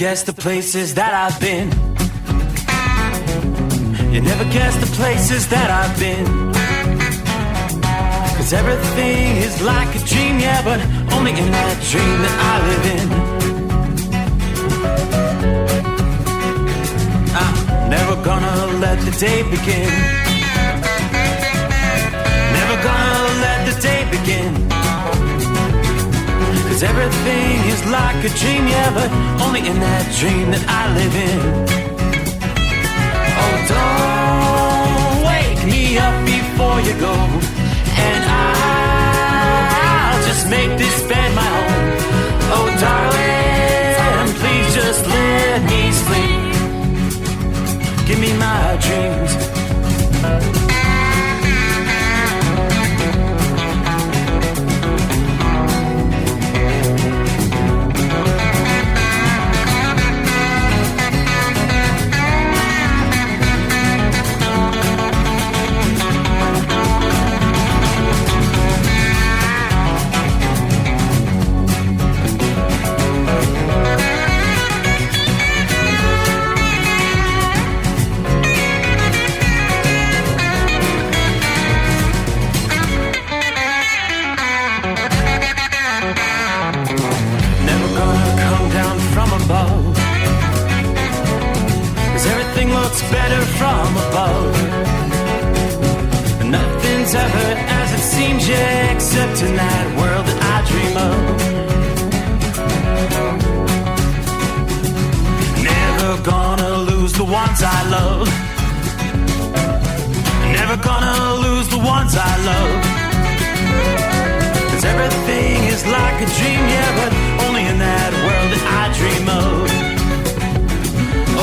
guess the places that I've been. You never guess the places that I've been. 'Cause everything is like a dream, yeah, but only in that dream that I live in. I'm never gonna let the day begin. Never gonna let the day begin. 'Cause everything is like a dream, yeah, but only in that dream that I live in. Oh, don't wake me up before you go, and I'll just make this bed my home. Oh, darling, please just let me sleep. Give me my dreams. Better from above. Nothing's ever as it seems, yeah, except in that world that I dream of. Never gonna lose the ones I love. Never gonna lose the ones I love. 'Cause everything is like a dream, yeah, but only in that world that I dream of.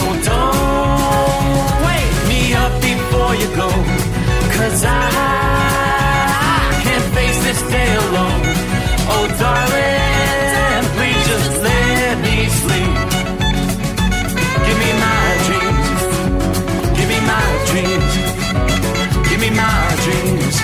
Oh, don't wake me up before you go, 'cause I can't face this day alone. Oh, darling, please just let me sleep. Give me my dreams. Give me my dreams. Give me my dreams.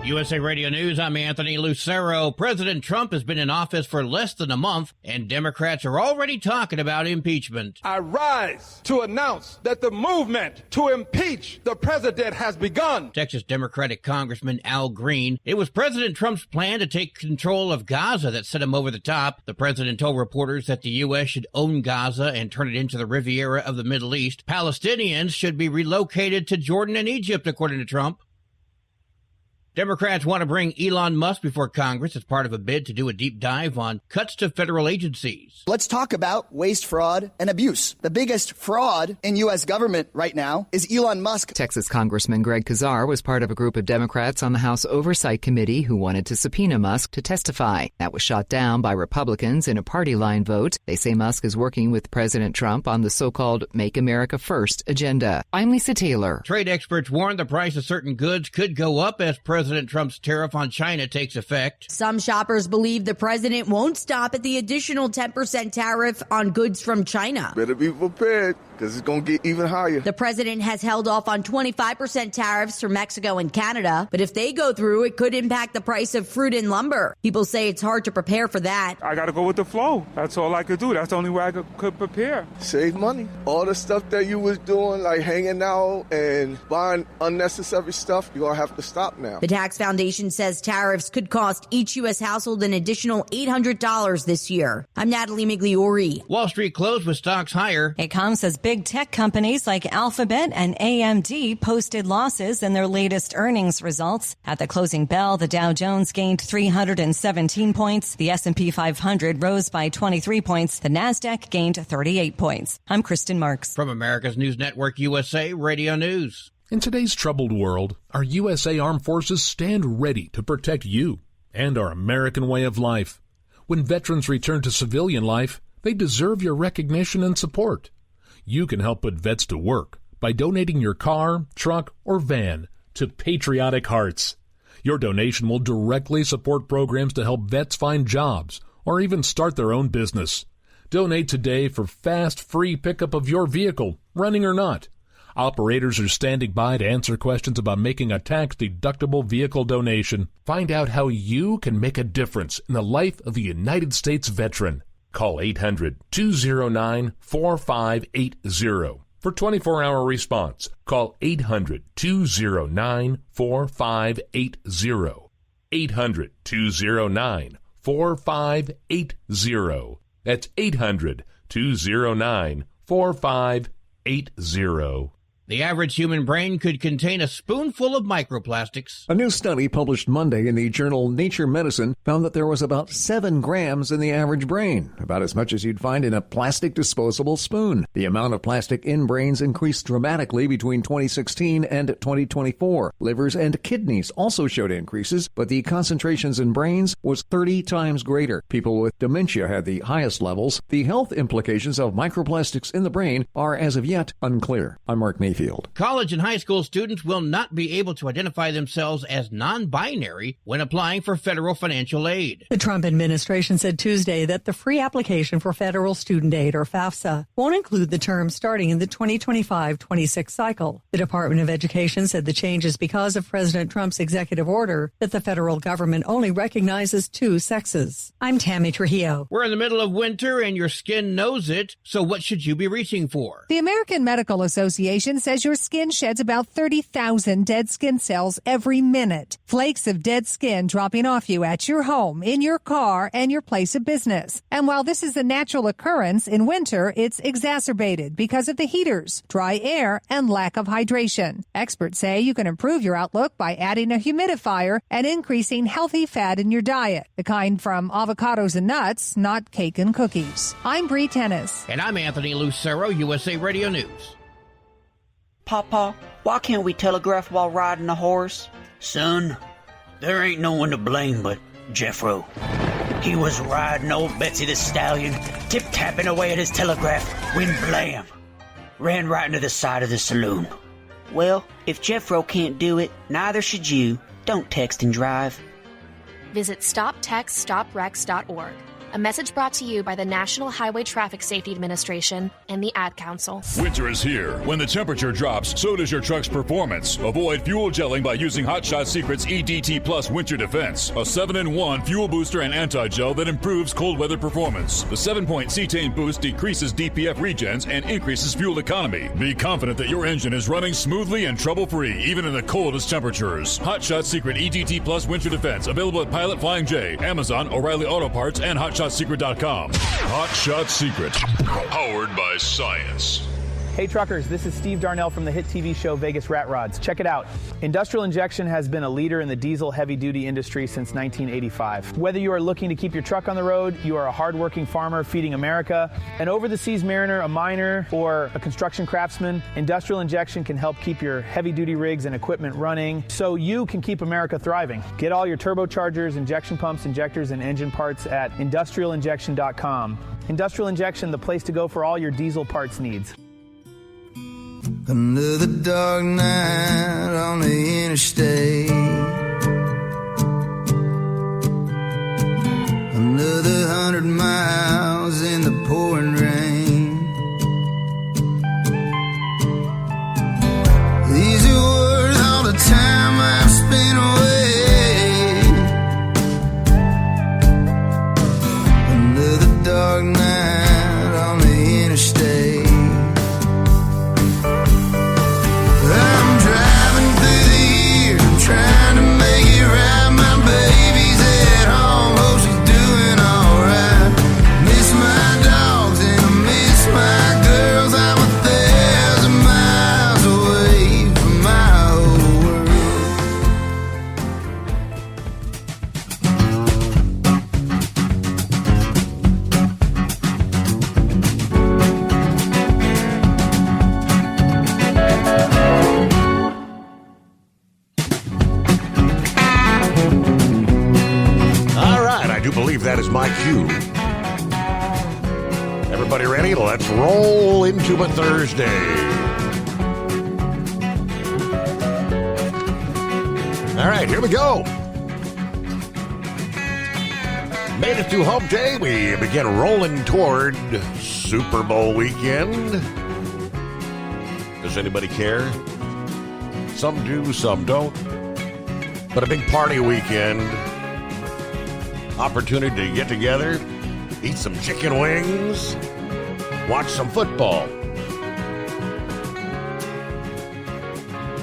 USA Radio News, I'm Anthony Lucero. President Trump has been in office for less than a month, and Democrats are already talking about impeachment. I rise to announce that the movement to impeach the president has begun. Texas Democratic Congressman Al Green. It was President Trump's plan to take control of Gaza that set him over the top. The president told reporters that the U.S. should own Gaza and turn it into the Riviera of the Middle East. Palestinians should be relocated to Jordan and Egypt, according to Trump. Democrats want to bring Elon Musk before Congress as part of a bid to do a deep dive on cuts to federal agencies. Let's talk about waste, fraud, and abuse. The biggest fraud in U.S. government right now is Elon Musk. Texas Congressman Greg Casar was part of a group of Democrats on the House Oversight Committee who wanted to subpoena Musk to testify. That was shot down by Republicans in a party line vote. They say Musk is working with President Trump on the so-called Make America First agenda. I'm Lisa Taylor. Trade experts warn the price of certain goods could go up as President Trump's tariff on China takes effect. Some shoppers believe the president won't stop at the additional 10% tariff on goods from China. Better be prepared, because it's going to get even higher. The president has held off on 25% tariffs for Mexico and Canada, but if they go through, it could impact the price of fruit and lumber. People say it's hard to prepare for that. I got to go with the flow. That's all I could do. That's the only way I could prepare. Save money. All the stuff that you was doing, like hanging out and buying unnecessary stuff, you're going to have to stop now. The Tax Foundation says tariffs could cost each U.S. household an additional $800 this year. I'm Natalie Migliori. Wall Street closed with stocks higher. AECOM says big tech companies like Alphabet and AMD posted losses in their latest earnings results. At the closing bell, the Dow Jones gained 317 points. The S&P 500 rose by 23 points. The Nasdaq gained 38 points. I'm Kristen Marks. From America's News Network, USA Radio News. In today's troubled world, our USA Armed Forces stand ready to protect you and our American way of life. When veterans return to civilian life, they deserve your recognition and support. You can help put vets to work by donating your car, truck, or van to Patriotic Hearts. Your donation will directly support programs to help vets find jobs or even start their own business. Donate today for fast, free pickup of your vehicle, running or not. Operators are standing by to answer questions about making a tax-deductible vehicle donation. Find out how you can make a difference in the life of a United States veteran. Call 800-209-4580 for 24-hour response. Call 800-209-4580. 800-209-4580. That's 800-209-4580. The average human brain could contain a spoonful of microplastics. A new study published Monday in the journal Nature Medicine found that there was about 7 grams in the average brain, about as much as you'd find in a plastic disposable spoon. The amount of plastic in brains increased dramatically between 2016 and 2024. Livers and kidneys also showed increases, but the concentrations in brains was 30 times greater. People with dementia had the highest levels. The health implications of microplastics in the brain are as of yet unclear. I'm Mark Mayfield. College and high school students will not be able to identify themselves as non-binary when applying for federal financial aid. The Trump administration said Tuesday that the free application for federal student aid, or FAFSA, won't include the term starting in the 2025-26 cycle. The Department of Education said the change is because of President Trump's executive order that the federal government only recognizes 2 sexes. I'm Tammy Trujillo. We're in the middle of winter and your skin knows it, so what should you be reaching for? The American Medical Association says your skin sheds about 30,000 dead skin cells every minute. Flakes of dead skin dropping off you at your home, in your car, and your place of business. And while this is a natural occurrence, in winter it's exacerbated because of the heaters, dry air, and lack of hydration. Experts say you can improve your outlook by adding a humidifier and increasing healthy fat in your diet, the kind from avocados and nuts, not cake and cookies. I'm Bree Tennis. And I'm Anthony Lucero, USA Radio News. Papa, why can't we telegraph while riding a horse? Son, there ain't no one to blame but Jeffro. He was riding old Betsy the Stallion, tip-tapping away at his telegraph, when blam! Ran right into the side of the saloon. Well, if Jeffro can't do it, neither should you. Don't text and drive. Visit StopTextStopWrecks.org. A message brought to you by the National Highway Traffic Safety Administration and the Ad Council. Winter is here. When the temperature drops, so does your truck's performance. Avoid fuel gelling by using Hot Shot Secret's EDT Plus Winter Defense, a 7-in-1 fuel booster and anti-gel that improves cold weather performance. The 7-point cetane boost decreases DPF regens and increases fuel economy. Be confident that your engine is running smoothly and trouble-free, even in the coldest temperatures. Hot Shot Secret EDT Plus Winter Defense, available at Pilot Flying J, Amazon, O'Reilly Auto Parts, and HotShotSecret.com. Hot Shot Secret, powered by science. Hey truckers, this is Steve Darnell from the hit TV show Vegas Rat Rods. Check it out. Industrial Injection has been a leader in the diesel heavy-duty industry since 1985. Whether you are looking to keep your truck on the road, you are a hardworking farmer feeding America, an over-the-seas mariner, a miner, or a construction craftsman, Industrial Injection can help keep your heavy-duty rigs and equipment running so you can keep America thriving. Get all your turbochargers, injection pumps, injectors, and engine parts at industrialinjection.com. Industrial Injection, the place to go for all your diesel parts needs. Another dark night on the interstate. Another 100 miles in the pouring rain. These are worth all the time I've spent away. Another dark night on the interstate. Trying to make it right, my baby's at home, hope she's doing alright. Miss my dogs and I miss my girls, I'm 1,000 miles away from my whole That is my cue. Everybody ready? Let's roll into a Thursday. All right, here we go. Made it through Hump Day. We begin rolling toward Super Bowl weekend. Does anybody care? Some do, some don't. But a big party weekend. Opportunity to get together, eat some chicken wings, watch some football.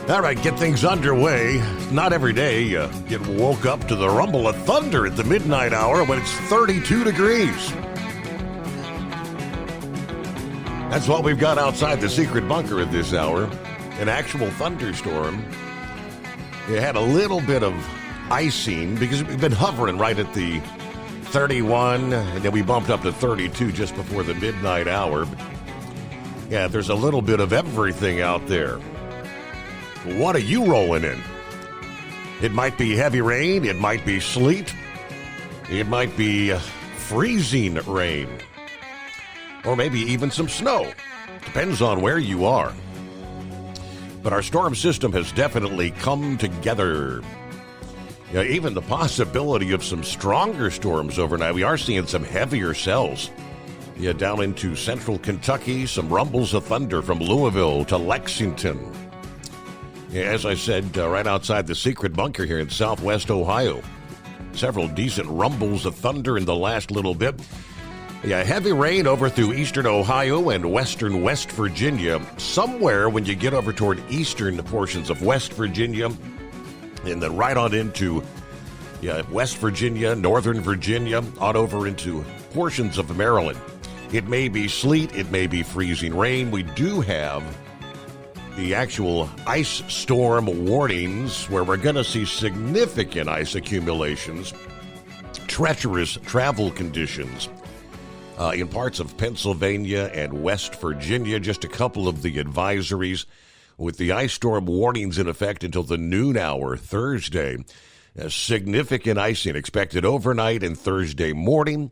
All right, get things underway. Not every day you get woke up to the rumble of thunder at the midnight hour when it's 32 degrees. That's what we've got outside the secret bunker at this hour. An actual thunderstorm. It had a little bit of icing because we've been hovering right at the 31, and then we bumped up to 32 just before the midnight hour. But yeah, there's a little bit of everything out there. What are you rolling in? It might be heavy rain. It might be sleet. It might be freezing rain. Or maybe even some snow. Depends on where you are. But our storm system has definitely come together. Yeah, even the possibility of some stronger storms overnight. We are seeing some heavier cells. Yeah, down into central Kentucky, some rumbles of thunder from Louisville to Lexington. Yeah, as I said, right outside the secret bunker here in southwest Ohio. Several decent rumbles of thunder in the last little bit. Yeah, heavy rain over through eastern Ohio and western West Virginia. Somewhere when you get over toward eastern portions of West Virginia, and then right on into West Virginia, northern Virginia, on over into portions of Maryland. It may be sleet, it may be freezing rain. We do have the actual ice storm warnings where we're going to see significant ice accumulations, treacherous travel conditions in parts of Pennsylvania and West Virginia. Just a couple of the advisories with the ice storm warnings in effect until the noon hour Thursday. Significant icing expected overnight and Thursday morning.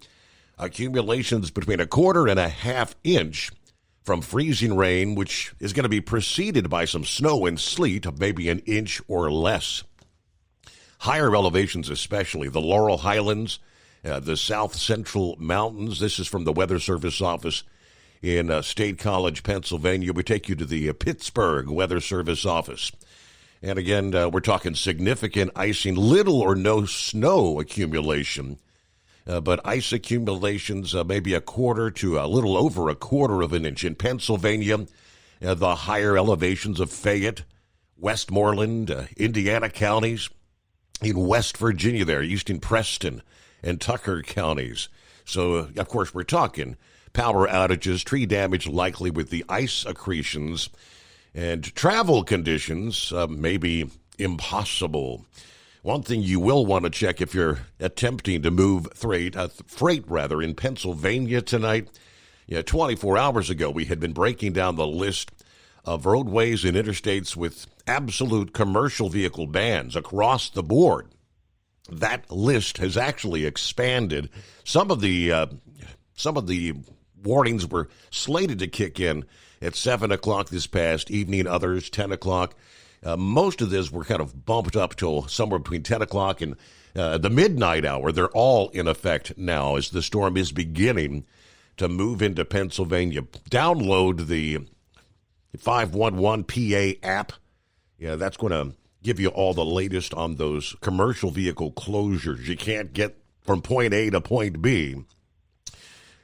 Accumulations between 1/4 and 1/2 inch from freezing rain, which is going to be preceded by some snow and sleet of maybe 1 inch or less. Higher elevations, especially the Laurel Highlands, the South Central Mountains. This is from the Weather Service office in State College, Pennsylvania. We take you to the Pittsburgh Weather Service office. And again, we're talking significant icing, little or no snow accumulation. But ice accumulations, maybe 1/4 to a little over 1/4 of an inch. In Pennsylvania, the higher elevations of Fayette, Westmoreland, Indiana counties. In West Virginia there, eastern Preston and Tucker counties. So, of course, we're talking power outages, tree damage likely with the ice accretions, and travel conditions may be impossible. One thing you will want to check if you're attempting to move freight in Pennsylvania tonight. 24 hours ago, we had been breaking down the list of roadways and interstates with absolute commercial vehicle bans across the board. That list has actually expanded. Some of the warnings were slated to kick in at 7 o'clock this past evening, others 10 o'clock. Most of this were kind of bumped up till somewhere between 10 o'clock and the midnight hour. They're all in effect now as the storm is beginning to move into Pennsylvania. Download the 511 PA app. Yeah, that's going to give you all the latest on those commercial vehicle closures. You can't get from point A to point B.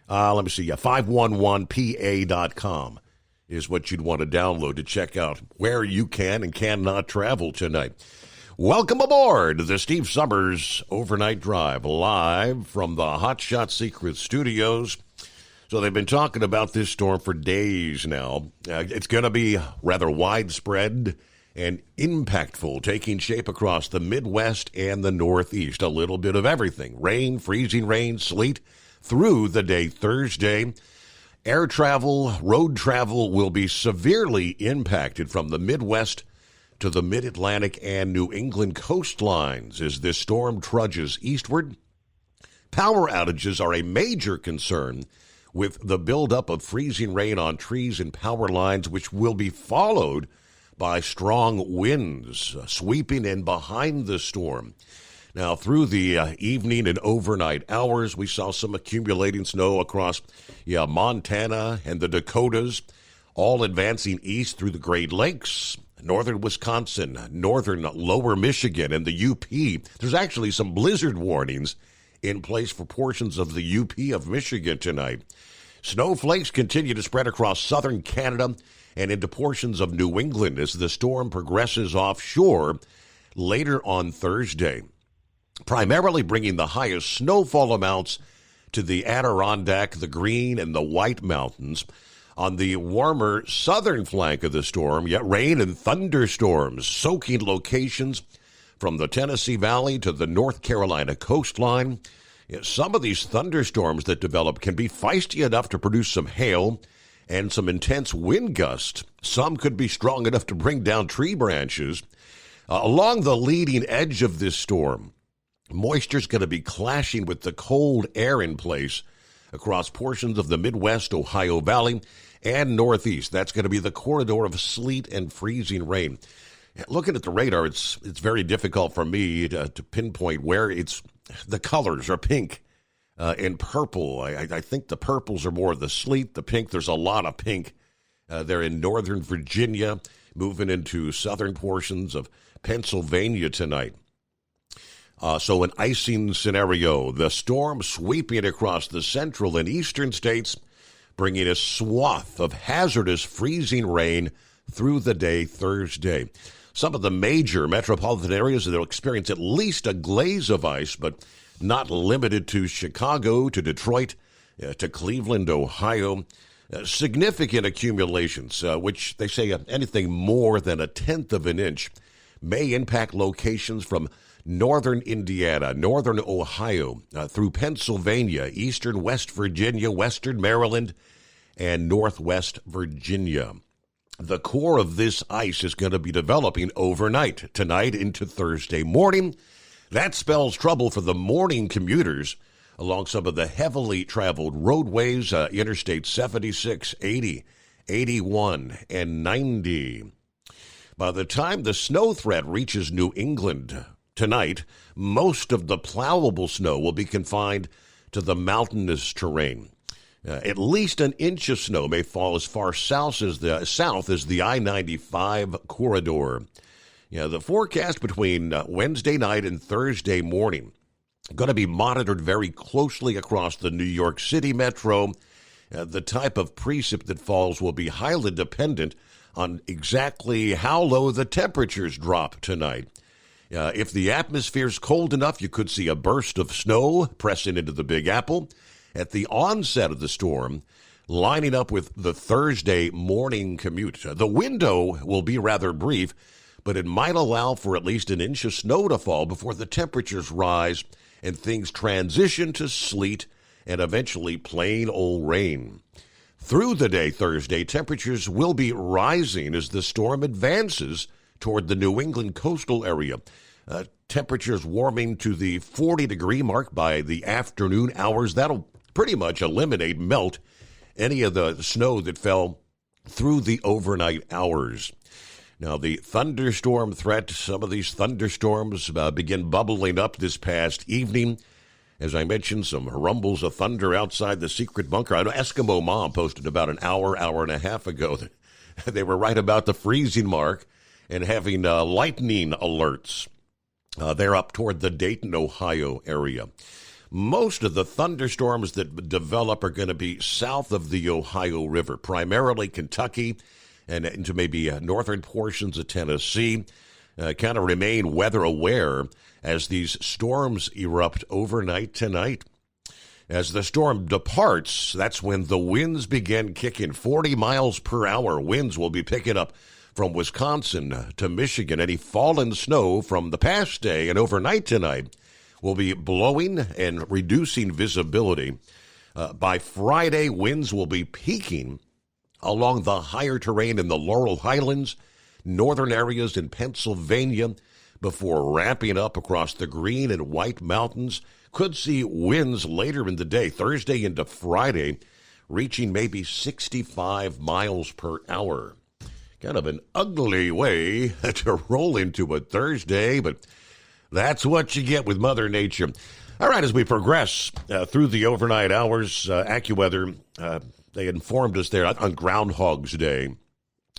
Let me see. 511pa.com. is what you'd want to download to check out where you can and cannot travel tonight. Welcome aboard the Steve Summers Overnight Drive, live from the Hot Shot Secret Studios. So they've been talking about this storm for days now. It's going to be rather widespread and impactful, taking shape across the Midwest and the Northeast. A little bit of everything. Rain, freezing rain, sleet through the day Thursday. Air travel, road travel will be severely impacted from the Midwest to the Mid-Atlantic and New England coastlines as this storm trudges eastward. Power outages are a major concern with the buildup of freezing rain on trees and power lines, which will be followed by strong winds sweeping in behind the storm. Now, through the evening and overnight hours, we saw some accumulating snow across Montana and the Dakotas. all advancing east through the Great Lakes, northern Wisconsin, northern lower Michigan, and the UP. There's actually some blizzard warnings in place for portions of the UP of Michigan tonight. Snowflakes continue to spread across southern Canada and into portions of New England as the storm progresses offshore later on Thursday, primarily bringing the highest snowfall amounts to the Adirondack, the Green, and the White Mountains. On the warmer southern flank of the storm, yet rain and thunderstorms soaking locations from the Tennessee Valley to the North Carolina coastline. Some of these thunderstorms that develop can be feisty enough to produce some hail and some intense wind gusts. Some could be strong enough to bring down tree branches. Along the leading edge of this storm, moisture's going to be clashing with the cold air in place across portions of the Midwest, Ohio Valley, and Northeast. That's going to be the corridor of sleet and freezing rain. Looking at the radar, it's very difficult for me to pinpoint where the colors are pink and purple. I think the purples are more of the sleet. The pink, there's a lot of pink. They're in northern Virginia, moving into southern portions of Pennsylvania tonight. So an icing scenario, the storm sweeping across the central and eastern states, bringing a swath of hazardous freezing rain through the day Thursday. Some of the major metropolitan areas that will experience at least a glaze of ice, but not limited to Chicago, to Detroit, to Cleveland, Ohio. Significant accumulations, which they say anything more than 1/10 of an inch, may impact locations from northern Indiana, northern Ohio, through Pennsylvania, eastern West Virginia, western Maryland, and northwest Virginia. The core of this ice is going to be developing overnight, tonight into Thursday morning. That spells trouble for the morning commuters along some of the heavily traveled roadways, Interstate 76, 80, 81, and 90. By the time the snow threat reaches New England tonight, most of the plowable snow will be confined to the mountainous terrain. At least an inch of snow may fall as far south as the I-95 corridor. The forecast between Wednesday night and Thursday morning going to be monitored very closely across the New York City metro. The type of precip that falls will be highly dependent on exactly how low the temperatures drop tonight. If the atmosphere's cold enough, you could see a burst of snow pressing into the Big Apple at the onset of the storm, lining up with the Thursday morning commute. The window will be rather brief, but it might allow for at least an inch of snow to fall before the temperatures rise and things transition to sleet and eventually plain old rain. Through the day Thursday, temperatures will be rising as the storm advances toward the New England coastal area. Temperatures warming to the 40-degree mark by the afternoon hours. That'll pretty much melt any of the snow that fell through the overnight hours. Now, the thunderstorm threat, some of these thunderstorms begin bubbling up this past evening. As I mentioned, some rumbles of thunder outside the secret bunker. I know Eskimo Mom posted about an hour and a half ago that they were right about the freezing mark and having lightning alerts. They're up toward the Dayton, Ohio area. Most of the thunderstorms that develop are going to be south of the Ohio River, primarily Kentucky and into maybe northern portions of Tennessee. Kind of remain weather aware as these storms erupt overnight tonight. As the storm departs, that's when the winds begin kicking. 40 miles per hour winds will be picking up from Wisconsin to Michigan. Any fallen snow from the past day and overnight tonight will be blowing and reducing visibility. By Friday, winds will be peaking along the higher terrain in the Laurel Highlands, northern areas in Pennsylvania, before ramping up across the Green and White Mountains. Could see winds later in the day, Thursday into Friday, reaching maybe 65 miles per hour. Kind of an ugly way to roll into a Thursday, but that's what you get with Mother Nature. All right, as we progress through the overnight hours, AccuWeather they informed us there on Groundhog's Day.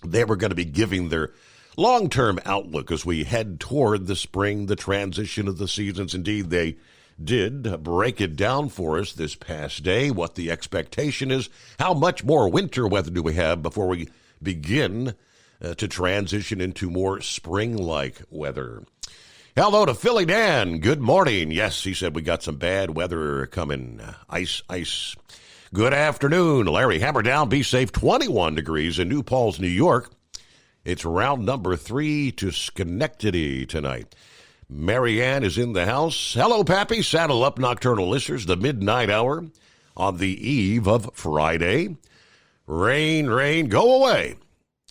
They were going to be giving their long-term outlook as we head toward the spring, the transition of the seasons. Indeed, they did break it down for us this past day, what the expectation is, how much more winter weather do we have before we begin to transition into more spring-like weather. Hello to Philly Dan. Good morning. Yes, he said we got some bad weather coming. Ice. Good afternoon. Larry, hammer down. Be safe. 21 degrees in New Paltz, New York. It's round number 3 to Schenectady tonight. Marianne is in the house. Hello, Pappy. Saddle up, nocturnal listeners. The midnight hour on the eve of Friday. Rain, go away.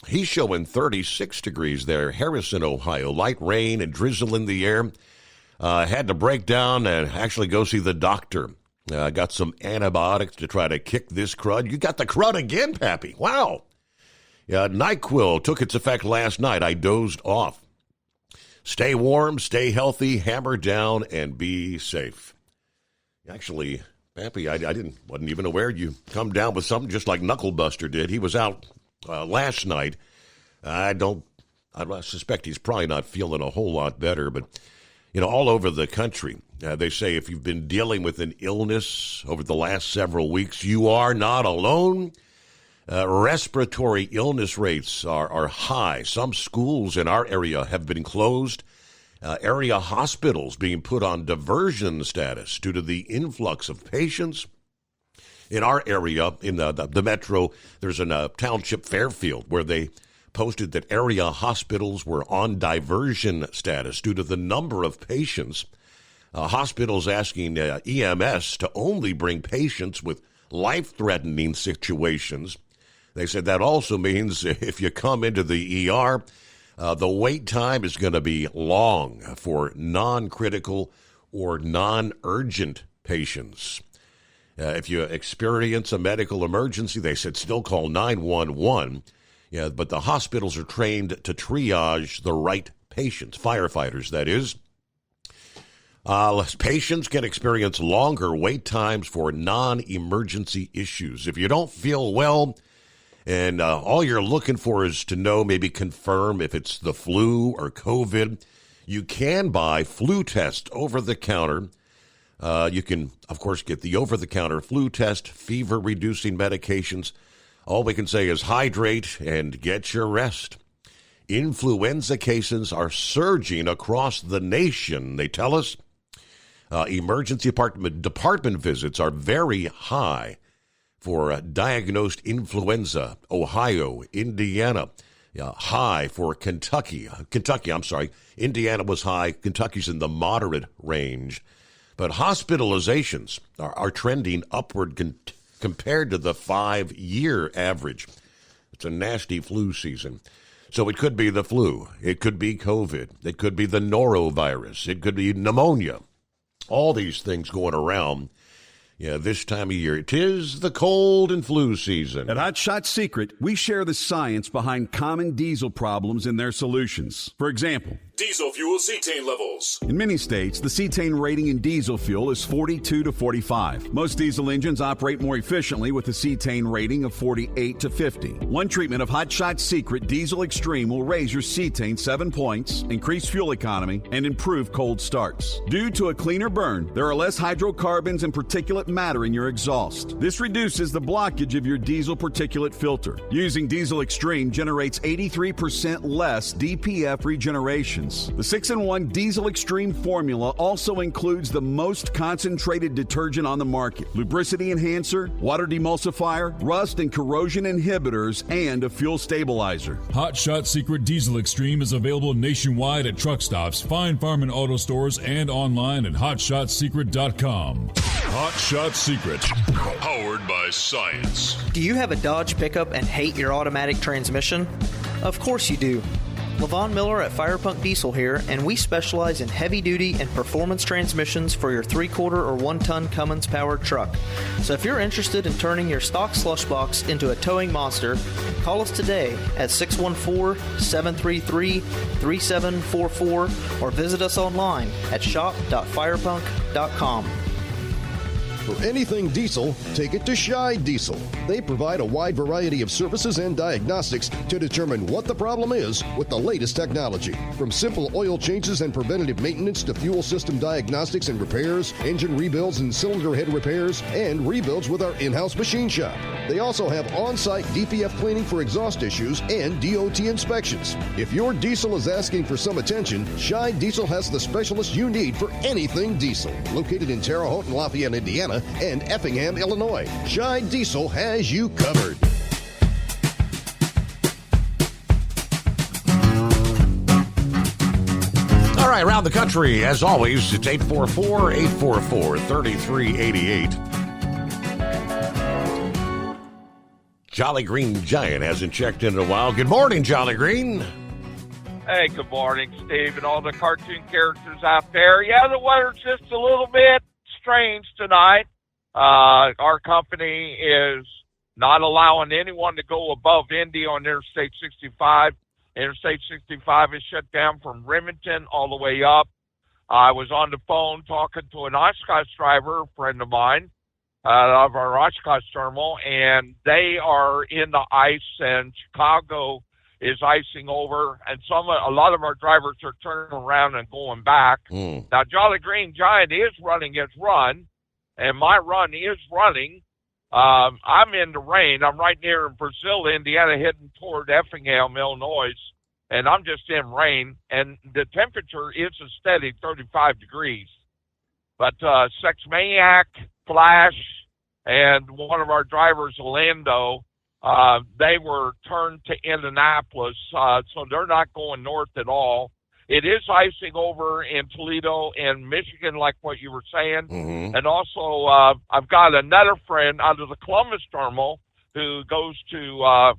He's showing 36 degrees there, Harrison, Ohio. Light rain and drizzle in the air. Had to break down and actually go see the doctor. Got some antibiotics to try to kick this crud. You got the crud again, Pappy. Wow. NyQuil took its effect last night. I dozed off. Stay warm, stay healthy, hammer down, and be safe. Actually, Pappy, I wasn't even aware you come down with something just like Knucklebuster did. He was out last night. I suspect he's probably not feeling a whole lot better, but all over the country, they say if you've been dealing with an illness over the last several weeks, you are not alone. Respiratory illness rates are high. Some schools in our area have been closed. Area hospitals being put on diversion status due to the influx of patients. In our area, in the metro, there's a township, Fairfield, where they posted that area hospitals were on diversion status due to the number of patients. Hospitals asking EMS to only bring patients with life-threatening situations. They said that also means if you come into the ER, the wait time is going to be long for non-critical or non-urgent patients. If you experience a medical emergency, they said still call 911. But the hospitals are trained to triage the right patients, firefighters, that is. Patients can experience longer wait times for non-emergency issues. If you don't feel well and all you're looking for is to know, maybe confirm if it's the flu or COVID, you can buy flu tests over the counter. You can, of course, get the over-the-counter flu test, fever-reducing medications. All we can say is hydrate and get your rest. Influenza cases are surging across the nation, they tell us. Emergency department visits are very high for diagnosed influenza. Ohio, Indiana, high for Kentucky. Indiana was high. Kentucky's in the moderate range. But hospitalizations are trending upward compared to the 5-year average. It's a nasty flu season. So it could be the flu. It could be COVID. It could be the norovirus. It could be pneumonia. All these things going around. This time of year, it is the cold and flu season. At Hot Shot Secret, we share the science behind common diesel problems and their solutions. For example, diesel fuel cetane levels. In many states, the cetane rating in diesel fuel is 42 to 45. Most diesel engines operate more efficiently with a cetane rating of 48 to 50. One treatment of Hot Shot Secret Diesel Extreme will raise your cetane 7 points, increase fuel economy, and improve cold starts. Due to a cleaner burn, there are less hydrocarbons and particulate matter in your exhaust. This reduces the blockage of your diesel particulate filter. Using Diesel Extreme generates 83% less DPF regenerations. The 6-in-1 Diesel Extreme formula also includes the most concentrated detergent on the market, lubricity enhancer, water demulsifier, rust and corrosion inhibitors, and a fuel stabilizer. Hot Shot Secret Diesel Extreme is available nationwide at truck stops, Fine Farm and auto stores, and online at hotshotsecret.com. Hot Shot Secret, powered by science. Do you have a Dodge pickup and hate your automatic transmission? Of course you do. Levon Miller at Firepunk Diesel here, and we specialize in heavy-duty and performance transmissions for your 3-quarter or 1-ton Cummins-powered truck. So if you're interested in turning your stock slush box into a towing monster, call us today at 614-733-3744 or visit us online at shop.firepunk.com. For anything diesel, take it to Scheid Diesel. They provide a wide variety of services and diagnostics to determine what the problem is with the latest technology. From simple oil changes and preventative maintenance to fuel system diagnostics and repairs, engine rebuilds and cylinder head repairs, and rebuilds with our in-house machine shop. They also have on-site DPF cleaning for exhaust issues and DOT inspections. If your diesel is asking for some attention, Scheid Diesel has the specialist you need for anything diesel. Located in Terre Haute and Lafayette, Indiana, and Effingham, Illinois, Scheid Diesel has you covered. All right, around the country, as always, it's 844-844-3388. Jolly Green Giant hasn't checked in a while. Good morning, Jolly Green. Hey, good morning, Steve, and all the cartoon characters out there. Yeah, the weather's just a little bit strange tonight. Our company is not allowing anyone to go above Indy on Interstate 65. Interstate 65 is shut down from Remington all the way up. I was on the phone talking to an Oshkosh driver, a friend of mine, of our Oshkosh terminal, and they are in the ice, and Chicago is icing over, and a lot of our drivers are turning around and going back. Now, Jolly Green Giant is running his run, and my run is running. I'm in the rain. I'm right near Brazil, Indiana, heading toward Effingham, Illinois, and I'm just in rain, and the temperature is a steady 35 degrees. But Sex Maniac, Flash, and one of our drivers, Orlando, they were turned to Indianapolis, so they're not going north at all. It is icing over in Toledo and Michigan, like what you were saying. Mm-hmm. And also, I've got another friend out of the Columbus terminal who goes to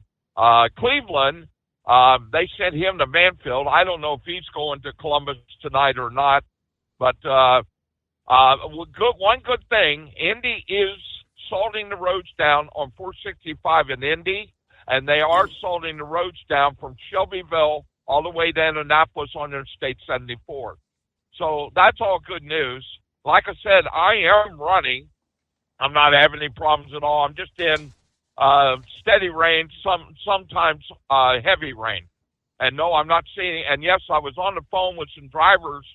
Cleveland. They sent him to Manfield. I don't know if he's going to Columbus tonight or not. But one good thing, Indy is salting the roads down on 465 in Indy, and they are salting the roads down from Shelbyville all the way to Indianapolis on Interstate 74. So that's all good news. Like I said, I am running. I'm not having any problems at all. I'm just in steady rain, sometimes heavy rain. And no, I'm not seeing, and yes, I was on the phone with some drivers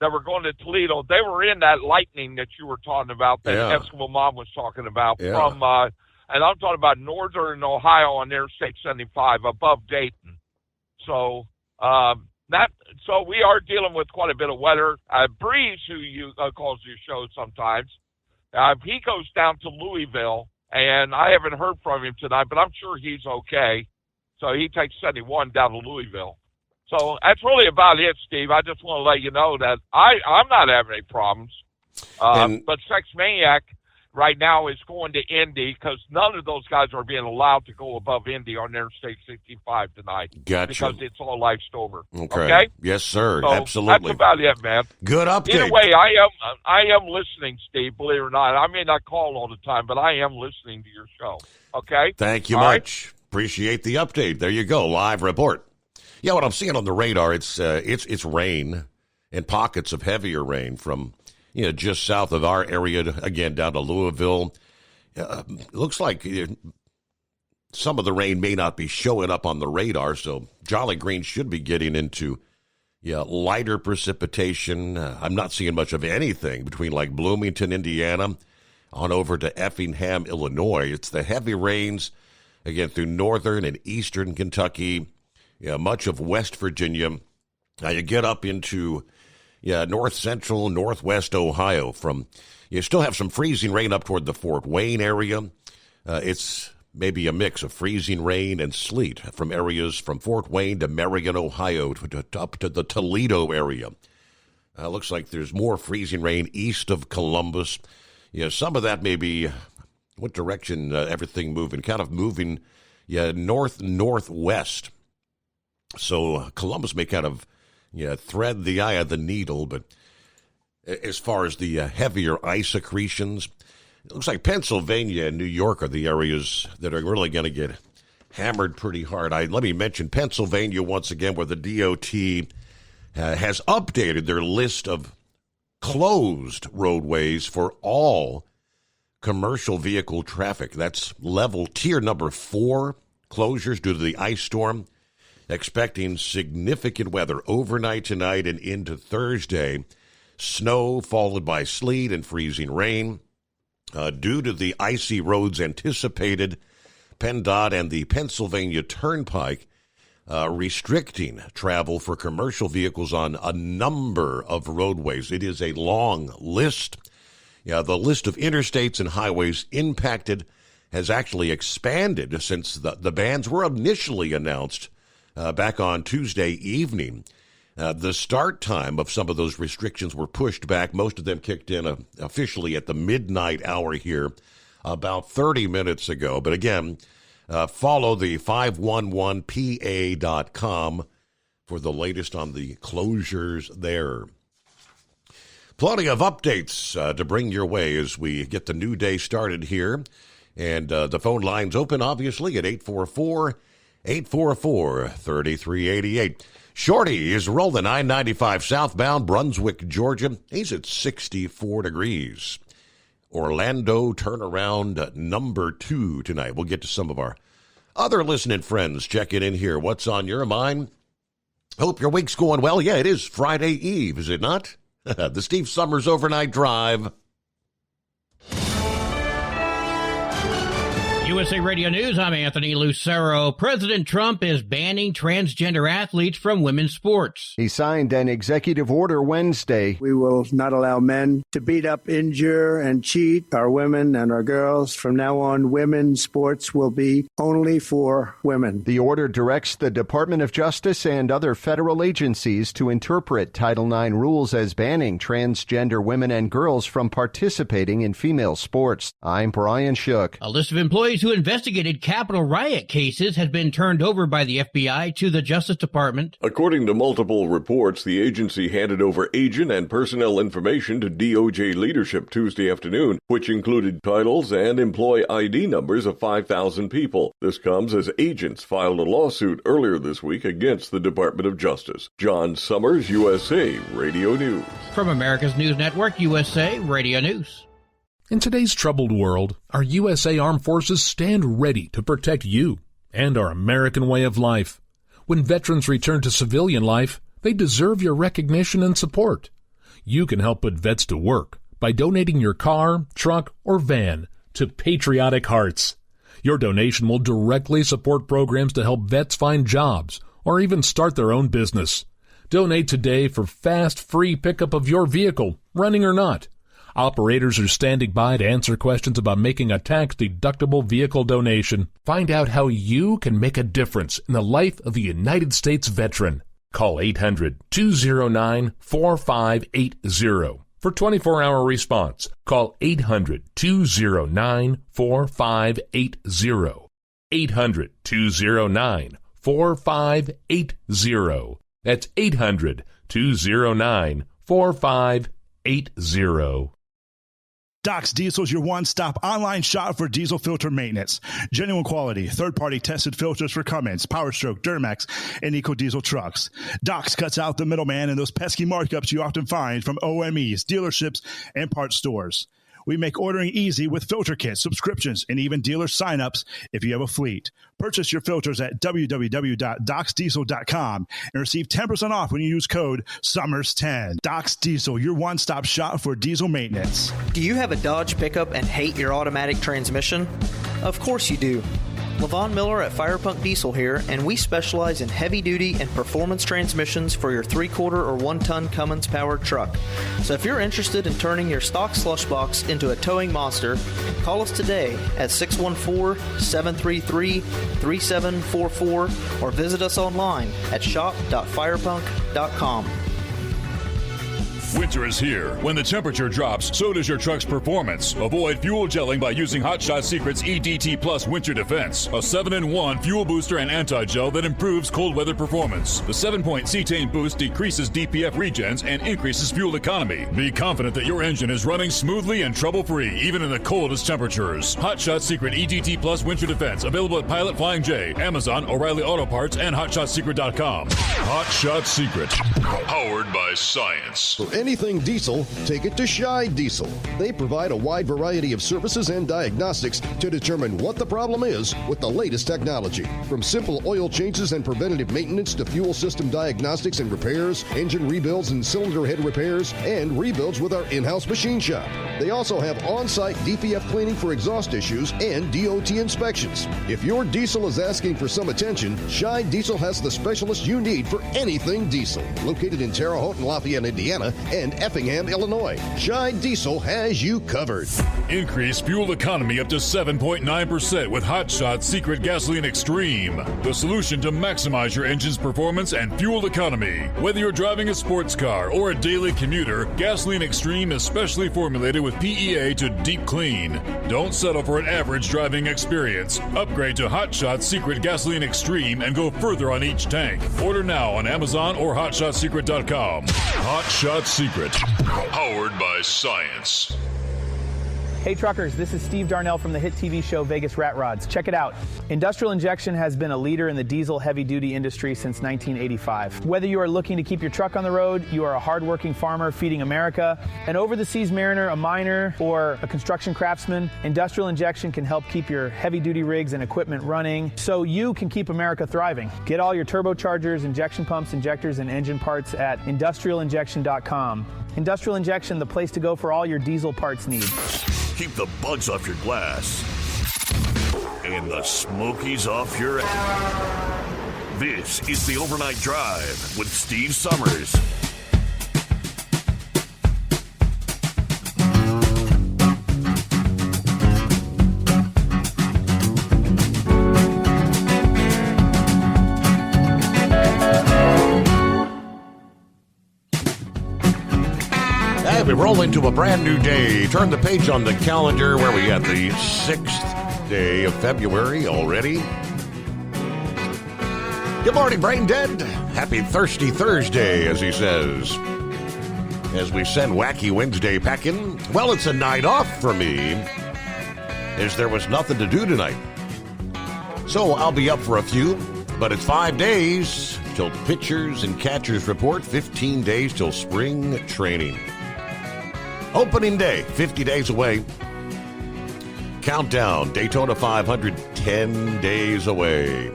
that were going to Toledo. They were in that lightning that you were talking about, that Eskimo Mom was talking about, from, and I'm talking about northern Ohio on Interstate 75 above Dayton. So so we are dealing with quite a bit of weather. Breeze, who calls your show sometimes, he goes down to Louisville, and I haven't heard from him tonight, but I'm sure he's okay. So he takes 71 down to Louisville. So that's really about it, Steve. I just want to let you know that I'm not having any problems. But Sex Maniac right now is going to Indy because none of those guys are being allowed to go above Indy on Interstate 65 tonight. Gotcha. Because it's all iced over. Okay? Yes, sir. So absolutely. That's about it, man. Good update. Either way, I am listening, Steve, believe it or not. I may not call all the time, but I am listening to your show. Okay? Thank you all much. Right? Appreciate the update. There you go. Live report. Yeah, what I'm seeing on the radar, it's rain and pockets of heavier rain from just south of our area, again, down to Louisville. It looks like some of the rain may not be showing up on the radar, so Jolly Green should be getting into lighter precipitation. I'm not seeing much of anything between like Bloomington, Indiana, on over to Effingham, Illinois. It's the heavy rains, again, through northern and eastern Kentucky, much of West Virginia. Now you get up into north central, northwest Ohio. You still have some freezing rain up toward the Fort Wayne area. It's maybe a mix of freezing rain and sleet from areas from Fort Wayne to Marion, Ohio, up to the Toledo area. Looks like there's more freezing rain east of Columbus. Some of that may be what direction everything moving, kind of moving north-northwest. So Columbus may kind of thread the eye of the needle, but as far as the heavier ice accretions, it looks like Pennsylvania and New York are the areas that are really going to get hammered pretty hard. Let me mention Pennsylvania once again, where the DOT has updated their list of closed roadways for all commercial vehicle traffic. That's level tier number 4 closures due to the ice storm. Expecting significant weather overnight tonight and into Thursday. Snow followed by sleet and freezing rain. Due to the icy roads anticipated, PennDOT and the Pennsylvania Turnpike restricting travel for commercial vehicles on a number of roadways. It is a long list. The list of interstates and highways impacted has actually expanded since the bans were initially announced back on Tuesday evening. The start time of some of those restrictions were pushed back. Most of them kicked in officially at the midnight hour here about 30 minutes ago. But again, follow the 511pa.com for the latest on the closures there. Plenty of updates to bring your way as we get the new day started here. And the phone line's open, obviously, at 844-3388. Shorty is rolling I-95 southbound Brunswick, Georgia. He's at 64 degrees. Orlando turnaround number 2 tonight. We'll get to some of our other listening friends checking in here. What's on your mind? Hope your week's going well. Yeah, it is Friday Eve, is it not? The Steve Summers Overnight Drive. USA Radio News, I'm Anthony Lucero. President Trump is banning transgender athletes from women's sports. He signed an executive order Wednesday. We will not allow men to beat up, injure, and cheat our women and our girls. From now on, women's sports will be only for women. The order directs the Department of Justice and other federal agencies to interpret Title IX rules as banning transgender women and girls from participating in female sports. I'm Brian Shook. A list of employees who investigated Capitol riot cases has been turned over by the FBI to the Justice Department. According to multiple reports, the agency handed over agent and personnel information to DOJ leadership Tuesday afternoon, which included titles and employee ID numbers of 5,000 people. This comes as agents filed a lawsuit earlier this week against the Department of Justice. John Summers, USA Radio News. From America's News Network, USA Radio News. In today's troubled world, our USA Armed Forces stand ready to protect you and our American way of life. When veterans return to civilian life, they deserve your recognition and support. You can help put vets to work by donating your car, truck, or van to Patriotic Hearts. Your donation will directly support programs to help vets find jobs or even start their own business. Donate today for fast, free pickup of your vehicle, running or not. Operators are standing by to answer questions about making a tax-deductible vehicle donation. Find out how you can make a difference in the life of a United States veteran. Call 800-209-4580 for 24-hour response. Call 800-209-4580. 800-209-4580. That's 800-209-4580. Docs Diesel is your one-stop online shop for diesel filter maintenance. Genuine quality, third-party tested filters for Cummins, PowerStroke, Duramax, and EcoDiesel trucks. Docs cuts out the middleman and those pesky markups you often find from OMEs, dealerships, and parts stores. We make ordering easy with filter kits, subscriptions, and even dealer sign-ups if you have a fleet. Purchase your filters at www.docsdiesel.com and receive 10% off when you use code SUMMERS10. Docs Diesel, your one-stop shop for diesel maintenance. Do you have a Dodge pickup and hate your automatic transmission? Of course you do. Levon Miller at Firepunk Diesel here, and we specialize in heavy-duty and performance transmissions for your 3-quarter or 1-ton Cummins-powered truck. So if you're interested in turning your stock slush box into a towing monster, call us today at 614-733-3744 or visit us online at shop.firepunk.com. Winter is here. When the temperature drops, so does your truck's performance. Avoid fuel gelling by using Hot Shot Secret's EDT Plus Winter Defense, a 7-in-1 fuel booster and anti-gel that improves cold weather performance. The 7-point cetane boost decreases DPF regens and increases fuel economy. Be confident that your engine is running smoothly and trouble-free, even in the coldest temperatures. Hot Shot Secret EDT Plus Winter Defense, available at Pilot Flying J, Amazon, O'Reilly Auto Parts, and HotShotSecret.com. Hot Shot Secret, powered by science. For anything diesel, take it to Scheid Diesel. They provide a wide variety of services and diagnostics to determine what the problem is with the latest technology. From simple oil changes and preventative maintenance to fuel system diagnostics and repairs, engine rebuilds and cylinder head repairs, and rebuilds with our in-house machine shop. They also have on-site DPF cleaning for exhaust issues and DOT inspections. If your diesel is asking for some attention, Scheid Diesel has the specialist you need for anything diesel. Located in Terre Haute and Lafayette, Indiana, and Effingham, Illinois, Scheid Diesel has you covered. Increase fuel economy up to 7.9% with Hot Shot Secret Gasoline Extreme. The solution to maximize your engine's performance and fuel economy. Whether you're driving a sports car or a daily commuter, Gasoline Extreme is specially formulated with PEA to deep clean. Don't settle for an average driving experience. Upgrade to Hot Shot Secret Gasoline Extreme and go further on each tank. Order now on Amazon or HotShotSecret.com. Hot Shot Secret, powered by science. Hey truckers, this is Steve Darnell from the hit TV show Vegas Rat Rods. Check it out. Industrial Injection has been a leader in the diesel heavy-duty industry since 1985. Whether you are looking to keep your truck on the road, you are a hard-working farmer feeding America, an over-the-seas mariner, a miner, or a construction craftsman, Industrial Injection can help keep your heavy-duty rigs and equipment running so you can keep America thriving. Get all your turbochargers, injection pumps, injectors, and engine parts at industrialinjection.com. Industrial Injection, the place to go for all your diesel parts needs. Keep the bugs off your glass and the smokies off your ass. This is the Overnight Drive with Steve Summers. We roll into a brand new day. Turn the page on the calendar where we at the 6th day of February already. Good morning, Brain Dead. Happy Thirsty Thursday, as he says. As we send Wacky Wednesday packing. Well, it's a night off for me, as there was nothing to do tonight. So I'll be up for a few, but it's 5 days till pitchers and catchers report, 15 days till spring training. Opening day, 50 days away. Countdown, Daytona 500, 10 days away.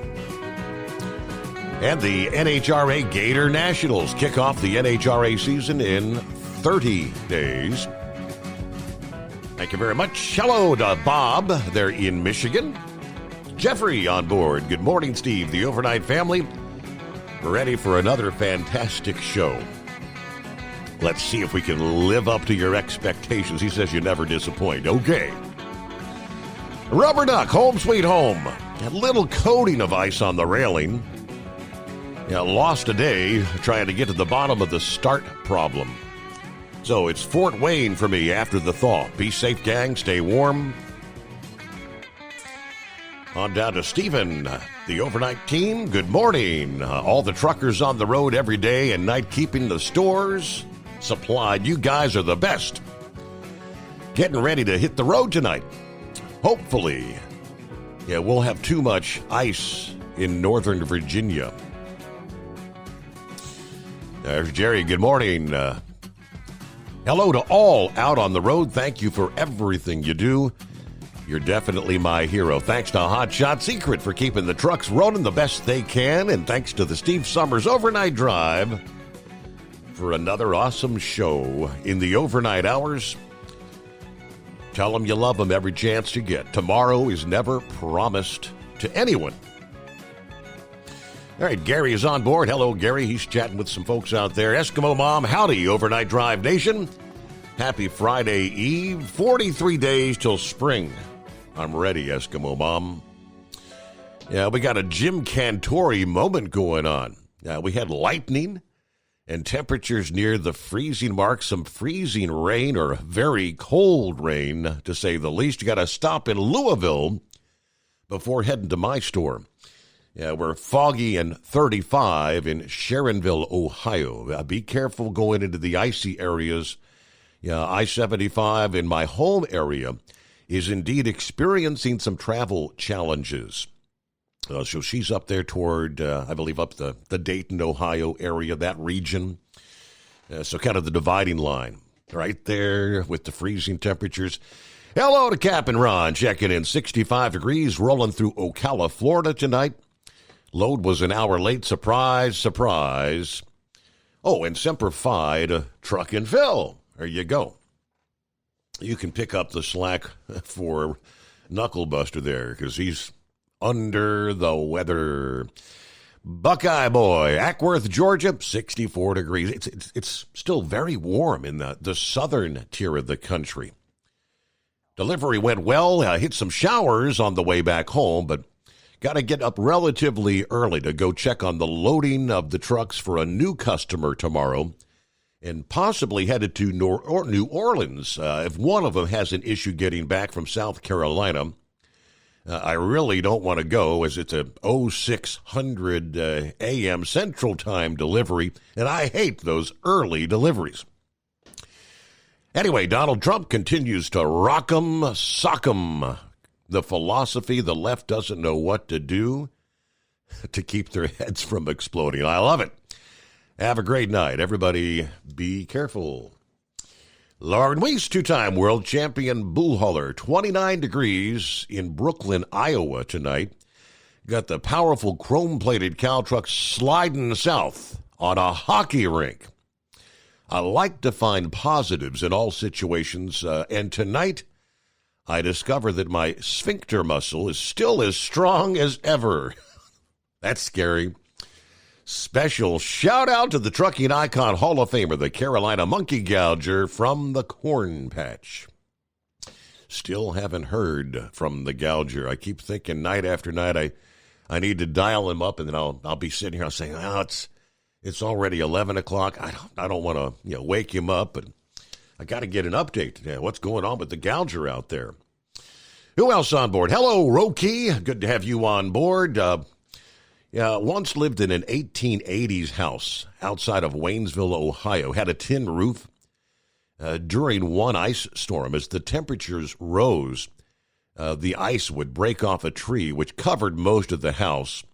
And the NHRA Gator Nationals kick off the NHRA season in 30 days. Thank you very much. Hello to Bob there in Michigan. Jeffrey on board. Good morning, Steve. The Overnight family. Ready for another fantastic show. Let's see if we can live up to your expectations. He says you never disappoint. Okay. Rubber Duck, home sweet home. A little coating of ice on the railing. Yeah, lost a day trying to get to the bottom of the start problem. So it's Fort Wayne for me after the thaw. Be safe, gang. Stay warm. On down to Stephen, the overnight team. Good morning. All the truckers on the road every day and night keeping the stores supplied. You guys are the best. Getting ready to hit the road tonight. Hopefully. Yeah, we'll have too much ice in Northern Virginia. There's Jerry. Good morning. Hello to all out on the road. Thank you for everything you do. You're definitely my hero. Thanks to Hot Shot Secret for keeping the trucks running the best they can. And thanks to the Steve Summers Overnight Drive for another awesome show in the overnight hours. Tell them you love them every chance you get. Tomorrow is never promised to anyone. All right, Gary is on board. Hello, Gary. He's chatting with some folks out there. Eskimo Mom, howdy, Overnight Drive Nation. Happy Friday Eve. 43 days till spring. I'm ready, Eskimo Mom. Yeah, we got a Jim Cantore moment going on. We had lightning and temperatures near the freezing mark, some freezing rain or very cold rain, to say the least. You got to stop in Louisville before heading to my store. Yeah, we're foggy and 35 in Sharonville, Ohio. Be careful going into the icy areas. Yeah, I-75 in my home area is indeed experiencing some travel challenges. So she's up there toward, I believe, up the Dayton, Ohio area, that region. So kind of the dividing line right there with the freezing temperatures. Hello to Cap and Ron, checking in. 65 degrees, rolling through Ocala, Florida tonight. Load was an hour late. Surprise, surprise. Oh, and Semper Fi to Truck and Fill. There you go. You can pick up the slack for Knucklebuster there because he's under the weather. Buckeye Boy, Ackworth, Georgia, 64 degrees. It's still very warm in the southern tier of the country. Delivery went well. Hit some showers on the way back home, but got to get up relatively early to go check on the loading of the trucks for a new customer tomorrow and possibly headed to New Orleans if one of them has an issue getting back from South Carolina. I really don't want to go as it's a 0600 a.m. Central Time delivery, and I hate those early deliveries. Anyway, Donald Trump continues to rock 'em, sock 'em. The philosophy the left doesn't know what to do to keep their heads from exploding. I love it. Have a great night. Everybody be careful. Lauren Weiss, two-time world champion bull hauler, 29 degrees in Brooklyn, Iowa tonight. Got the powerful chrome-plated cow truck sliding south on a hockey rink. I like to find positives in all situations, and tonight I discover that my sphincter muscle is still as strong as ever. That's scary. Special shout-out to the trucking icon Hall of Famer, the Carolina Monkey Gouger from the Corn Patch. Still haven't heard from the Gouger. I keep thinking night after night I need to dial him up, and then I'll be sitting here saying, oh, it's already 11 o'clock. I don't want to wake him up, but I got to get an update today. What's going on with the Gouger out there? Who else on board? Hello, Roki. Good to have you on board. Once lived in an 1880s house outside of Waynesville, Ohio. Had a tin roof. During one ice storm, as the temperatures rose, the ice would break off a tree, which covered most of the house.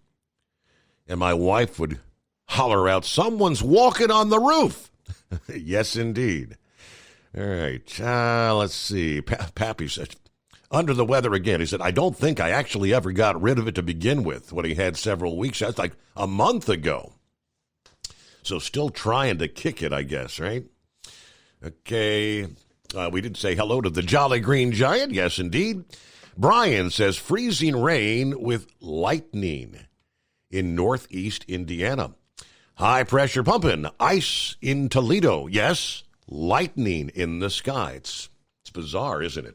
And my wife would holler out, "Someone's walking on the roof." Yes, indeed. All right. Let's see. Pappy said, under the weather again. He said, I don't think I actually ever got rid of it to begin with when he had several weeks. That's like a month ago. So still trying to kick it, I guess, right? Okay. We did say hello to the Jolly Green Giant. Yes, indeed. Brian says freezing rain with lightning in northeast Indiana. High pressure pumping. Ice in Toledo. Yes. Lightning in the sky. It's bizarre, isn't it?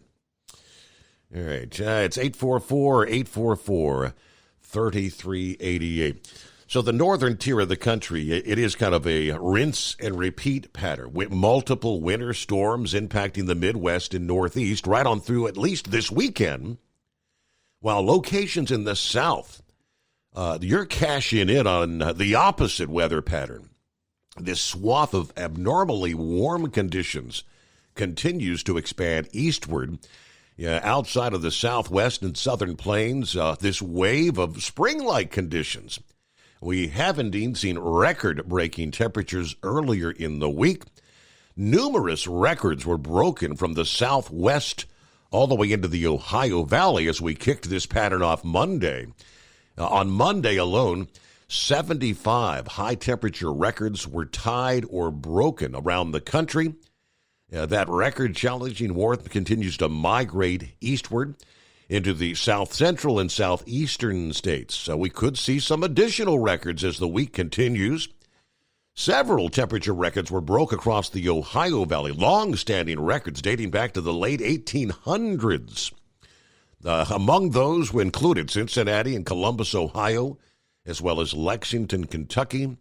All right. It's 844-844-3388. So the northern tier of the country, it is kind of a rinse and repeat pattern with multiple winter storms impacting the Midwest and Northeast right on through at least this weekend, while locations in the South, you're cashing in on the opposite weather pattern. This swath of abnormally warm conditions continues to expand eastward. Outside of the southwest and southern plains, this wave of spring-like conditions. We have indeed seen record-breaking temperatures earlier in the week. Numerous records were broken from the southwest all the way into the Ohio Valley as we kicked this pattern off Monday. On Monday alone, 75 high-temperature records were tied or broken around the country. That record-challenging warmth continues to migrate eastward into the south-central and southeastern states. So we could see some additional records as the week continues. Several temperature records were broke across the Ohio Valley, long-standing records dating back to the late 1800s. Among those were included Cincinnati and Columbus, Ohio, as well as Lexington, Kentucky.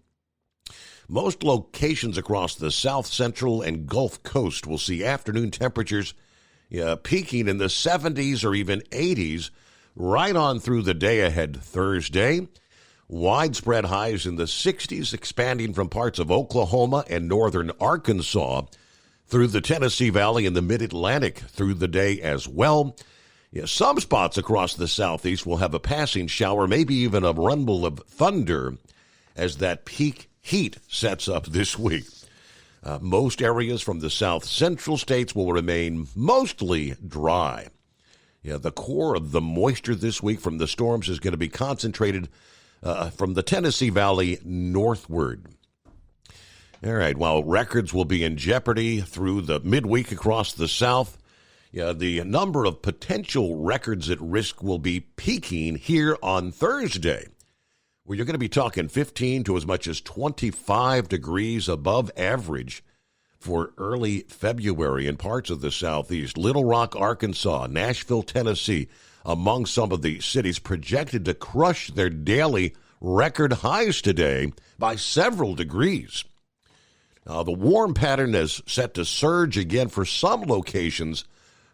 Most locations across the south central and Gulf Coast will see afternoon temperatures peaking in the 70s or even 80s right on through the day ahead Thursday. Widespread highs in the 60s, expanding from parts of Oklahoma and northern Arkansas through the Tennessee Valley and the Mid-Atlantic through the day as well. Some spots across the southeast will have a passing shower, maybe even a rumble of thunder as that peak heat sets up this week. Most areas from the south central states will remain mostly dry. Yeah, the core of the moisture this week from the storms is going to be concentrated from the Tennessee Valley northward. All right, while records will be in jeopardy through the midweek across the south, the number of potential records at risk will be peaking here on Thursday, where you're going to be talking 15 to as much as 25 degrees above average for early February in parts of the southeast. Little Rock, Arkansas, Nashville, Tennessee, among some of the cities projected to crush their daily record highs today by several degrees. The warm pattern is set to surge again for some locations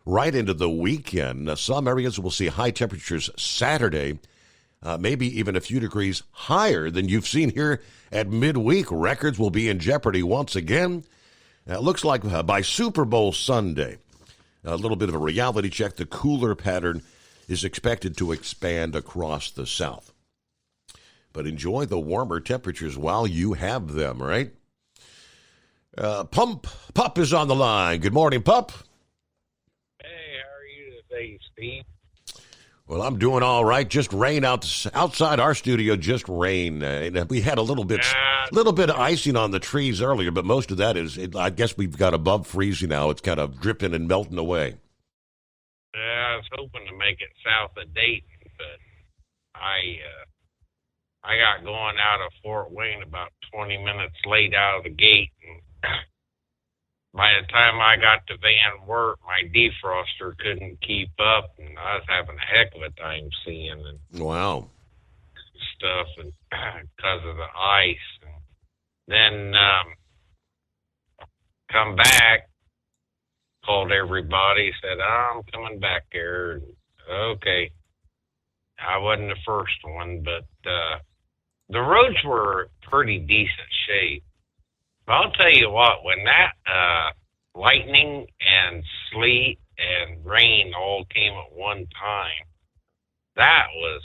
right into the weekend. Some areas will see high temperatures Saturday, maybe even a few degrees higher than you've seen here at midweek. Records will be in jeopardy once again. It looks like by Super Bowl Sunday, a little bit of a reality check, the cooler pattern is expected to expand across the south. But enjoy the warmer temperatures while you have them, right? Pup is on the line. Good morning, Pup. Hey, how are you today, Steve? Well, I'm doing all right. Just rain outside our studio. Just rain. We had a little bit of icing on the trees earlier, but most of that I guess we've got above freezing now. It's kind of dripping and melting away. Yeah, I was hoping to make it south of Dayton, but I got going out of Fort Wayne about 20 minutes late out of the gate, and by the time I got to Van Wert, my defroster couldn't keep up, and I was having a heck of a time seeing and stuff, and because of the ice. And then come back, called everybody, said, I'm coming back here. Okay. I wasn't the first one, but the roads were pretty decent shape. I'll tell you what, when that lightning and sleet and rain all came at one time, that was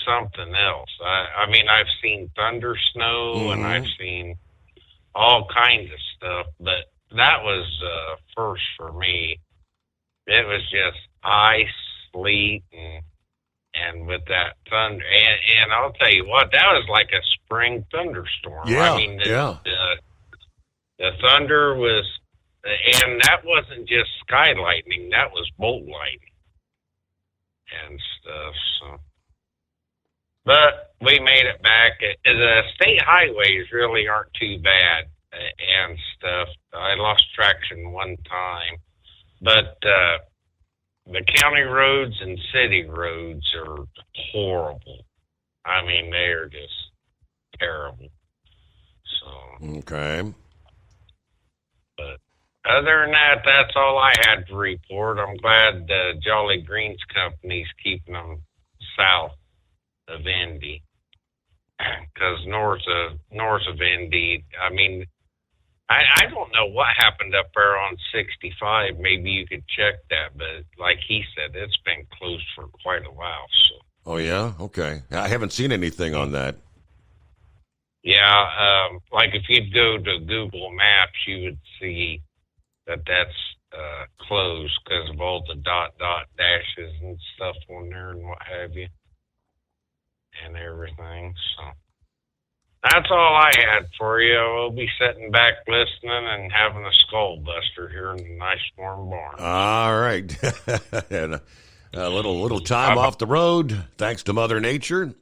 something else. I mean, I've seen thunder snow and I've seen all kinds of stuff, but that was first for me. It was just ice, sleet, and with that thunder. And I'll tell you what, that was like a spring thunderstorm. Yeah, I mean, the thunder was, and that wasn't just sky lightning, that was bolt lightning and stuff. So, but we made it back. The state highways really aren't too bad and stuff. I lost traction one time, but the county roads and city roads are horrible. I mean, they are just terrible. So okay. But other than that, that's all I had to report. I'm glad Jolly Greens Company's keeping them south of Indy, because north of Indy, I mean, I don't know what happened up there on 65. Maybe you could check that, but like he said, it's been closed for quite a while. So. Oh yeah, okay. I haven't seen anything on that. Yeah, like if you'd go to Google Maps, you would see that that's closed because of all the dot dashes and stuff on there and what have you, and everything. So that's all I had for you. We'll be sitting back listening and having a skull buster here in the nice warm barn. All right, and a little time off the road, thanks to Mother Nature.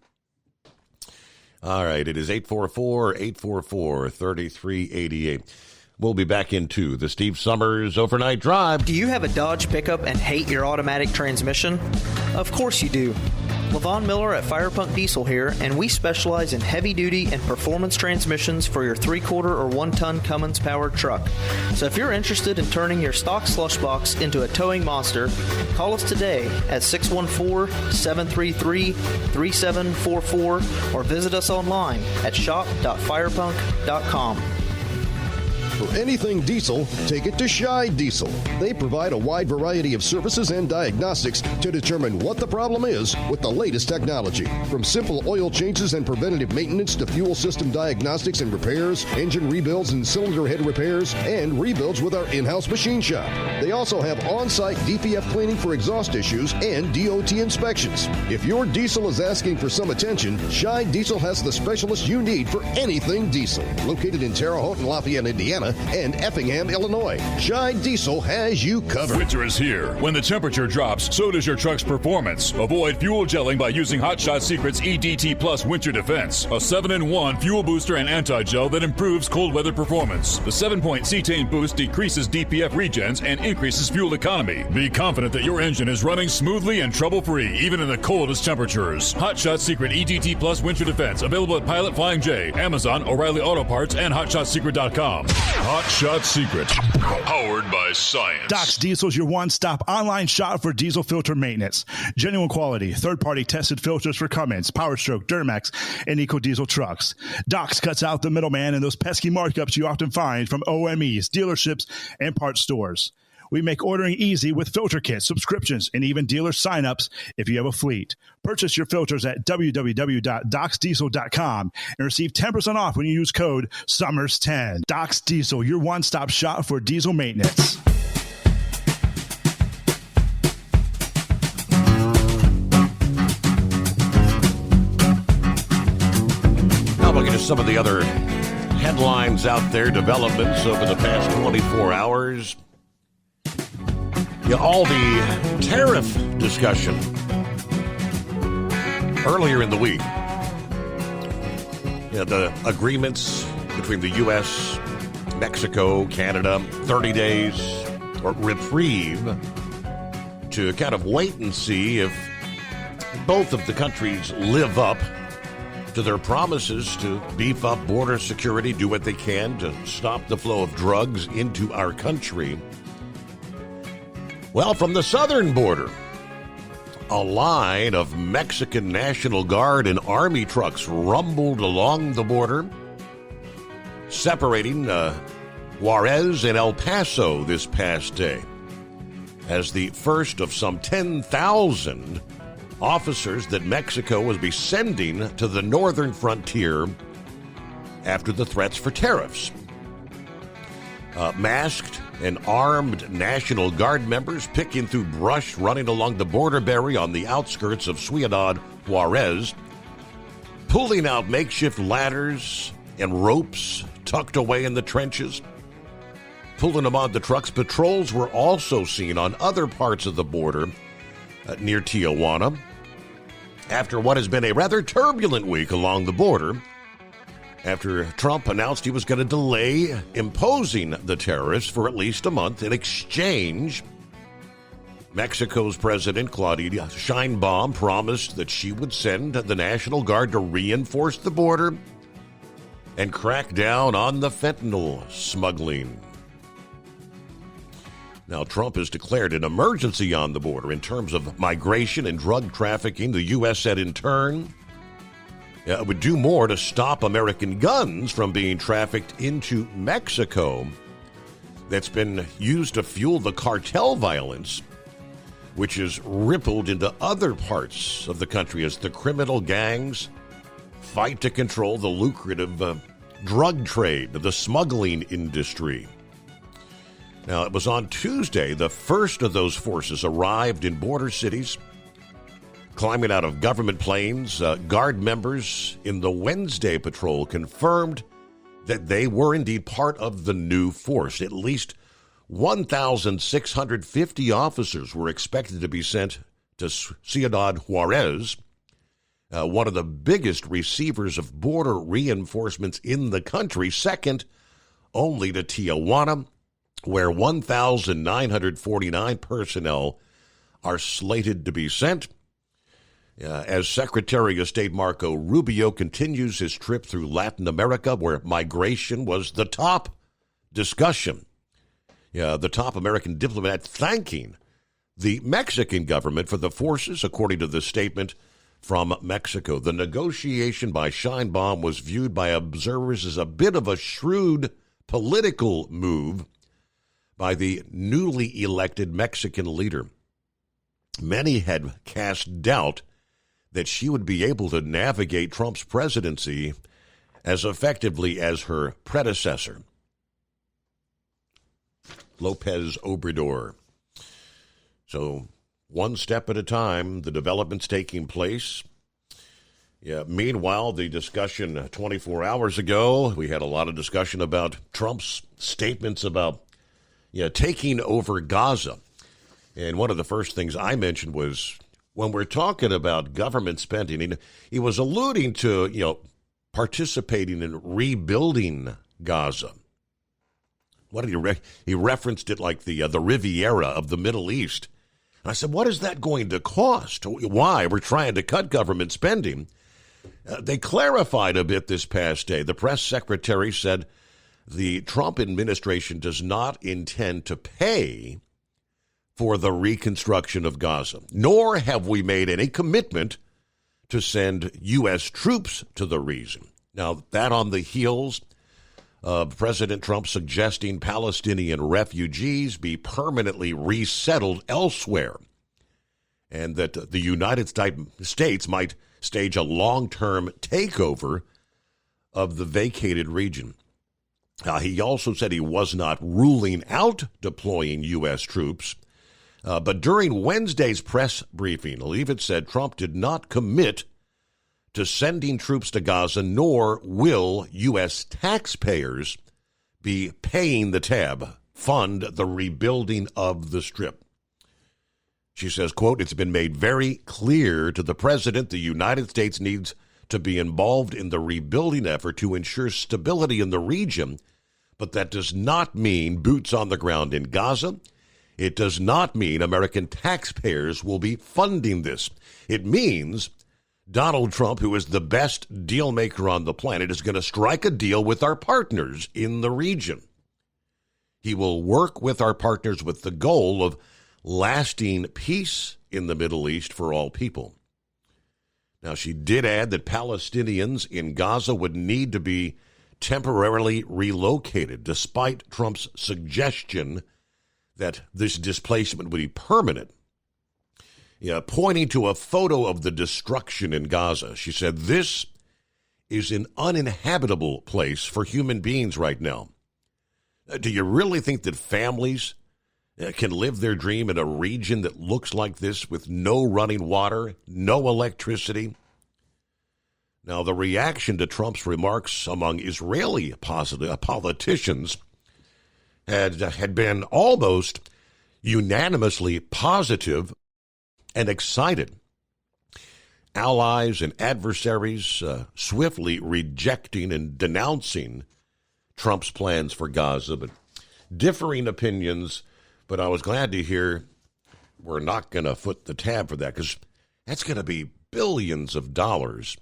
All right, it is 844-844-3388. We'll be back into the Steve Summers Overnight Drive. Do you have a Dodge pickup and hate your automatic transmission? Of course you do. Levon Miller at Firepunk Diesel here, and we specialize in heavy-duty and performance transmissions for your 3/4 or 1-ton Cummins-powered truck. So if you're interested in turning your stock slush box into a towing monster, call us today at 614-733-3744 or visit us online at shop.firepunk.com. For anything diesel, take it to Scheid Diesel. They provide a wide variety of services and diagnostics to determine what the problem is with the latest technology. From simple oil changes and preventative maintenance to fuel system diagnostics and repairs, engine rebuilds and cylinder head repairs, and rebuilds with our in-house machine shop. They also have on-site DPF cleaning for exhaust issues and DOT inspections. If your diesel is asking for some attention, Scheid Diesel has the specialist you need for anything diesel. Located in Terre Haute and Lafayette, Indiana, and Effingham, Illinois, Scheid Diesel has you covered. Winter is here. When the temperature drops, so does your truck's performance. Avoid fuel gelling by using Hot Shot Secret's EDT Plus Winter Defense, a 7-in-1 fuel booster and anti-gel that improves cold weather performance. The 7-point cetane boost decreases DPF regens and increases fuel economy. Be confident that your engine is running smoothly and trouble-free, even in the coldest temperatures. Hot Shot Secret EDT Plus Winter Defense, available at Pilot Flying J, Amazon, O'Reilly Auto Parts, and HotShotSecret.com. Hot Shot Secret, powered by science. Doc's Diesel is your one-stop online shop for diesel filter maintenance. Genuine quality, third-party tested filters for Cummins, PowerStroke, Duramax, and EcoDiesel trucks. Doc's cuts out the middleman and those pesky markups you often find from OMEs, dealerships, and parts stores. We make ordering easy with filter kits, subscriptions, and even dealer sign-ups if you have a fleet. Purchase your filters at www.docsdiesel.com and receive 10% off when you use code SUMMERS10. Doc's Diesel, your one-stop shop for diesel maintenance. Now looking at some of the other headlines out there, developments over the past 24 hours. All the tariff discussion earlier in the week. The agreements between the U.S., Mexico, Canada, 30 days or reprieve to kind of wait and see if both of the countries live up to their promises to beef up border security, do what they can to stop the flow of drugs into our country. Well, from the southern border, a line of Mexican National Guard and Army trucks rumbled along the border, separating Juarez and El Paso this past day, as the first of some 10,000 officers that Mexico will be sending to the northern frontier after the threats for tariffs. Masked and armed National Guard members picking through brush running along the border barrier on the outskirts of Ciudad Juarez, pulling out makeshift ladders and ropes tucked away in the trenches, pulling them on the trucks. Patrols were also seen on other parts of the border near Tijuana after what has been a rather turbulent week along the border, after Trump announced he was going to delay imposing the tariffs for at least a month. In exchange, Mexico's President Claudia Sheinbaum promised that she would send the National Guard to reinforce the border and crack down on the fentanyl smuggling. Now, Trump has declared an emergency on the border in terms of migration and drug trafficking. The U.S. said in turn it would do more to stop American guns from being trafficked into Mexico that's been used to fuel the cartel violence, which has rippled into other parts of the country as the criminal gangs fight to control the lucrative drug trade, the smuggling industry. Now, it was on Tuesday the first of those forces arrived in border cities. Climbing out of government planes, Guard members in the Wednesday patrol confirmed that they were indeed part of the new force. At least 1,650 officers were expected to be sent to Ciudad Juarez, one of the biggest receivers of border reinforcements in the country, second only to Tijuana, where 1,949 personnel are slated to be sent. As Secretary of State Marco Rubio continues his trip through Latin America, where migration was the top discussion. The top American diplomat thanking the Mexican government for the forces, according to the statement from Mexico. The negotiation by Sheinbaum was viewed by observers as a bit of a shrewd political move by the newly elected Mexican leader. Many had cast doubt that she would be able to navigate Trump's presidency as effectively as her predecessor, Lopez Obrador. So one step at a time, the developments taking place. Yeah. Meanwhile, the discussion 24 hours ago, we had a lot of discussion about Trump's statements about taking over Gaza. And one of the first things I mentioned was when we're talking about government spending, he was alluding to, participating in rebuilding Gaza. What did he referenced it like the Riviera of the Middle East. And I said, what is that going to cost? Why? We're trying to cut government spending. They clarified a bit this past day. The press secretary said the Trump administration does not intend to pay for the reconstruction of Gaza, nor have we made any commitment to send U.S. troops to the region. Now, that on the heels of President Trump suggesting Palestinian refugees be permanently resettled elsewhere, and that the United States might stage a long-term takeover of the vacated region. He also said he was not ruling out deploying U.S. troops, but during Wednesday's press briefing, Leavitt said Trump did not commit to sending troops to Gaza, nor will U.S. taxpayers be paying the tab, fund the rebuilding of the Strip. She says, quote, it's been made very clear to the president the United States needs to be involved in the rebuilding effort to ensure stability in the region, but that does not mean boots on the ground in Gaza. It does not mean American taxpayers will be funding this. It means Donald Trump, who is the best deal maker on the planet, is going to strike a deal with our partners in the region. He will work with our partners with the goal of lasting peace in the Middle East for all people. Now, she did add that Palestinians in Gaza would need to be temporarily relocated, despite Trump's suggestion that this displacement would be permanent. Pointing to a photo of the destruction in Gaza, she said, this is an uninhabitable place for human beings right now. Do you really think that families can live their dream in a region that looks like this with no running water, no electricity? Now, the reaction to Trump's remarks among Israeli politicians had been almost unanimously positive and excited. Allies and adversaries swiftly rejecting and denouncing Trump's plans for Gaza, but differing opinions. But I was glad to hear we're not going to foot the tab for that, because that's going to be billions of dollars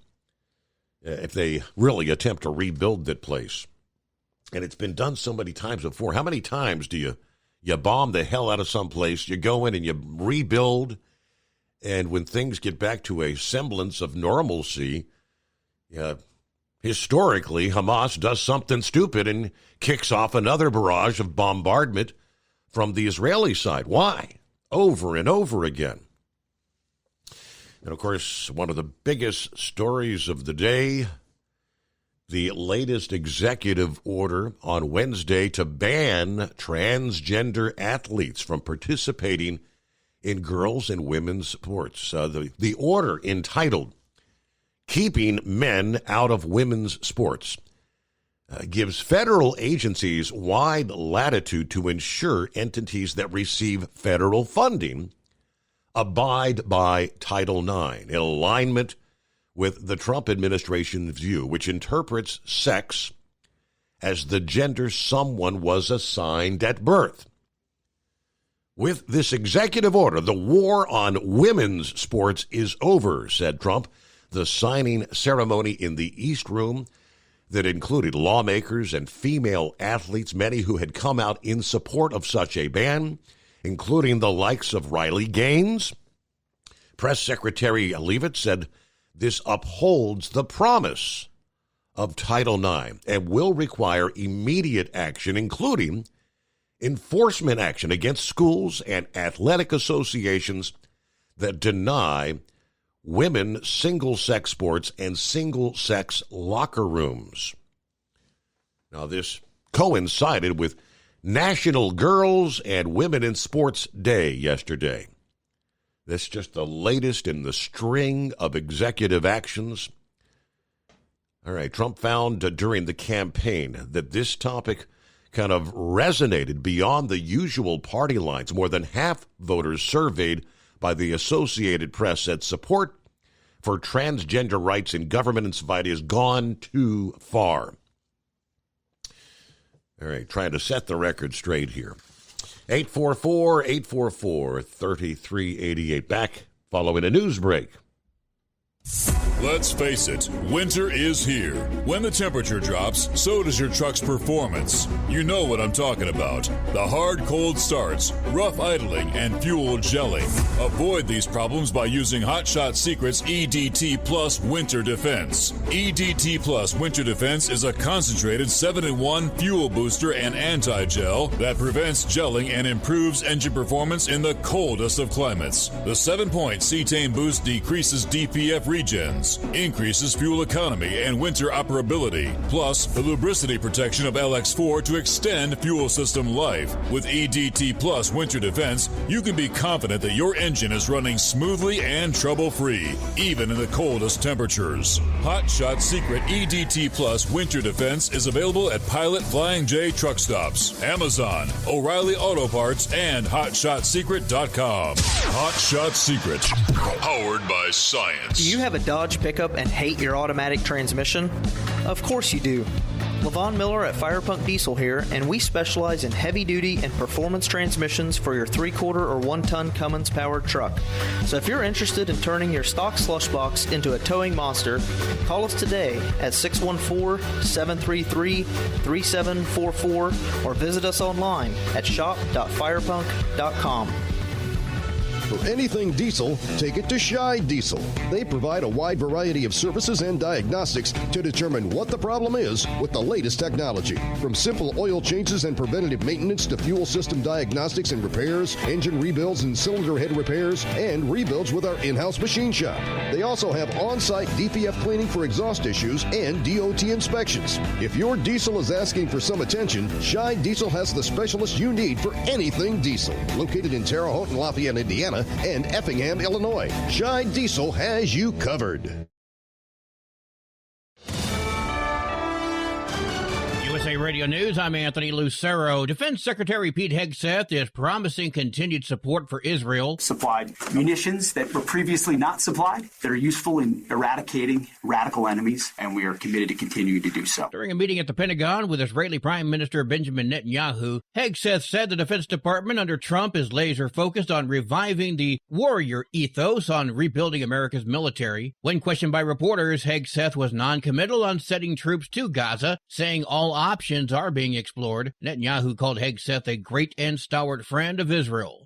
if they really attempt to rebuild that place. And it's been done so many times before. How many times do you bomb the hell out of some place, you go in and you rebuild, and when things get back to a semblance of normalcy, historically, Hamas does something stupid and kicks off another barrage of bombardment from the Israeli side. Why? Over and over again. And, of course, one of the biggest stories of the day, the latest executive order on Wednesday to ban transgender athletes from participating in girls' and women's sports. The order, entitled Keeping Men Out of Women's Sports, gives federal agencies wide latitude to ensure entities that receive federal funding abide by Title IX, in alignment with the Trump administration's view, which interprets sex as the gender someone was assigned at birth. With this executive order, the war on women's sports is over, said Trump. The signing ceremony in the East Room that included lawmakers and female athletes, many who had come out in support of such a ban, including the likes of Riley Gaines. Press Secretary Leavitt said this upholds the promise of Title IX and will require immediate action, including enforcement action against schools and athletic associations that deny women single-sex sports and single-sex locker rooms. Now, this coincided with National Girls and Women in Sports Day yesterday. This is just the latest in the string of executive actions. All right, Trump found during the campaign that this topic kind of resonated beyond the usual party lines. More than half voters surveyed by the Associated Press said support for transgender rights in government and society has gone too far. All right, trying to set the record straight here. 844-844-3388. Back following a news break. Let's face it, winter is here. When the temperature drops, so does your truck's performance. You know what I'm talking about. The hard, cold starts, rough idling, and fuel gelling. Avoid these problems by using Hot Shot Secret's EDT Plus Winter Defense. EDT Plus Winter Defense is a concentrated 7-in-1 fuel booster and anti-gel that prevents gelling and improves engine performance in the coldest of climates. The 7-point cetane boost decreases DPF regens, increases fuel economy and winter operability, plus the lubricity protection of LX4 to extend fuel system life. With EDT Plus Winter Defense, you can be confident that your engine is running smoothly and trouble-free, even in the coldest temperatures. Hot Shot Secret EDT Plus Winter Defense is available at Pilot Flying J truck stops, Amazon, O'Reilly Auto Parts, and HotShotSecret.com. Hot Shot Secret, powered by science. Do you have a Dodge pickup and hate your automatic transmission? Of course you do. Levon Miller at Firepunk Diesel here, and we specialize in heavy-duty and performance transmissions for your 3-quarter or 1-ton Cummins-powered truck. So if you're interested in turning your stock slush box into a towing monster, call us today at 614-733-3744 or visit us online at shop.firepunk.com. For anything diesel, take it to Scheid Diesel. They provide a wide variety of services and diagnostics to determine what the problem is with the latest technology. From simple oil changes and preventative maintenance to fuel system diagnostics and repairs, engine rebuilds and cylinder head repairs, and rebuilds with our in-house machine shop. They also have on-site DPF cleaning for exhaust issues and DOT inspections. If your diesel is asking for some attention, Scheid Diesel has the specialist you need for anything diesel. Located in Terre Haute and Lafayette, Indiana, and Effingham, Illinois. Scheid Diesel has you covered. USA Radio News, I'm Anthony Lucero. Defense Secretary Pete Hegseth is promising continued support for Israel. Supplied munitions that were previously not supplied that are useful in eradicating radical enemies, and we are committed to continuing to do so. During a meeting at the Pentagon with Israeli Prime Minister Benjamin Netanyahu, Hegseth said the Defense Department under Trump is laser-focused on reviving the warrior ethos on rebuilding America's military. When questioned by reporters, Hegseth was non-committal on sending troops to Gaza, saying all options are being explored. Netanyahu called Hegseth a great and stalwart friend of Israel.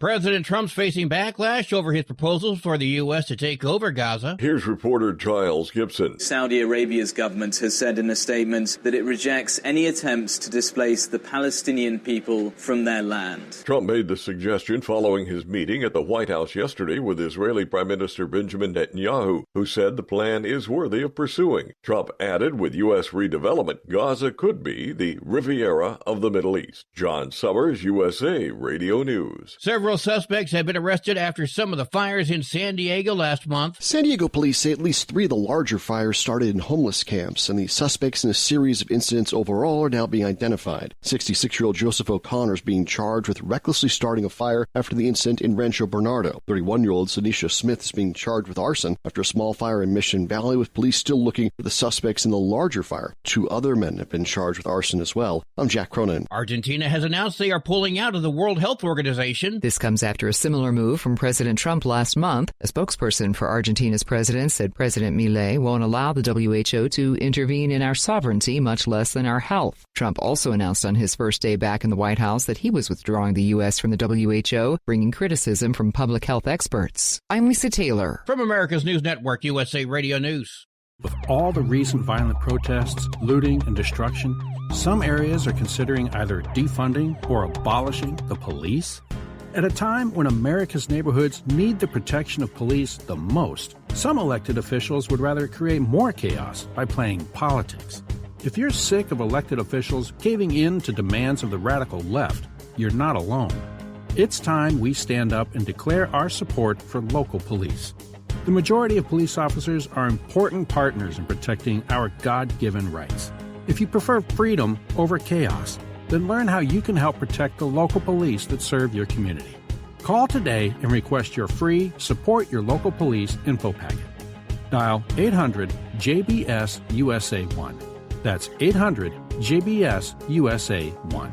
President Trump's facing backlash over his proposals for the U.S. to take over Gaza. Here's reporter Giles Gibson. Saudi Arabia's government has said in a statement that it rejects any attempts to displace the Palestinian people from their land. Trump made the suggestion following his meeting at the White House yesterday with Israeli Prime Minister Benjamin Netanyahu, who said the plan is worthy of pursuing. Trump added, with U.S. redevelopment, Gaza could be the Riviera of the Middle East. John Summers, USA Radio News. Several suspects have been arrested after some of the fires in San Diego last month. San Diego police say at least 3 of the larger fires started in homeless camps, and the suspects in a series of incidents overall are now being identified. 66-year-old Joseph O'Connor is being charged with recklessly starting a fire after the incident in Rancho Bernardo. 31-year-old Sanisha Smith is being charged with arson after a small fire in Mission Valley, with police still looking for the suspects in the larger fire. 2 other men have been charged with arson as well. I'm Jack Cronin. Argentina has announced they are pulling out of the World Health Organization. This comes after a similar move from President Trump last month. A spokesperson for Argentina's president said President Milei won't allow the WHO to intervene in our sovereignty, much less than our health. Trump also announced on his first day back in the White House that he was withdrawing the U.S. from the WHO, bringing criticism from public health experts. I'm Lisa Taylor. From America's News Network, USA Radio News. With all the recent violent protests, looting, and destruction, some areas are considering either defunding or abolishing the police. At a time when America's neighborhoods need the protection of police the most, some elected officials would rather create more chaos by playing politics. If you're sick of elected officials caving in to demands of the radical left, you're not alone. It's time we stand up and declare our support for local police. The majority of police officers are important partners in protecting our God-given rights. If you prefer freedom over chaos, then learn how you can help protect the local police that serve your community. Call today and request your free Support Your Local Police info packet. Dial 800-JBS-USA-1. That's 800-JBS-USA-1.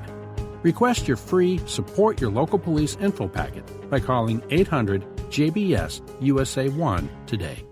Request your free Support Your Local Police info packet by calling 800-JBS-USA-1 today.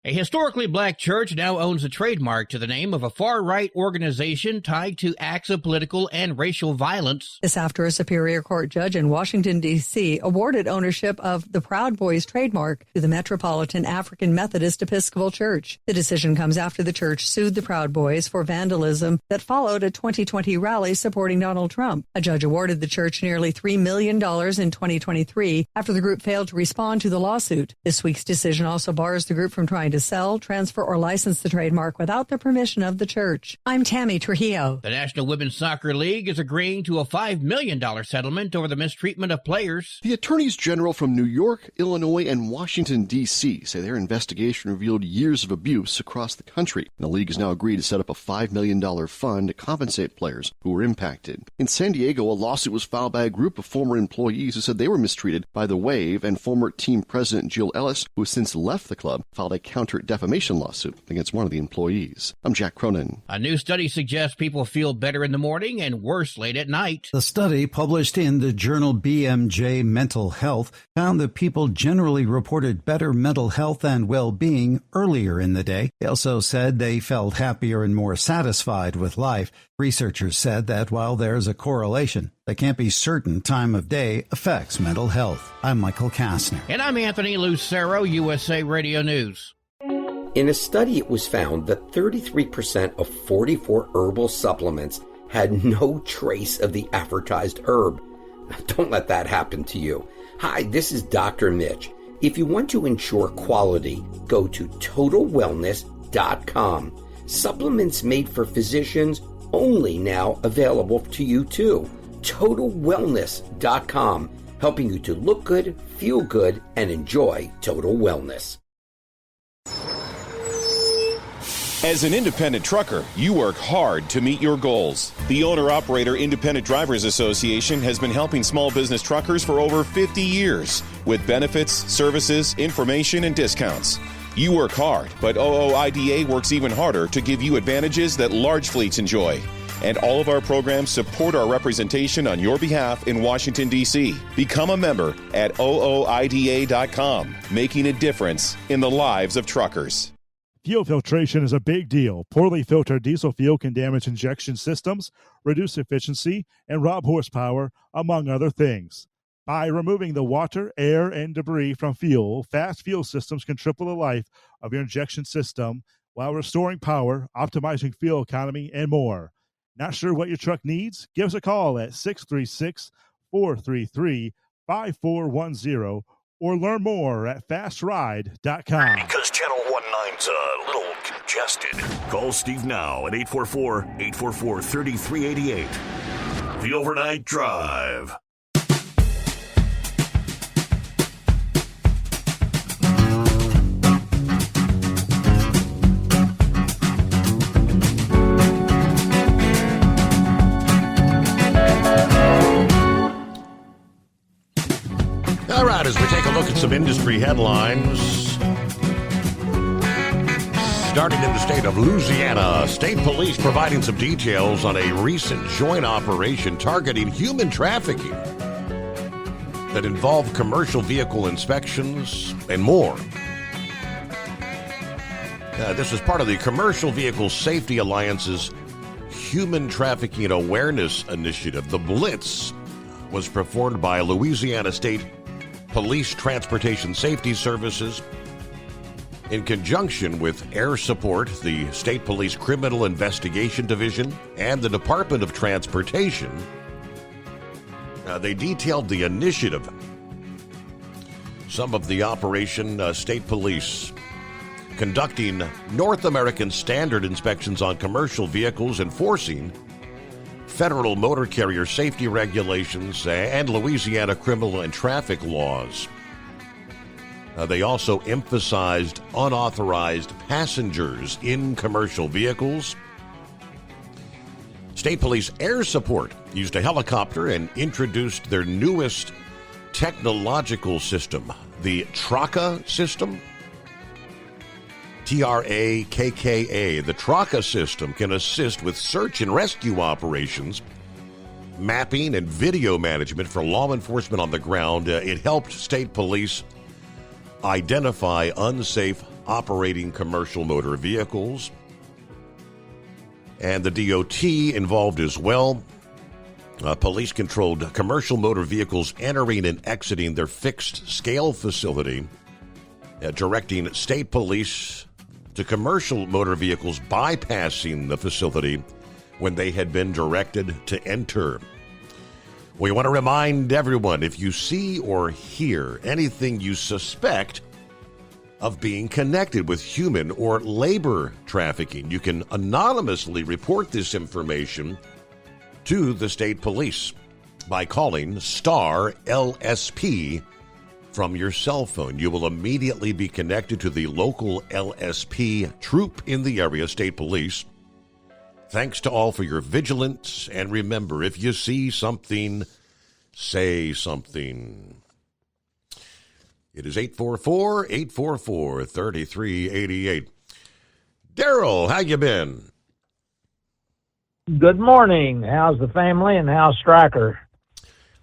A historically black church now owns a trademark to the name of a far-right organization tied to acts of political and racial violence. This after a Superior Court judge in Washington, D.C. awarded ownership of the Proud Boys trademark to the Metropolitan African Methodist Episcopal Church. The decision comes after the church sued the Proud Boys for vandalism that followed a 2020 rally supporting Donald Trump. A judge awarded the church nearly $3 million in 2023 after the group failed to respond to the lawsuit. This week's decision also bars the group from trying to sell, transfer, or license the trademark without the permission of the church. I'm Tammy Trujillo. The National Women's Soccer League is agreeing to a $5 million settlement over the mistreatment of players. The attorneys general from New York, Illinois, and Washington, D.C. say their investigation revealed years of abuse across the country. The league has now agreed to set up a $5 million fund to compensate players who were impacted. In San Diego, a lawsuit was filed by a group of former employees who said they were mistreated by the Wave, and former team president Jill Ellis, who has since left the club, filed a counter-defamation lawsuit against one of the employees. I'm Jack Cronin. A new study suggests people feel better in the morning and worse late at night. The study, published in the journal BMJ Mental Health, found that people generally reported better mental health and well-being earlier in the day. They also said they felt happier and more satisfied with life. Researchers said that while there's a correlation, they can't be certain time of day affects mental health. I'm Michael Kastner. And I'm Anthony Lucero, USA Radio News. In a study, it was found that 33% of 44 herbal supplements had no trace of the advertised herb. Don't let that happen to you. Hi, this is Dr. Mitch. If you want to ensure quality, go to TotalWellness.com. Supplements made for physicians only now available to you too. TotalWellness.com, helping you to look good, feel good, and enjoy total wellness. As an independent trucker, you work hard to meet your goals. The Owner-Operator Independent Drivers Association has been helping small business truckers for over 50 years with benefits, services, information, and discounts. You work hard, but OOIDA works even harder to give you advantages that large fleets enjoy. And all of our programs support our representation on your behalf in Washington, D.C. Become a member at OOIDA.com, making a difference in the lives of truckers. Fuel filtration is a big deal. Poorly filtered diesel fuel can damage injection systems, reduce efficiency, and rob horsepower, among other things. By removing the water, air, and debris from fuel, fast fuel systems can triple the life of your injection system while restoring power, optimizing fuel economy, and more. Not sure what your truck needs? Give us a call at 636-433-5410 or learn more at fastride.com. Because Channel 19's a little congested. Call Steve now at 844-844-3388. The Overnight Drive. All right, as we take a look at some industry headlines, starting in the state of Louisiana, state police providing some details on a recent joint operation targeting human trafficking that involved commercial vehicle inspections and more. This is part of the Commercial Vehicle Safety Alliance's Human Trafficking Awareness Initiative. The Blitz was performed by Louisiana State Police Transportation Safety Services In conjunction with Air Support, the State Police Criminal Investigation Division, and the Department of Transportation, they detailed the initiative. Some of the Operation State Police conducting North American standard inspections on commercial vehicles, enforcing federal motor carrier safety regulations, and Louisiana criminal and traffic laws. They also emphasized unauthorized passengers in commercial vehicles. State Police Air Support used a helicopter and introduced their newest technological system, the TRAKA system. TRAKKA. The TRAKA system can assist with search and rescue operations, mapping, and video management for law enforcement on the ground. It helped state police identify unsafe operating commercial motor vehicles. And the DOT involved as well. Police controlled commercial motor vehicles entering and exiting their fixed scale facility, directing state police to commercial motor vehicles bypassing the facility when they had been directed to enter. We want to remind everyone, if you see or hear anything you suspect of being connected with human or labor trafficking, you can anonymously report this information to the state police by calling star LSP from your cell phone. You will immediately be connected to the local LSP troop in the area, state police. Thanks to all for your vigilance, and remember, if you see something, say something. It is 844-844-3388. Daryl, how you been? Good morning. How's the family and how's Stryker?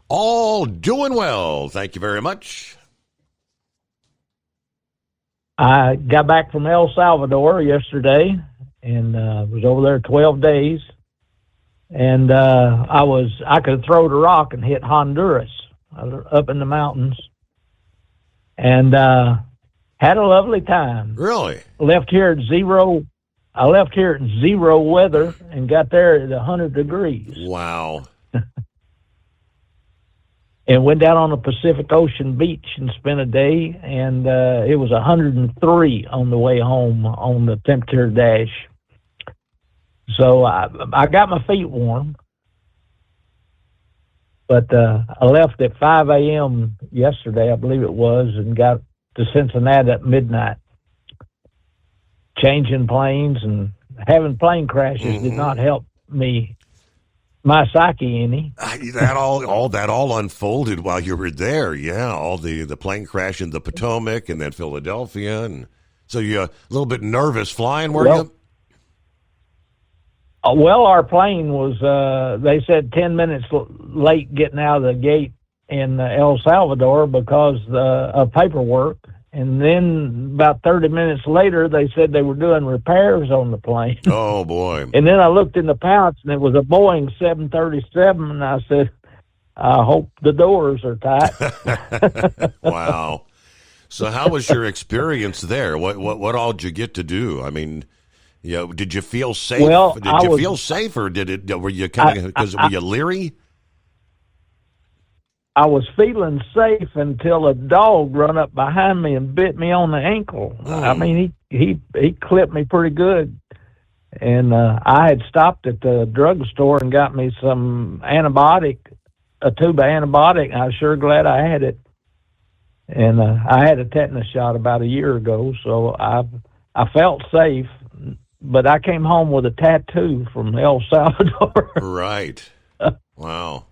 All doing well. Thank you very much. I got back from El Salvador yesterday and was over there 12 days. And I could throw the rock and hit Honduras up in the mountains. And had a lovely time. Really? I left here at zero weather and got there at 100 degrees. Wow. And went down on the Pacific Ocean beach and spent a day, and it was 103 on the way home on the temperature dash. So I got my feet warm, but I left at 5 a.m. yesterday, I believe it was, and got to Cincinnati at midnight. Changing planes and having plane crashes did not help my psyche any. That all unfolded while you were there. Yeah, all the plane crash in the Potomac and then Philadelphia, and so you're a little bit nervous flying, were you? Well, our plane was, they said 10 minutes late getting out of the gate in El Salvador because of paperwork. And then about 30 minutes later, they said they were doing repairs on the plane. Oh, boy. And then I looked in the pouch, and it was a Boeing 737, and I said, I hope the doors are tight. Wow. So how was your experience there? What all did you get to do? I mean, did you feel safe? Well, did you feel safe, or were you kind of, were you leery? I was feeling safe until a dog run up behind me and bit me on the ankle. I mean, he clipped me pretty good. And I had stopped at the drugstore and got me some antibiotic, a tube of antibiotic. I was sure glad I had it. And I had a tetanus shot about a year ago, so I felt safe. But I came home with a tattoo from El Salvador. Right. Wow.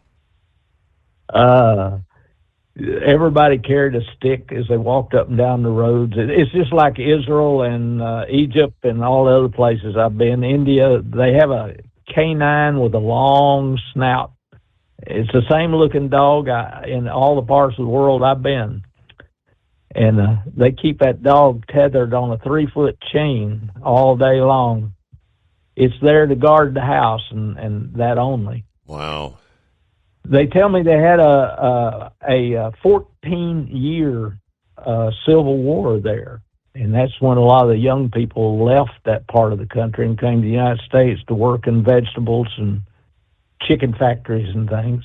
Everybody carried a stick as they walked up and down the roads. It's just like Israel and Egypt and all the other places I've been. India, they have a canine with a long snout. It's the same looking dog in all the parts of the world I've been. And they keep that dog tethered on a 3-foot chain all day long. It's there to guard the house and that only. Wow. They tell me they had a 14-year civil war there. And that's when a lot of the young people left that part of the country and came to the United States to work in vegetables and chicken factories and things.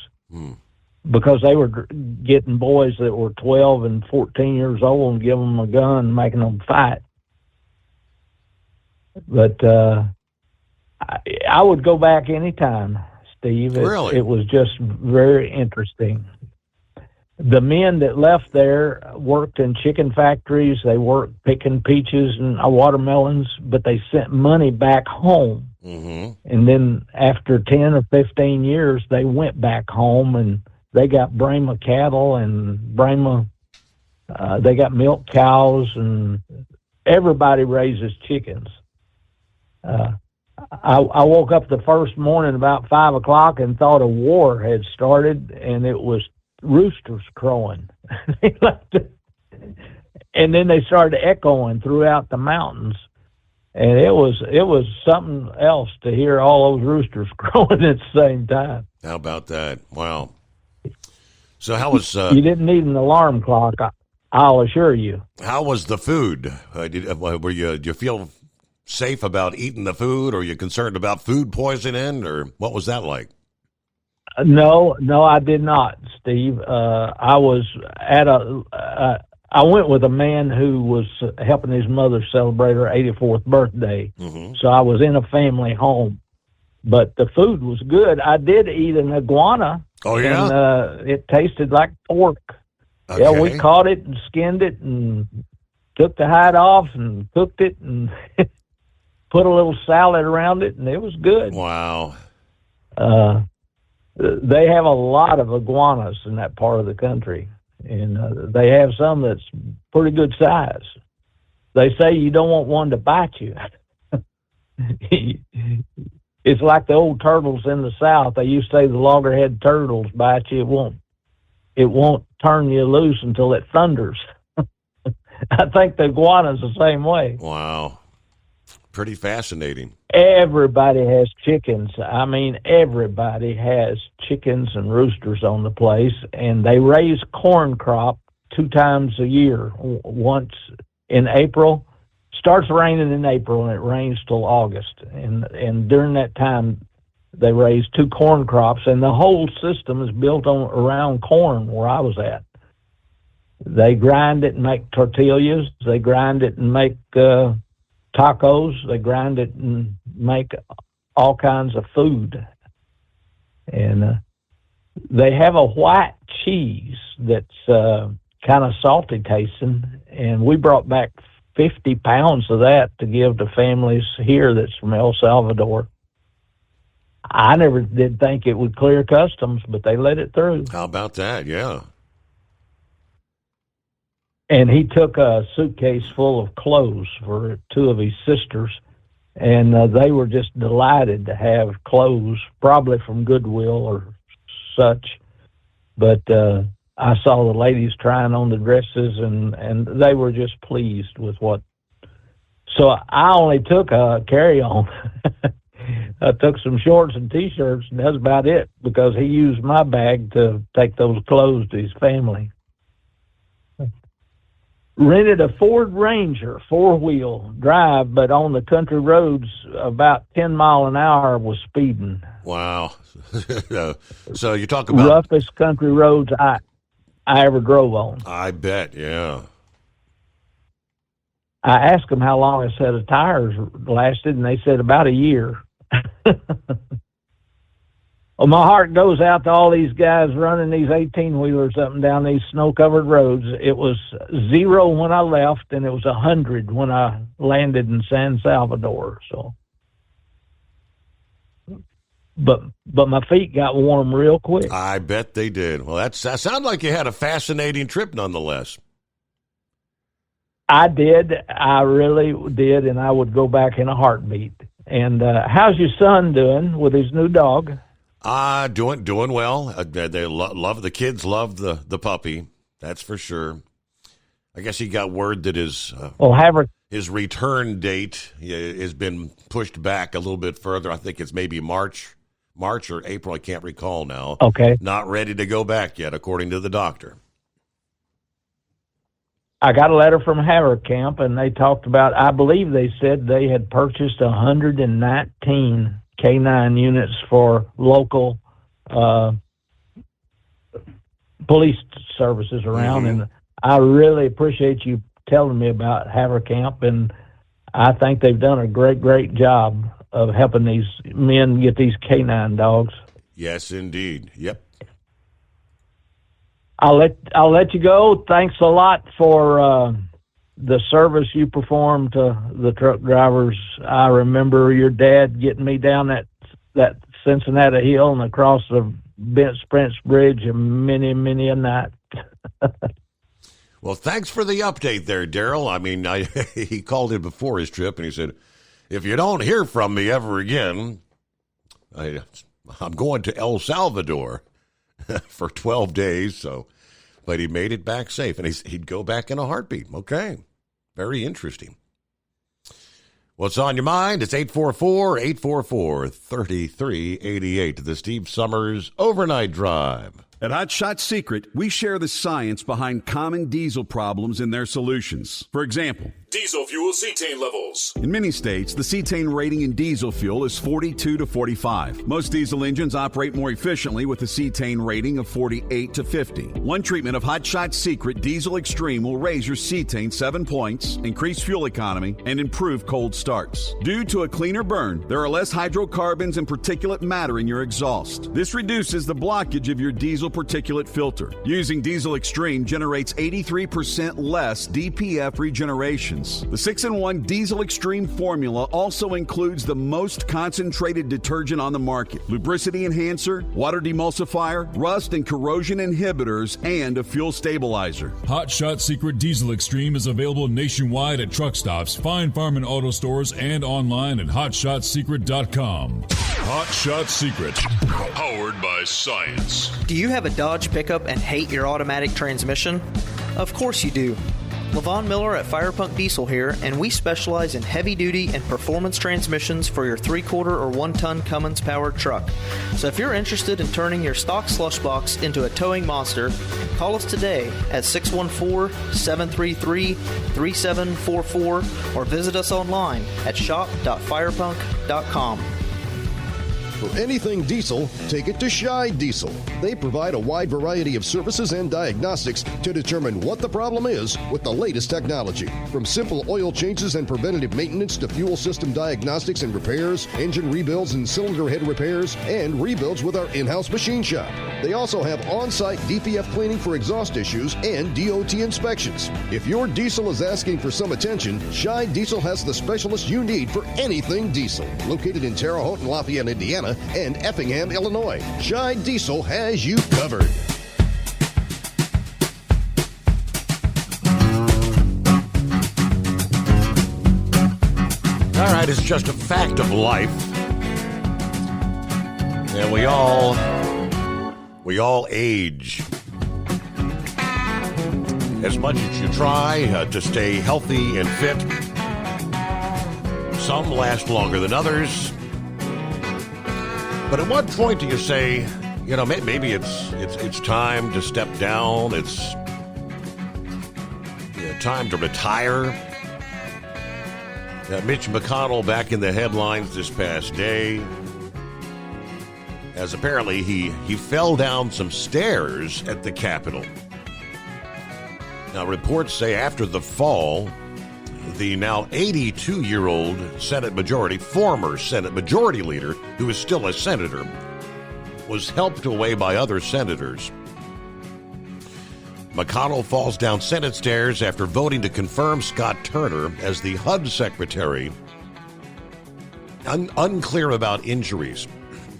Because they were getting boys that were 12 and 14 years old and giving them a gun and making them fight. But I would go back anytime, Steve. Really? It was just very interesting. The men that left there worked in chicken factories. They worked picking peaches and watermelons, but they sent money back home. And then after 10 or 15 years, they went back home and they got Brahma cattle and Brahma, they got milk cows, and everybody raises chickens. I woke up the first morning about 5 o'clock and thought a war had started, and it was roosters crowing. And then they started echoing throughout the mountains. And it was something else to hear all those roosters crowing at the same time. How about that? Wow. So how was... you didn't need an alarm clock, I'll assure you. How was the food? Did you feel safe about eating the food, or are you concerned about food poisoning, or what was that like? No, I did not, Steve. I was at I went with a man who was helping his mother celebrate her 84th birthday. So I was in a family home, but the food was good. I did eat an iguana. Oh, yeah? And it tasted like pork. Okay. Yeah, we caught it and skinned it and took the hide off and cooked it and put a little salad around it, and it was good. Wow. They have a lot of iguanas in that part of the country, and they have some that's pretty good size. They say you don't want one to bite you. It's like the old turtles in the South. They used to say the loggerhead turtles bite you. It won't turn you loose until it thunders. I think the iguana's the same way. Wow. Pretty fascinating. Everybody has chickens. I mean, everybody has chickens and roosters on the place, and they raise corn crop 2 times a year. Once in April, starts raining in April, and it rains till August. And during that time, they raise 2 corn crops, and the whole system is built around corn where I was at. They grind it and make tortillas. They grind it and make tacos. They grind it and make all kinds of food. And they have a white cheese that's kind of salty tasting, and we brought back 50 pounds of that to give to families here that's from El Salvador. I never did think it would clear customs, but they let it through. How about that? Yeah. And he took a suitcase full of clothes for 2 of his sisters, and they were just delighted to have clothes, probably from Goodwill or such. But I saw the ladies trying on the dresses, and they were just pleased with what. So I only took a carry-on. I took some shorts and T-shirts, and that's about it, because he used my bag to take those clothes to his family. Rented a Ford Ranger 4-wheel drive, but on the country roads, about 10 mile an hour was speeding. Wow. So you talk about... roughest country roads I ever drove on. I bet, yeah. I asked them how long a set of tires lasted, and they said about a year. Well, my heart goes out to all these guys running these 18-wheelers up and down these snow-covered roads. It was 0 when I left, and it was 100 when I landed in San Salvador. So, but my feet got warm real quick. I bet they did. Well, that sounds like you had a fascinating trip nonetheless. I did. I really did, and I would go back in a heartbeat. And how's your son doing with his new dog? Doing well. They love the kids. Love the puppy. That's for sure. I guess he got word that his return date has been pushed back a little bit further. I think it's maybe March or April. I can't recall now. Okay. Not ready to go back yet, according to the doctor. I got a letter from Haverkamp, and they talked about, I believe they said they had purchased 119 K9 units for local police services around. And I really appreciate you telling me about Haverkamp, and I think they've done a great job of helping these men get these K9 dogs. Yes, indeed. Yep. I'll let you go. Thanks a lot for the service you performed to the truck drivers. I remember your dad getting me down that Cincinnati Hill and across the Spence Bridge many a night. Well, thanks for the update there, Daryl. I mean, he called in before his trip, and he said, if you don't hear from me ever again, I'm going to El Salvador for 12 days. So, but he made it back safe, and he'd go back in a heartbeat. Okay. Very interesting. What's on your mind? It's 844-844-3388, the Steve Summers Overnight Drive. At Hot Shot Secret, we share the science behind common diesel problems and their solutions. For example, diesel fuel cetane levels. In many states, the cetane rating in diesel fuel is 42 to 45. Most diesel engines operate more efficiently with a cetane rating of 48 to 50. One treatment of Hot Shot Secret Diesel Extreme will raise your cetane 7 points, increase fuel economy, and improve cold starts. Due to a cleaner burn, there are less hydrocarbons and particulate matter in your exhaust. This reduces the blockage of your diesel particulate filter. Using Diesel Extreme generates 83% less DPF regenerations. The 6-in-1 Diesel Extreme formula also includes the most concentrated detergent on the market, lubricity enhancer, water demulsifier, rust and corrosion inhibitors, and a fuel stabilizer. Hot Shot Secret Diesel Extreme is available nationwide at truck stops, Fine Farm and auto stores, and online at hotshotsecret.com. Hot Shot Secret, powered by science. Do you have a Dodge pickup and hate your automatic transmission? Of course you do. Levon Miller at Firepunk Diesel here, and we specialize in heavy-duty and performance transmissions for your 3-quarter or 1-ton Cummins-powered truck. So if you're interested in turning your stock slush box into a towing monster, call us today at 614-733-3744 or visit us online at shop.firepunk.com. For anything diesel, take it to Scheid Diesel. They provide a wide variety of services and diagnostics to determine what the problem is with the latest technology. From simple oil changes and preventative maintenance to fuel system diagnostics and repairs, engine rebuilds and cylinder head repairs, and rebuilds with our in-house machine shop. They also have on-site DPF cleaning for exhaust issues and DOT inspections. If your diesel is asking for some attention, Scheid Diesel has the specialist you need for anything diesel. Located in Terre Haute and Lafayette, Indiana, and Effingham, Illinois, Scheid Diesel has you covered. All right, it's just a fact of life. And we all age. As much as you try to stay healthy and fit, some last longer than others. But at what point do you say, you know, maybe it's time to step down, it's time to retire? Mitch McConnell back in the headlines this past day, as apparently he fell down some stairs at the Capitol. Now, reports say after the fall, the now 82-year-old former Senate Majority Leader, who is still a senator, was helped away by other senators. McConnell falls down Senate stairs after voting to confirm Scott Turner as the HUD Secretary. Unclear about injuries,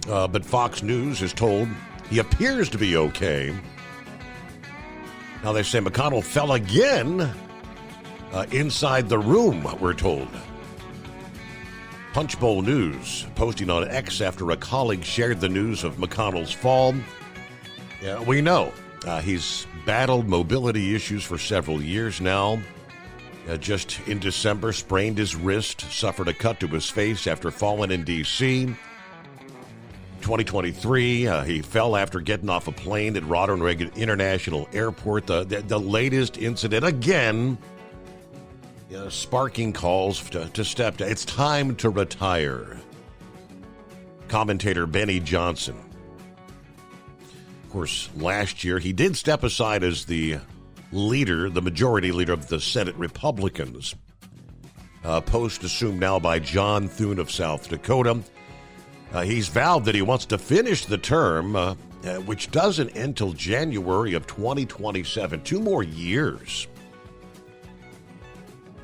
but Fox News is told he appears to be okay. Now they say McConnell fell again inside the room, we're told. Punchbowl News posting on X after a colleague shared the news of McConnell's fall. Yeah, we know he's battled mobility issues for several years now. Just in December, sprained his wrist, suffered a cut to his face after falling in D.C. 2023, he fell after getting off a plane at Ronald Reagan International Airport. The latest incident, again, sparking calls to step down. It's time to retire. Commentator Benny Johnson. Of course, last year he did step aside as the majority leader of the Senate Republicans. Post assumed now by John Thune of South Dakota. He's vowed that he wants to finish the term, which doesn't end till January of 2027. 2 more years.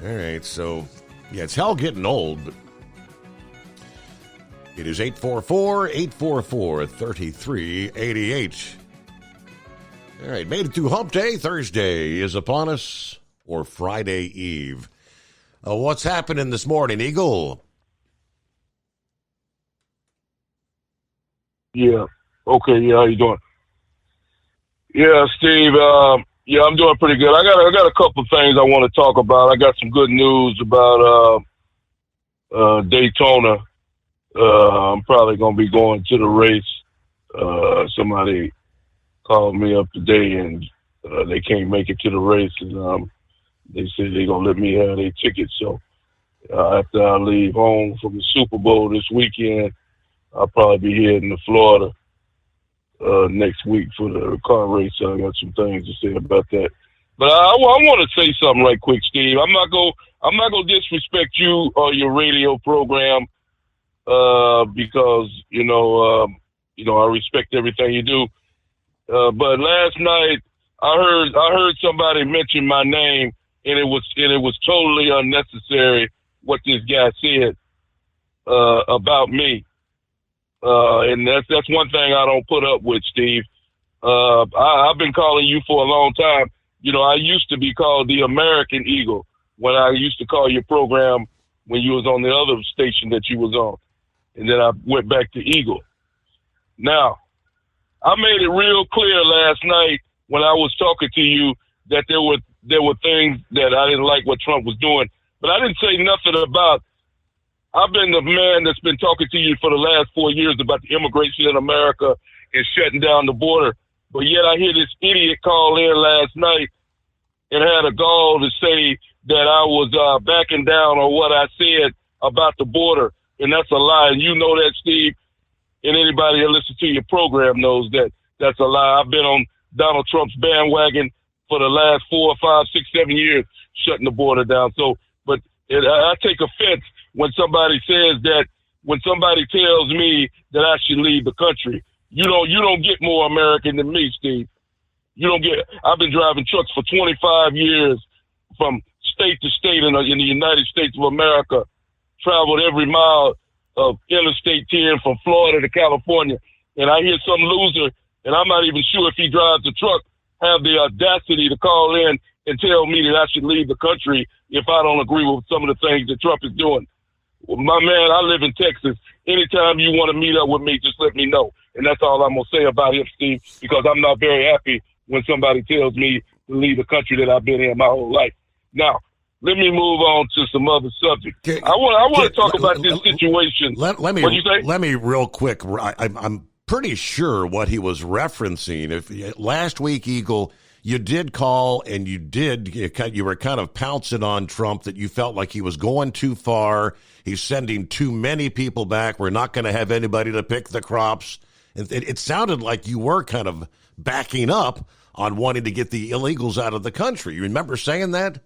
All right, so, yeah, it's hell getting old, but it is 844-844-3388. All right, made it through Hump Day. Thursday is upon us, or Friday Eve. What's happening this morning, Eagle? Yeah. Okay. Yeah. How you doing? Yeah, Steve. Yeah, I'm doing pretty good. I got a couple of things I want to talk about. I got some good news about Daytona. I'm probably gonna be going to the race. Somebody called me up today and they can't make it to the race, and they said they're gonna let me have their tickets. So after I leave home from the Super Bowl this weekend, I'll probably be heading to Florida next week for the car race. So I got some things to say about that. But I want to say something right quick, Steve. I'm not gonna disrespect you or your radio program because I respect everything you do. But last night I heard somebody mention my name, and it was totally unnecessary what this guy said about me. And that's one thing I don't put up with, Steve. I've been calling you for a long time. I used to be called the American Eagle when I used to call your program when you was on the other station that you was on. And then I went back to Eagle. Now, I made it real clear last night when I was talking to you that there were things that I didn't like what Trump was doing. But I didn't say nothing about. I've been the man that's been talking to you for the last 4 years about the immigration in America and shutting down the border. But yet I hear this idiot call in last night and had a gall to say that I was backing down on what I said about the border. And that's a lie. And you know that, Steve. And anybody that listens to your program knows that that's a lie. I've been on Donald Trump's bandwagon for the last 4, 5, 6, 7 years, shutting the border down. So, but I take offense when somebody says that, when somebody tells me that I should leave the country. You don't get more American than me, Steve. I've been driving trucks for 25 years from state to state in the United States of America, traveled every mile of Interstate 10 from Florida to California. And I hear some loser, and I'm not even sure if he drives the truck, have the audacity to call in and tell me that I should leave the country if I don't agree with some of the things that Trump is doing. Well, my man, I live in Texas. Anytime you want to meet up with me, just let me know. And that's all I'm going to say about him, Steve, because I'm not very happy when somebody tells me to leave the country that I've been in my whole life. Now, let me move on to some other subjects. I want to talk about this situation. What did you say? Let me real quick. I'm pretty sure what he was referencing. If last week, Eagle, you did call and you were kind of pouncing on Trump that you felt like he was going too far. He's sending too many people back. We're not going to have anybody to pick the crops. It sounded like you were kind of backing up on wanting to get the illegals out of the country. You remember saying that?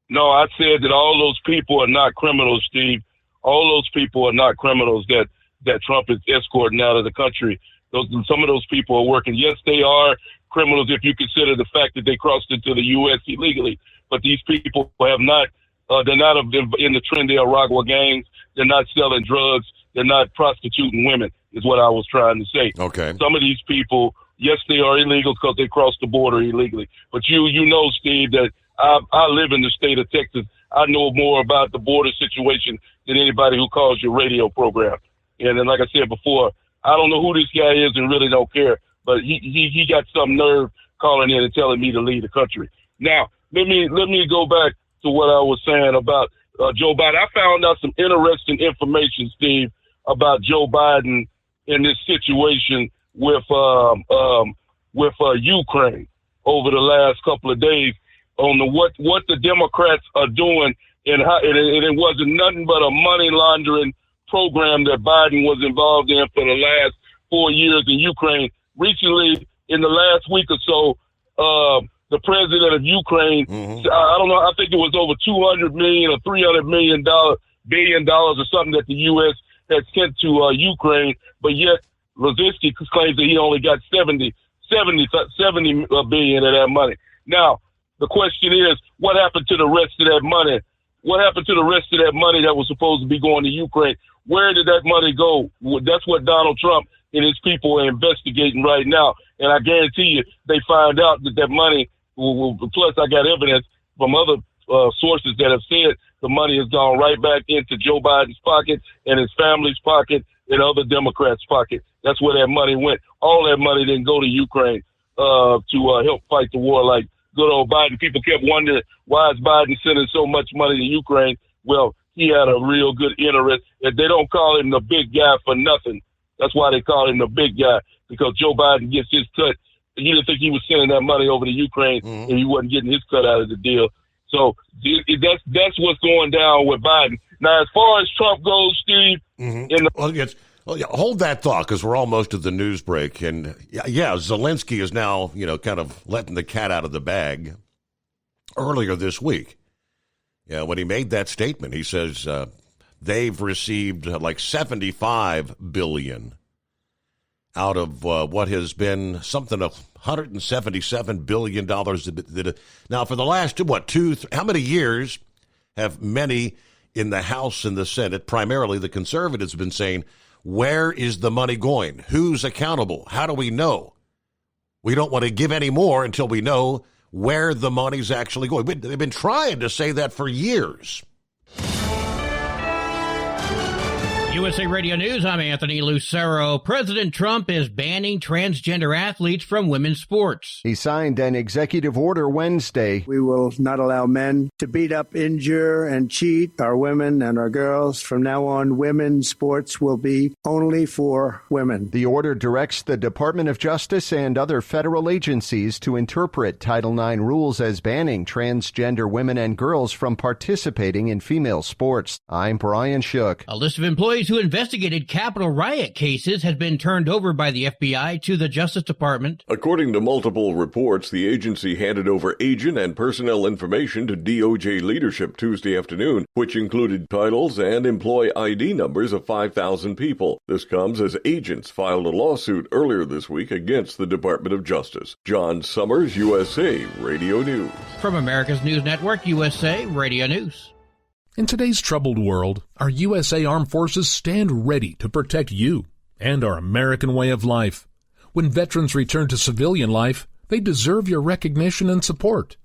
No, I said that all those people are not criminals, Steve. All those people are not criminals that Trump is escorting out of the country. Some of those people are working. Yes, they are criminals if you consider the fact that they crossed into the U.S. illegally. But these people have not. They're not in the Trinidad-Aragua gangs. They're not selling drugs. They're not prostituting women, is what I was trying to say. Okay. Some of these people, yes, they are illegal because they crossed the border illegally. But you know, Steve, that I live in the state of Texas. I know more about the border situation than anybody who calls your radio program. And then, like I said before, I don't know who this guy is and really don't care. But he got some nerve calling in and telling me to leave the country. Now, let me go back to what I was saying about Joe Biden. I found out some interesting information, Steve, about Joe Biden in this situation with Ukraine over the last couple of days on what the Democrats are doing and how and it wasn't nothing but a money laundering program that Biden was involved in for the last 4 years in Ukraine. Recently, in the last week or so, the president of Ukraine, I don't know, I think it was over $200 million or $300 billion or something that the U.S. had sent to Ukraine, but yet Zelensky claims that he only got 70 billion of that money. Now, the question is, what happened to the rest of that money? What happened to the rest of that money that was supposed to be going to Ukraine? Where did that money go? That's what Donald Trump and his people are investigating right now. And I guarantee you, they find out that money, plus I got evidence from other sources that have said the money has gone right back into Joe Biden's pocket and his family's pocket and other Democrats' pocket. That's where that money went. All that money didn't go to Ukraine to help fight the war like good old Biden. People kept wondering, why is Biden sending so much money to Ukraine? Well, he had a real good interest. If they don't call him the big guy for nothing. That's why they call him the big guy, because Joe Biden gets his cut. He didn't think he was sending that money over to Ukraine, and he wasn't getting his cut out of the deal. So that's what's going down with Biden. Now, as far as Trump goes, Steve, hold that thought, because we're almost to the news break. And yeah, Zelensky is now, kind of letting the cat out of the bag. Earlier this week, when he made that statement, he says they've received like $75 billion out of what has been something of $177 billion. Now, for the last, how many years have many in the House and the Senate, primarily the conservatives, been saying, where is the money going? Who's accountable? How do we know? We don't want to give any more until we know where the money's actually going. They've been trying to say that for years. USA Radio News, I'm Anthony Lucero. President Trump is banning transgender athletes from women's sports. He signed an executive order Wednesday. We will not allow men to beat up, injure, and cheat our women and our girls. From now on, women's sports will be only for women. The order directs the Department of Justice and other federal agencies to interpret Title IX rules as banning transgender women and girls from participating in female sports. I'm Brian Shook. A list of employees who investigated Capitol riot cases has been turned over by the FBI to the Justice Department. According to multiple reports, the agency handed over agent and personnel information to DOJ leadership Tuesday afternoon, which included titles and employee ID numbers of 5,000 people. This comes as agents filed a lawsuit earlier this week against the Department of Justice. John Summers, USA Radio News. From America's News Network, USA Radio News. In today's troubled world, our USA Armed Forces stand ready to protect you and our American way of life. When veterans return to civilian life, they deserve your recognition and support.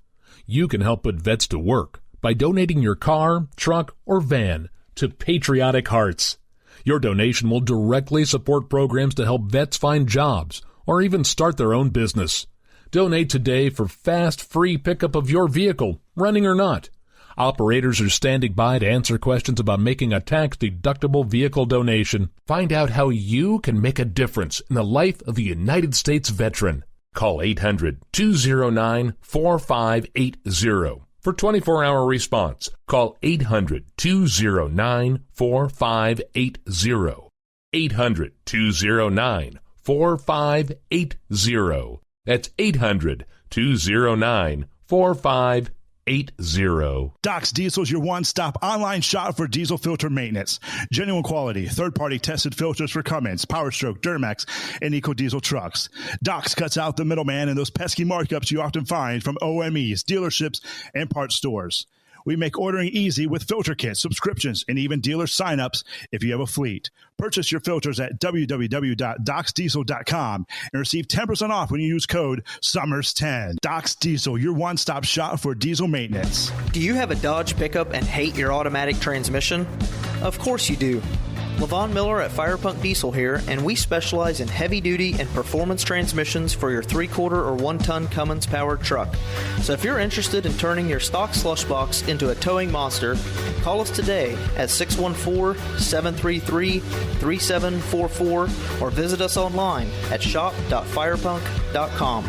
You can help put vets to work by donating your car, truck, or van to Patriotic Hearts. Your donation will directly support programs to help vets find jobs or even start their own business. Donate today for fast, free pickup of your vehicle, running or not. Operators are standing by to answer questions about making a tax-deductible vehicle donation. Find out how you can make a difference in the life of a United States veteran. Call 800-209-4580 for 24-hour response. Call 800-209-4580. 800-209-4580. That's 800-209-4580. Doc's Diesel is your one-stop online shop for diesel filter maintenance. Genuine quality, third-party tested filters for Cummins, Powerstroke, Duramax, and EcoDiesel trucks. Doc's cuts out the middleman and those pesky markups you often find from OMEs, dealerships, and parts stores. We make ordering easy with filter kits, subscriptions, and even dealer sign-ups if you have a fleet. Purchase your filters at www.docsdiesel.com and receive 10% off when you use code SUMMERS10. Doc's Diesel, your one-stop shop for diesel maintenance. Do you have a Dodge pickup and hate your automatic transmission? Of course you do. Levon Miller at Firepunk Diesel here, and we specialize in heavy-duty and performance transmissions for your 3-quarter or 1-ton Cummins-powered truck. So if you're interested in turning your stock slush box into a towing monster, call us today at 614-733-3744 or visit us online at shop.firepunk.com.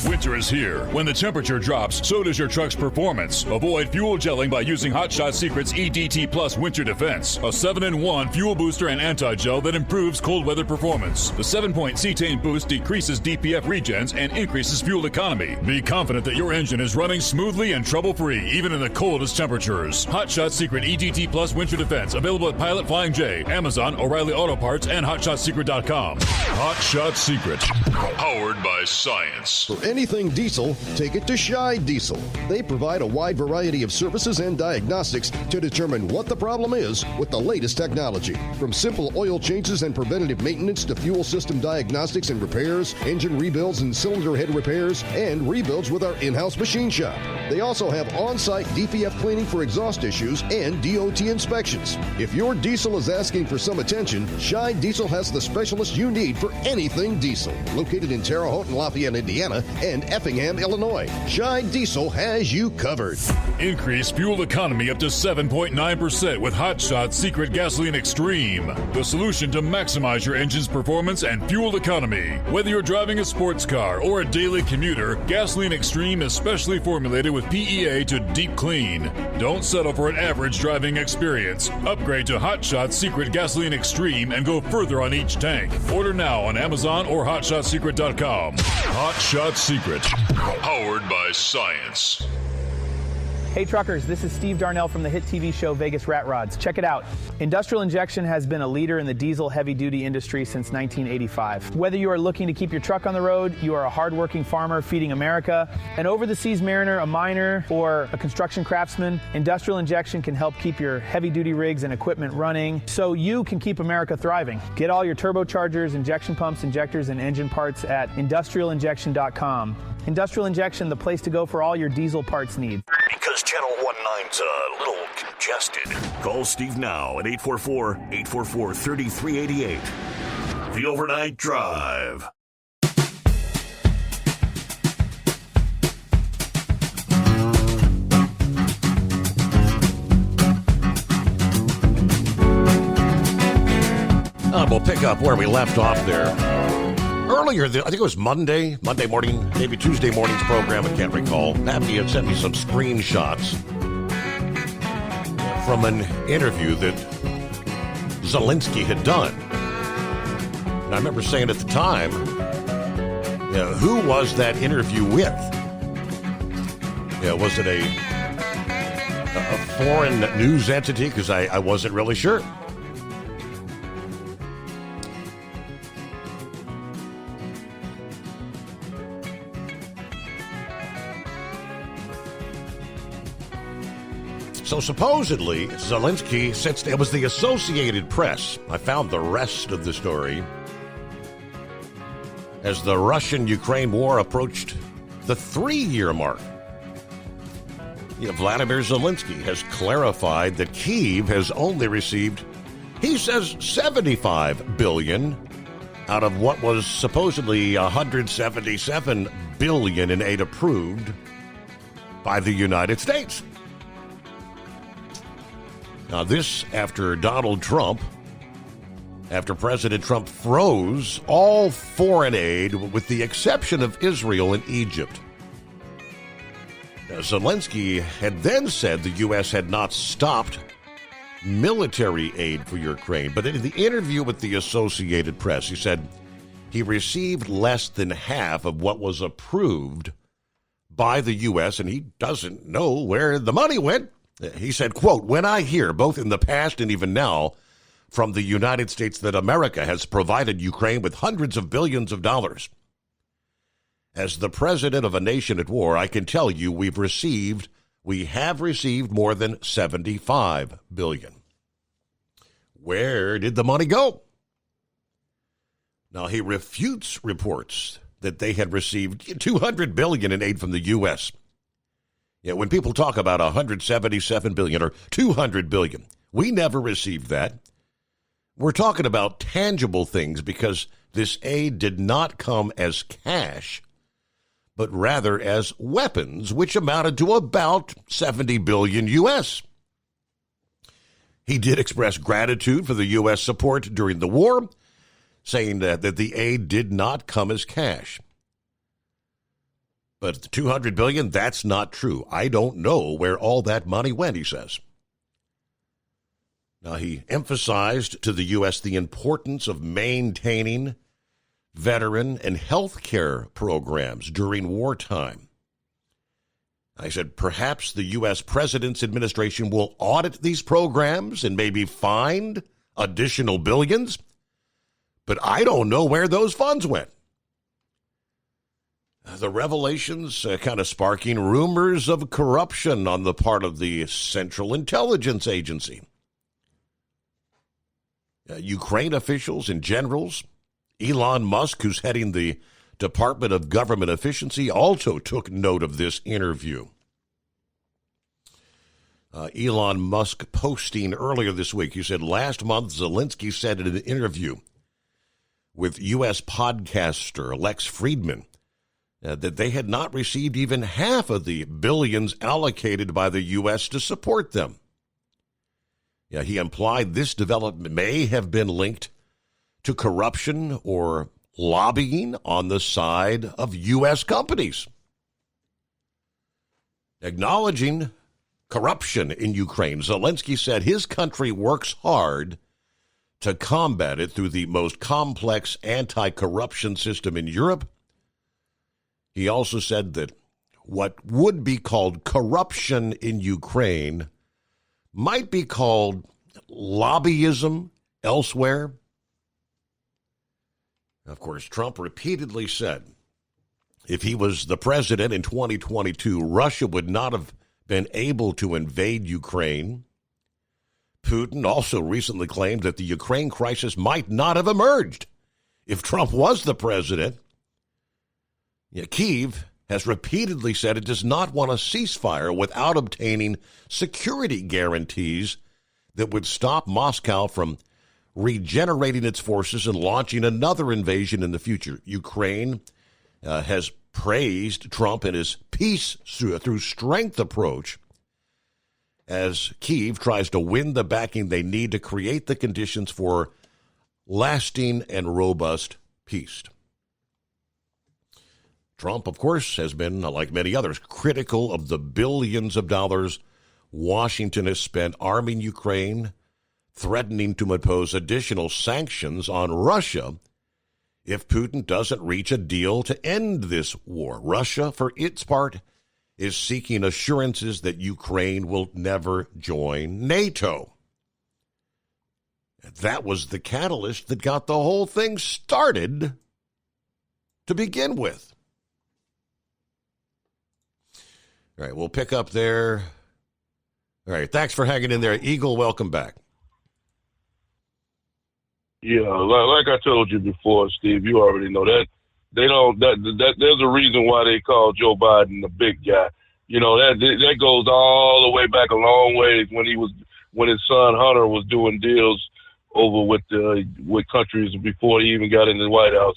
Winter is here. When the temperature drops, so does your truck's performance. Avoid fuel gelling by using Hot Shot Secret's EDT Plus Winter Defense, a 7-in-1 fuel booster and anti-gel that improves cold weather performance. The 7-point cetane boost decreases DPF regens and increases fuel economy. Be confident that your engine is running smoothly and trouble-free, even in the coldest temperatures. Hot Shot Secret EDT Plus Winter Defense, available at Pilot Flying J, Amazon, O'Reilly Auto Parts, and HotShotSecret.com. Hot Shot Secret, powered by science. For anything diesel, take it to Scheid Diesel. They provide a wide variety of services and diagnostics to determine what the problem is with the latest technology. From simple oil changes and preventative maintenance to fuel system diagnostics and repairs, engine rebuilds and cylinder head repairs, and rebuilds with our in-house machine shop. They also have on-site DPF cleaning for exhaust issues and DOT inspections. If your diesel is asking for some attention, Scheid Diesel has the specialist you need for anything diesel. Located in Terre Haute and Lafayette, Indiana, and Effingham, Illinois, Scheid Diesel has you covered. Increase fuel economy up to 7.9% with Hot Shot Secret Gasoline Extreme, the solution to maximize your engine's performance and fuel economy. Whether you're driving a sports car or a daily commuter, Gasoline Extreme is specially formulated with PEA to deep clean. Don't settle for an average driving experience. Upgrade to Hot Shot Secret Gasoline Extreme and go further on each tank. Order now on Amazon or HotShotSecret.com. Hot Shot Secret, powered by science. Hey truckers, this is Steve Darnell from the hit TV show Vegas Rat Rods. Check it out. Industrial Injection has been a leader in the diesel heavy-duty industry since 1985. Whether you are looking to keep your truck on the road, you are a hardworking farmer feeding America, an over-the-seas mariner, a miner, or a construction craftsman, Industrial Injection can help keep your heavy-duty rigs and equipment running so you can keep America thriving. Get all your turbochargers, injection pumps, injectors, and engine parts at industrialinjection.com. Industrial Injection, the place to go for all your diesel parts needs. Because Channel 19's a little congested. Call Steve now at 844-844-3388. The Overnight Drive. We'll pick up where we left off there. Earlier, I think it was Monday morning, maybe Tuesday morning's program, I can't recall. Abby had sent me some screenshots from an interview that Zelensky had done. And I remember saying at the time, who was that interview with? Was it a foreign news entity? Because I wasn't really sure. So supposedly, Zelensky, since it was the Associated Press, I found the rest of the story. As the Russian-Ukraine war approached the 3-year mark, Vladimir Zelensky has clarified that Kyiv has only received, he says, $75 billion out of what was supposedly $177 billion in aid approved by the United States. Now, this after President Trump froze all foreign aid with the exception of Israel and Egypt. Now, Zelensky had then said the U.S. had not stopped military aid for Ukraine, but in the interview with the Associated Press, he said he received less than half of what was approved by the U.S., and he doesn't know where the money went. He said, quote, "When I hear, both in the past and even now, from the United States that America has provided Ukraine with hundreds of billions of dollars. As the president of a nation at war, I can tell you we have received more than $75 billion. Where did the money go?" Now, he refutes reports that they had received $200 billion in aid from the U.S. When people talk about $177 billion or $200 billion, We never received that. We're talking about tangible things because this aid did not come as cash, but rather as weapons, which amounted to about $70 billion U.S. He did express gratitude for the U.S. support during the war, saying that the aid did not come as cash. But the $200 billion, that's not true. I don't know where all that money went, he says. Now, he emphasized to the U.S. the importance of maintaining veteran and health care programs during wartime. I said, perhaps the U.S. President's administration will audit these programs and maybe find additional billions, but I don't know where those funds went. The revelations kind of sparking rumors of corruption on the part of the Central Intelligence Agency. Ukraine officials and generals, Elon Musk, who's heading the Department of Government Efficiency, also took note of this interview. Elon Musk posting earlier this week, he said, last month Zelensky said in an interview with U.S. podcaster Lex Friedman that they had not received even half of the billions allocated by the U.S. to support them. Yeah, he implied this development may have been linked to corruption or lobbying on the side of U.S. companies. Acknowledging corruption in Ukraine, Zelensky said his country works hard to combat it through the most complex anti-corruption system in Europe. He also said that what would be called corruption in Ukraine might be called lobbyism elsewhere. Of course, Trump repeatedly said if he was the president in 2022, Russia would not have been able to invade Ukraine. Putin also recently claimed that the Ukraine crisis might not have emerged if Trump was the president. Kyiv has repeatedly said it does not want a ceasefire without obtaining security guarantees that would stop Moscow from regenerating its forces and launching another invasion in the future. Ukraine has praised Trump and his peace through strength approach as Kyiv tries to win the backing they need to create the conditions for lasting and robust peace. Trump, of course, has been, like many others, critical of the billions of dollars Washington has spent arming Ukraine, threatening to impose additional sanctions on Russia if Putin doesn't reach a deal to end this war. Russia, for its part, is seeking assurances that Ukraine will never join NATO. That was the catalyst that got the whole thing started to begin with. All right, we'll pick up there. All right, thanks for hanging in there. Eagle, welcome back. Yeah, like I told you before, Steve, you already know that they don't. That there's a reason why they call Joe Biden the big guy. You know that goes all the way back a long ways when his son Hunter was doing deals over with countries before he even got in the White House.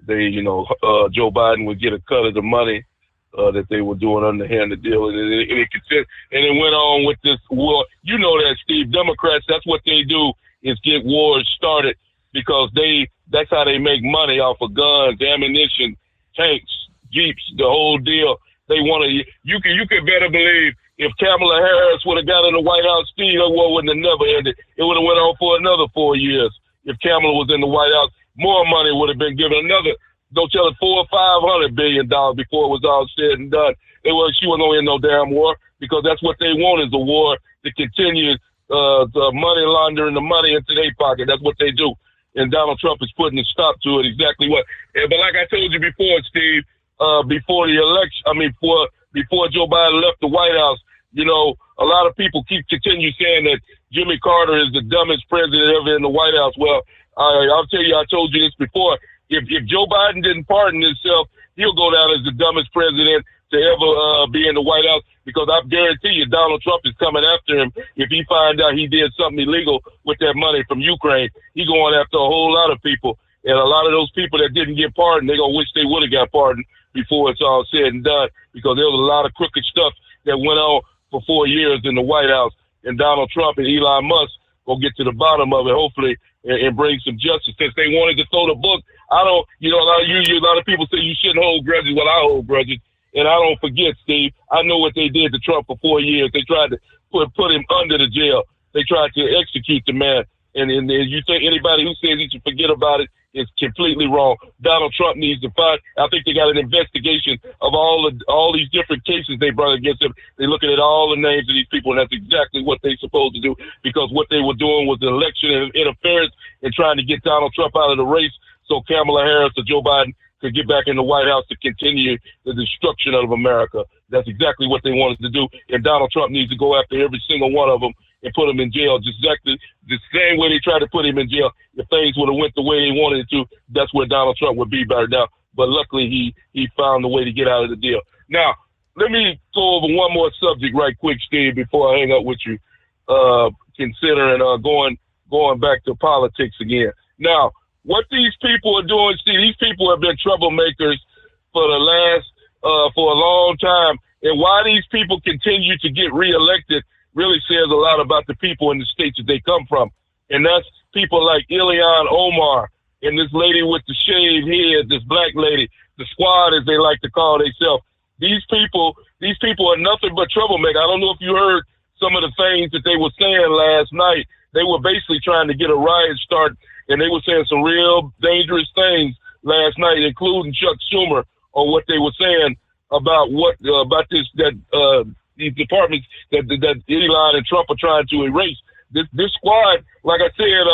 Joe Biden would get a cut of the money that they were doing underhanded deal, and it went on with this war. You know that, Steve. Democrats, that's what they do, is get wars started because that's how they make money off of guns, ammunition, tanks, jeeps, the whole deal. They want to. You can better believe if Kamala Harris would have got in the White House, Steve, that war wouldn't have never ended. It would have went on for another 4 years. If Kamala was in the White House, more money would have been given. Another, don't tell it, $400 or $500 billion before it was all said and done. She wasn't going to end no damn war because that's what they want, is a war to continue the money laundering the money into their pocket. That's what they do. And Donald Trump is putting a stop to it. Exactly what. But like I told you before, Steve, before the election, before Joe Biden left the White House, a lot of people continue saying that Jimmy Carter is the dumbest president ever in the White House. Well, I'll tell you, I told you this before. If Joe Biden didn't pardon himself, he'll go down as the dumbest president to ever be in the White House, because I guarantee you Donald Trump is coming after him. If he finds out he did something illegal with that money from Ukraine, he's going after a whole lot of people. And a lot of those people that didn't get pardoned, they're going to wish they would have got pardoned before it's all said and done, because there was a lot of crooked stuff that went on for 4 years in the White House. And Donald Trump and Elon Musk will get to the bottom of it, hopefully, and bring some justice. Since they wanted to throw the book, a lot of people say you shouldn't hold grudges. Well, I hold grudges. And I don't forget, Steve, I know what they did to Trump for 4 years. They tried to put him under the jail. They tried to execute the man. And you think anybody who says he should forget about it is completely wrong. Donald Trump needs to find. I think they got an investigation of all these different cases they brought against him. They're looking at all the names of these people, and that's exactly what they're supposed to do, because what they were doing was election interference and trying to get Donald Trump out of the race so Kamala Harris or Joe Biden could get back in the White House to continue the destruction of America. That's exactly what they wanted to do, and Donald Trump needs to go after every single one of them and put him in jail, just exactly the same way they tried to put him in jail. If things would have went the way they wanted it to, that's where Donald Trump would be right now. But luckily, he found a way to get out of the deal. Now, let me go over one more subject right quick, Steve, before I hang up with you, considering going back to politics again. Now, what these people are doing, Steve, these people have been troublemakers for for a long time. And why these people continue to get reelected really says a lot about the people in the states that they come from. And that's people like Ilhan Omar and this lady with the shaved head, this black lady, the squad, as they like to call themselves. These people are nothing but troublemakers. I don't know if you heard some of the things that they were saying last night. They were basically trying to get a riot started, and they were saying some real dangerous things last night, including Chuck Schumer, on what they were saying about these departments that Elon and Trump are trying to erase. This squad, like I said,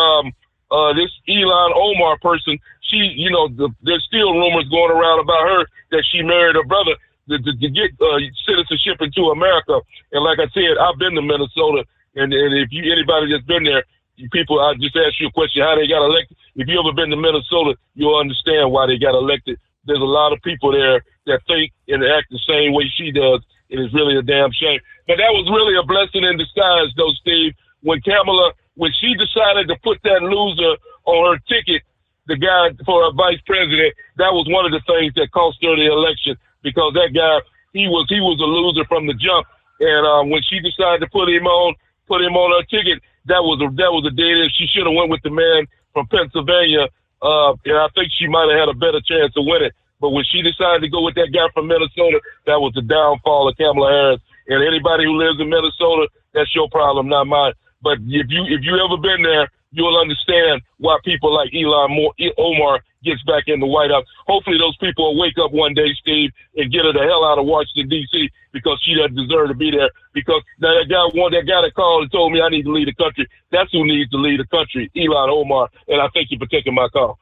this Ilhan Omar person, there's still rumors going around about her that she married her brother to get citizenship into America. And like I said, I've been to Minnesota, and if anybody that's been there, people, I just ask you a question, how they got elected. If you ever been to Minnesota, you'll understand why they got elected. There's a lot of people there that think and act the same way she does. It is really a damn shame. But that was really a blessing in disguise, though, Steve. When she decided to put that loser on her ticket, the guy for a vice president, that was one of the things that cost her the election, because that guy, he was a loser from the jump. And when she decided to put him on her ticket, that was a dead end. She should have went with the man from Pennsylvania, and I think she might have had a better chance of winning. But when she decided to go with that guy from Minnesota, that was the downfall of Kamala Harris. And anybody who lives in Minnesota, that's your problem, not mine. But if you ever been there, you'll understand why people like Ilhan Omar gets back in the White House. Hopefully those people will wake up one day, Steve, and get her the hell out of Washington, D.C., because she doesn't deserve to be there. Because that guy that called and told me I need to leave the country, that's who needs to leave the country, Ilhan Omar. And I thank you for taking my call.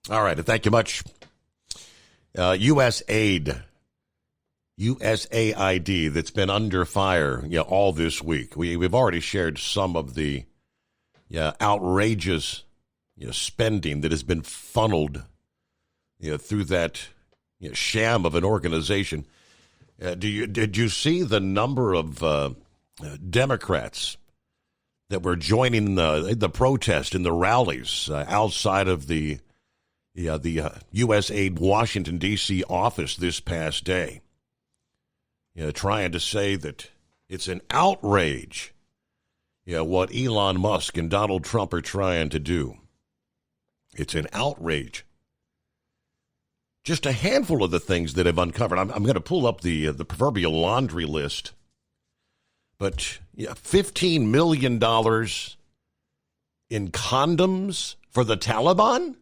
All right, thank you much. USAID that's been under fire all this week. We've already shared some of the outrageous spending that has been funneled through that sham of an organization. Did you see the number of Democrats that were joining the protest and the rallies outside of the USAID Washington, D.C. office this past day, trying to say that it's an outrage, what Elon Musk and Donald Trump are trying to do. It's an outrage. Just a handful of the things that have uncovered. I'm going to pull up the proverbial laundry list, but $15 million in condoms for the Taliban?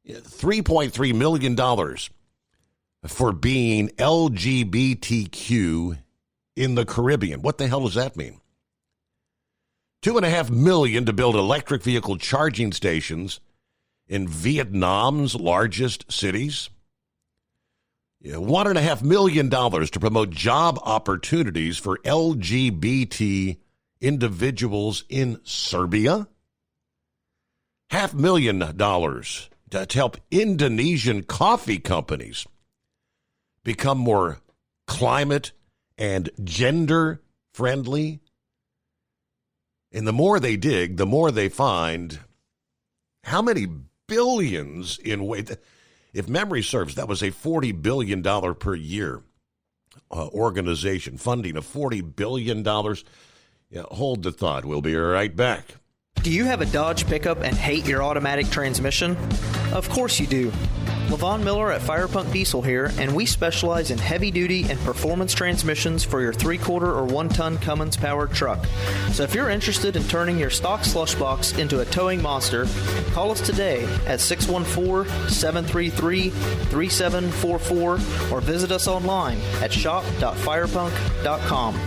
$3.3 million for being LGBTQ in the Caribbean. What the hell does that mean? $2.5 million to build electric vehicle charging stations in Vietnam's largest cities. $1.5 million to promote job opportunities for LGBT individuals in Serbia. $500,000 to help Indonesian coffee companies become more climate and gender friendly. And the more they dig, the more they find how many billions in waste. If memory serves, that was a $40 billion per year organization, funding of $40 billion. Yeah, hold the thought. We'll be right back. Do you have a Dodge pickup and hate your automatic transmission? Of course you do. Levon Miller at Firepunk Diesel here, and we specialize in heavy-duty and performance transmissions for your 3-quarter or 1-ton Cummins-powered truck. So if you're interested in turning your stock slush box into a towing monster, call us today at 614-733-3744 or visit us online at shop.firepunk.com.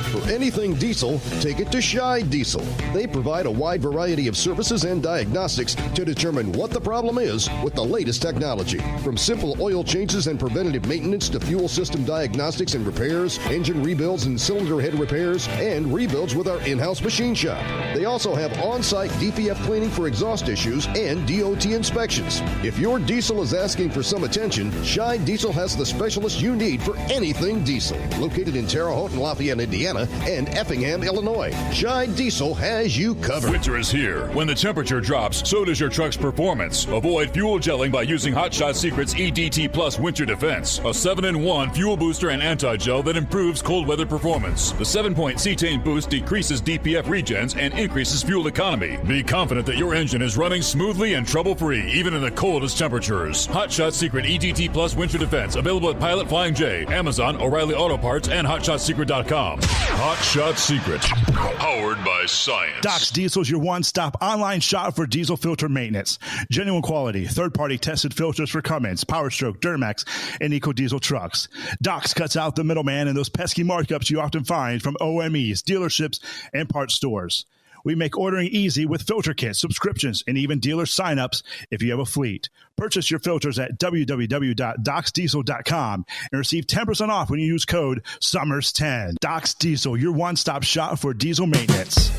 For anything diesel, take it to Scheid Diesel. They provide a wide variety of services and diagnostics to determine what the problem is with the latest technology. From simple oil changes and preventative maintenance to fuel system diagnostics and repairs, engine rebuilds and cylinder head repairs, and rebuilds with our in-house machine shop. They also have on-site DPF cleaning for exhaust issues and DOT inspections. If your diesel is asking for some attention, Scheid Diesel has the specialist you need for anything diesel. Located in Terre Haute and Lafayette, Indiana, and Effingham, Illinois. Scheid Diesel has you covered. Winter is here. When the temperature drops, so does your truck's performance. Avoid fuel gelling by using Hot Shot Secret's EDT Plus Winter Defense, a 7-in-1 fuel booster and anti-gel that improves cold weather performance. The 7-point cetane boost decreases DPF regens and increases fuel economy. Be confident that your engine is running smoothly and trouble-free, even in the coldest temperatures. Hot Shot Secret EDT Plus Winter Defense, available at Pilot Flying J, Amazon, O'Reilly Auto Parts, and HotShotSecret.com. Hot Shot Secret, powered by science. Doc's Diesel is your one-stop online shop for diesel filter maintenance. Genuine quality, third-party tested filters for Cummins, Power Stroke, Duramax, and EcoDiesel trucks. Doc's cuts out the middleman and those pesky markups you often find from OMEs, dealerships, and parts stores. We make ordering easy with filter kits, subscriptions, and even dealer sign-ups if you have a fleet. Purchase your filters at www.docsdiesel.com and receive 10% off when you use code SUMMERS10. Doc's Diesel, your one-stop shop for diesel maintenance.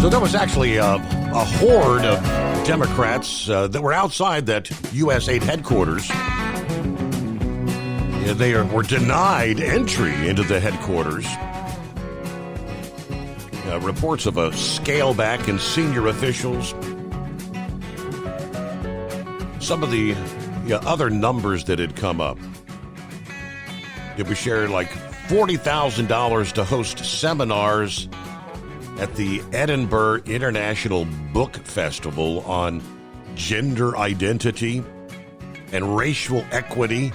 So there was actually a horde of Democrats that were outside that U.S. aid headquarters. They were denied entry into the headquarters. Reports of a scale back in senior officials. Some of the other numbers that had come up. It was shared like $40,000 to host seminars at the Edinburgh International Book Festival on gender identity and racial equity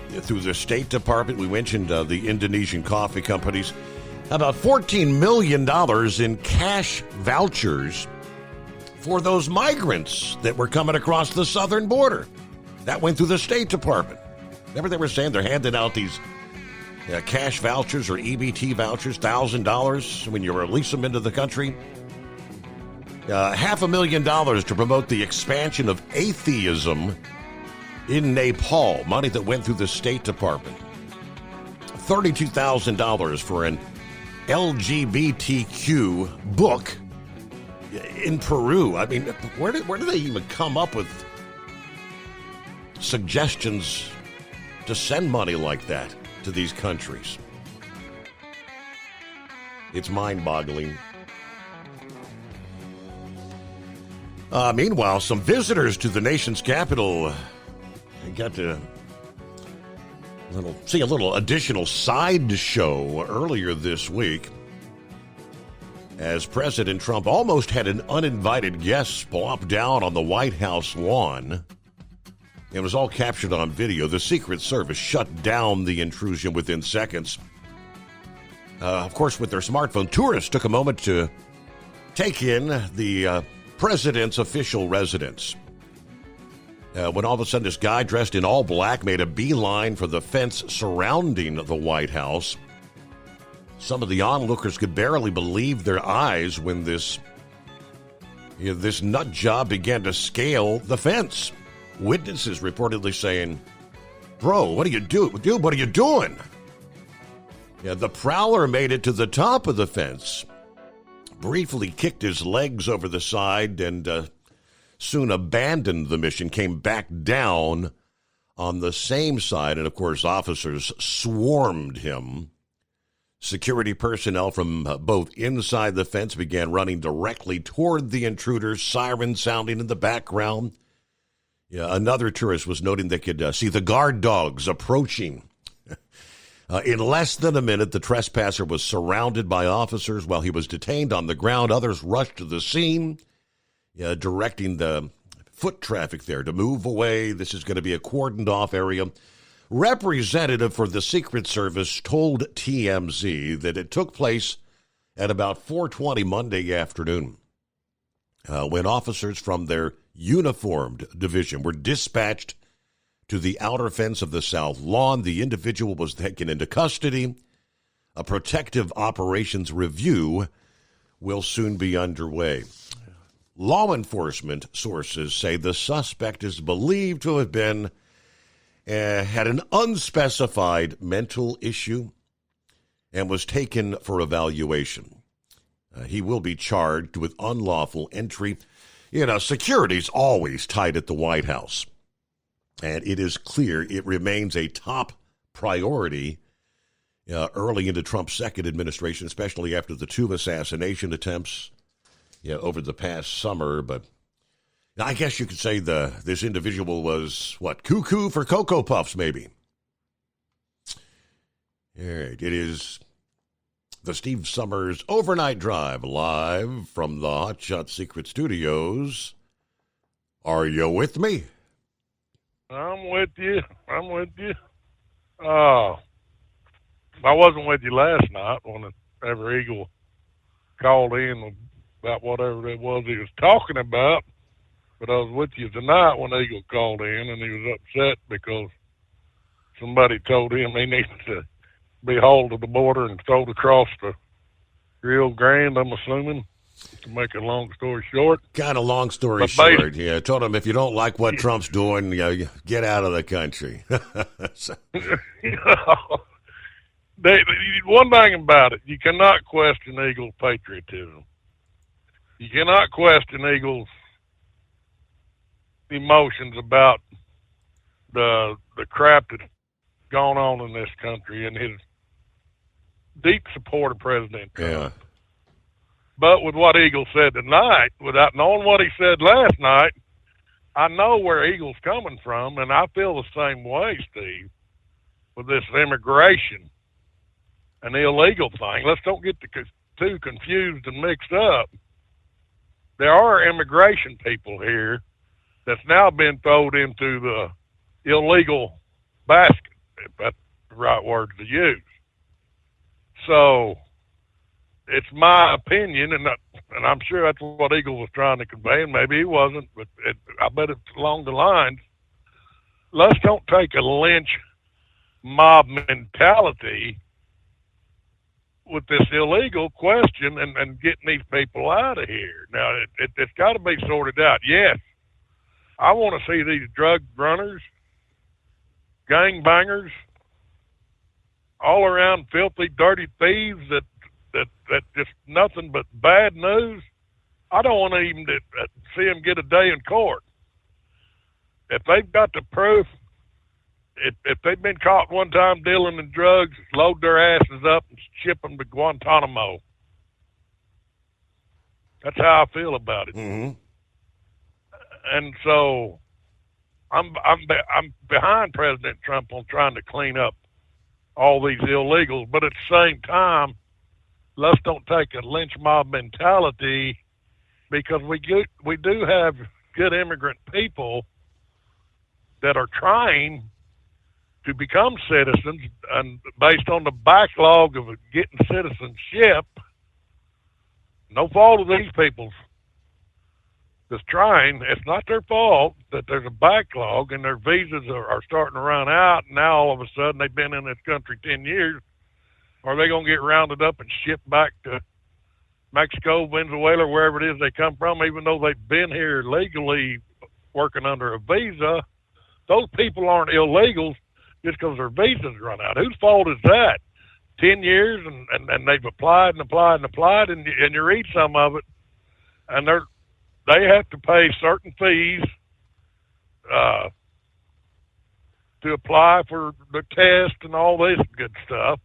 through the State Department. We mentioned the Indonesian coffee companies. About $14 million in cash vouchers for those migrants that were coming across the southern border. That went through the State Department. Remember they were saying they're handing out these cash vouchers or EBT vouchers, $1,000 when you release them into the country. $500,000 to promote the expansion of atheism in Nepal, money that went through the State Department. $32,000 for an LGBTQ book in Peru. I mean, where do they even come up with suggestions to send money like that to these countries? It's mind-boggling. Meanwhile, some visitors to the nation's capital got to see a little additional sideshow earlier this week as President Trump almost had an uninvited guest plop down on the White House lawn. It was all captured on video. The Secret Service shut down the intrusion within seconds. Of course, with their smartphone, tourists took a moment to take in the president's official residence. When all of a sudden this guy dressed in all black made a beeline for the fence surrounding the White House. Some of the onlookers could barely believe their eyes when this nut job began to scale the fence. Witnesses reportedly saying Bro, what are you doing? Dude, what are you doing? Yeah, the prowler made it to the top of the fence, briefly kicked his legs over the side, and soon abandoned the mission, came back down on the same side, and of course officers swarmed him. Security personnel from both inside the fence began running directly toward the intruder, sirens sounding in the background. Yeah, another tourist was noting they could see the guard dogs approaching. In less than a minute, the trespasser was surrounded by officers while he was detained on the ground. Others rushed to the scene, directing the foot traffic there to move away. This is going to be a cordoned-off area. Representative for the Secret Service told TMZ that it took place at about 4:20 Monday afternoon when officers from their uniformed division were dispatched to the outer fence of the South Lawn. The individual was taken into custody. A protective operations review will soon be underway. Law enforcement sources say the suspect is believed to have been had an unspecified mental issue and was taken for evaluation. He will be charged with unlawful entry. Security's always tight at the White House, and it is clear it remains a top priority early into Trump's second administration, especially after the two assassination attempts over the past summer. But I guess you could say this individual was, cuckoo for Cocoa Puffs, maybe. All right, it is the Steve Summers Overnight Drive, live from the Hot Shot Secret Studios. Are you with me? I'm with you. I wasn't with you last night whenever Eagle called in about whatever it was he was talking about. But I was with you tonight when Eagle called in, and he was upset because somebody told him he needed to be hauled to the border and thrown across the Rio Grande, I'm assuming, to make a long story short. Kind of long story short, yeah. I told him if you don't like what Trump's doing, you get out of the country. One thing about it, you cannot question Eagle's patriotism. You cannot question Eagle's emotions about the crap that's gone on in this country and his deep support of President Trump. Yeah. But with what Eagle said tonight, without knowing what he said last night, I know where Eagle's coming from, and I feel the same way, Steve, with this immigration and the illegal thing. Let's don't get too confused and mixed up. There are immigration people here that's now been thrown into the illegal basket, if that's the right word to use. So it's my opinion, and I'm sure that's what Eagle was trying to convey, and maybe he wasn't, but I bet it's along the lines. Let's don't take a lynch mob mentality with this illegal question and getting these people out of here. Now, it's got to be sorted out. Yes, I want to see these drug runners, gangbangers, all around filthy, dirty thieves that just nothing but bad news. I don't want to even see them get a day in court. If they've got the proof, if they've been caught one time dealing in drugs, load their asses up and ship them to Guantanamo. That's how I feel about it. Mm-hmm. And so I'm behind President Trump on trying to clean up all these illegals, but at the same time, let's don't take a lynch mob mentality, because we do have good immigrant people that are trying to become citizens, and based on the backlog of getting citizenship, no fault of these people that's trying. It's not their fault that there's a backlog and their visas are starting to run out. And now all of a sudden they've been in this country 10 years. Are they going to get rounded up and shipped back to Mexico, Venezuela, wherever it is they come from, even though they've been here legally working under a visa? Those people aren't illegals. just because their visas run out. Whose fault is that? 10 years and they've applied, and you read some of it, and they have to pay certain fees to apply for the test and all this good stuff.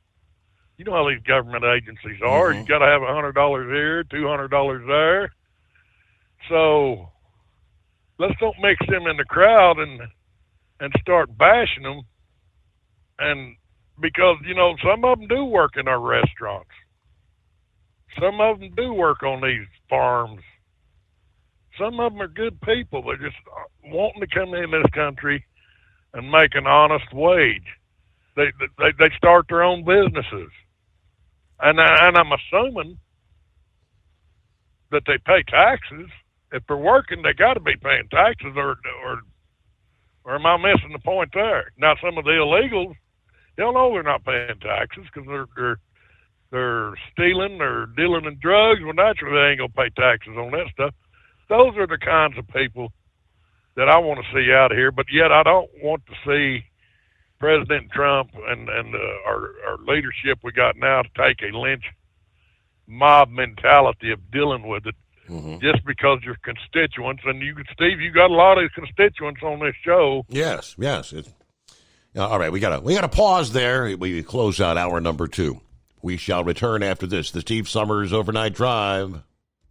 You know how these government agencies are. You got to have $100 here, $200 there. So let's don't mix them in the crowd and start bashing them. And because, you know, some of them do work in our restaurants. Some of them do work on these farms. Some of them are good people. They're just wanting to come in this country and make an honest wage. They start their own businesses. And I'm assuming that they pay taxes. If they're working, they got to be paying taxes, or am I missing the point there? Now, some of the illegals, they'll know they're not paying taxes because they're stealing or dealing in drugs. Well, naturally, they ain't gonna pay taxes on that stuff. Those are the kinds of people that I want to see out of here. But yet, I don't want to see President Trump and our leadership we got now to take a lynch mob mentality of dealing with it just because your constituents, and Steve, you got a lot of constituents on this show. Yes. All right, we gotta pause there. We close out hour number 2. We shall return after this. The Steve Summers Overnight Drive.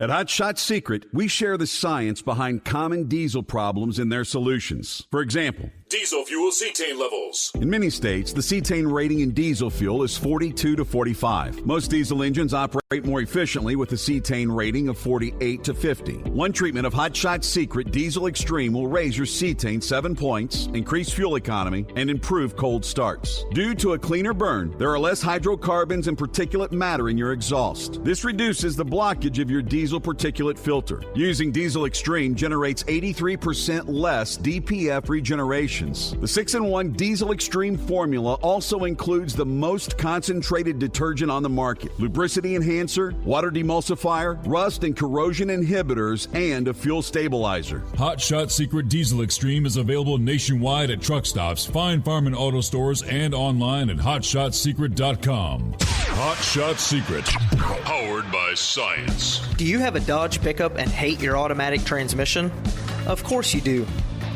At Hot Shot Secret, we share the science behind common diesel problems and their solutions. For example, diesel fuel cetane levels. In many states, the cetane rating in diesel fuel is 42 to 45. Most diesel engines operate more efficiently with a cetane rating of 48 to 50. One treatment of Hot Shot Secret Diesel Extreme will raise your cetane 7 points, increase fuel economy, and improve cold starts. Due to a cleaner burn, there are less hydrocarbons and particulate matter in your exhaust. This reduces the blockage of your diesel particulate filter. Using Diesel Extreme generates 83% less DPF regenerations. The 6-in-1 Diesel Extreme formula also includes the most concentrated detergent on the market, lubricity enhancer, water demulsifier, rust and corrosion inhibitors, and a fuel stabilizer. Hot Shot Secret Diesel Extreme is available nationwide at truck stops, fine farm and auto stores, and online at hotshotsecret.com. Hot Shot Secret, powered by science. Do you have a Dodge pickup and hate your automatic transmission? Of course you do.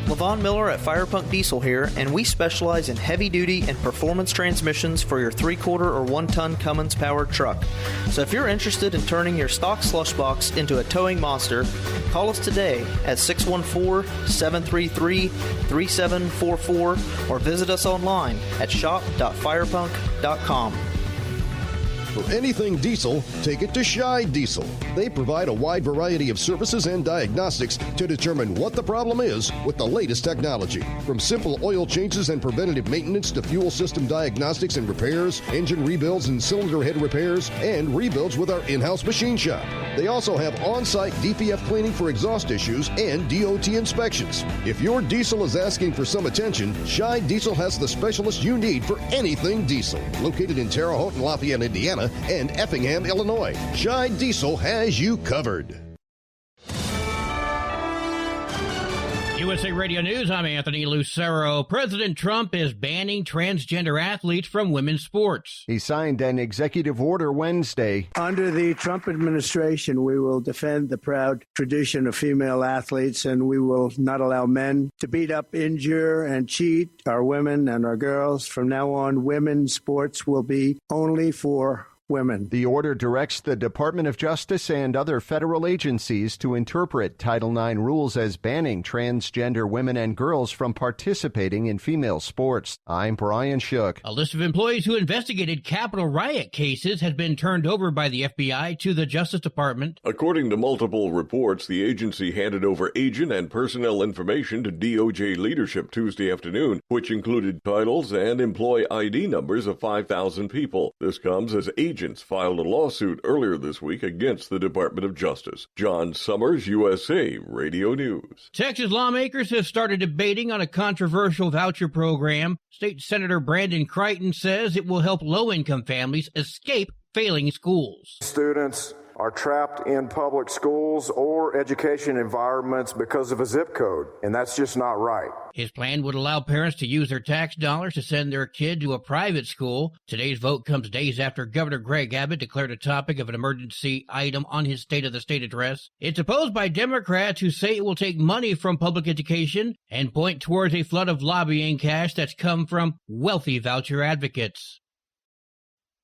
Levon Miller at Fire Punk Diesel here, and we specialize in heavy-duty and performance transmissions for your 3-quarter or 1-ton Cummins-powered truck. So if you're interested in turning your stock slush box into a towing monster, call us today at 614-733-3744 or visit us online at shop.firepunk.com. For anything diesel, take it to Scheid Diesel. They provide a wide variety of services and diagnostics to determine what the problem is with the latest technology. From simple oil changes and preventative maintenance to fuel system diagnostics and repairs, engine rebuilds and cylinder head repairs, and rebuilds with our in-house machine shop. They also have on-site DPF cleaning for exhaust issues and DOT inspections. If your diesel is asking for some attention, Scheid Diesel has the specialist you need for anything diesel. Located in Terre Haute and Lafayette, Indiana, and Effingham, Illinois, Scheid Diesel has you covered. USA Radio News, I'm Anthony Lucero. President Trump is banning transgender athletes from women's sports. He signed an executive order Wednesday. Under the Trump administration, we will defend the proud tradition of female athletes, and we will not allow men to beat up, injure, and cheat our women and our girls. From now on, women's sports will be only for women. The order directs the Department of Justice and other federal agencies to interpret Title IX rules as banning transgender women and girls from participating in female sports. I'm Brian Shook. A list of employees who investigated Capitol riot cases has been turned over by the FBI to the Justice Department. According to multiple reports, the agency handed over agent and personnel information to DOJ leadership Tuesday afternoon, which included titles and employee ID numbers of 5,000 people. This comes as agents filed a lawsuit earlier this week against the Department of Justice. John Summers, USA Radio News. Texas lawmakers have started debating on a controversial voucher program. State Senator Brandon Creighton says it will help low-income families escape failing schools. Students are trapped in public schools or education environments because of a zip code, and that's just not right. His plan would allow parents to use their tax dollars to send their kid to a private school. Today's vote comes days after Governor Greg Abbott declared a topic of an emergency item on his State of the State address. It's opposed by Democrats who say it will take money from public education and point towards a flood of lobbying cash that's come from wealthy voucher advocates.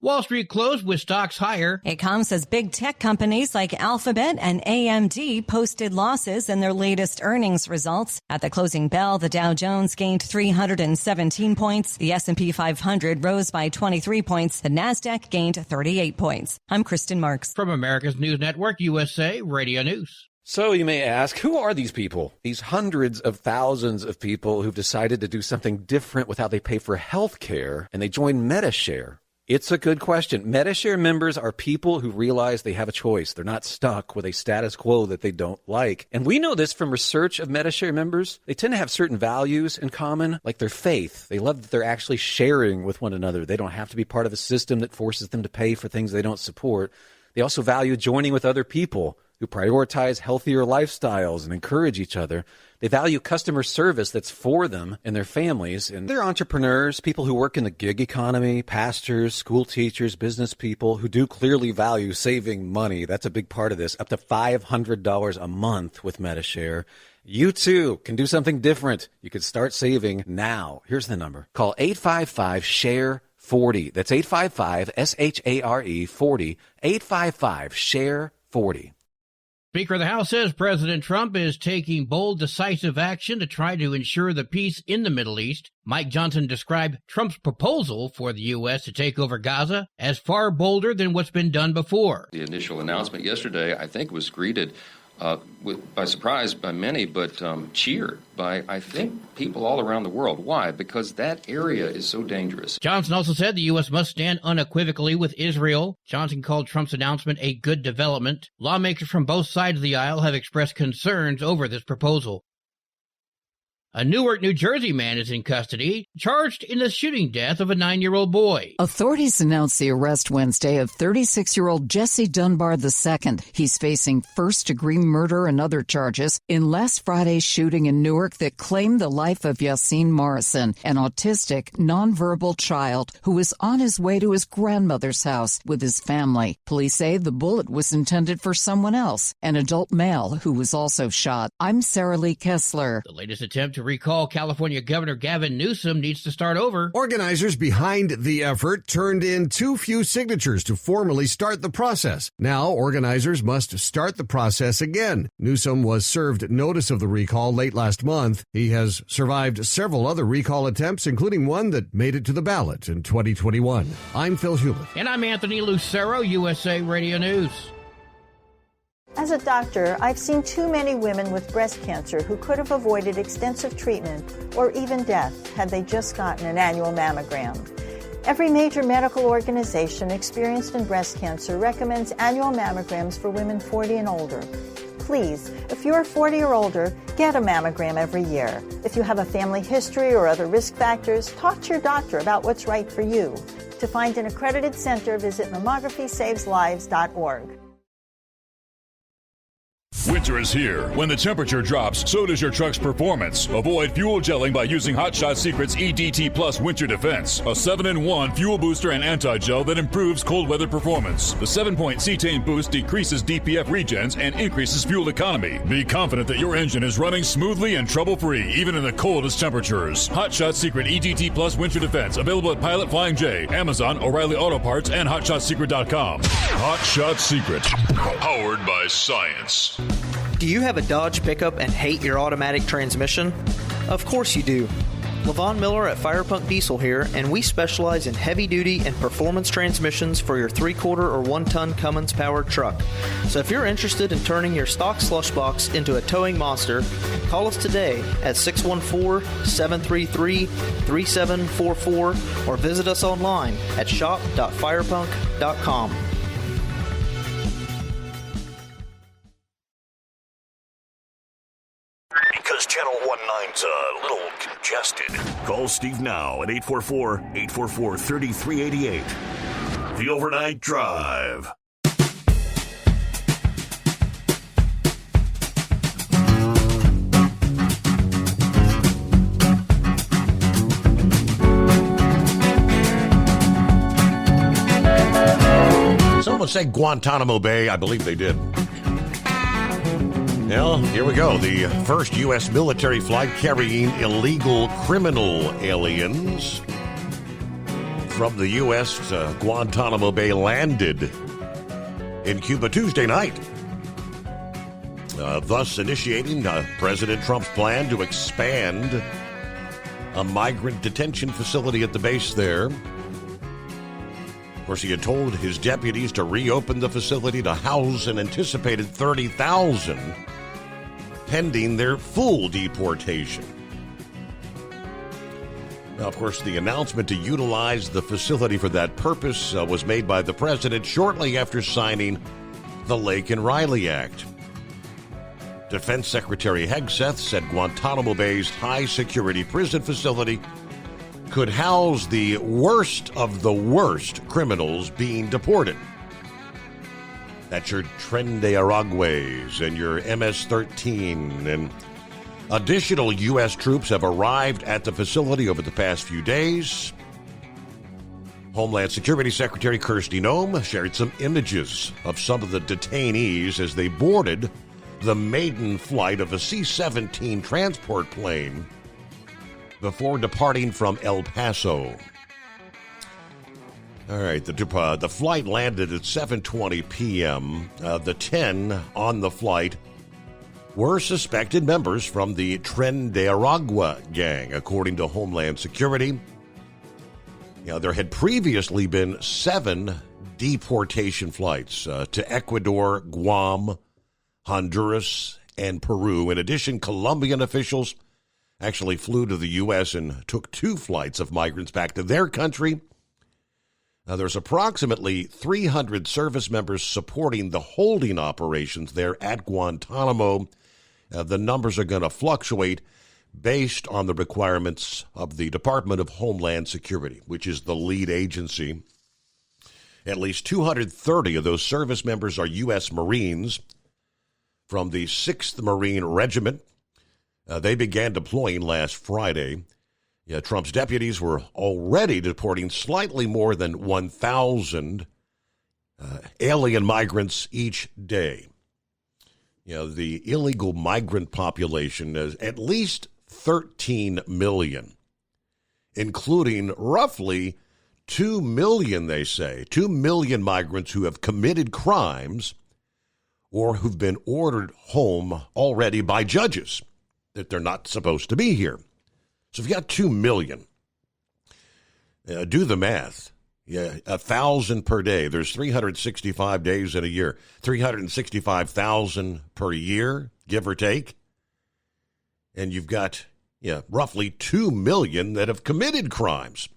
Wall Street closed with stocks higher. It comes as big tech companies like Alphabet and AMD posted losses in their latest earnings results. At the closing bell, the Dow Jones gained 317 points. The S&P 500 rose by 23 points. The Nasdaq gained 38 points. I'm Kristen Marks. From America's News Network, USA Radio News. So you may ask, who are these people? These hundreds of thousands of people who've decided to do something different with how they pay for health care, and they joined Medi-Share. It's a good question. Medi-Share members are people who realize they have a choice. They're not stuck with a status quo that they don't like. And we know this from research of Medi-Share members. They tend to have certain values in common, like their faith. They love that they're actually sharing with one another. They don't have to be part of a system that forces them to pay for things they don't support. They also value joining with other people who prioritize healthier lifestyles and encourage each other. They value customer service that's for them and their families. And they're entrepreneurs, people who work in the gig economy, pastors, school teachers, business people who do clearly value saving money. That's a big part of this, up to $500 a month with Medi-Share. You too can do something different. You could start saving now. Here's the number. Call 855-SHARE-40. That's 855-SHARE-40. 855-SHARE-40. Speaker of the House says President Trump is taking bold, decisive action to try to ensure the peace in the Middle East. Mike Johnson described Trump's proposal for the U.S. to take over Gaza as far bolder than what's been done before. The initial announcement yesterday, I think, was greeted by surprise by many, but cheered by, I think, people all around the world. Why? Because that area is so dangerous. Johnson also said the U.S. must stand unequivocally with Israel. Johnson called Trump's announcement a good development. Lawmakers from both sides of the aisle have expressed concerns over this proposal. A Newark, New Jersey man is in custody, charged in the shooting death of a 9-year-old boy. Authorities announced the arrest Wednesday of 36-year-old Jesse Dunbar II. He's facing first-degree murder and other charges in last Friday's shooting in Newark that claimed the life of Yassine Morrison, an autistic, nonverbal child who was on his way to his grandmother's house with his family. Police say the bullet was intended for someone else, an adult male who was also shot. I'm Sarah Lee Kessler. The latest attempt to recall California Governor Gavin Newsom needs to start over. Organizers behind the effort turned in too few signatures to formally start the process. Now, organizers must start the process again. Newsom was served notice of the recall late last month. He has survived several other recall attempts, including one that made it to the ballot in 2021. I'm Phil Hewlett. And I'm Anthony Lucero, USA Radio News. As a doctor, I've seen too many women with breast cancer who could have avoided extensive treatment or even death had they just gotten an annual mammogram. Every major medical organization experienced in breast cancer recommends annual mammograms for women 40 and older. Please, if you're 40 or older, get a mammogram every year. If you have a family history or other risk factors, talk to your doctor about what's right for you. To find an accredited center, visit mammography-saves-lives.org. Winter is here. When the temperature drops, so does your truck's performance. Avoid fuel gelling by using Hot Shot Secret's EDT Plus Winter Defense, a 7-in-1 fuel booster and anti-gel that improves cold weather performance. The 7-point cetane boost decreases DPF regens and increases fuel economy. Be confident that your engine is running smoothly and trouble-free, even in the coldest temperatures. Hot Shot Secret EDT Plus Winter Defense, available at Pilot Flying J, Amazon, O'Reilly Auto Parts, and HotShotSecret.com. Hot Shot Secret, powered by science. Do you have a Dodge pickup and hate your automatic transmission? Of course you do. Levon Miller at Firepunk Diesel here, and we specialize in heavy-duty and performance transmissions for your 3-quarter or 1-ton Cummins-powered truck. So if you're interested in turning your stock slush box into a towing monster, call us today at 614-733-3744 or visit us online at shop.firepunk.com. Because Channel 19's a little congested. Call Steve now at 844-844-3388. The Overnight Drive. almost say Guantanamo Bay. I believe they did. Well, here we go. The first U.S. military flight carrying illegal criminal aliens from the U.S. to Guantanamo Bay landed in Cuba Tuesday night, thus initiating President Trump's plan to expand a migrant detention facility at the base there. Of course, he had told his deputies to reopen the facility to house an anticipated 30,000 pending their full deportation. Now, of course, the announcement to utilize the facility for that purpose was made by the president shortly after signing the Laken-Riley Act. Defense Secretary Hegseth said Guantanamo Bay's high-security prison facility could house the worst of the worst criminals being deported. That's your Tren de Aragues and your MS-13. And additional U.S. troops have arrived at the facility over the past few days. Homeland Security Secretary Kristi Noem shared some images of some of the detainees as they boarded the maiden flight of a C-17 transport plane before departing from El Paso. All right, the flight landed at 7:20 p.m. The 10 on the flight were suspected members from the Tren de Aragua gang, according to Homeland Security. There had previously been 7 deportation flights to Ecuador, Guam, Honduras, and Peru. In addition, Colombian officials actually flew to the U.S. and took 2 flights of migrants back to their country. Now, there's approximately 300 service members supporting the holding operations there at Guantanamo. The numbers are going to fluctuate based on the requirements of the Department of Homeland Security, which is the lead agency. At least 230 of those service members are U.S. Marines from the 6th Marine Regiment. They began deploying last Friday. Trump's deputies were already deporting slightly more than 1,000 alien migrants each day. The illegal migrant population is at least 13 million, including roughly 2 million, they say, 2 million migrants who have committed crimes or who've been ordered home already by judges that they're not supposed to be here. So if you got 2 million, do the math. 1,000 per day. There's 365 days in a year. 365,000 per year, give or take. And you've got roughly 2 million that have committed crimes.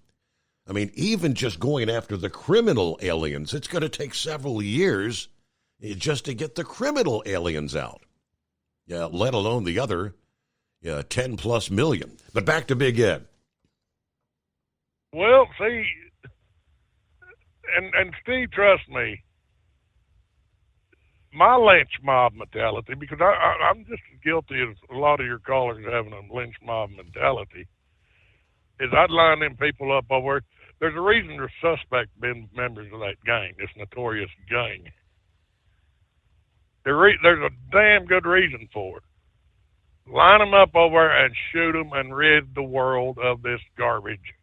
I mean, even just going after the criminal aliens, it's going to take several years just to get the criminal aliens out. Let alone the other 10 plus million. But back to Big Ed. Well, see, and Steve, trust me, my lynch mob mentality, because I'm just as guilty as a lot of your callers having a lynch mob mentality, is I'd line them people up over. There's a reason they're suspect being members of that gang, this notorious gang. There's a damn good reason for it. Line them up over and shoot them and rid the world of this garbage,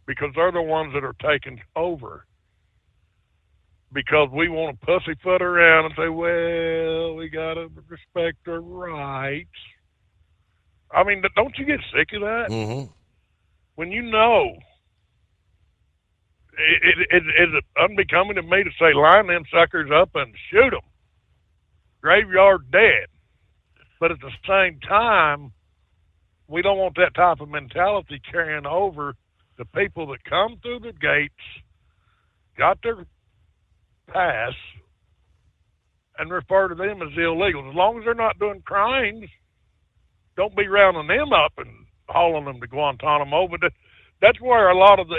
because they're the ones that are taking over. Because we want to pussyfoot around and say, well, we got to respect our rights. I mean, don't you get sick of that? Mm-hmm. When you know, it's unbecoming to me to say, line them suckers up and shoot them. Graveyard dead. But at the same time, we don't want that type of mentality carrying over the people that come through the gates, got their pass, and refer to them as illegals. As long as they're not doing crimes, don't be rounding them up and hauling them to Guantanamo. But that's where a lot of the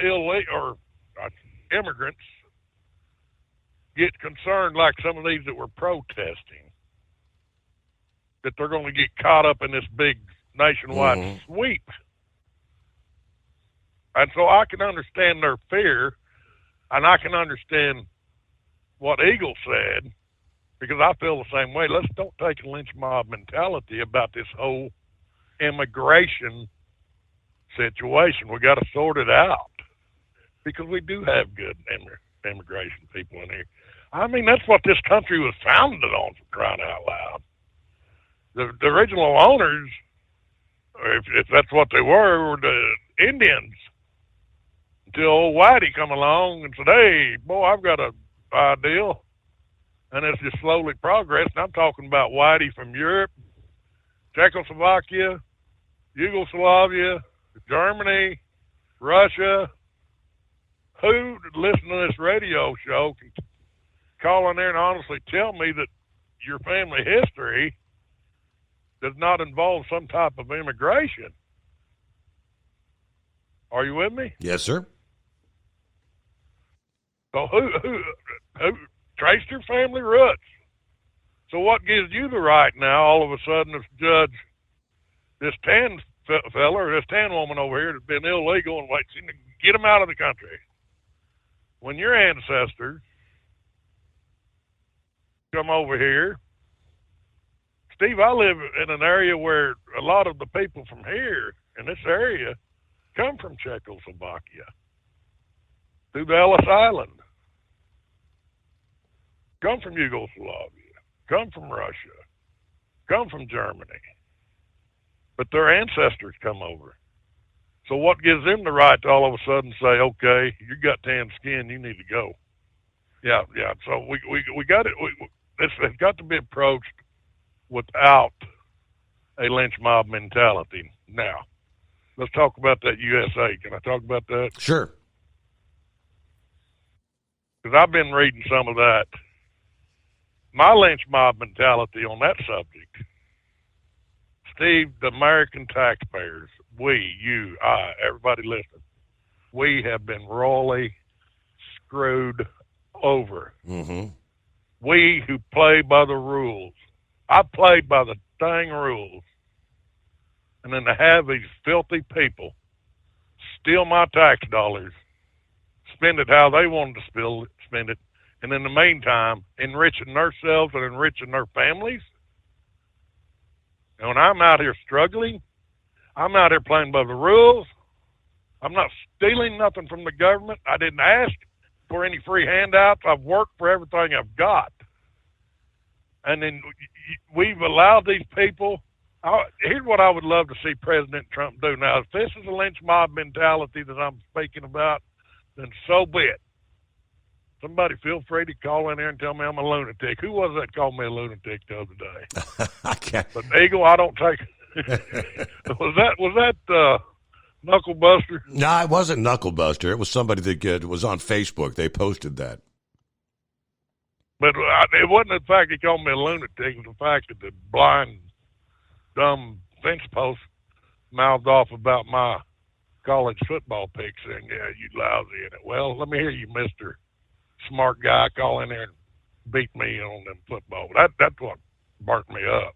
immigrants get concerned, like some of these that were protesting, that they're going to get caught up in this big nationwide sweep. And so I can understand their fear, and I can understand what Eagle said, because I feel the same way. Let's don't take a lynch mob mentality about this whole immigration situation. We got to sort it out, because we do have good immigration people in here. I mean, that's what this country was founded on, for crying out loud. The original owners, if that's what they were the Indians, until old Whitey come along and said, hey, boy, I've got an ideal. And it's just slowly progressed. And I'm talking about Whitey from Europe, Czechoslovakia, Yugoslavia, Germany, Russia. Who listen to this radio show can call in there and honestly tell me that your family history does not involve some type of immigration? Are you with me? Yes, sir. So who traced your family roots? So what gives you the right now, all of a sudden, to judge this tan fella or this tan woman over here that's been illegal and get them out of the country? When your ancestors come over here, Steve, I live in an area where a lot of the people from here in this area come from Czechoslovakia, through the Ellis Island, come from Yugoslavia, come from Russia, come from Germany. But their ancestors come over. So what gives them the right to all of a sudden say, okay, you got tan skin, you need to go? Yeah. So we got it. It's got to be approached without a lynch mob mentality. Now, let's talk about that USA. Can I talk about that? Sure. Because I've been reading some of that. My lynch mob mentality on that subject, Steve, the American taxpayers, we, you, I, everybody listening, we have been royally screwed over. Mm-hmm. We who play by the rules. I played by the dang rules. And then to have these filthy people steal my tax dollars, spend it how they wanted to spend it, and in the meantime, enriching themselves and enriching their families. And when I'm out here struggling, I'm out here playing by the rules. I'm not stealing nothing from the government. I didn't ask for any free handouts. I've worked for everything I've got. And then we've allowed these people. Here's what I would love to see President Trump do. Now, if this is a lynch mob mentality that I'm speaking about, then so be it. Somebody feel free to call in there and tell me I'm a lunatic. Who was that called me a lunatic the other day? I can't. But Eagle, I don't take. was that Knuckle Buster? No, it wasn't Knuckle Buster. It was somebody that was on Facebook. They posted that. But it wasn't the fact he called me a lunatic. It was the fact that the blind, dumb fence post mouthed off about my college football picks, saying, yeah, you lousy in it. Well, let me hear you, Mr. Smart guy, call in there and beat me on them football. That's what burnt me up.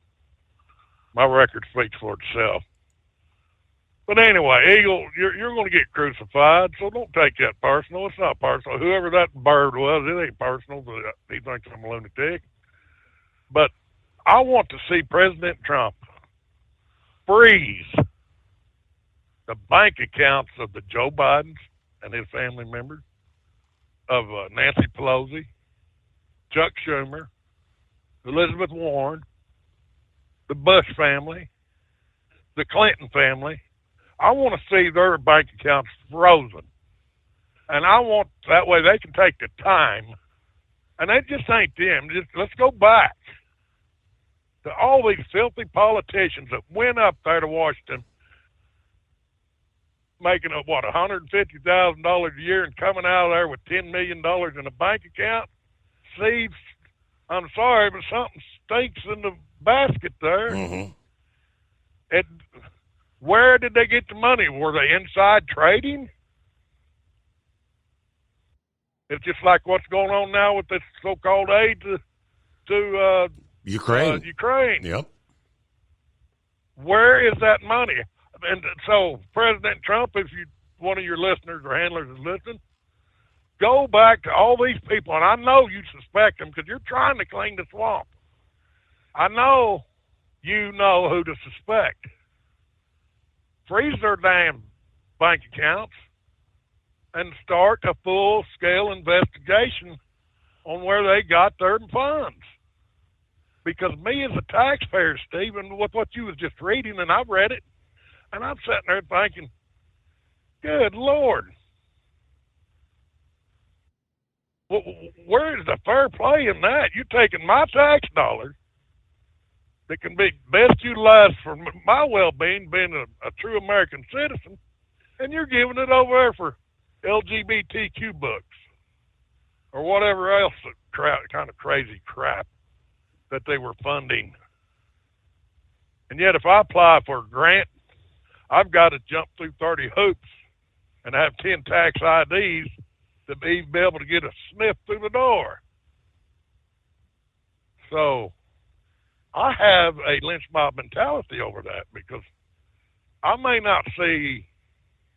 My record speaks for itself. But anyway, Eagle, you're going to get crucified, so don't take that personal. It's not personal. Whoever that bird was, it ain't personal. He thinks I'm a lunatic. But I want to see President Trump freeze the bank accounts of the Joe Bidens and his family members, of Nancy Pelosi, Chuck Schumer, Elizabeth Warren, the Bush family, the Clinton family. I want to see their bank accounts frozen. And I want, that way they can take the time, and that just ain't them. Let's go back to all these filthy politicians that went up there to Washington making $150,000 a year and coming out of there with $10 million in a bank account. See, I'm sorry, but something stinks in the basket there. Mm-hmm. Where did they get the money? Were they inside trading? It's just like what's going on now with this so-called aid to Ukraine. Ukraine. Yep. Where is that money? And so, President Trump, if one of your listeners or handlers is listening, go back to all these people, and I know you suspect them because you're trying to clean the swamp. I know you know who to suspect. Freeze their damn bank accounts and start a full-scale investigation on where they got their funds. Because me as a taxpayer, Stephen, with what you was just reading, and I've read it, and I'm sitting there thinking, good Lord, where is the fair play in that? You're taking my tax dollars that can be best utilized for my well-being, being a true American citizen, and you're giving it over there for LGBTQ books or whatever else kind of crazy crap that they were funding. And yet if I apply for a grant, I've got to jump through 30 hoops and have 10 tax IDs to be able to get a sniff through the door. So I have a lynch mob mentality over that because I may not see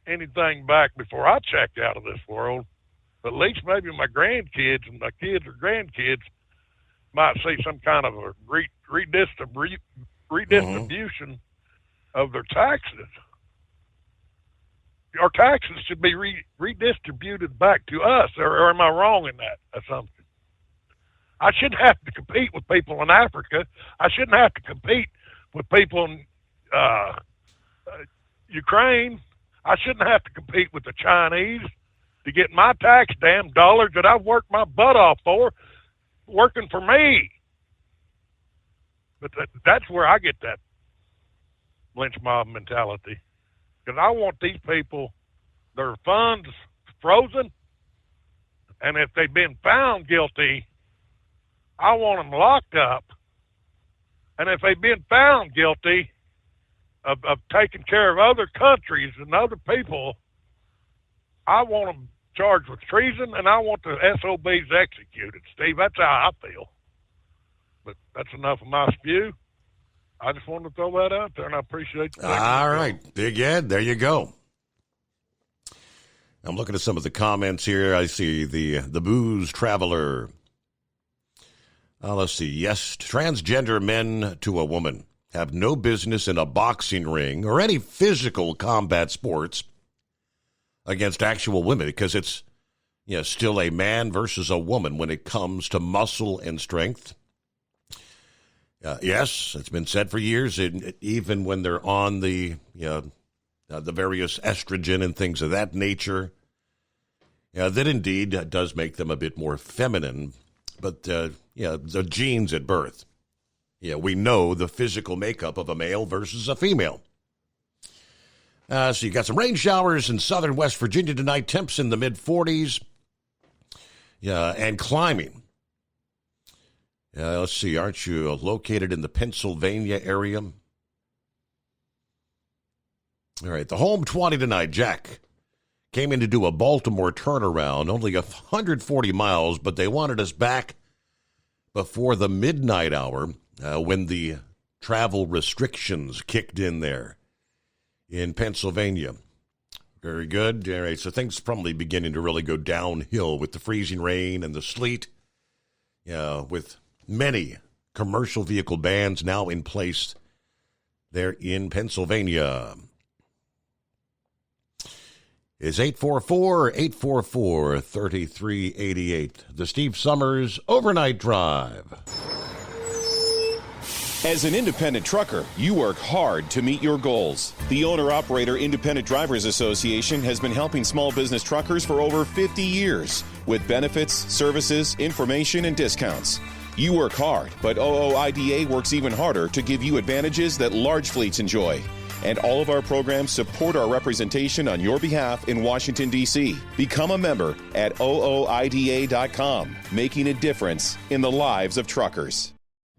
anything back before I check out of this world, but at least maybe my grandkids and my kids or grandkids might see some kind of a redistribution of their taxes. Our taxes should be redistributed back to us, or am I wrong in that assumption? I shouldn't have to compete with people in Africa. I shouldn't have to compete with people in Ukraine. I shouldn't have to compete with the Chinese to get my tax damn dollars that I've worked my butt off for, working for me. But that's where I get that lynch mob mentality. Because I want these people, their funds frozen, and if they've been found guilty, I want them locked up. And if they've been found guilty of taking care of other countries and other people, I want them charged with treason, and I want the SOBs executed. Steve, that's how I feel. But that's enough of my spew. I just wanted to throw that out there, and I appreciate it. All right. Big Ed, there you go. I'm looking at some of the comments here. I see the booze traveler. Let's see. Yes, transgender men to a woman have no business in a boxing ring or any physical combat sports against actual women because it's still a man versus a woman when it comes to muscle and strength. Yes, it's been said for years, even when they're on the various estrogen and things of that nature, that indeed does make them a bit more feminine. But, the genes at birth. We know the physical makeup of a male versus a female. So you got some rain showers in southern West Virginia tonight, temps in the mid-40s, and climbing. Let's see, aren't you located in the Pennsylvania area? All right, the home 20 tonight, Jack came in to do a Baltimore turnaround, only 140 miles, but they wanted us back before the midnight hour when the travel restrictions kicked in there in Pennsylvania. Very good. All right, so things probably beginning to really go downhill with the freezing rain and the sleet, with many commercial vehicle bans now in place there in Pennsylvania. Is 844-844-3388. The Steve Summers Overnight Drive. As an independent trucker, you work hard to meet your goals. The Owner-Operator Independent Drivers Association has been helping small business truckers for over 50 years with benefits, services, information, and discounts. You work hard, but OOIDA works even harder to give you advantages that large fleets enjoy. And all of our programs support our representation on your behalf in Washington, D.C. Become a member at OOIDA.com, making a difference in the lives of truckers.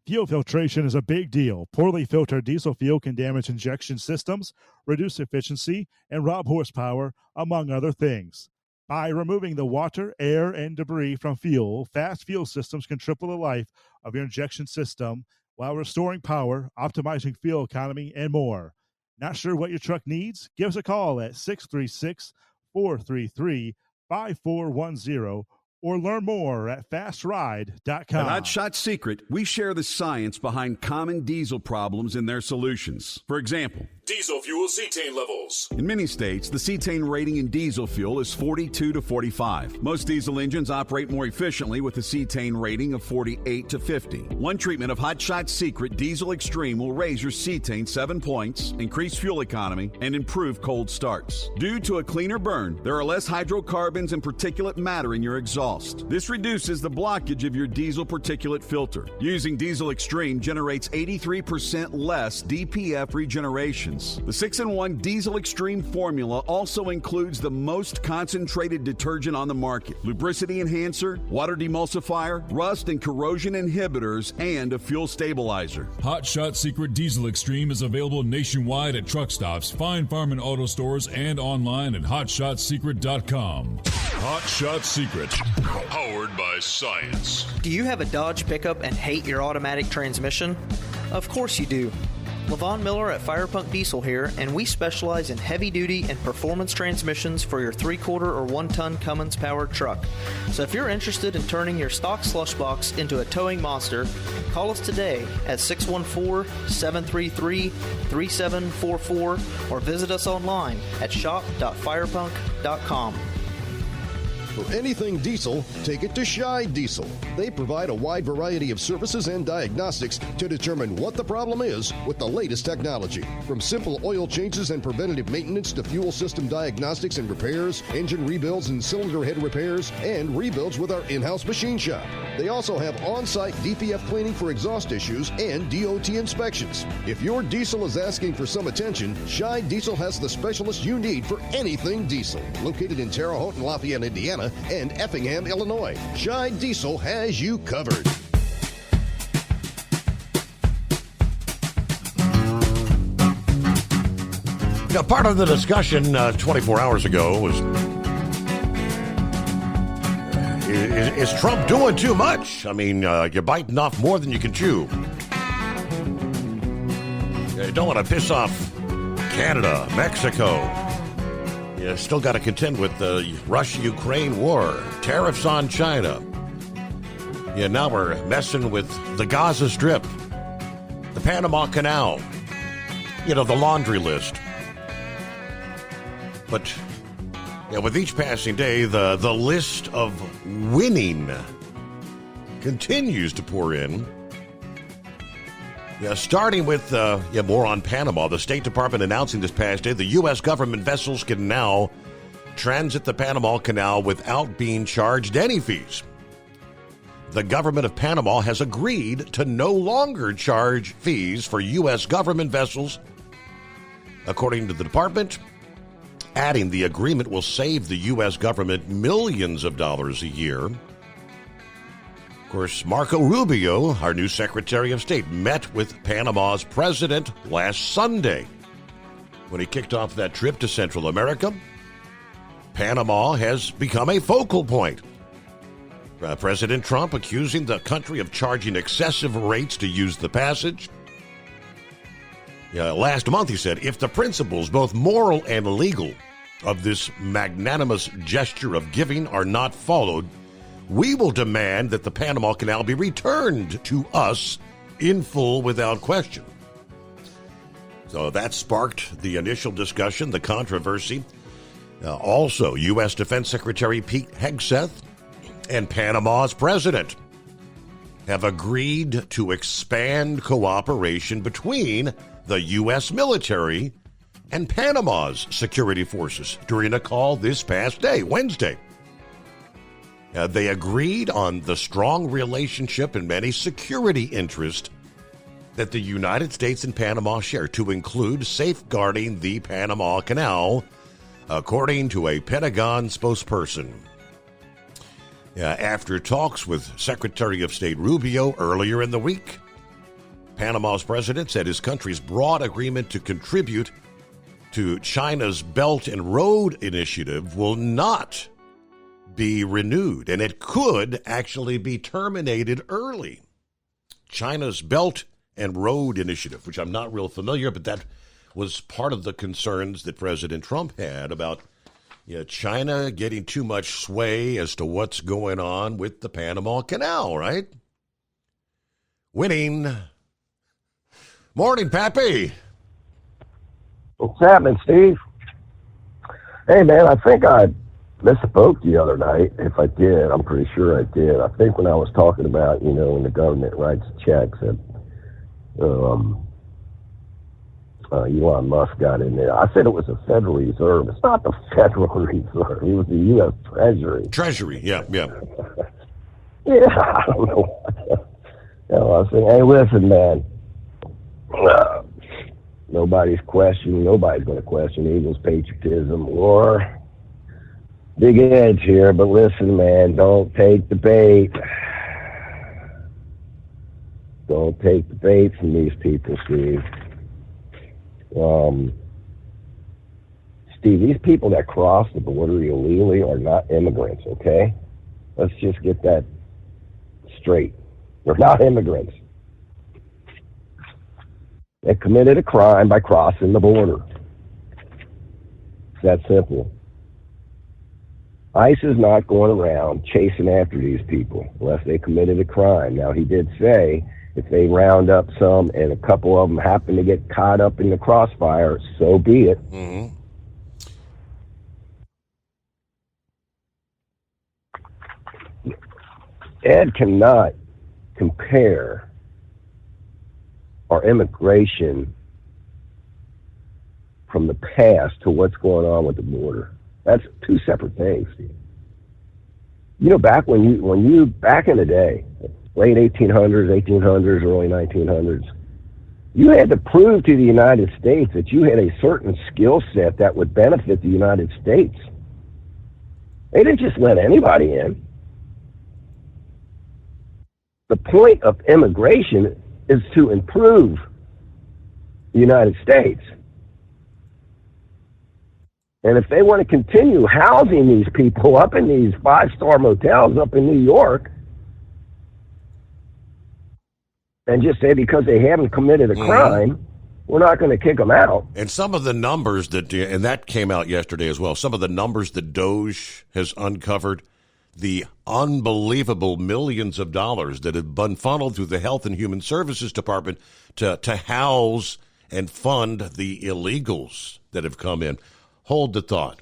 Fuel filtration is a big deal. Poorly filtered diesel fuel can damage injection systems, reduce efficiency, and rob horsepower, among other things. By removing the water, air, and debris from fuel, fast fuel systems can triple the life of your injection system while restoring power, optimizing fuel economy, and more. Not sure what your truck needs? Give us a call at 636-433-5600. 5410 or learn more at fastride.com. At Hot Shot Secret, we share the science behind common diesel problems and their solutions. For example, diesel fuel cetane levels. in many states, the cetane rating in diesel fuel is 42 to 45. Most diesel engines operate more efficiently with a cetane rating of 48 to 50. One treatment of Hot Shot Secret Diesel Extreme will raise your cetane 7 points, increase fuel economy, and improve cold starts. Due to a cleaner burn, there are less hydrocarbons and particulate matter in your exhaust. This reduces the blockage of your diesel particulate filter. Using Diesel Extreme generates 83% less DPF regenerations. The 6-in-1 Diesel Extreme formula also includes the most concentrated detergent on the market, lubricity enhancer, water demulsifier, rust and corrosion inhibitors, and a fuel stabilizer. Hot Shot Secret Diesel Extreme is available nationwide at truck stops, Fine Farm and auto stores, and online at hotshotsecret.com. Hot Shot Secret, powered by science. Do you have a Dodge pickup and hate your automatic transmission? Of course you do. Levon Miller at Firepunk Diesel here, and we specialize in heavy-duty and performance transmissions for your 3-quarter or 1-ton Cummins-powered truck. So if you're interested in turning your stock slush box into a towing monster, call us today at 614-733-3744 or visit us online at shop.firepunk.com. For anything diesel, take it to Scheid Diesel. They provide a wide variety of services and diagnostics to determine what the problem is with the latest technology. From simple oil changes and preventative maintenance to fuel system diagnostics and repairs, engine rebuilds and cylinder head repairs, and rebuilds with our in-house machine shop. They also have on-site DPF cleaning for exhaust issues and DOT inspections. If your diesel is asking for some attention, Scheid Diesel has the specialist you need for anything diesel. Located in Terre Haute and Lafayette, Indiana, and Effingham, Illinois, Scheid Diesel has you covered. Now, part of the discussion 24 hours ago was, is Trump doing too much? I mean, you're biting off more than you can chew. You don't want to piss off Canada, Mexico. You still got to contend with the Russia-Ukraine war, tariffs on China. Yeah, now we're messing with the Gaza Strip, the Panama Canal, the laundry list. But with each passing day, the list of winning continues to pour in. Yeah, starting with more on Panama. The State Department announcing this past day the U.S. government vessels can now transit the Panama Canal without being charged any fees. The government of Panama has agreed to no longer charge fees for U.S. government vessels, according to the department, adding the agreement will save the U.S. government millions of dollars a year. Of course, Marco Rubio, our new Secretary of State, met with Panama's president last Sunday when he kicked off that trip to Central America. Panama has become a focal point. President Trump accusing the country of charging excessive rates to use the passage. Last month, he said, if the principles, both moral and legal, of this magnanimous gesture of giving are not followed, we will demand that the Panama Canal be returned to us in full without question. So that sparked the initial discussion, the controversy. Also, U.S. Defense Secretary Pete Hegseth and Panama's president have agreed to expand cooperation between the U.S. military and Panama's security forces during a call this past day, Wednesday. They agreed on the strong relationship and many security interests that the United States and Panama share, to include safeguarding the Panama Canal, according to a Pentagon spokesperson. After talks with Secretary of State Rubio earlier in the week, Panama's president said his country's broad agreement to contribute to China's Belt and Road Initiative will not be renewed, and it could actually be terminated early. China's Belt and Road Initiative, which I'm not real familiar, but that was part of the concerns that President Trump had about, Yeah, China getting too much sway as to what's going on with the Panama Canal, right? Winning. Morning, Pappy. What's happening, Steve? Hey, man, I think I misspoke the other night. If I did, I'm pretty sure I did. I think when I was talking about, when the government writes checks and Elon Musk got in there. I said it was the Federal Reserve. It's not the Federal Reserve. It was the U.S. Treasury. Treasury, yeah. Yeah, I don't know. I was saying, hey, listen, man. Nobody's going to question Eagles patriotism or Big Edge here, but listen, man, don't take the bait. Don't take the bait from these people, Steve. Steve, these people that cross the border illegally are not immigrants, okay? Let's just get that straight. They're not immigrants. They committed a crime by crossing the border. It's that simple. ICE is not going around chasing after these people unless they committed a crime. Now, he did say if they round up some and a couple of them happen to get caught up in the crossfire, so be it. Mm-hmm. Ed cannot compare our immigration from the past to what's going on with the border. That's two separate things, Steve. Back back in the day, late 1800s, early 1900s, you had to prove to the United States that you had a certain skill set that would benefit the United States. They didn't just let anybody in. The point of immigration is to improve the United States. And if they want to continue housing these people up in these 5-star motels up in New York, and just say because they haven't committed a crime, we're not going to kick them out. And some of the numbers and that came out yesterday as well, some of the numbers that DOJ has uncovered, the unbelievable millions of dollars that have been funneled through the Health and Human Services Department to house and fund the illegals that have come in. Hold the thought.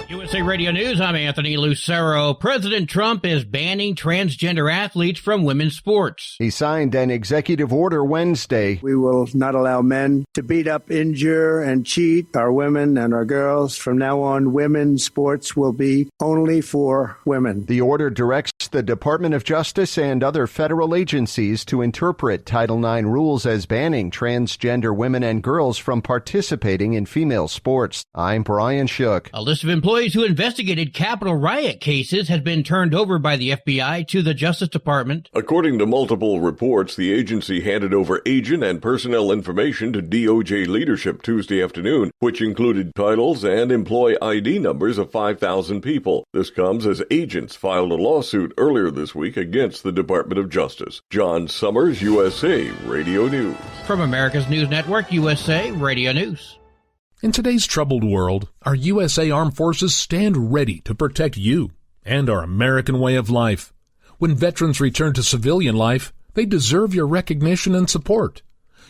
USA Radio News, I'm Anthony Lucero. President Trump is banning transgender athletes from women's sports. He signed an executive order Wednesday. We will not allow men to beat up, injure, and cheat our women and our girls. From now on, women's sports will be only for women. The order directs the Department of Justice and other federal agencies to interpret Title IX rules as banning transgender women and girls from participating in female sports. I'm Brian Shook. A list of employees who investigated Capitol riot cases has been turned over by the FBI to the Justice Department. According to multiple reports, the agency handed over agent and personnel information to DOJ leadership Tuesday afternoon, which included titles and employee ID numbers of 5,000 people. This comes as agents filed a lawsuit earlier this week against the Department of Justice. John Summers, USA Radio News. From America's News Network, USA Radio News. In today's troubled world, our USA Armed Forces stand ready to protect you and our American way of life. When veterans return to civilian life, they deserve your recognition and support.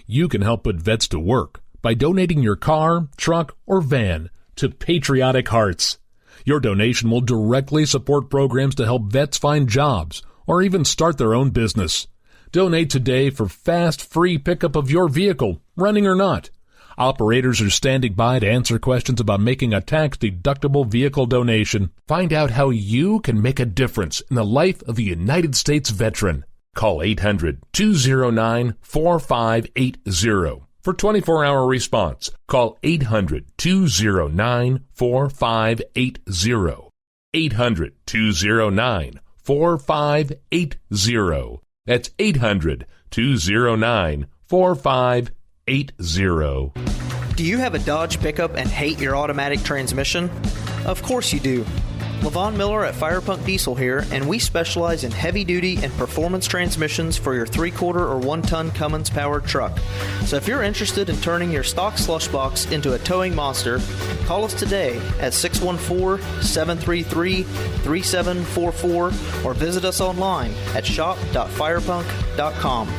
You can help put vets to work by donating your car, truck, or van to Patriotic Hearts. Your donation will directly support programs to help vets find jobs or even start their own business. Donate today for fast, free pickup of your vehicle, running or not. Operators are standing by to answer questions about making a tax-deductible vehicle donation. Find out how you can make a difference in the life of a United States veteran. Call 800-209-4580 for 24-hour response. Call 800-209-4580. 800-209-4580. That's 800-209-4580. Do you have a Dodge pickup and hate your automatic transmission? Of course you do. Levon Miller at Fire Punk Diesel here, and we specialize in heavy-duty and performance transmissions for your 3-quarter or 1-ton Cummins-powered truck. So if you're interested in turning your stock slush box into a towing monster, call us today at 614-733-3744 or visit us online at shop.firepunk.com.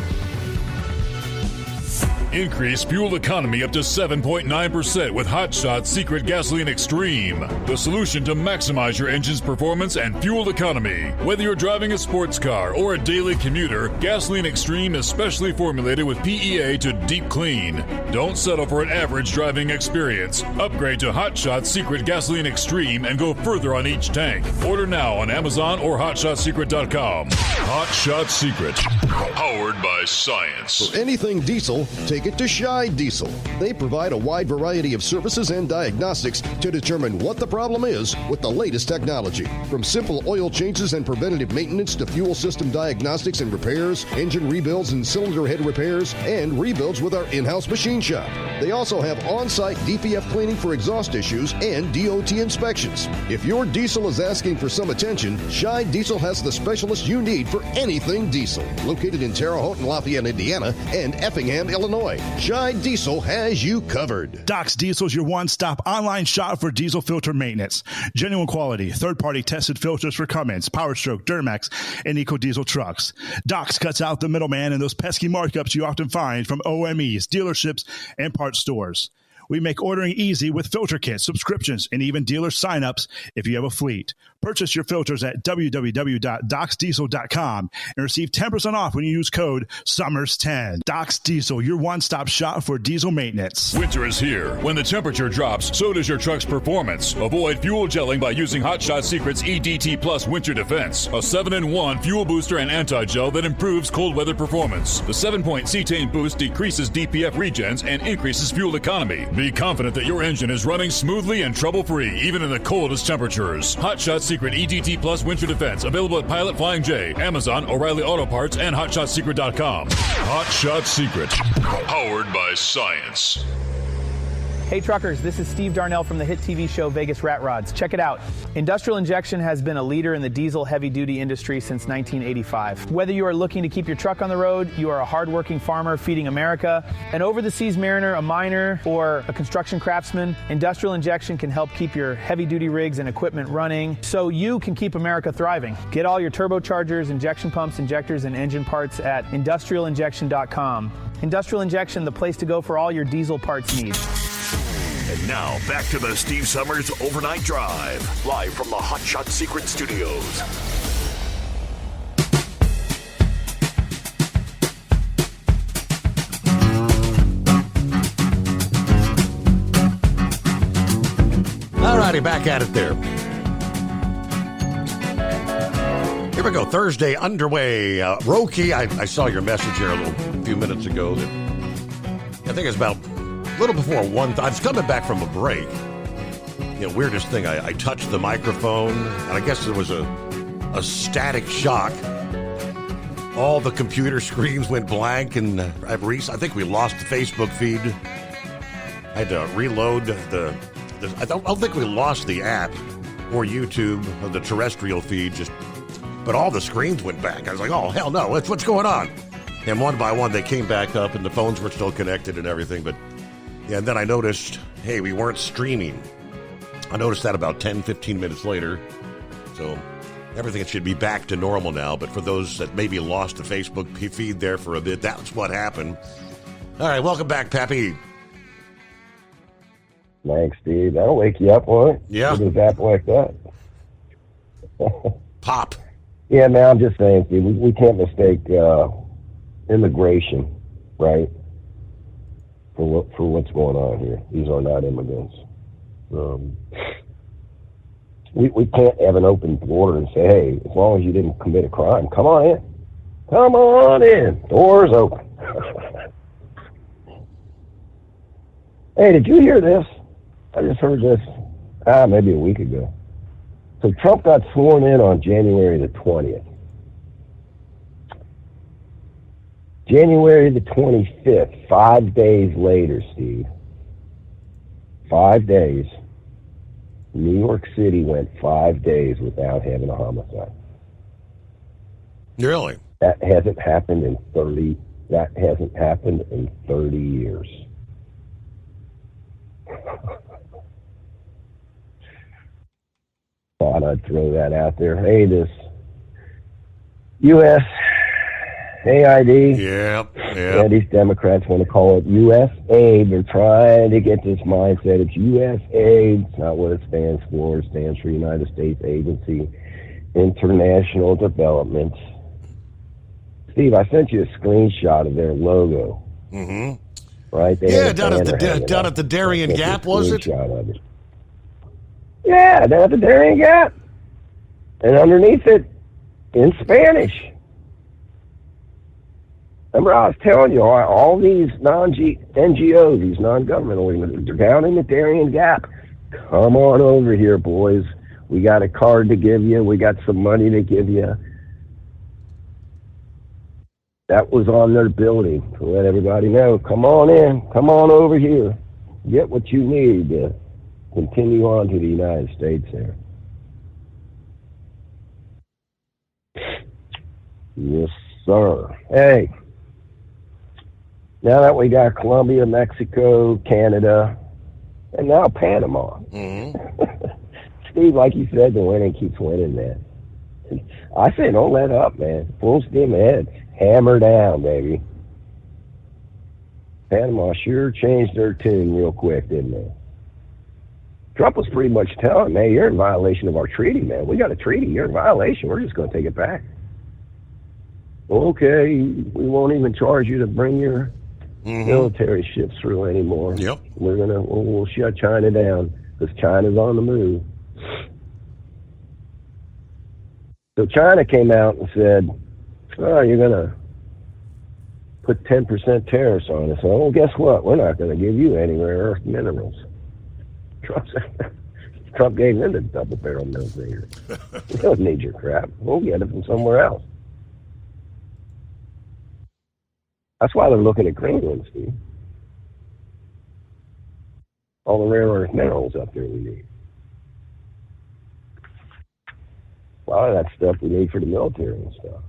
Increase fuel economy up to 7.9% with Hot Shot Secret Gasoline Extreme, the solution to maximize your engine's performance and fuel economy. Whether you're driving a sports car or a daily commuter, Gasoline Extreme is specially formulated with PEA to deep clean. Don't settle for an average driving experience. Upgrade to Hot Shot Secret Gasoline Extreme and go further on each tank. Order now on Amazon or HotShotSecret.com. Hot Shot Secret, powered by science. For anything diesel, take it to Scheid Diesel. They provide a wide variety of services and diagnostics to determine what the problem is with the latest technology. From simple oil changes and preventative maintenance to fuel system diagnostics and repairs, engine rebuilds and cylinder head repairs, and rebuilds with our in-house machine shop. They also have on-site DPF cleaning for exhaust issues and DOT inspections. If your diesel is asking for some attention, Scheid Diesel has the specialist you need for anything diesel. Located in Terre Haute and Lafayette, Indiana, and Effingham, Illinois, Scheid Diesel has you covered. Doc's Diesel is your one-stop online shop for diesel filter maintenance. Genuine quality, third-party tested filters for Cummins, PowerStroke, Duramax, and EcoDiesel trucks. Doc's cuts out the middleman and those pesky markups you often find from OMEs, dealerships, and parts stores. We make ordering easy with filter kits, subscriptions, and even dealer sign-ups if you have a fleet. Purchase your filters at www.docsdiesel.com and receive 10% off when you use code SUMMERS10. Doc's Diesel, your one-stop shop for diesel maintenance. Winter is here. When the temperature drops, so does your truck's performance. Avoid fuel gelling by using Hot Shot Secret's EDT Plus Winter Defense, a 7-in-1 fuel booster and anti-gel that improves cold weather performance. The 7-point cetane boost decreases DPF regens and increases fuel economy. Be confident that your engine is running smoothly and trouble-free, even in the coldest temperatures. Hot Shot Secret EDT Plus Winter Defense, available at Pilot Flying J, Amazon, O'Reilly Auto Parts, and HotShotSecret.com. Hot Shot Secret, powered by science. Hey truckers, this is Steve Darnell from the hit TV show Vegas Rat Rods. Check it out. Industrial Injection has been a leader in the diesel heavy-duty industry since 1985. Whether you are looking to keep your truck on the road, you are a hardworking farmer feeding America, an over-the-seas mariner, a miner, or a construction craftsman, Industrial Injection can help keep your heavy-duty rigs and equipment running so you can keep America thriving. Get all your turbochargers, injection pumps, injectors, and engine parts at industrialinjection.com. Industrial Injection, the place to go for all your diesel parts needs. And now, back to the Steve Summers Overnight Drive, live from the Hot Shot Secret Studios. All righty, back at it there. Here we go, Thursday underway. Roki, I saw your message here a few minutes ago. That I think it's about a little before 1. I was coming back from a break. You know, weirdest thing, I touched the microphone, and I guess there was a static shock. All the computer screens went blank, and I think we lost the Facebook feed. I had to reload I don't think we lost the app or YouTube or the terrestrial feed, but all the screens went back. I was like, oh, hell no, what's going on? And one by one, they came back up, and the phones were still connected and everything, but yeah, and then I noticed, hey, we weren't streaming. I noticed that about 10, 15 minutes later. So everything should be back to normal now. But for those that maybe lost the Facebook feed there for a bit, that's what happened. All right, welcome back, Pappy. Thanks, Steve. That'll wake you up, won't it? Yeah. With a zap like that. Pop. Yeah, man, I'm just saying, Steve, we can't mistake immigration, right? For what's going on here. These are not immigrants. We can't have an open border and say, hey, as long as you didn't commit a crime, come on in. Come on in. Doors open. Hey, did you hear this? I just heard this maybe a week ago. So Trump got sworn in on January the 20th. January the 25th, 5 days later, Steve. 5 days. New York City went 5 days without having a homicide. Really? That hasn't happened in 30 years. Thought I'd throw that out there. Hey, this U.S. AID. Yeah. These Democrats want to call it USA. They're trying to get this mindset. It's USA. It's not what it stands for. It stands for United States Agency International Development. Steve, I sent you a screenshot of their logo. Mm-hmm. Right? Down at the Darien Gap, was it? Yeah, down at the Darien Gap. And underneath it, in Spanish. Remember, I was telling you, all these NGOs, these non-government organizations, they're down in the Darien Gap. Come on over here, boys. We got a card to give you. We got some money to give you. That was on their building to let everybody know, come on in. Come on over here. Get what you need to continue on to the United States there. Yes, sir. Hey. Now that we got Colombia, Mexico, Canada, and now Panama. Mm-hmm. Steve, like you said, the winning keeps winning, man. I say don't let up, man. Full steam ahead. Hammer down, baby. Panama sure changed their tune real quick, didn't they? Trump was pretty much telling, man, you're in violation of our treaty, man. We got a treaty. You're in violation. We're just going to take it back. Okay, we won't even charge you to bring your military ships through anymore. Yep. We'll shut China down because China's on the move. So China came out and said, oh, you're going to put 10% tariffs on us. Oh, well, guess what? We're not going to give you any rare earth minerals. Trump gave them the double-barrel mill there. We don't need your crap. We'll get it from somewhere else. That's why they're looking at Greenland, Steve. All the rare earth minerals up there we need. A lot of that stuff we need for the military and stuff.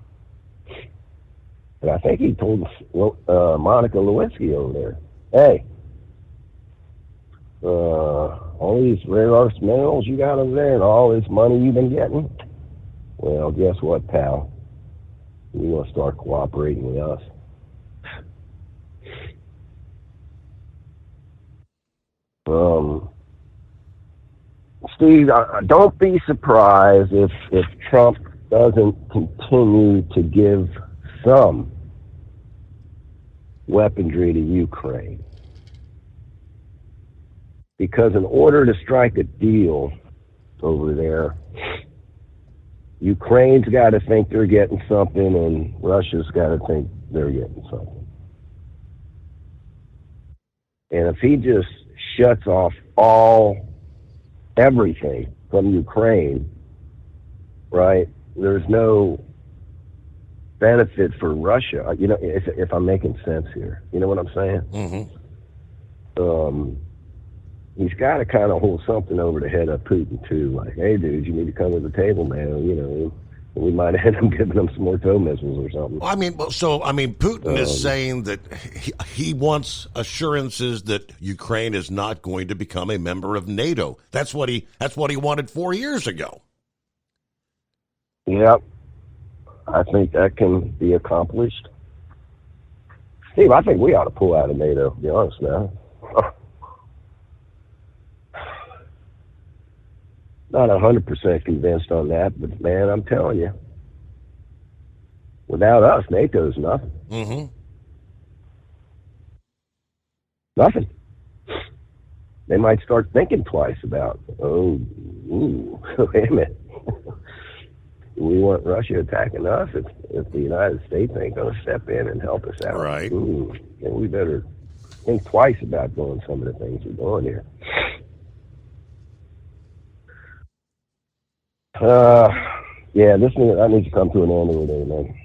And I think he told Monica Lewinsky over there, hey, all these rare earth minerals you got over there and all this money you've been getting, well, guess what, pal? You want to start cooperating with us. Steve, don't be surprised if Trump doesn't continue to give some weaponry to Ukraine. Because in order to strike a deal over there, Ukraine's got to think they're getting something and Russia's got to think they're getting something. And if he just shuts off everything from Ukraine, right, there's no benefit for Russia. You know, if I'm making sense here. You know what I'm saying? Mm-hmm. He's got to kind of hold something over the head of Putin, too. Like, hey, dude, you need to come to the table, man. You know, we might end up giving them some more tow missiles or something. Putin is saying that he wants assurances that Ukraine is not going to become a member of NATO. That's what he wanted 4 years ago. Yep. I think that can be accomplished. Steve, I think we ought to pull out of NATO, to be honest now. Not 100% convinced on that, but man, I'm telling you, without us, NATO's nothing. Mm-hmm. Nothing. They might start thinking twice about, wait a minute. We want Russia attacking us if the United States ain't going to step in and help us out. Right. And we better think twice about doing some of the things we're doing here. That needs to come to an end over there, man.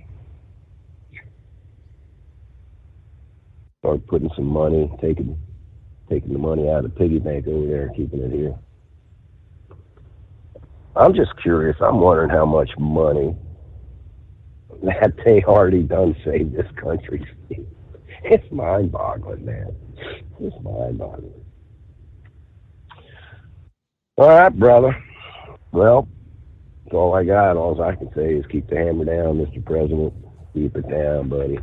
Start putting some money, taking the money out of the piggy bank over there and keeping it here. I'm just curious. I'm wondering how much money that they already done saved this country. It's mind-boggling, man. It's mind-boggling. All right, brother. Well, that's all I got. All I can say is keep the hammer down, Mr. President. Keep it down, buddy.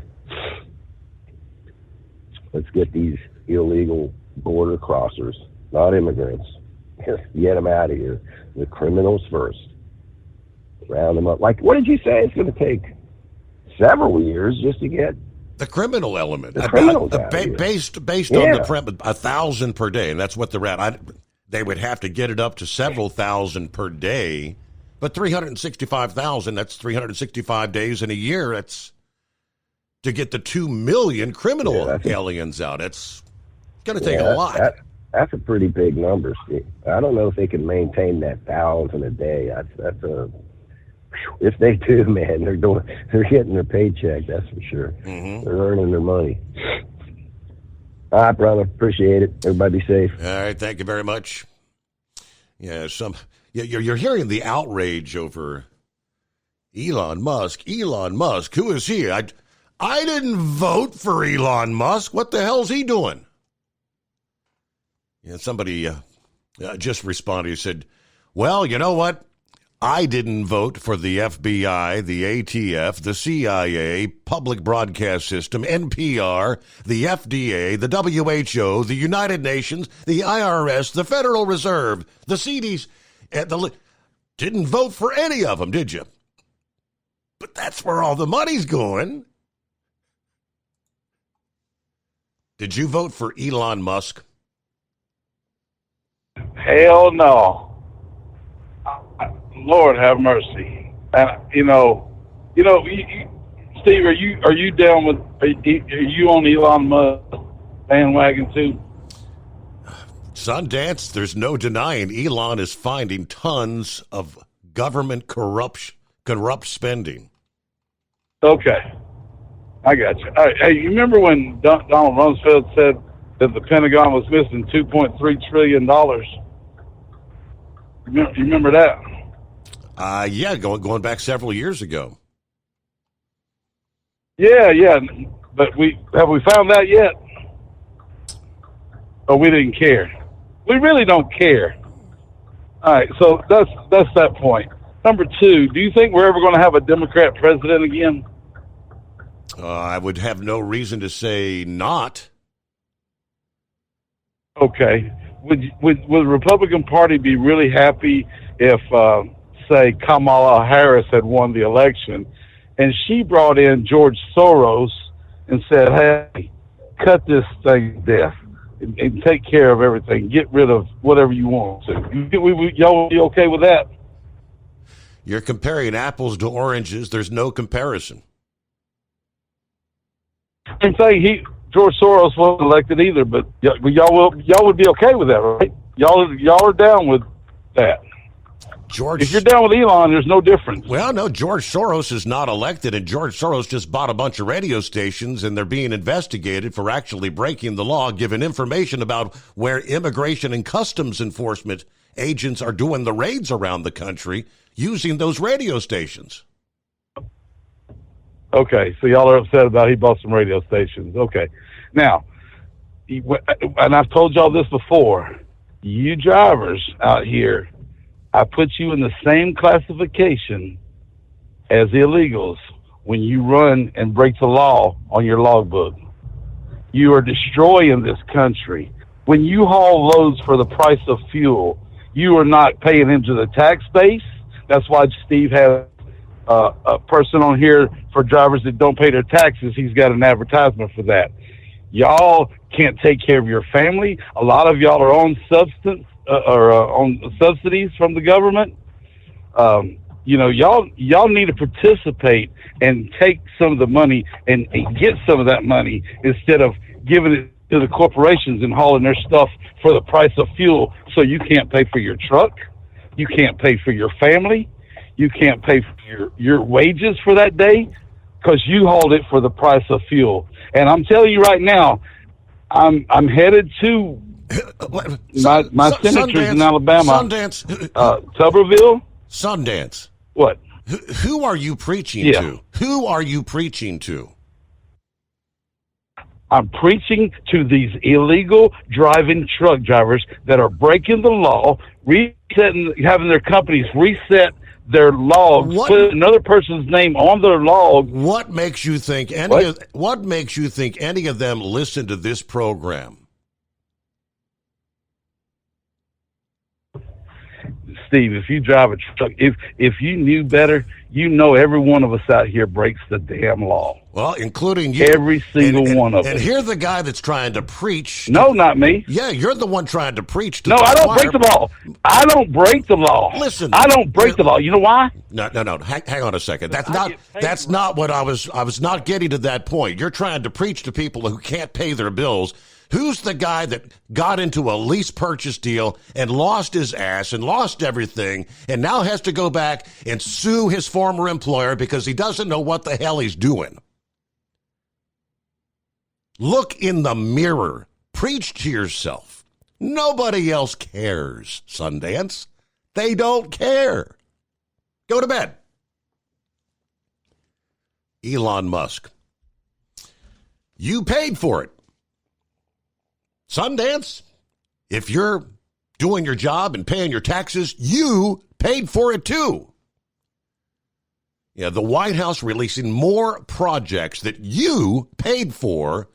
Let's get these illegal border crossers, not immigrants. Get them out of here. The criminals first. Round them up. Like, what did you say? It's going to take several years just to get the criminal element. The criminals based on the 1,000 per day, and that's what they're at. They would have to get it up to several thousand per day, but 365,000, that's 365 days in a year. That's to get the 2 million criminal aliens out. It's going to take a lot. That's a pretty big number, Steve. I don't know if they can maintain that 1,000 a day. If they do, man, they're getting their paycheck. That's for sure. Mm-hmm. They're earning their money. All right, brother. Appreciate it. Everybody be safe. All right. Thank you very much. Yeah, you're hearing the outrage over Elon Musk. Elon Musk, who is he? I didn't vote for Elon Musk. What the hell's he doing? Yeah, somebody just responded. He said, well, you know what? I didn't vote for the FBI, the ATF, the CIA, Public Broadcast System, NPR, the FDA, the WHO, the United Nations, the IRS, the Federal Reserve, the CDC. Didn't vote for any of them, did you? But that's where all the money's going. Did you vote for Elon Musk? Hell no. Lord have mercy. And Steve, are you down with? Are you on Elon Musk bandwagon too? Sundance, there's no denying Elon is finding tons of government corrupt spending. Okay, I got you. All right, hey, you remember when Donald Rumsfeld said that the Pentagon was missing $2.3 trillion? You remember that? Yeah, going back several years ago. Yeah, but have we found that yet? Or we didn't care? We really don't care. All right, so that's that point. Number two, do you think we're ever going to have a Democrat president again? I would have no reason to say not. Okay. Would the Republican Party be really happy if, say, Kamala Harris had won the election and she brought in George Soros and said, hey, cut this thing to death and take care of everything. Get rid of whatever you want to. Y'all be okay with that? You're comparing apples to oranges. There's no comparison. I'm saying George Soros wasn't elected either, but y'all would be okay with that, right? Y'all are down with that. If you're down with Elon, there's no difference. Well, no, George Soros is not elected, and George Soros just bought a bunch of radio stations, and they're being investigated for actually breaking the law, giving information about where immigration and customs enforcement agents are doing the raids around the country using those radio stations. Okay, so y'all are upset about he bought some radio stations. Okay. Now, and I've told y'all this before, you drivers out here, I put you in the same classification as the illegals when you run and break the law on your logbook. You are destroying this country. When you haul loads for the price of fuel, you are not paying into the tax base. That's why Steve has a person on here for drivers that don't pay their taxes. He's got an advertisement for that. Y'all can't take care of your family. A lot of y'all are on on subsidies from the government. Y'all need to participate and take some of the money and get some of that money instead of giving it to the corporations and hauling their stuff for the price of fuel. So you can't pay for your truck. You can't pay for your family. You can't pay for your wages for that day because you hauled it for the price of fuel. And I'm telling you right now, I'm headed to my senators in Alabama, Tuberville, Sundance. What? Who are you preaching to? Who are you preaching to? I'm preaching to these illegal driving truck drivers that are breaking the law, having their companies reset their logs, put another person's name on their log. What makes you think what makes you think any of them listen to this program? Steve, if you drive a truck, if you knew better, you know every one of us out here breaks the damn law. Well, including you. Every single one of us. And here's the guy that's trying to preach. No, not me. Yeah, you're the one trying to preach. No, I don't break the law. I don't break the law. Listen. I don't break the law. You know why? No. Hang on a second. That's not what I was not getting to that point. You're trying to preach to people who can't pay their bills. Who's the guy that got into a lease purchase deal and lost his ass and lost everything and now has to go back and sue his former employer because he doesn't know what the hell he's doing? Look in the mirror. Preach to yourself. Nobody else cares, Sundance. They don't care. Go to bed. Elon Musk. You paid for it. Sundance, if you're doing your job and paying your taxes, you paid for it too. Yeah, the White House releasing more projects that you paid for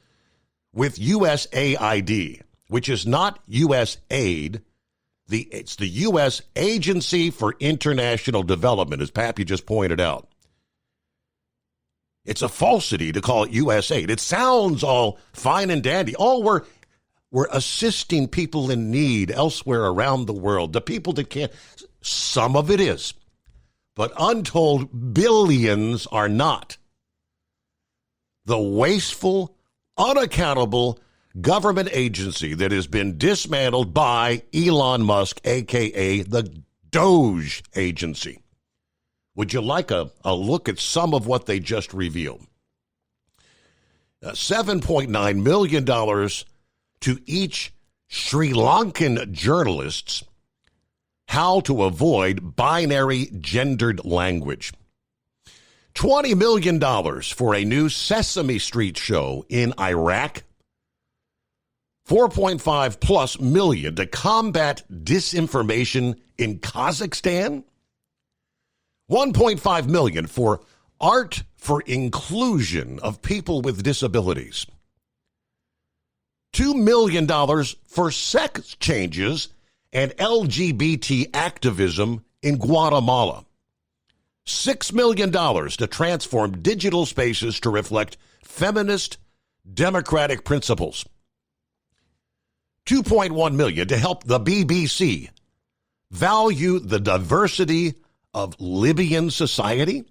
with USAID, which is not U.S. aid. It's the U.S. Agency for International Development, as Pappy just pointed out. It's a falsity to call it U.S. aid. It sounds all fine and dandy. We're assisting people in need elsewhere around the world, the people that can't. Some of it is, but untold billions are not. The wasteful, unaccountable government agency that has been dismantled by Elon Musk, a.k.a. the Doge Agency. Would you like a look at some of what they just revealed? $7.9 million to each Sri Lankan journalists how to avoid binary gendered language. $20 million for a new Sesame Street show in Iraq. $4.5+ million to combat disinformation in Kazakhstan. $1.5 million for art for inclusion of people with disabilities. $2 million for sex changes and LGBT activism in Guatemala. $6 million to transform digital spaces to reflect feminist democratic principles. $2.1 million to help the BBC value the diversity of Libyan society.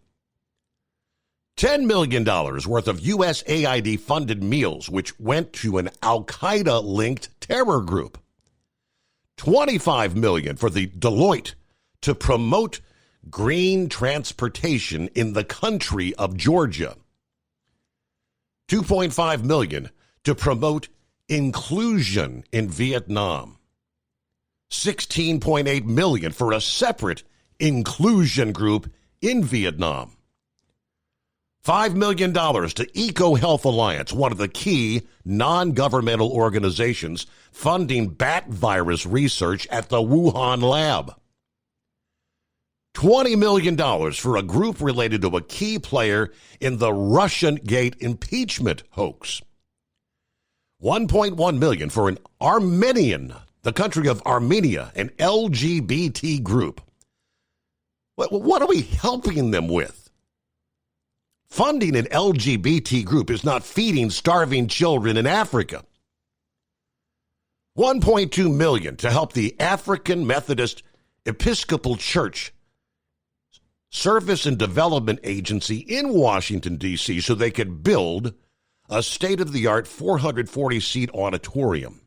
$10 million worth of USAID-funded meals, which went to an Al-Qaeda-linked terror group. $25 million for the Deloitte to promote green transportation in the country of Georgia. $2.5 million to promote inclusion in Vietnam. $16.8 million for a separate inclusion group in Vietnam. $5 million to EcoHealth Alliance, one of the key non-governmental organizations funding bat virus research at the Wuhan lab. $20 million for a group related to a key player in the Russian Gate impeachment hoax. $1.1 million for an Armenian, the country of Armenia, an LGBT group. What are we helping them with? Funding an LGBT group is not feeding starving children in Africa. $1.2 million to help the African Methodist Episcopal Church Service and Development Agency in Washington, D.C., so they could build a state-of-the-art 440-seat auditorium.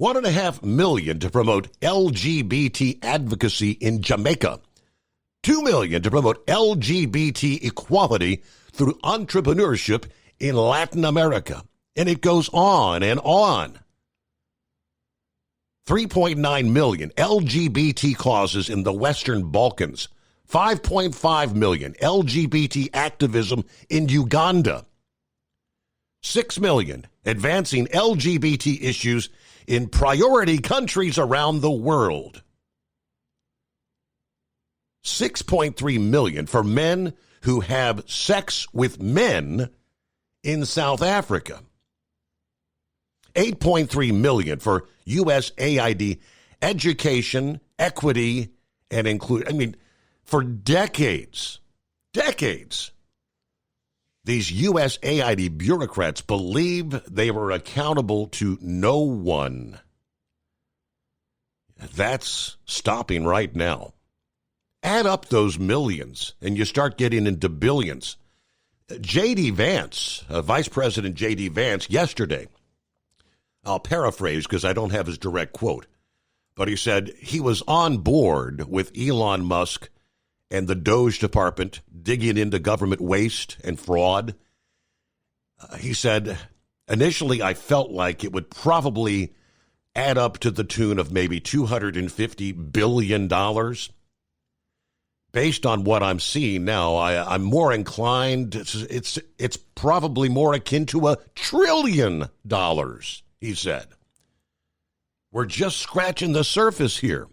$1.5 million to promote LGBT advocacy in Jamaica. $2 million to promote LGBT equality through entrepreneurship in Latin America. And it goes on and on. 3.9 million LGBT causes in the Western Balkans. 5.5 million LGBT activism in Uganda. 6 million advancing LGBT issues in priority countries around the world. 6.3 million for men who have sex with men in South Africa. 8.3 million for USAID education, equity, and inclusion. For decades, these USAID bureaucrats believe they were accountable to no one. That's stopping right now. Add up those millions, and you start getting into billions. J.D. Vance, Vice President J.D. Vance, yesterday, I'll paraphrase because I don't have his direct quote, but he said he was on board with Elon Musk and the Doge Department digging into government waste and fraud. He said, initially I felt like it would probably add up to the tune of maybe $250 billion. Based on what I'm seeing now, I'm more inclined, it's probably more akin to $1 trillion, he said. We're just scratching the surface here.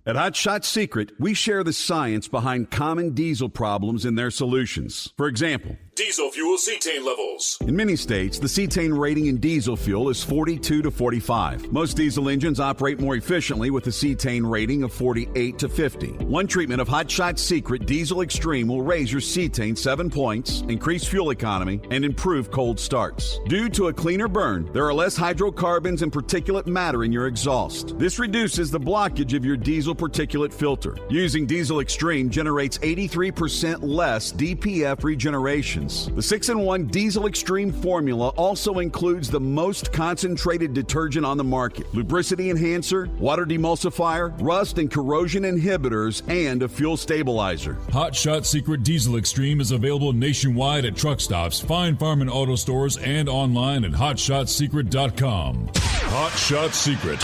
At Hot Shot Secret, we share the science behind common diesel problems and their solutions. For example, diesel fuel cetane levels. In many states, the cetane rating in diesel fuel is 42 to 45. Most diesel engines operate more efficiently with a cetane rating of 48 to 50. One treatment of Hot Shot Secret Diesel Extreme will raise your cetane 7 points, increase fuel economy, and improve cold starts. Due to a cleaner burn, there are less hydrocarbons and particulate matter in your exhaust. This reduces the blockage of your diesel particulate filter. Using Diesel Extreme generates 83% less DPF regeneration. The 6-in-1 Diesel Extreme formula also includes the most concentrated detergent on the market, lubricity enhancer, water demulsifier, rust and corrosion inhibitors, and a fuel stabilizer. Hot Shot Secret Diesel Extreme is available nationwide at truck stops, fine farm and auto stores, and online at hotshotsecret.com. Hot Shot Secret,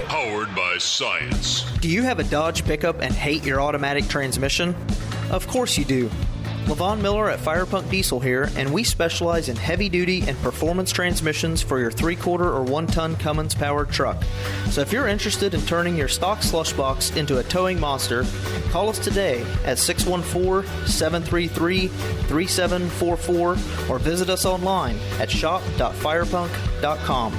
powered by science. Do you have a Dodge pickup and hate your automatic transmission? Of course you do. Levon Miller at Firepunk Diesel here, and we specialize in heavy-duty and performance transmissions for your 3-quarter or 1-ton Cummins-powered truck. So if you're interested in turning your stock slush box into a towing monster, call us today at 614-733-3744 or visit us online at shop.firepunk.com.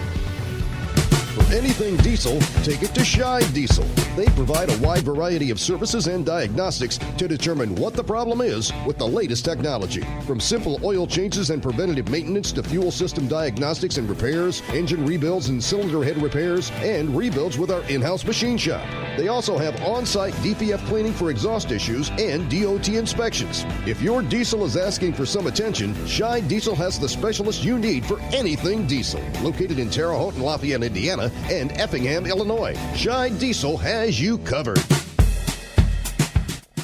For anything diesel, take it to Scheid Diesel. They provide a wide variety of services and diagnostics to determine what the problem is with the latest technology. From simple oil changes and preventative maintenance to fuel system diagnostics and repairs, engine rebuilds and cylinder head repairs, and rebuilds with our in-house machine shop. They also have on-site DPF cleaning for exhaust issues and DOT inspections. If your diesel is asking for some attention, Scheid Diesel has the specialist you need for anything diesel. Located in Terre Haute and Lafayette, Indiana, and Effingham, Illinois. Scheid Diesel has you covered.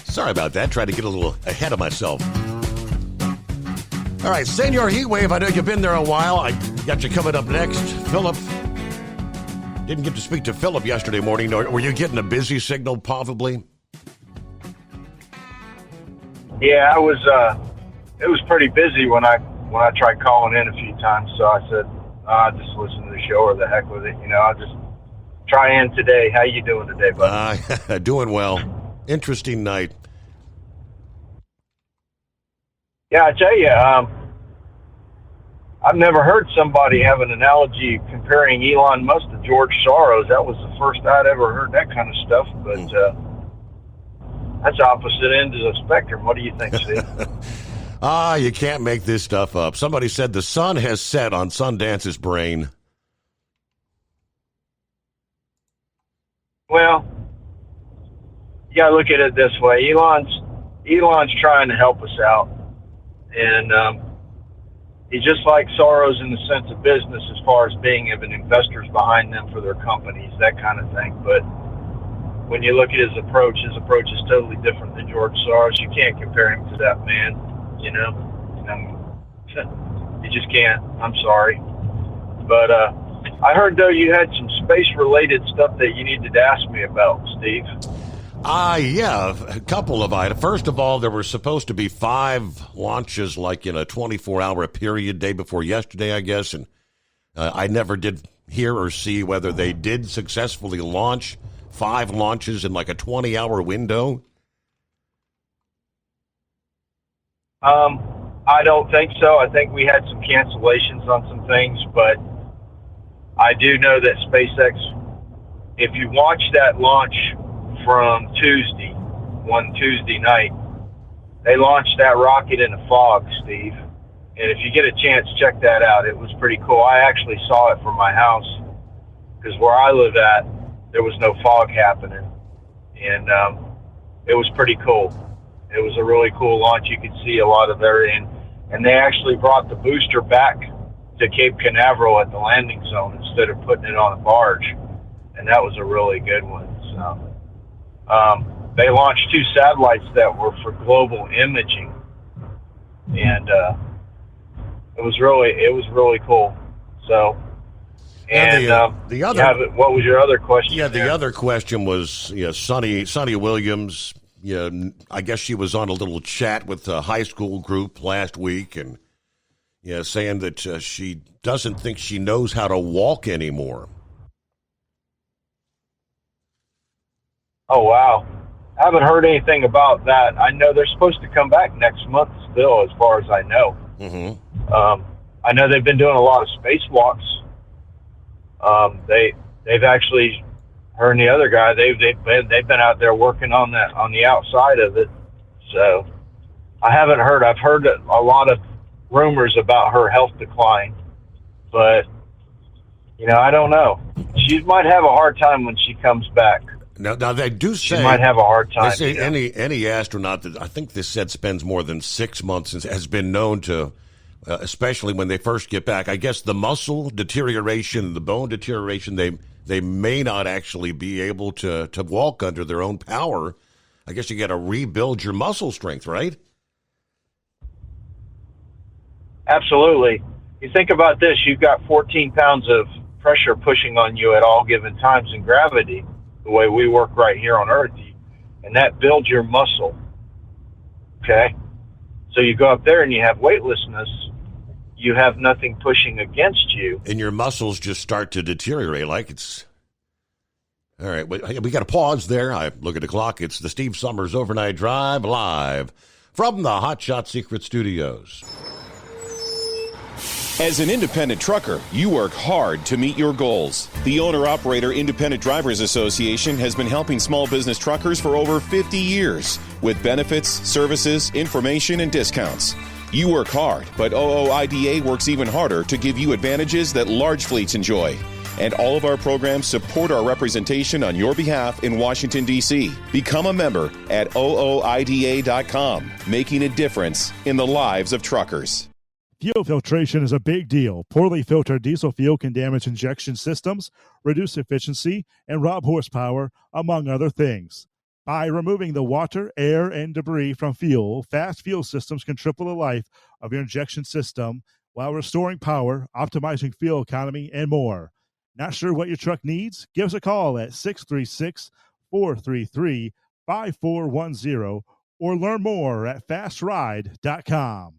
Sorry about that. Tried to get a little ahead of myself. All right, Senor Heatwave, I know you've been there a while. I got you coming up next. Philip. Didn't get to speak to Philip yesterday morning. Were you getting a busy signal, possibly? Yeah, I was. It was pretty busy when I tried calling in a few times. So I said, just listen to the show or the heck with it. I'll just try in today. How you doing today, buddy? Doing well. Interesting night. Yeah, I tell you, I've never heard somebody have an analogy comparing Elon Musk to George Soros. That was the first I'd ever heard that kind of stuff. But that's opposite ends of the spectrum. What do you think, Steve? You can't make this stuff up. Somebody said the sun has set on Sundance's brain. Well, you got to look at it this way. Elon's trying to help us out. And he's just like Soros in the sense of business as far as being having investors behind them for their companies, that kind of thing. But when you look at his approach is totally different than George Soros. You can't compare him to that man. You just can't. I'm sorry. But I heard, though, you had some space-related stuff that you needed to ask me about, Steve. Yeah, a couple of items. First of all, there were supposed to be 5 launches, like in a 24-hour period, day before yesterday, I guess, and I never did hear or see whether they did successfully launch 5 launches in like a 20-hour window. I don't think so. I think we had some cancellations on some things, but I do know that SpaceX, if you watch that launch from one Tuesday night, they launched that rocket in a fog, Steve. And if you get a chance, check that out. It was pretty cool. I actually saw it from my house because where I live at, there was no fog happening. And it was pretty cool. It was a really cool launch. You could see a lot of everything. And they actually brought the booster back to Cape Canaveral at the landing zone instead of putting it on a barge. And that was a really good one. So they launched 2 satellites that were for global imaging. And it was really cool. So, and the other, what was your other question? Yeah, the other question was, Sonny Williams. Yeah, I guess she was on a little chat with a high school group last week, and saying that she doesn't think she knows how to walk anymore. Oh wow, I haven't heard anything about that. I know they're supposed to come back next month still, as far as I know. Mm-hmm. I know they've been doing a lot of spacewalks. They've actually, her and the other guy, they've been out there working on the outside of it. So I haven't heard. I've heard a lot of rumors about her health decline, but I don't know. She might have a hard time when she comes back. Now they do say she might have a hard time. They say any astronaut that, I think this said, spends more than 6 months has been known to, especially when they first get back, I guess the muscle deterioration, the bone deterioration, they may not actually be able to walk under their own power. I guess you got to rebuild your muscle strength, right? Absolutely. You think about this, you've got 14 pounds of pressure pushing on you at all given times in gravity, the way we work right here on Earth, and that builds your muscle. Okay? So you go up there and you have weightlessness, you have nothing pushing against you. And your muscles just start to deteriorate like it's... All right, we got to pause there. I look at the clock. It's the Steve Summers Overnight Drive live from the Hot Shot Secret Studios. As an independent trucker, you work hard to meet your goals. The Owner-Operator Independent Drivers Association has been helping small business truckers for over 50 years with benefits, services, information, and discounts. You work hard, but OOIDA works even harder to give you advantages that large fleets enjoy. And all of our programs support our representation on your behalf in Washington, D.C. Become a member at OOIDA.com, making a difference in the lives of truckers. Fuel filtration is a big deal. Poorly filtered diesel fuel can damage injection systems, reduce efficiency, and rob horsepower, among other things. By removing the water, air, and debris from fuel, fast fuel systems can triple the life of your injection system while restoring power, optimizing fuel economy, and more. Not sure what your truck needs? Give us a call at 636-433-5410 or learn more at fastride.com.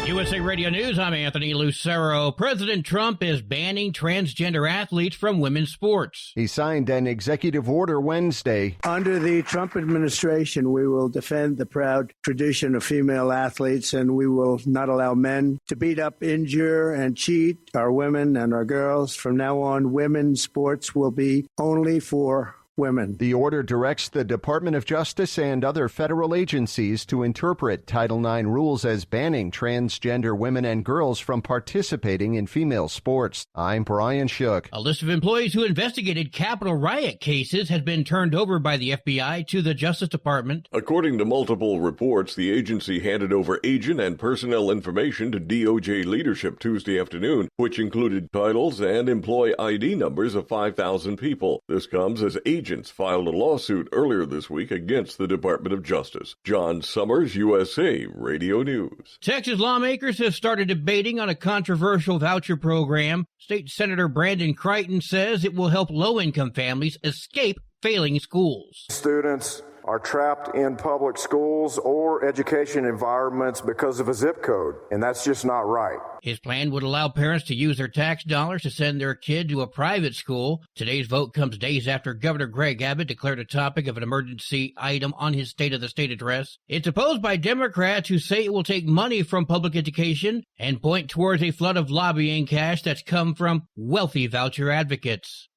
USA Radio News, I'm Anthony Lucero. President Trump is banning transgender athletes from women's sports. He signed an executive order Wednesday. Under the Trump administration, we will defend the proud tradition of female athletes, and we will not allow men to beat up, injure, and cheat our women and our girls. From now on, women's sports will be only for women. The order directs the Department of Justice and other federal agencies to interpret Title IX rules as banning transgender women and girls from participating in female sports. I'm Brian Shook. A list of employees who investigated Capitol riot cases has been turned over by the FBI to the Justice Department. According to multiple reports, the agency handed over agent and personnel information to DOJ leadership Tuesday afternoon, which included titles and employee ID numbers of 5,000 people. This comes as agents agents filed a lawsuit earlier this week against the Department of Justice. John Summers, USA Radio News. Texas lawmakers have started debating on a controversial voucher program. State Senator Brandon Crichton says it will help low-income families escape failing schools. Students are trapped in public schools or education environments because of a zip code, and that's just not right. His plan would allow parents to use their tax dollars to send their kid to a private school. Today's vote comes days after Governor Greg Abbott declared a topic of an emergency item on his State of the State address. It's opposed by Democrats who say it will take money from public education and point towards a flood of lobbying cash that's come from wealthy voucher advocates.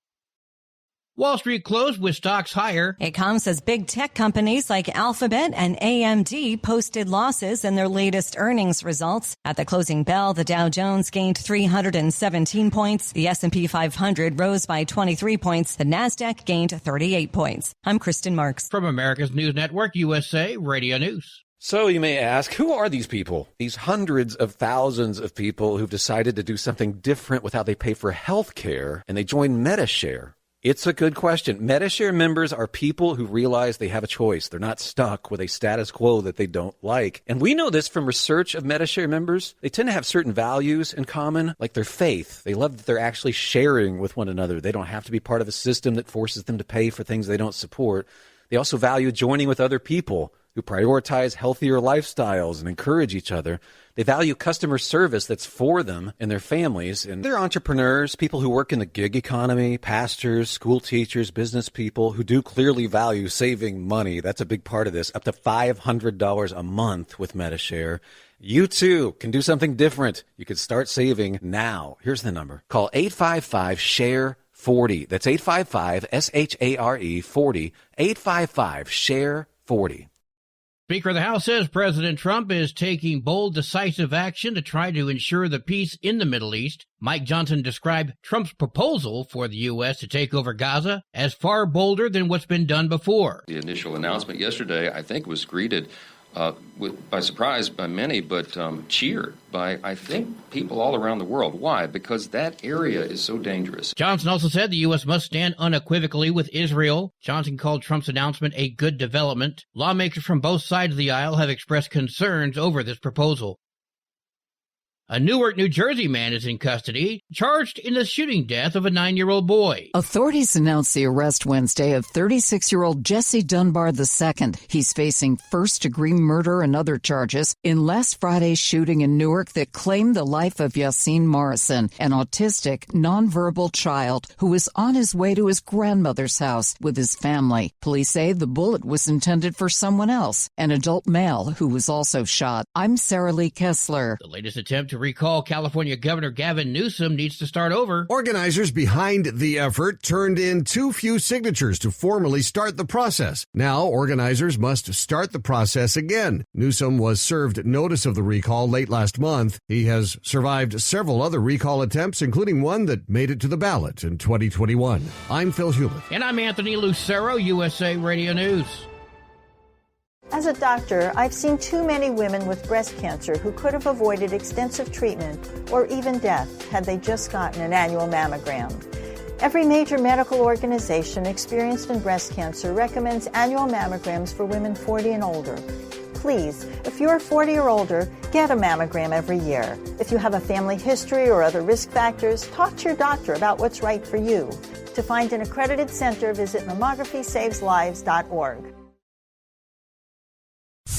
Wall Street closed with stocks higher. It comes as big tech companies like Alphabet and AMD posted losses in their latest earnings results. At the closing bell, the Dow Jones gained 317 points. The S&P 500 rose by 23 points. The Nasdaq gained 38 points. I'm Kristen Marks. From America's News Network, USA Radio News. So you may ask, who are these people? These hundreds of thousands of people who've decided to do something different with how they pay for health care, and they join Medi-Share. It's a good question. Medi-Share members are people who realize they have a choice. They're not stuck with a status quo that they don't like. And we know this from research of Medi-Share members. They tend to have certain values in common, like their faith. They love that they're actually sharing with one another. They don't have to be part of a system that forces them to pay for things they don't support. They also value joining with other people who prioritize healthier lifestyles and encourage each other. They value customer service that's for them and their families. And they're entrepreneurs, people who work in the gig economy, pastors, school teachers, business people who do clearly value saving money. That's a big part of this, up to $500 a month with Medi-Share. You too can do something different. You can start saving now. Here's the number. Call 855-SHARE-40. That's 855-SHARE-40. 855-SHARE-40. Speaker of the House says President Trump is taking bold, decisive action to try to ensure the peace in the Middle East. Mike Johnson described Trump's proposal for the U.S. to take over Gaza as far bolder than what's been done before. The initial announcement yesterday, I think, was greeted by surprise by many, but cheered by, I think, people all around the world. Why? Because that area is so dangerous. Johnson also said the U.S. must stand unequivocally with Israel. Johnson called Trump's announcement a good development. Lawmakers from both sides of the aisle have expressed concerns over this proposal. A Newark, New Jersey man is in custody, charged in the shooting death of a 9-year-old boy. Authorities announced the arrest Wednesday of 36-year-old Jesse Dunbar II. He's facing first-degree murder and other charges in last Friday's shooting in Newark that claimed the life of Yassine Morrison, an autistic, nonverbal child who was on his way to his grandmother's house with his family. Police say the bullet was intended for someone else, an adult male who was also shot. I'm Sarah Lee Kessler. The latest attempt to recall California Governor Gavin Newsom needs to start over. Organizers behind the effort turned in too few signatures to formally start the process. Now, organizers must start the process again. Newsom was served notice of the recall late last month. He has survived several other recall attempts, including one that made it to the ballot in 2021. I'm Phil Hewlett. And I'm Anthony Lucero, USA Radio News. As a doctor, I've seen too many women with breast cancer who could have avoided extensive treatment or even death had they just gotten an annual mammogram. Every major medical organization experienced in breast cancer recommends annual mammograms for women 40 and older. Please, if you're 40 or older, get a mammogram every year. If you have a family history or other risk factors, talk to your doctor about what's right for you. To find an accredited center, visit mammography-saves-lives.org.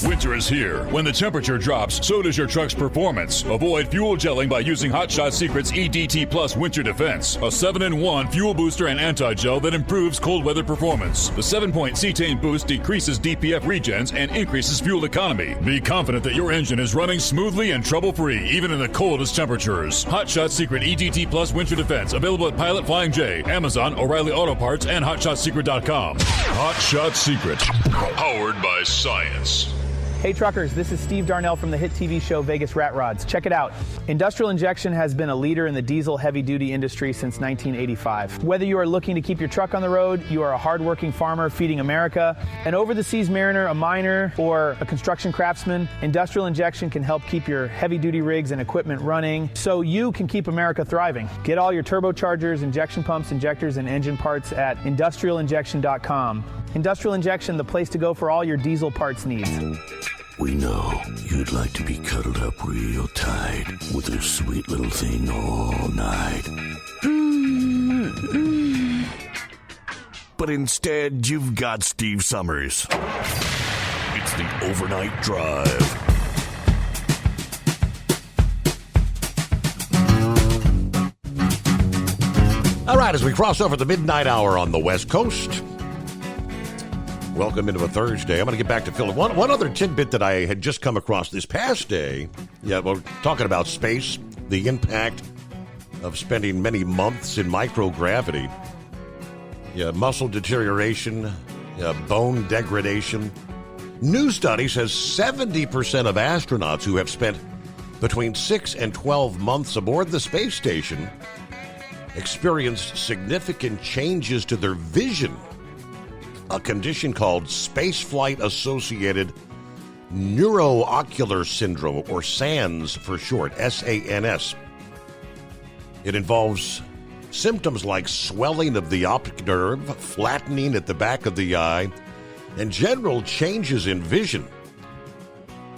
Winter is here. When the temperature drops, so does your truck's performance. Avoid fuel gelling by using Hot Shot Secret's EDT Plus Winter Defense, a 7-in-1 fuel booster and anti-gel that improves cold weather performance. The 7-point cetane boost decreases DPF regens and increases fuel economy. Be confident that your engine is running smoothly and trouble-free, even in the coldest temperatures. Hot Shot Secret EDT Plus Winter Defense, available at Pilot Flying J, Amazon, O'Reilly Auto Parts, and HotShotSecret.com. Hot Shot Secret, powered by science. Hey truckers, this is Steve Darnell from the hit TV show Vegas Rat Rods. Check it out. Industrial Injection has been a leader in the diesel heavy-duty industry since 1985. Whether you are looking to keep your truck on the road, you are a hardworking farmer feeding America, an over-the-seas mariner, a miner, or a construction craftsman, Industrial Injection can help keep your heavy-duty rigs and equipment running so you can keep America thriving. Get all your turbochargers, injection pumps, injectors, and engine parts at industrialinjection.com. Industrial Injection, the place to go for all your diesel parts needs. We know you'd like to be cuddled up real tight with a sweet little thing all night. But instead, you've got Steve Summers. It's the Overnight Drive. All right, as we cross over the midnight hour on the West Coast, welcome into a Thursday. I'm going to get back to Philip. One other tidbit that I had just come across this past day. Yeah, we're talking about space, the impact of spending many months in microgravity. Yeah, muscle deterioration, bone degradation. New study says 70% of astronauts who have spent between 6 and 12 months aboard the space station experienced significant changes to their vision, a condition called spaceflight-associated neuroocular syndrome, or SANS for short, S-A-N-S. It involves symptoms like swelling of the optic nerve, flattening at the back of the eye, and general changes in vision.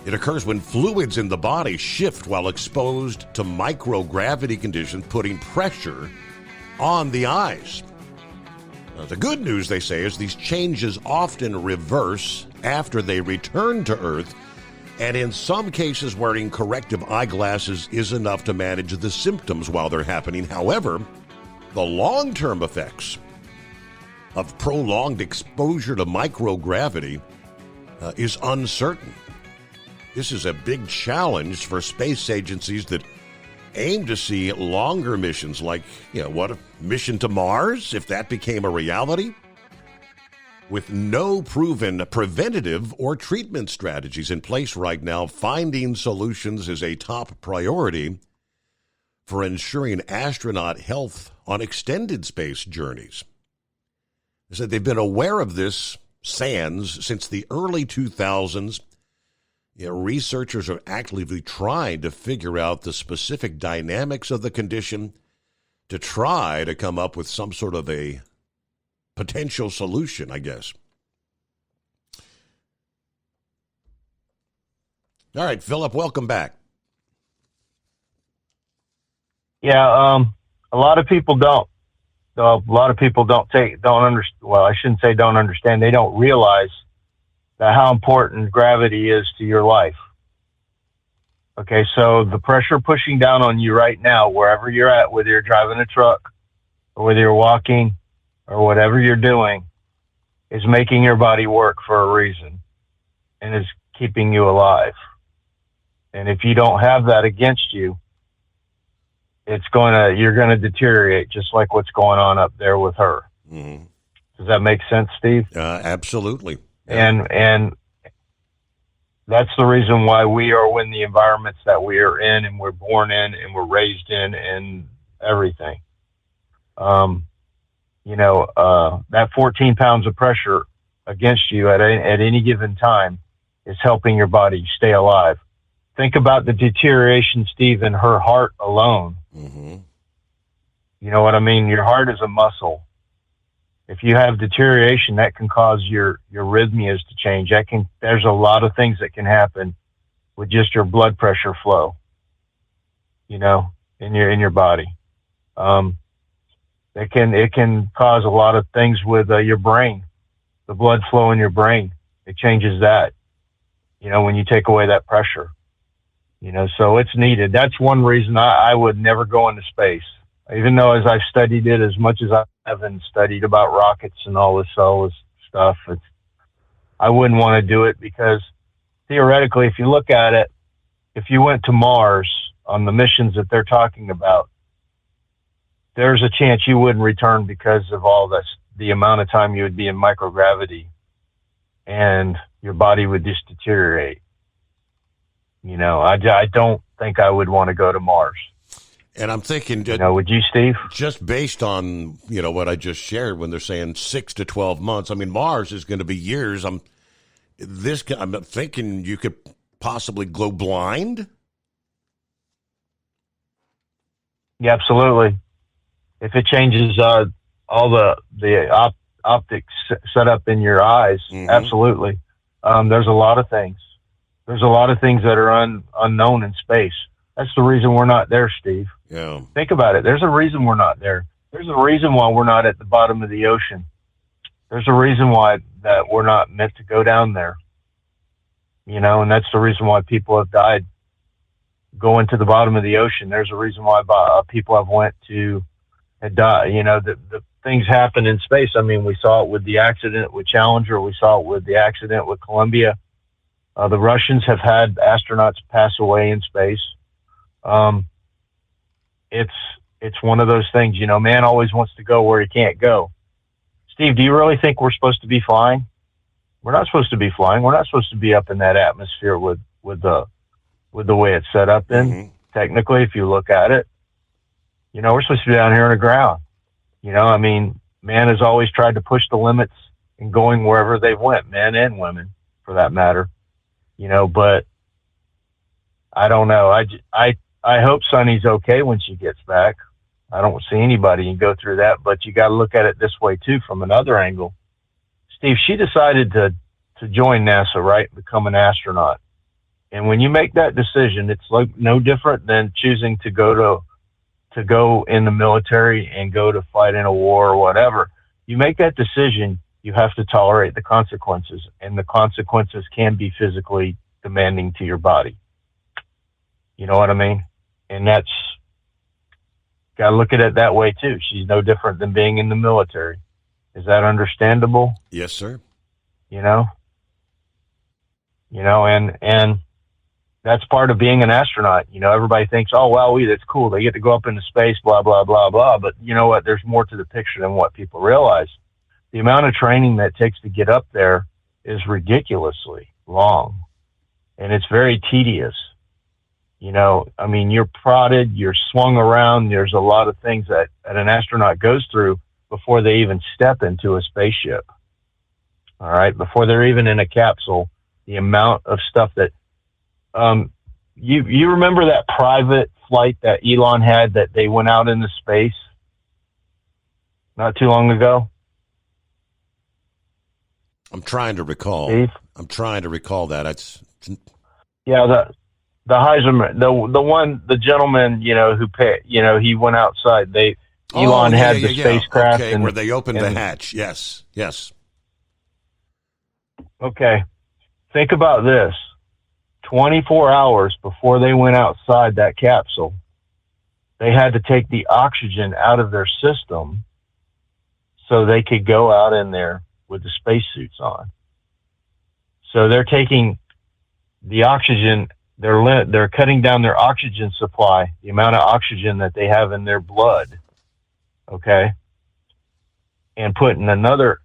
It occurs when fluids in the body shift while exposed to microgravity conditions, putting pressure on the eyes. Now, the good news, they say, is these changes often reverse after they return to Earth, and in some cases wearing corrective eyeglasses is enough to manage the symptoms while they're happening. However, the long-term effects of prolonged exposure to microgravity is uncertain. This is a big challenge for space agencies that aim to see longer missions, like, what a mission to Mars, if that became a reality. With no proven preventative or treatment strategies in place right now, finding solutions is a top priority for ensuring astronaut health on extended space journeys. They said they've been aware of this SANS since the early 2000s. Researchers are actively trying to figure out the specific dynamics of the condition to try to come up with some sort of a potential solution, I guess. All right, Philip, welcome back. Yeah, a lot of people don't. I shouldn't say don't understand. They don't realize that how important gravity is to your life. Okay, so the pressure pushing down on you right now, wherever you're at, whether you're driving a truck or whether you're walking or whatever you're doing, is making your body work for a reason and is keeping you alive. And if you don't have that against you, you're gonna deteriorate, just like what's going on up there with her. Mm-hmm. Does that make sense, Steve? Absolutely. And that's the reason why we are in the environments that we are in and we're born in and we're raised in and everything. That 14 pounds of pressure against you at any given time is helping your body stay alive. Think about the deterioration, Steve, in her heart alone. Mm-hmm. You know what I mean? Your heart is a muscle. If you have deterioration, that can cause your arrhythmias to change. There's a lot of things that can happen with just your blood pressure flow, in your body. It can cause a lot of things with your brain, the blood flow in your brain. It changes that, when you take away that pressure, so it's needed. That's one reason I would never go into space. Even though as I've studied it as much as I haven't studied about rockets and all this stuff, I wouldn't want to do it because theoretically, if you look at it, if you went to Mars on the missions that they're talking about, there's a chance you wouldn't return because of all this, the amount of time you would be in microgravity and your body would just deteriorate. I don't think I would want to go to Mars. And I'm thinking, would you, Steve? Just based on, what I just shared, when they're saying 6 to 12 months, I mean, Mars is going to be years. I'm thinking you could possibly go blind. Yeah, absolutely. If it changes all the optics set up in your eyes, absolutely. There's a lot of things. There's a lot of things that are unknown in space. That's the reason we're not there, Steve. Yeah. Think about it. There's a reason we're not there. There's a reason why we're not at the bottom of the ocean. There's a reason why that we're not meant to go down there. And that's the reason why people have died going to the bottom of the ocean. There's a reason why people had died. The things happen in space. I mean, we saw it with the accident with Challenger. We saw it with the accident with Columbia. The Russians have had astronauts pass away in space. It's one of those things, man always wants to go where he can't go. Steve, do you really think we're supposed to be flying? We're not supposed to be flying. We're not supposed to be up in that atmosphere with the way it's set up in. Technically, if you look at it, we're supposed to be down here on the ground. Man has always tried to push the limits and going wherever they went, men and women for that matter. But I don't know. I hope Sunny's okay when she gets back. I don't see anybody go through that, but you got to look at it this way too, from another angle. Steve, she decided to join NASA, right? Become an astronaut. And when you make that decision, it's like no different than choosing to go in the military and go to fight in a war or whatever. You make that decision, you have to tolerate the consequences, and the consequences can be physically demanding to your body. You know what I mean? And that's, got to look at it that way too. She's no different than being in the military. Is that understandable? Yes, sir. And that's part of being an astronaut. Everybody thinks, oh, wow, that's cool. They get to go up into space, blah, blah, blah, blah. But you know what? There's more to the picture than what people realize. The amount of training that it takes to get up there is ridiculously long, and it's very tedious. You're prodded, you're swung around. There's a lot of things that an astronaut goes through before they even step into a spaceship. All right. Before they're even in a capsule, the amount of stuff that, you remember that private flight that Elon had that they went out into space not too long ago? I'm trying to recall. Steve? I'm trying to recall that. Yeah, the Heisenberg, the gentleman, who paid, he went outside. Elon had the spacecraft. Okay, where they opened the hatch. Yes. Okay. Think about this. 24 hours before they went outside that capsule, they had to take the oxygen out of their system so they could go out in there with the spacesuits on. So they're taking the oxygen, they're cutting down their oxygen supply, the amount of oxygen that they have in their blood, okay, and putting another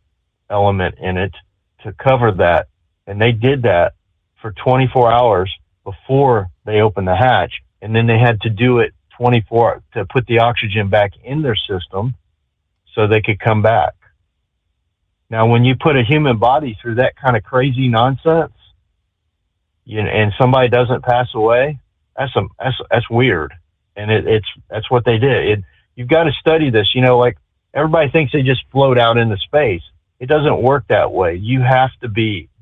element in it to cover that. And they did that for 24 hours before they opened the hatch. And then they had to do it 24 to put the oxygen back in their system so they could come back. Now, when you put a human body through that kind of crazy nonsense, and somebody doesn't pass away, that's weird. And that's what they did. You've got to study this. Like everybody thinks they just float out into space. It doesn't work that way. You have to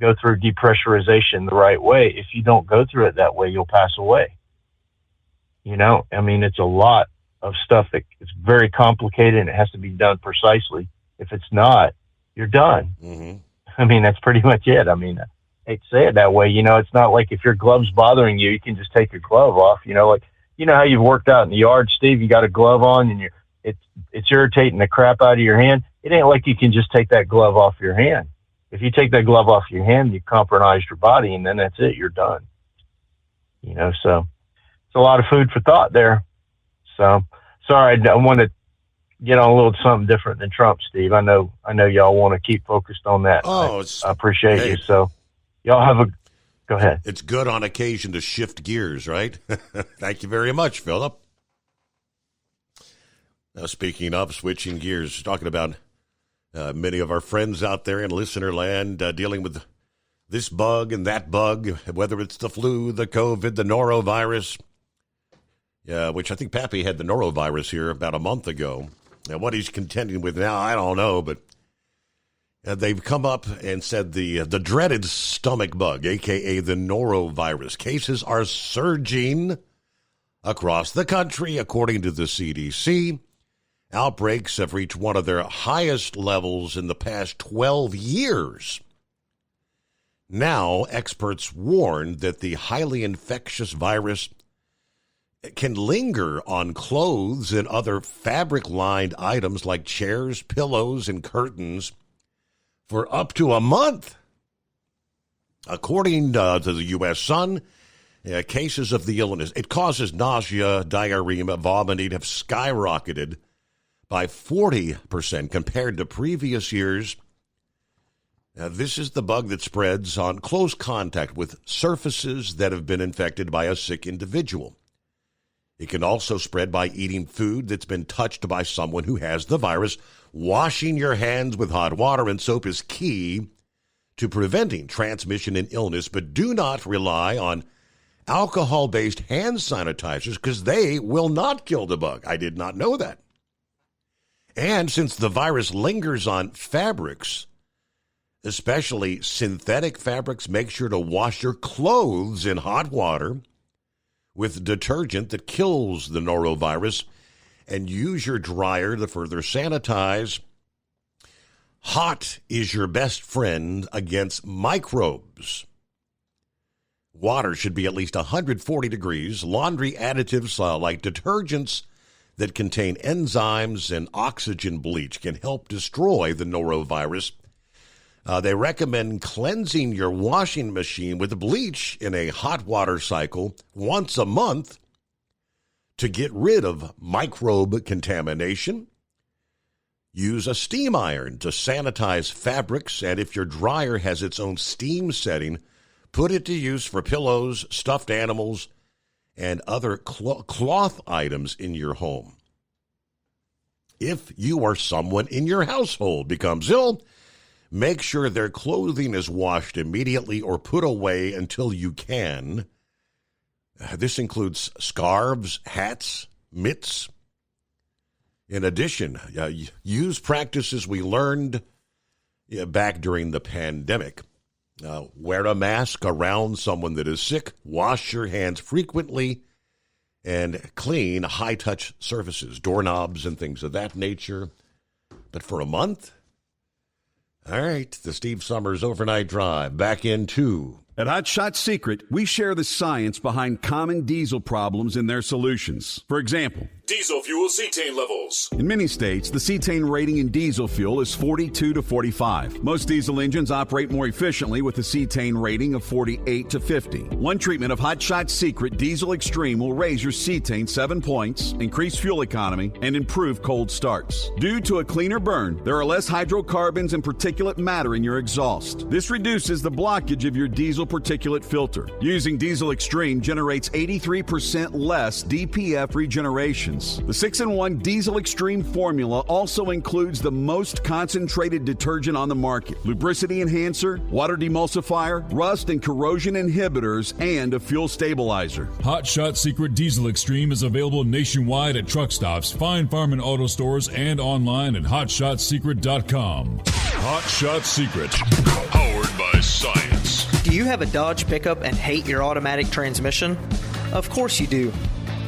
go through depressurization the right way. If you don't go through it that way, you'll pass away. It's a lot of stuff that it's very complicated and it has to be done precisely. If it's not, you're done. Mm-hmm. That's pretty much it. I hate to say it that way. It's not like if your glove's bothering you, you can just take your glove off. How you've worked out in the yard, Steve, you got a glove on and it's irritating the crap out of your hand. It ain't like you can just take that glove off your hand. If you take that glove off your hand, you compromise your body and then that's it. You're done. So it's a lot of food for thought there. So sorry, I want to get on a little something different than Trump, Steve. I know y'all want to keep focused on that. I appreciate you. So y'all have Go ahead. It's good on occasion to shift gears, right? Thank you very much, Philip. Now, speaking of switching gears, talking about many of our friends out there in listener land dealing with this bug and that bug, whether it's the flu, the COVID, the norovirus, which I think Pappy had the norovirus here about a month ago. And what he's contending with now, I don't know, but they've come up and said the dreaded stomach bug, a.k.a. the norovirus, cases are surging across the country, according to the CDC. Outbreaks have reached one of their highest levels in the past 12 years. Now, experts warn that the highly infectious virus can linger on clothes and other fabric-lined items like chairs, pillows, and curtains for up to a month. According to the U.S. Sun, cases of the illness, it causes nausea, diarrhea, vomiting have skyrocketed by 40% compared to previous years. Now, this is the bug that spreads on close contact with surfaces that have been infected by a sick individual. It can also spread by eating food that's been touched by someone who has the virus. Washing your hands with hot water and soap is key to preventing transmission and illness, but do not rely on alcohol-based hand sanitizers because they will not kill the bug. I did not know that. And since the virus lingers on fabrics, especially synthetic fabrics, make sure to wash your clothes in hot water with detergent that kills the norovirus and use your dryer to further sanitize. Hot is your best friend against microbes. Water should be at least 140 degrees. Laundry additives like detergents that contain enzymes and oxygen bleach can help destroy the norovirus. They recommend cleansing your washing machine with bleach in a hot water cycle once a month to get rid of microbe contamination. Use a steam iron to sanitize fabrics, and if your dryer has its own steam setting, put it to use for pillows, stuffed animals, and other cloth items in your home. If you or someone in your household becomes ill, make sure their clothing is washed immediately or put away until you can. This includes scarves, hats, mitts. In addition, use practices we learned back during the pandemic. Wear a mask around someone that is sick, wash your hands frequently, and clean high-touch surfaces, doorknobs and things of that nature. But for a month? All right, the Steve Summers Overnight Drive back in 2. At Hot Shot Secret, we share the science behind common diesel problems and their solutions. For example, diesel fuel cetane levels. In many states, the cetane rating in diesel fuel is 42 to 45. Most diesel engines operate more efficiently with a cetane rating of 48 to 50. One treatment of Hot Shot Secret Diesel Extreme will raise your cetane 7 points, increase fuel economy, and improve cold starts. Due to a cleaner burn, there are less hydrocarbons and particulate matter in your exhaust. This reduces the blockage of your diesel particulate filter. Using Diesel Extreme generates 83% less DPF regenerations. The 6-in-1 Diesel Extreme formula also includes the most concentrated detergent on the market, lubricity enhancer, water demulsifier, rust and corrosion inhibitors, and a fuel stabilizer. Hot Shot Secret Diesel Extreme is available nationwide at truck stops, fine farm and auto stores, and online at HotShotSecret.com. Hot Shot Secret, powered by science. Do you have a Dodge pickup and hate your automatic transmission? Of course you do.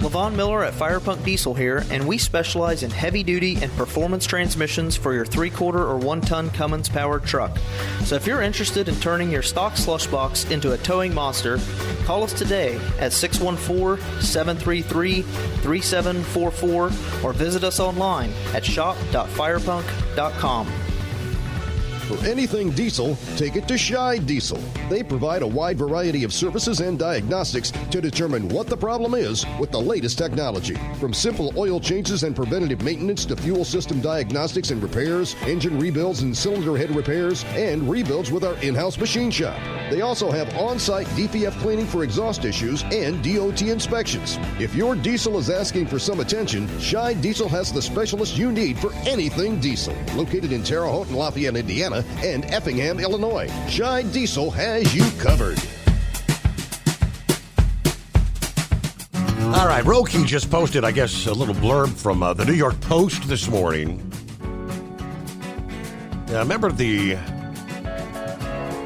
Levon Miller at Fire Punk Diesel here, and we specialize in heavy-duty and performance transmissions for your 3-quarter or 1-ton Cummins-powered truck. So if you're interested in turning your stock slush box into a towing monster, call us today at 614-733-3744 or visit us online at shop.firepunk.com. For anything diesel, take it to Scheid Diesel. They provide a wide variety of services and diagnostics to determine what the problem is with the latest technology. From simple oil changes and preventative maintenance to fuel system diagnostics and repairs, engine rebuilds and cylinder head repairs, and rebuilds with our in-house machine shop. They also have on-site DPF cleaning for exhaust issues and DOT inspections. If your diesel is asking for some attention, Scheid Diesel has the specialist you need for anything diesel. Located in Terre Haute and Lafayette, Indiana, and Effingham, Illinois, Scheid Diesel has you covered. All right, Roki just posted, I guess, a little blurb from the New York Post this morning. Remember I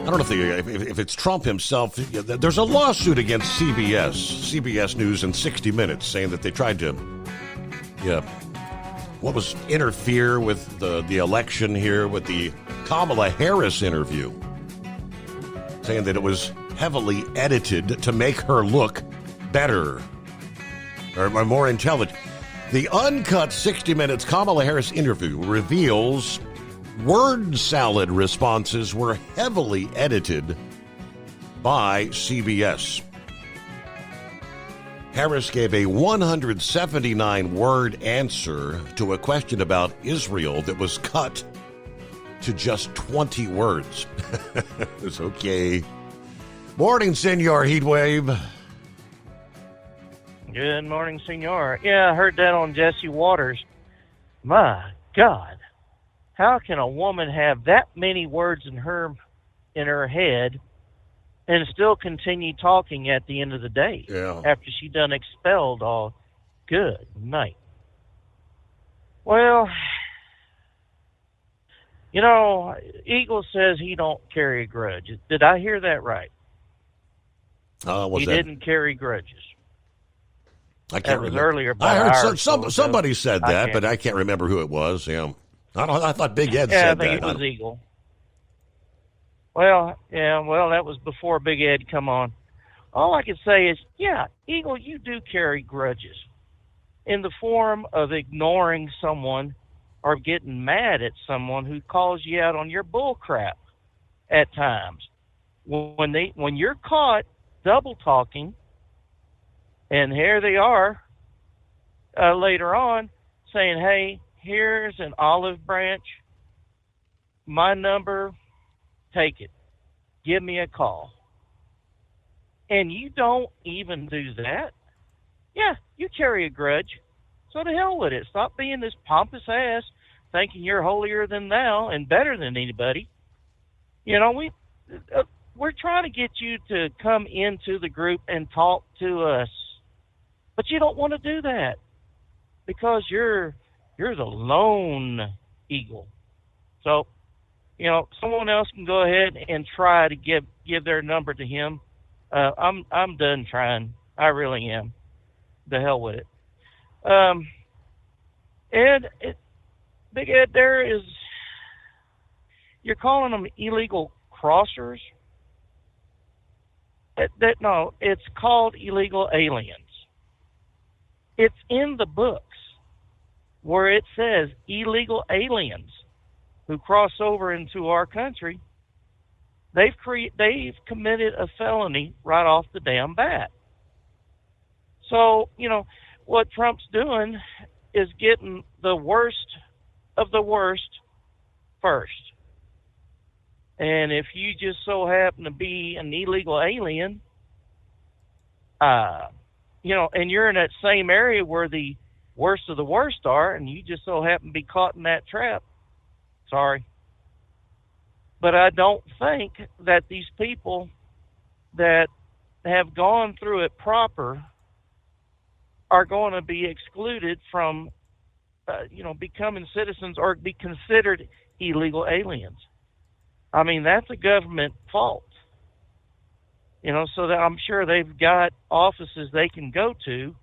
don't know if it's Trump himself. There's a lawsuit against CBS News and 60 Minutes, saying that they tried to, interfere with the election here with the Kamala Harris interview, saying that it was heavily edited to make her look better or more intelligent. The uncut 60 Minutes Kamala Harris interview reveals word salad responses were heavily edited by CBS. Harris gave a 179-word answer to a question about Israel that was cut to just 20 words. It's okay. Morning, Senor Heatwave. Good morning, Senor. Yeah, I heard that on Jesse Waters. My God, how can a woman have that many words in her head and still continue talking at the end of the day after she done expelled all? Good night. Well, Eagle says he don't carry a grudge. Did I hear that right? He didn't carry grudges. I can't remember. Earlier. I heard somebody said that, but I can't remember who it was. Yeah, I thought Big Ed said that. I think it was Eagle. Well, that was before Big Ed come on. All I can say is, Eagle, you do carry grudges in the form of ignoring someone or getting mad at someone who calls you out on your bull crap at times. When you're caught double talking, and here they are later on saying, hey, here's an olive branch, my number, take it, give me a call. And you don't even do that? Yeah, you carry a grudge. So to hell with it. Stop being this pompous ass, thinking you're holier than thou and better than anybody. We're trying to get you to come into the group and talk to us. But you don't want to do that because you're the lone eagle. So, someone else can go ahead and try to give their number to him. I'm done trying. I really am. The hell with it. Big Ed, you're calling them illegal crossers. No, it's called illegal aliens. It's in the books where it says illegal aliens who cross over into our country. They've committed a felony right off the damn bat. So, what Trump's doing is getting the worst of the worst first. And if you just so happen to be an illegal alien, and you're in that same area where the worst of the worst are, and you just so happen to be caught in that trap, sorry. But I don't think that these people that have gone through it proper are going to be excluded from, becoming citizens or be considered illegal aliens. I mean, that's a government fault. So that I'm sure they've got offices they can go to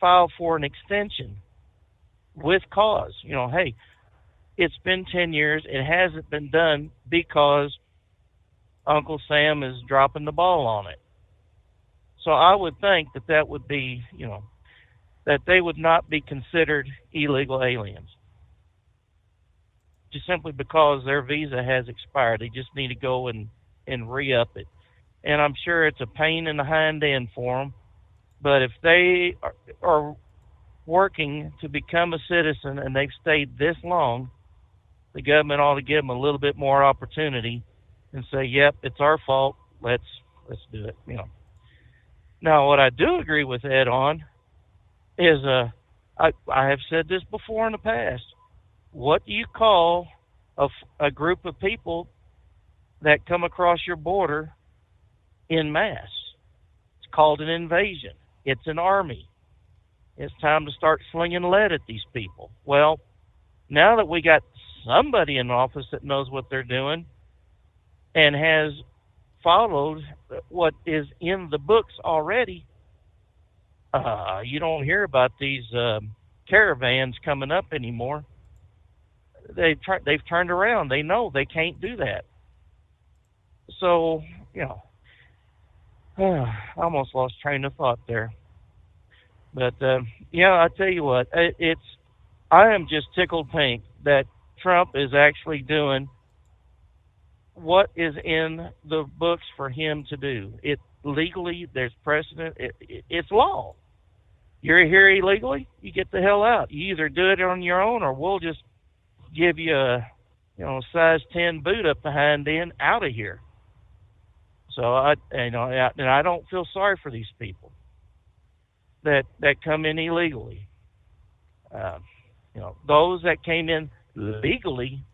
file for an extension with cause. Hey, it's been 10 years. It hasn't been done because Uncle Sam is dropping the ball on it. So I would think that would be, that they would not be considered illegal aliens. just simply because their visa has expired. They just need to go and re-up it. And I'm sure it's a pain in the hind end for them. But if they are working to become a citizen and they've stayed this long, the government ought to give them a little bit more opportunity and say, yep, it's our fault. Let's do it. Now, what I do agree with Ed on is I have said this before in the past. What do you call a group of people that come across your border en masse? It's called an invasion. It's an army. It's time to start slinging lead at these people. Well, now that we got somebody in office that knows what they're doing and has followed what is in the books already, you don't hear about these caravans coming up anymore. They've turned around. They know they can't do that. So, I almost lost train of thought there. But, I tell you what, I am just tickled pink that Trump is actually doing what is in the books for him to do. It legally, there's precedent. It's law. You're here illegally, you get the hell out. You either do it on your own, or we'll just give you a size 10 boot up the hind end, out of here. So I don't feel sorry for these people that come in illegally. Those that came in legally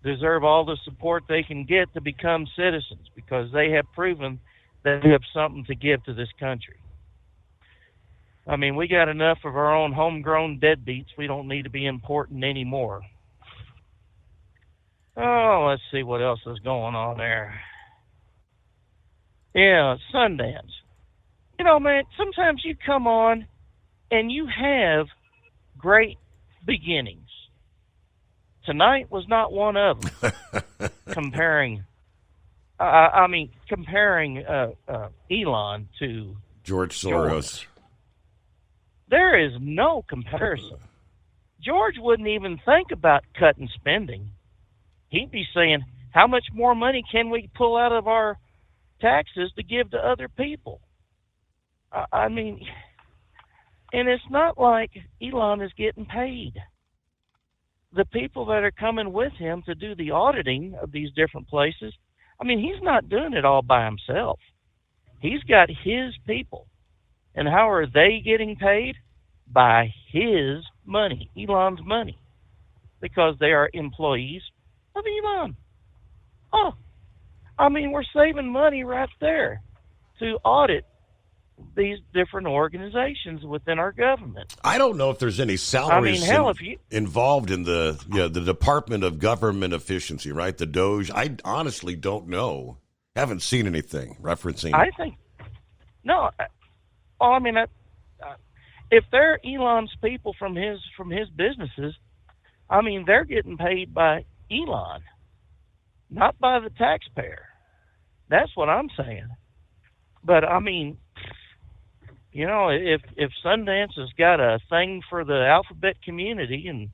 deserve all the support they can get to become citizens, because they have proven that they have something to give to this country. I mean, we got enough of our own homegrown deadbeats. We don't need to be important anymore. Oh, let's see what else is going on there. Yeah, Sundance. Man, sometimes you come on and you have great beginnings. Tonight was not one of them. Comparing Elon to George Soros. There is no comparison. George wouldn't even think about cutting spending. He'd be saying, how much more money can we pull out of our taxes to give to other people? And it's not like Elon is getting paid. The people that are coming with him to do the auditing of these different places, he's not doing it all by himself. He's got his people. And how are they getting paid? By his money, Elon's money, because they are employees of Elon. We're saving money right there to audit these different organizations within our government. I don't know if there's any salaries involved in the Department of Government Efficiency, right? The DOJ. I honestly don't know. Haven't seen anything referencing. I think no. If they're Elon's people from his businesses, they're getting paid by Elon, not by the taxpayer. That's what I'm saying. But if Sundance has got a thing for the alphabet community and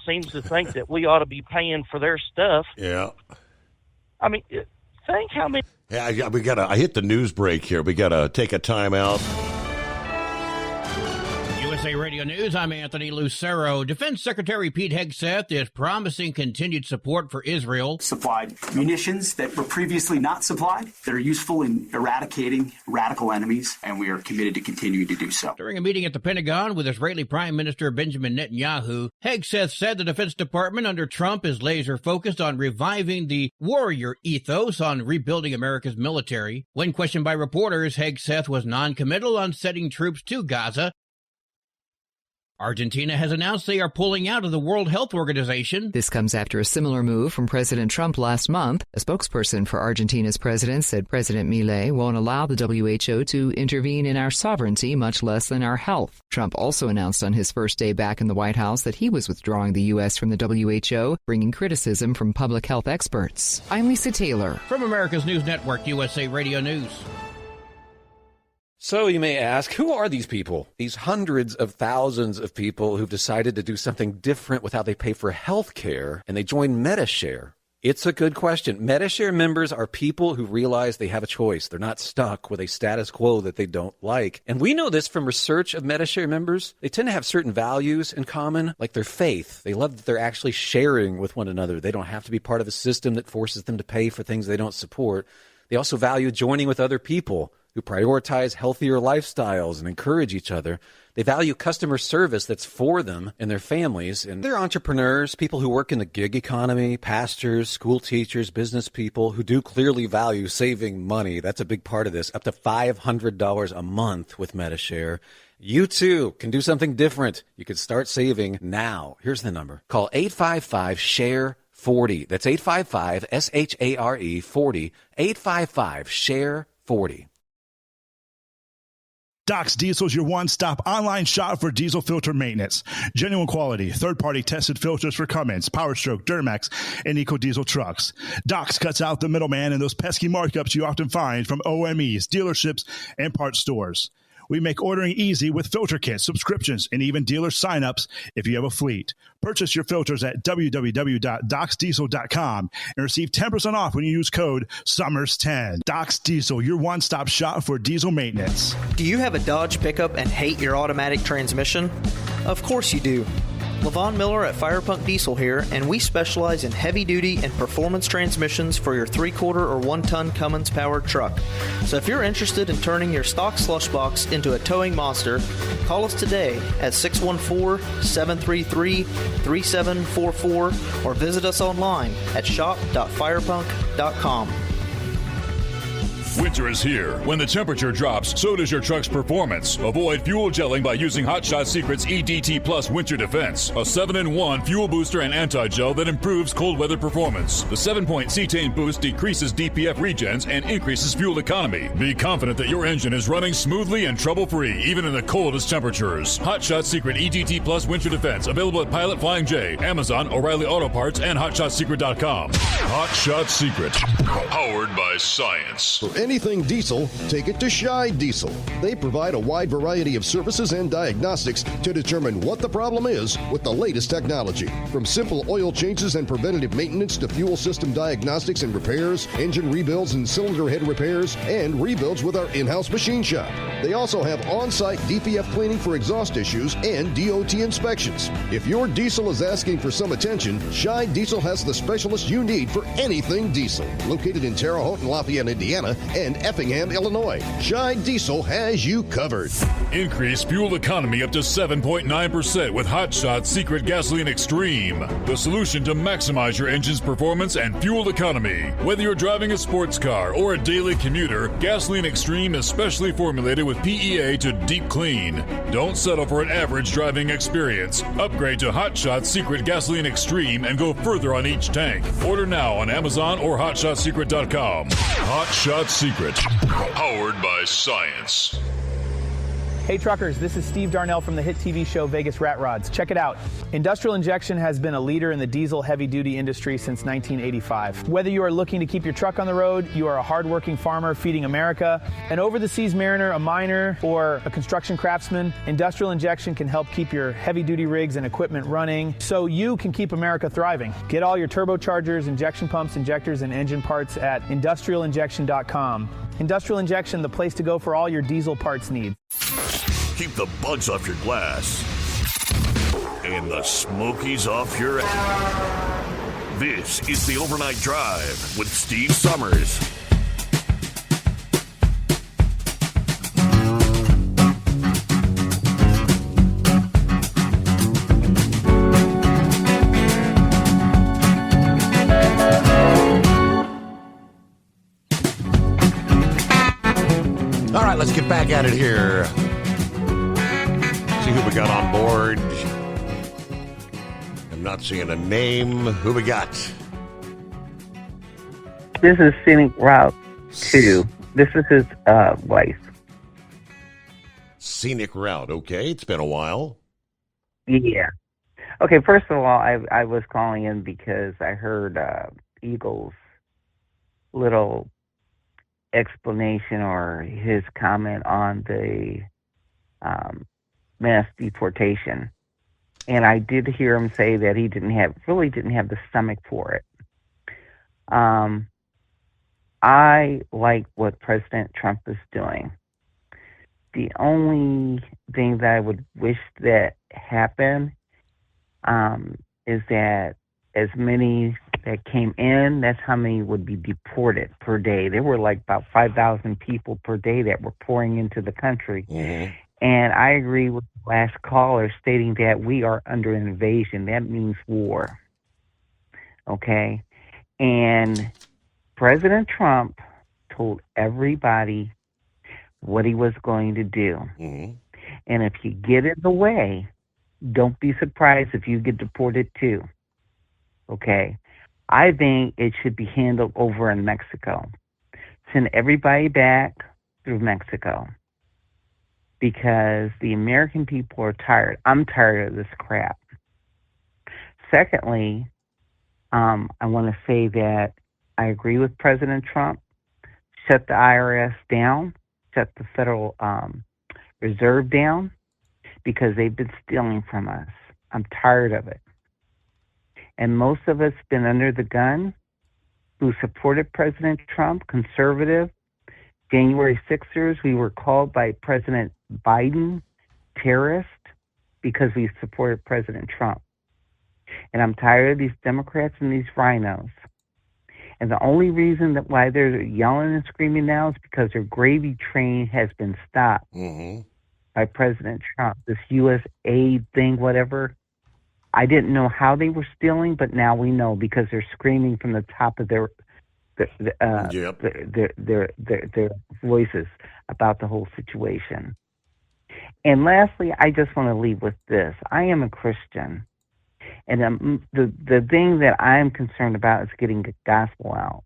seems to think that we ought to be paying for their stuff. Yeah. Think how many. Yeah, I hit the news break here. We gotta take a time out. USA Radio News, I'm Anthony Lucero. Defense Secretary Pete Hegseth is promising continued support for Israel. Supplied munitions that were previously not supplied that are useful in eradicating radical enemies, and we are committed to continue to do so. During a meeting at the Pentagon with Israeli Prime Minister Benjamin Netanyahu, Hegseth said the Defense Department under Trump is laser-focused on reviving the warrior ethos on rebuilding America's military. When questioned by reporters, Hegseth was non-committal on sending troops to Gaza. Argentina has announced they are pulling out of the World Health Organization. This comes after a similar move from President Trump last month. A spokesperson for Argentina's president said President Milei won't allow the WHO to intervene in our sovereignty, much less than our health. Trump also announced on his first day back in the White House that he was withdrawing the U.S. from the WHO, bringing criticism from public health experts. I'm Lisa Taylor. From America's News Network, USA Radio News. So you may ask, who are these people? These hundreds of thousands of people who've decided to do something different with how they pay for health care, and they join Medi-Share. It's a good question. Medi-Share members are people who realize they have a choice. They're not stuck with a status quo that they don't like. And we know this from research of Medi-Share members. They tend to have certain values in common, like their faith. They love that they're actually sharing with one another. They don't have to be part of a system that forces them to pay for things they don't support. They also value joining with other people who prioritize healthier lifestyles and encourage each other. They value customer service that's for them and their families. And they're entrepreneurs, people who work in the gig economy, pastors, school teachers, business people who do clearly value saving money. That's a big part of this, up to $500 a month with Medi-Share. You too can do something different. You can start saving now. Here's the number. Call 855-SHARE-40. That's 855-SHARE 40. 855-SHARE-40. Doc's Diesel is your one-stop online shop for diesel filter maintenance. Genuine quality, third-party tested filters for Cummins, PowerStroke, Duramax, and EcoDiesel trucks. Doc's cuts out the middleman and those pesky markups you often find from OMEs, dealerships, and parts stores. We make ordering easy with filter kits, subscriptions, and even dealer sign-ups if you have a fleet. Purchase your filters at www.docsdiesel.com and receive 10% off when you use code SUMMERS10. Doc's Diesel, your one-stop shop for diesel maintenance. Do you have a Dodge pickup and hate your automatic transmission? Of course you do. Levon Miller at Firepunk Diesel here, and we specialize in heavy-duty and performance transmissions for your 3-quarter or 1-ton Cummins-powered truck. So if you're interested in turning your stock slush box into a towing monster, call us today at 614-733-3744 or visit us online at shop.firepunk.com. Winter is here. When the temperature drops, so does your truck's performance. Avoid fuel gelling by using Hot Shot Secret's EDT Plus Winter Defense, a 7-in-1 fuel booster and anti-gel that improves cold weather performance. The 7-point cetane boost decreases DPF regens and increases fuel economy. Be confident that your engine is running smoothly and trouble-free, even in the coldest temperatures. Hot Shot Secret EDT Plus Winter Defense, available at Pilot Flying J, Amazon, O'Reilly Auto Parts, and HotShotSecret.com. Hot Shot Secret, powered by science. For anything diesel, take it to Scheid Diesel. They provide a wide variety of services and diagnostics to determine what the problem is with the latest technology. From simple oil changes and preventative maintenance to fuel system diagnostics and repairs, engine rebuilds and cylinder head repairs, and rebuilds with our in-house machine shop. They also have on-site DPF cleaning for exhaust issues and DOT inspections. If your diesel is asking for some attention, Scheid Diesel has the specialist you need for anything diesel. Located in Terre Haute and Lafayette, Indiana, and Effingham, Illinois, Scheid Diesel has you covered. Increase fuel economy up to 7.9% with Hot Shot Secret Gasoline Extreme, the solution to maximize your engine's performance and fuel economy. Whether you're driving a sports car or a daily commuter, Gasoline Extreme is specially formulated with PEA to deep clean. Don't settle for an average driving experience. Upgrade to Hot Shot Secret Gasoline Extreme and go further on each tank. Order now on Amazon or HotShotSecret.com. Hot Shot Secret, powered by science. Hey truckers, this is Steve Darnell from the hit TV show Vegas Rat Rods. Check it out. Industrial Injection has been a leader in the diesel heavy-duty industry since 1985. Whether you are looking to keep your truck on the road, you are a hardworking farmer feeding America, an over-the-seas mariner, a miner, or a construction craftsman, Industrial Injection can help keep your heavy-duty rigs and equipment running so you can keep America thriving. Get all your turbochargers, injection pumps, injectors, and engine parts at industrialinjection.com. Industrial Injection, the place to go for all your diesel parts needs. Keep the bugs off your glass and the smokies off your ass. This is the Overnight Drive with Steve Summers. All right, let's get back at it here. See who we got on board. I'm not seeing a name. Who we got? This is Scenic Route 2. This is his wife. Scenic Route. Okay, it's been a while. Yeah. Okay, first of all, I was calling in because I heard Eagle's little explanation or his comment on the mass deportation. And I did hear him say that he really didn't have the stomach for it. I like what President Trump is doing. The only thing that I would wish that happened is that as many that came in, that's how many would be deported per day. There were like about 5,000 people per day that were pouring into the country. Mm-hmm. And I agree with the last caller stating that we are under an invasion. That means war. Okay? And President Trump told everybody what he was going to do. Mm-hmm. And if you get in the way, don't be surprised if you get deported too. Okay? I think it should be handled over in Mexico. Send everybody back through Mexico. Because the American people are tired. I'm tired of this crap. Secondly, I want to say that I agree with President Trump. Shut the IRS down. Shut the Federal Reserve down. Because they've been stealing from us. I'm tired of it. And most of us been under the gun who supported President Trump, conservative. January 6ers, we were called by President Biden terrorist because we supported President Trump. And I'm tired of these Democrats and these rhinos. And the only reason that why they're yelling and screaming now is because their gravy train has been stopped by President Trump. This U.S. aid thing, whatever. I didn't know how they were stealing, but now we know because they're screaming from the top of their voices about the whole situation. And lastly, I just want to leave with this. I am a Christian. And the thing that I'm concerned about is getting the gospel out.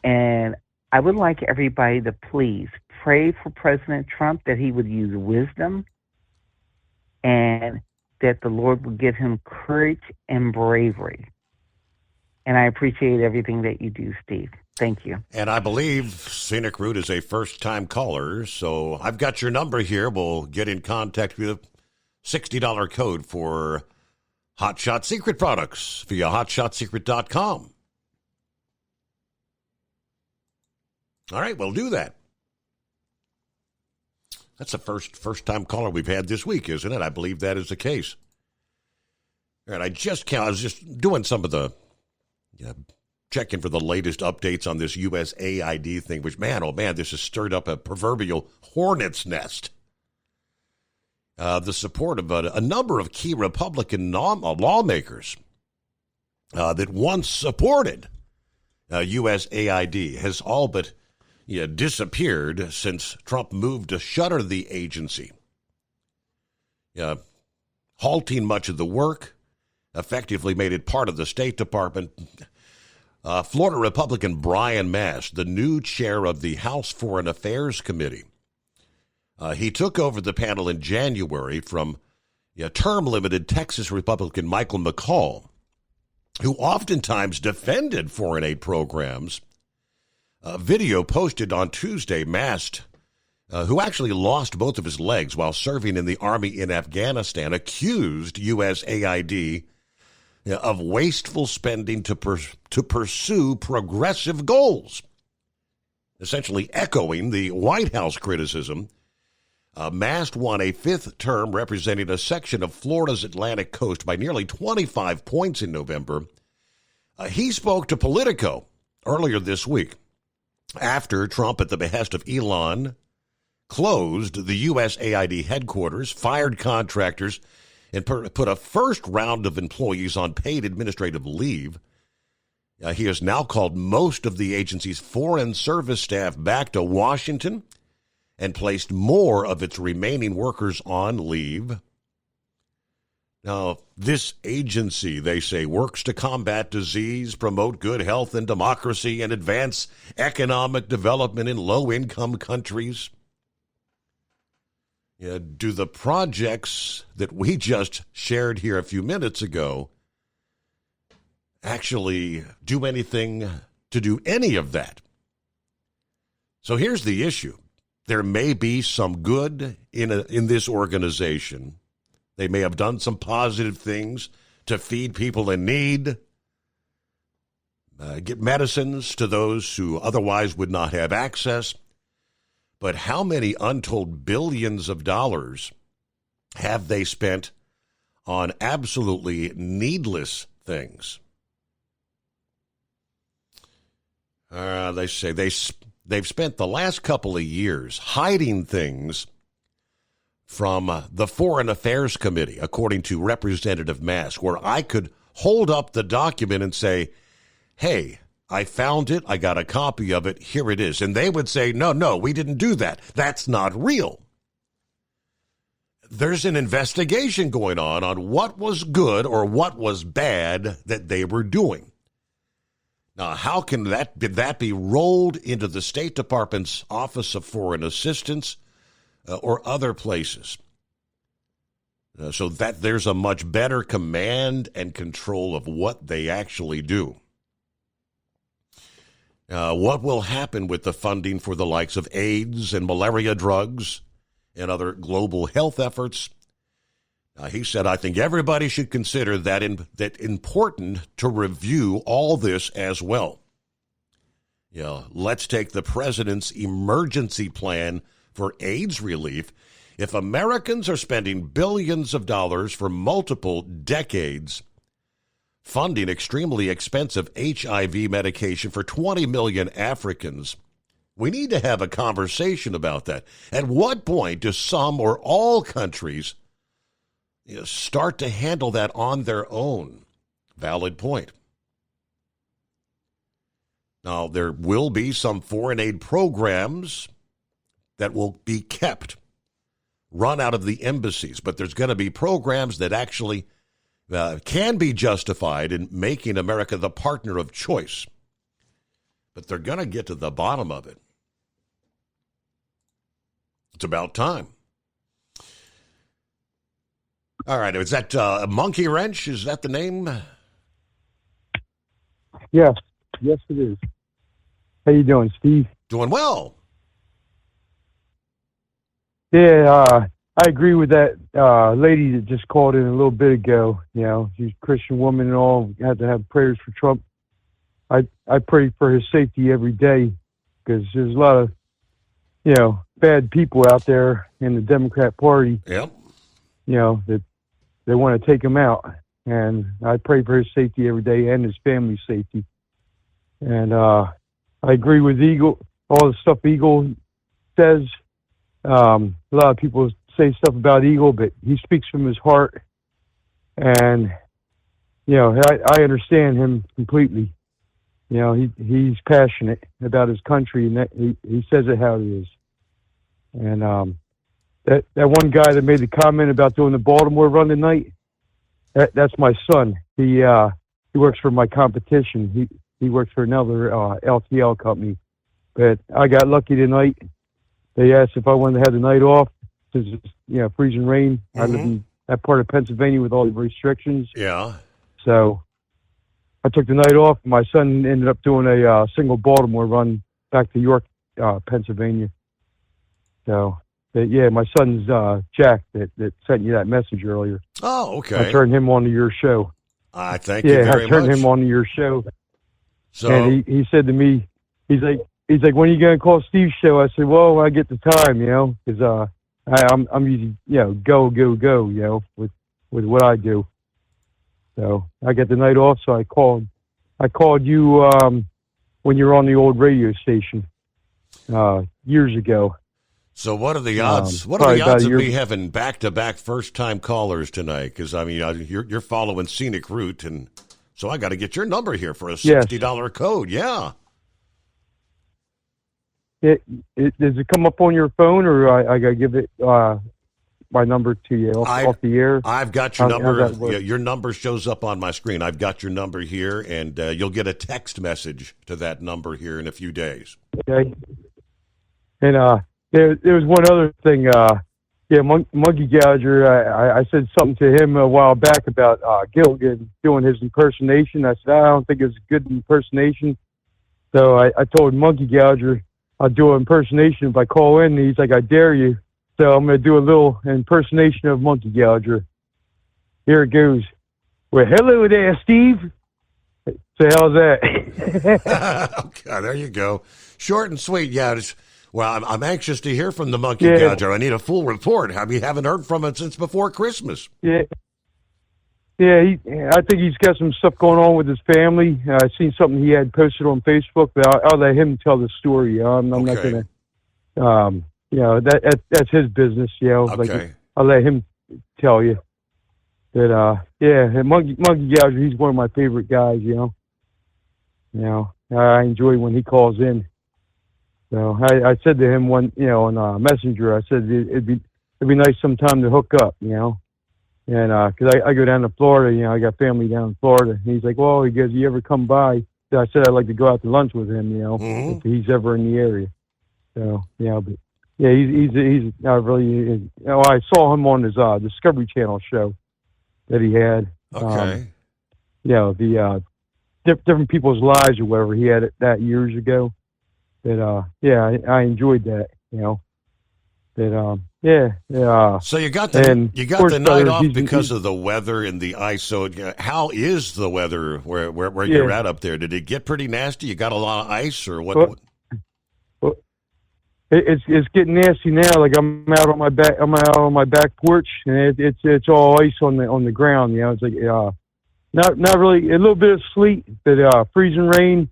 And I would like everybody to please pray for President Trump that he would use wisdom and that the Lord would give him courage and bravery. And I appreciate everything that you do, Steve. Thank you. And I believe Scenic Route is a first-time caller, so I've got your number here. We'll get in contact with a $60 code for Hot Shot Secret products via hotshotsecret.com. All right, we'll do that. That's the first-time caller we've had this week, isn't it? I believe that is the case. All right, I was just doing some of the checking for the latest updates on this USAID thing, which, man, oh man, this has stirred up a proverbial hornet's nest. The support of a number of key Republican lawmakers that once supported USAID has all but disappeared since Trump moved to shutter the agency, halting much of the work, effectively made it part of the State Department. Florida Republican Brian Mast, the new chair of the House Foreign Affairs Committee, he took over the panel in January from term-limited Texas Republican Michael McCall, who oftentimes defended foreign aid programs. A video posted on Tuesday, Mast, who actually lost both of his legs while serving in the Army in Afghanistan, accused USAID of wasteful spending to pursue progressive goals, essentially echoing the White House criticism. Mast won a fifth term representing a section of Florida's Atlantic coast by nearly 25 points in November. He spoke to Politico earlier this week after Trump, at the behest of Elon, closed the USAID headquarters, fired contractors, and put a first round of employees on paid administrative leave. He has now called most of the agency's foreign service staff back to Washington and placed more of its remaining workers on leave. Now, this agency, they say, works to combat disease, promote good health and democracy, and advance economic development in low-income countries. Do the projects that we just shared here a few minutes ago actually do anything to do any of that? So here's the issue. There may be some good in this organization. They may have done some positive things to feed people in need, get medicines to those who otherwise would not have access. But how many untold billions of dollars have they spent on absolutely needless things? They say they've spent the last couple of years hiding things from the Foreign Affairs Committee, according to Representative Mask, where I could hold up the document and say, hey, I found it, I got a copy of it, here it is. And they would say, no, we didn't do that. That's not real. There's an investigation going on what was good or what was bad that they were doing. Now, how can that be rolled into the State Department's Office of Foreign Assistance or other places? So that there's a much better command and control of what they actually do. What will happen with the funding for the likes of AIDS and malaria drugs and other global health efforts? He said, I think everybody should consider that important to review all this as well. Let's take the president's emergency plan for AIDS relief. If Americans are spending billions of dollars for multiple decades funding extremely expensive HIV medication for 20 million Africans, we need to have a conversation about that. At what point do some or all countries start to handle that on their own? Valid point. Now, there will be some foreign aid programs that will be kept, run out of the embassies, but there's going to be programs that actually can be justified in making America the partner of choice. But they're going to get to the bottom of it. It's about time. All right, is that Monkey Wrench? Is that the name? Yes, it is. How you doing, Steve? Doing well. Yeah, I agree with that lady that just called in a little bit ago. She's a Christian woman and all. Had to have prayers for Trump. I pray for his safety every day because there's a lot of, bad people out there in the Democrat Party. Yep. That they want to take him out. And I pray for his safety every day and his family's safety. And I agree with Eagle, all the stuff Eagle says. A lot of people say stuff about Eagle, but he speaks from his heart. And, I understand him completely. He's passionate about his country, and that he says it how it is. And that one guy that made the comment about doing the Baltimore run tonight, that's my son. He works for my competition. He works for another LTL company. But I got lucky tonight. They asked if I wanted to have the night off because it's freezing rain. Mm-hmm. I live in that part of Pennsylvania with all the restrictions. Yeah. So I took the night off. My son ended up doing a single Baltimore run back to York, Pennsylvania. So, my son's Jack that sent you that message earlier. Oh, okay. I turned him on to your show. I thank you very much. Yeah, I turned him on to your show. So, and he said to me, he's like, when are you going to call Steve's show? I said, well, when I get the time, because I'm usually, go, with what I do. So I get the night off, so I called you when you were on the old radio station years ago. So what are the odds? What are the odds of me having back-to-back first-time callers tonight? Because you're following Scenic Route, and so I got to get your number here for a $60 code. Yeah. Does it come up on your phone, or I got to give it my number to you off the air? I've got your number. Your number shows up on my screen. I've got your number here, and you'll get a text message to that number here in a few days. Okay. And there was one other thing. Monkey Gouger, I said something to him a while back about Gilligan doing his impersonation. I said, I don't think it's a good impersonation. So I told Monkey Gouger, I'll do an impersonation if I call in. He's like, I dare you. So I'm going to do a little impersonation of Monkey Gouger. Here it goes. Well, hello there, Steve. So how's that? Okay, there you go. Short and sweet. Yeah. I'm anxious to hear from the Monkey Gouger. I need a full report. We haven't heard from him since before Christmas. Yeah. Yeah, I think he's got some stuff going on with his family. I seen something he had posted on Facebook, but I'll let him tell the story. I'm not going to, that's his business. Okay. Like, I'll let him tell you. But Monkey Gouger, he's one of my favorite guys. I enjoy when he calls in. So I said to him on Messenger, I said it'd be nice sometime to hook up. And because I go down to Florida, I got family down in Florida. And he's like, well, he goes, you ever come by? So I said I'd like to go out to lunch with him, if he's ever in the area. So, but he's not really. I saw him on his Discovery Channel show that he had. Okay. The different people's lives or whatever. He had it that years ago. But I enjoyed that. So you got the night off because of the weather and the ice. So how is the weather where you're at up there? Did it get pretty nasty? You got a lot of ice or what? Well, it's getting nasty now. Like I'm out on my back porch, and it's all ice on the ground. It's like not really, a little bit of sleet, but freezing rain,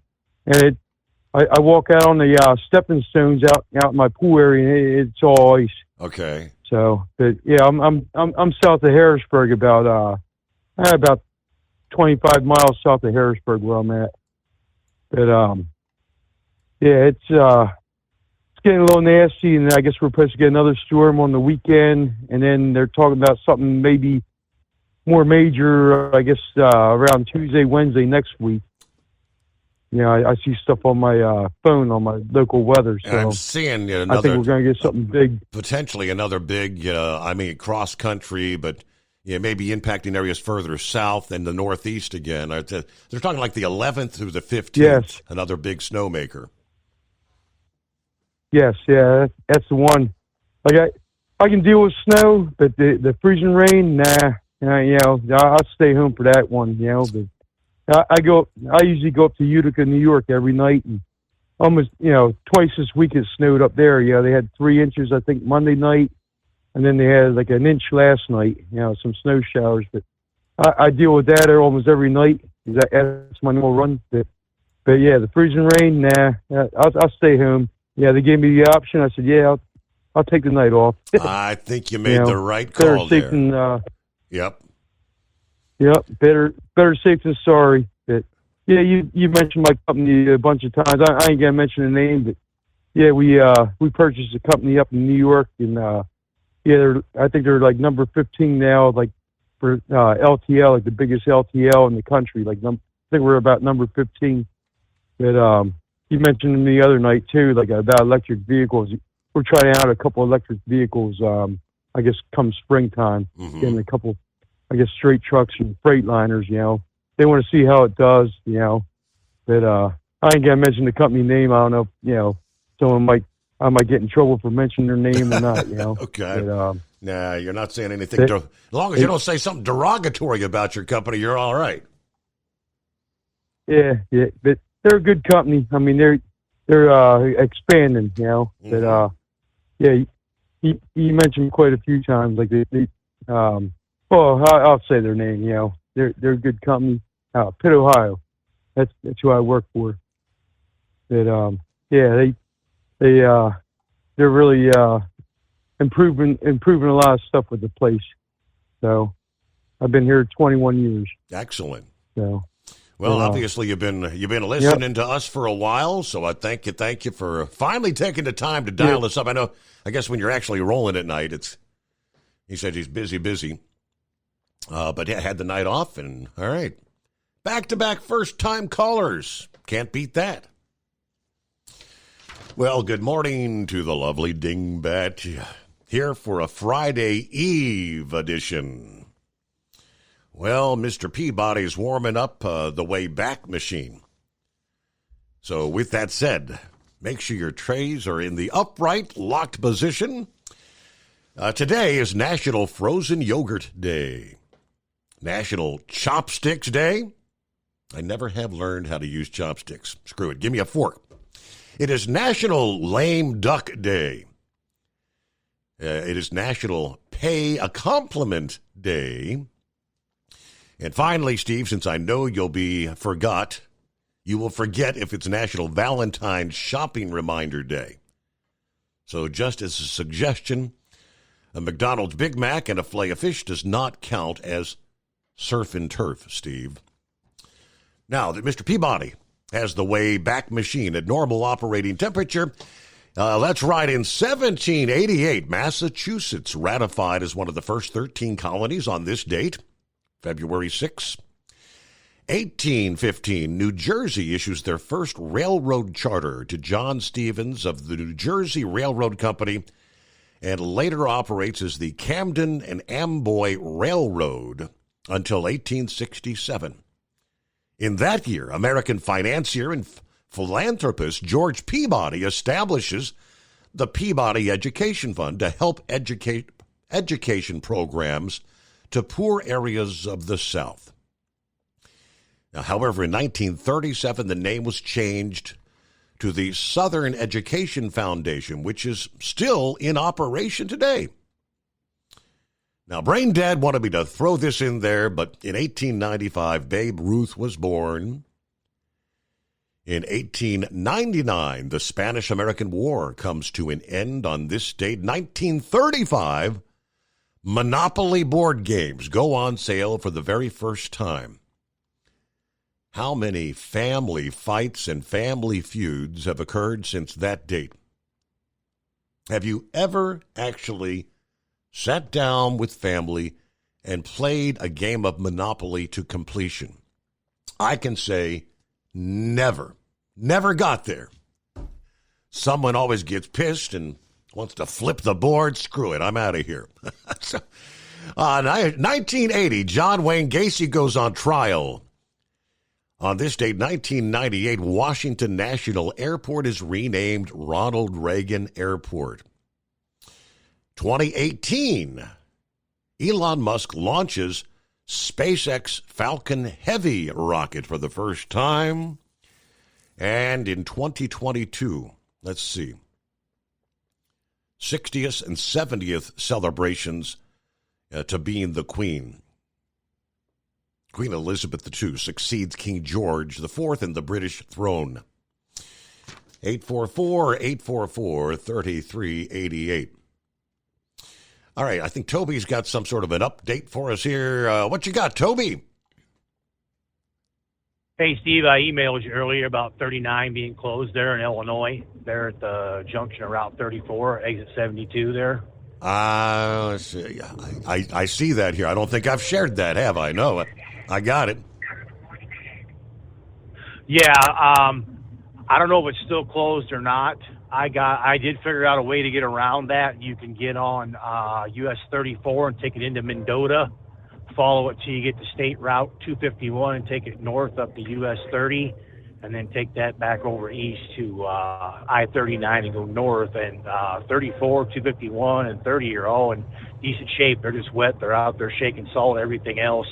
and I walk out on the stepping stones out in my pool area, and it's all ice. Okay. So, but I'm south of Harrisburg, about 25 miles south of Harrisburg, where I'm at. But it's getting a little nasty, and I guess we're supposed to get another storm on the weekend, and then they're talking about something maybe more major, I guess, around Tuesday, Wednesday next week. I see stuff on my phone on my local weather. So I'm seeing I think we're going to get something big. Potentially another big, cross country, but maybe impacting areas further south and the Northeast again. They're talking like the 11th through the 15th. Yes. Another big snowmaker. Yes, that's the one. Like I can deal with snow, but the freezing rain, nah. I'll stay home for that one. But I usually go up to Utica, New York every night, and almost, twice this week it snowed up there. They had 3 inches, I think, Monday night, and then they had like an inch last night, some snow showers. But I deal with that almost every night. That's my normal run. But the freezing rain, nah, I'll stay home. They gave me the option. I said, I'll take the night off. I think you made the right call there. Yep. Yep, better safe than sorry. But you mentioned my company a bunch of times. I ain't gonna mention the name, but we purchased a company up in New York, and I think they're like number 15 now, like for LTL, like the biggest LTL in the country. Like I think we're about number 15. But you mentioned to me the other night too, like about electric vehicles. We're trying out a couple electric vehicles. I guess come springtime, getting a couple. I guess straight trucks and freight liners, they want to see how it does, but I ain't gonna mention the company name. I don't know, I might get in trouble for mentioning their name or not, Okay. But, nah, you're not saying anything. As long as you don't say something derogatory about your company, you're all right. Yeah, but they're a good company. I mean, they're expanding, But you mentioned quite a few times, like they well, I'll say their name. They're a good company. Pitt, Ohio. That's who I work for. But they're really improving a lot of stuff with the place. So I've been here 21 years. Excellent. So. Well, obviously you've been listening to us for a while, so I thank you for finally taking the time to dial us up. I guess when you're actually rolling at night, he said he's busy. But had the night off, and all right. Back-to-back first-time callers. Can't beat that. Well, good morning to the lovely Dingbat here for a Friday Eve edition. Well, Mr. Peabody's warming up the way back machine. So with that said, Make sure your trays are in the upright, locked position. Today is National Frozen Yogurt Day. National Chopsticks Day. I never have learned how to use chopsticks. Screw it. Give me a fork. It is National Lame Duck Day. It is National Pay a Compliment Day. And finally, Steve, since I know you'll be forgot, you will forget if it's National Valentine's Shopping Reminder Day. So just as a suggestion, a McDonald's Big Mac and a fillet of fish does not count as surf and turf, Steve. Now that Mr. Peabody has the way back machine at normal operating temperature, that's right. In 1788, Massachusetts ratified as one of the first 13 colonies on this date, February 6. 1815, New Jersey issues their first railroad charter to John Stevens of the New Jersey Railroad Company, and later operates as the Camden and Amboy Railroad until 1867. In that year, American financier and philanthropist George Peabody establishes the Peabody Education Fund to help education programs to poor areas of the South. Now, however, in 1937, the name was changed to the Southern Education Foundation, which is still in operation today. Now, Brain Dad wanted me to throw this in there, but in 1895, Babe Ruth was born. In 1899, the Spanish-American War comes to an end on this date. 1935, Monopoly board games go on sale for the very first time. How many family fights and family feuds have occurred since that date? Have you ever actually sat down with family and played a game of Monopoly to completion? I can say never. Never got there. Someone always gets pissed and wants to flip the board. Screw it, I'm out of here. 1980, John Wayne Gacy goes on trial. On this date, 1998, Washington National Airport is renamed Ronald Reagan Airport. 2018, Elon Musk launches SpaceX Falcon Heavy rocket for the first time. And in 2022, let's see, 60th and 70th celebrations to being the Queen. Queen Elizabeth II succeeds King George IV in the British throne. 844-844-3388. All right, I think Toby's got some sort of an update for us here. What you got, Toby? Hey, Steve, I emailed you earlier about 39 being closed there in Illinois. They're at the junction of Route 34, exit 72 there. Let's see. I see that here. I don't think I've shared that, have I? No, I got it. Yeah, I don't know if it's still closed or not. I did figure out a way to get around that. You can get on US 34 and take it into Mendota, follow it till you get to State Route 251 and take it north up to US 30, and then take that back over east to I-39 and go north. And 34, 251, and 30 are all in decent shape. They're just wet. They're out there shaking salt, everything else.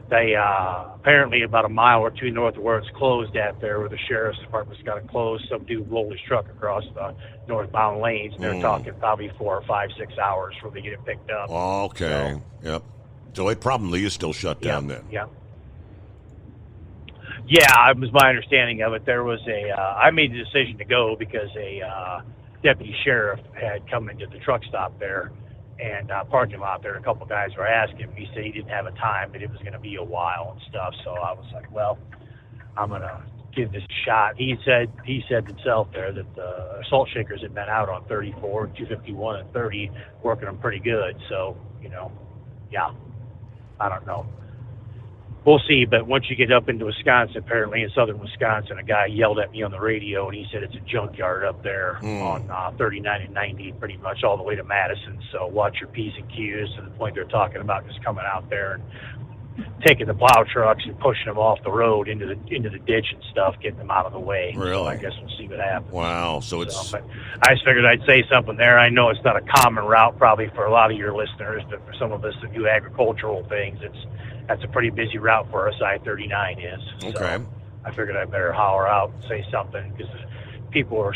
They apparently about a mile or two north of where it's closed at there, where the sheriff's department's got it closed. Some dude rolled his truck across the northbound lanes, and they're talking probably 4 or 5, 6 hours before they get it picked up. Okay. Yep. So it probably is still shut down then. Yeah. Yeah, it was my understanding of it. There was I made the decision to go because a deputy sheriff had come into the truck stop there and parking lot there. A couple of guys were asking him. He said he didn't have a time, but it was going to be a while and stuff. So I was like, well, I'm going to give this a shot. He said himself there that the assault shakers had been out on 34, 251, and 30, working them pretty good. So, yeah, I don't know. We'll see, but once you get up into Wisconsin, apparently in southern Wisconsin, a guy yelled at me on the radio, and he said it's a junkyard up there on 39 and 90, pretty much all the way to Madison. So watch your P's and Q's to the point they're talking about just coming out there and taking the plow trucks and pushing them off the road into the ditch and stuff, getting them out of the way. Really? So I guess we'll see what happens. Wow. So it's. But I just figured I'd say something there. I know it's not a common route probably for a lot of your listeners, but for some of us that do agricultural things, that's a pretty busy route for us. I-39 is. Okay. So I figured I better holler out and say something because people are,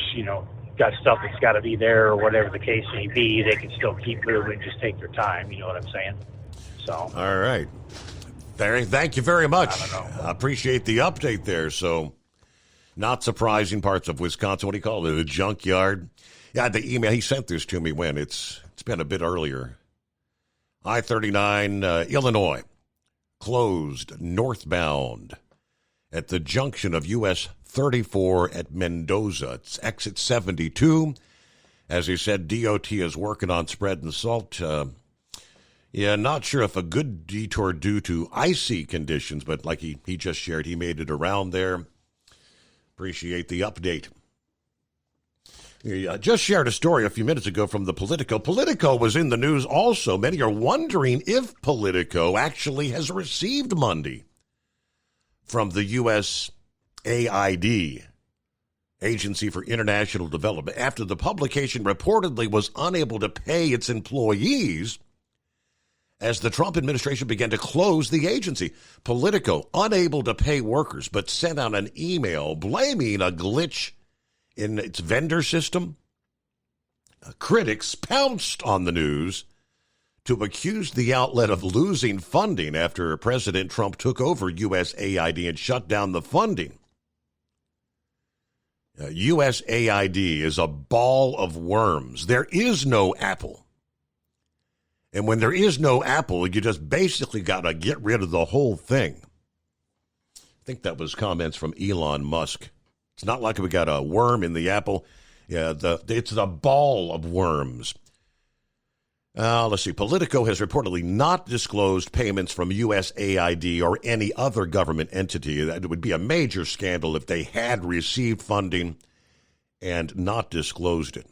got stuff that's got to be there or whatever the case may be. They can still keep moving, just take their time. You know what I'm saying? So. All right. Thank you very much. I appreciate the update there. So, not surprising parts of Wisconsin. What do you call it? The junkyard. Yeah, the email, he sent this to me when it's been a bit earlier. I-39, Illinois, closed northbound at the junction of US 34 at Mendoza. It's exit 72. As he said, DOT is working on spreading salt. Not sure if a good detour due to icy conditions, but like he just shared, he made it around there. Appreciate the update. He just shared a story a few minutes ago from the Politico. Politico was in the news also. Many are wondering if Politico actually has received Monday from the USAID, Agency for International Development, after the publication reportedly was unable to pay its employees as the Trump administration began to close the agency. Politico, unable to pay workers, but sent out an email blaming a glitch in its vendor system. Critics pounced on the news to accuse the outlet of losing funding after President Trump took over USAID and shut down the funding. USAID is a ball of worms. There is no apple. And when there is no apple, you just basically got to get rid of the whole thing. I think that was comments from Elon Musk. It's not like we got a worm in the apple. Yeah, it's a ball of worms. Let's see. Politico has reportedly not disclosed payments from USAID or any other government entity. It would be a major scandal if they had received funding and not disclosed it.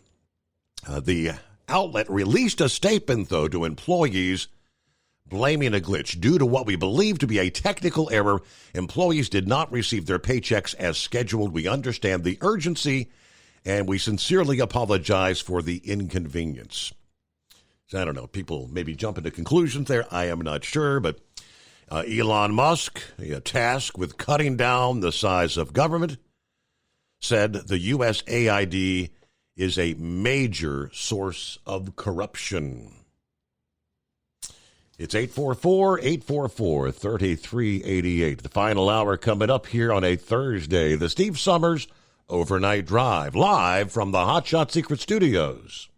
The outlet released a statement, though, to employees blaming a glitch. Due to what we believe to be a technical error, employees did not receive their paychecks as scheduled. We understand the urgency, and we sincerely apologize for the inconvenience. So I don't know. People maybe jumping to conclusions there. I am not sure, but Elon Musk, tasked with cutting down the size of government, said the USAID is a major source of corruption. It's 844-844-3388. The final hour coming up here on a Thursday. The Steve Summers Overnight Drive, live from the Hot Shot Secret Studios.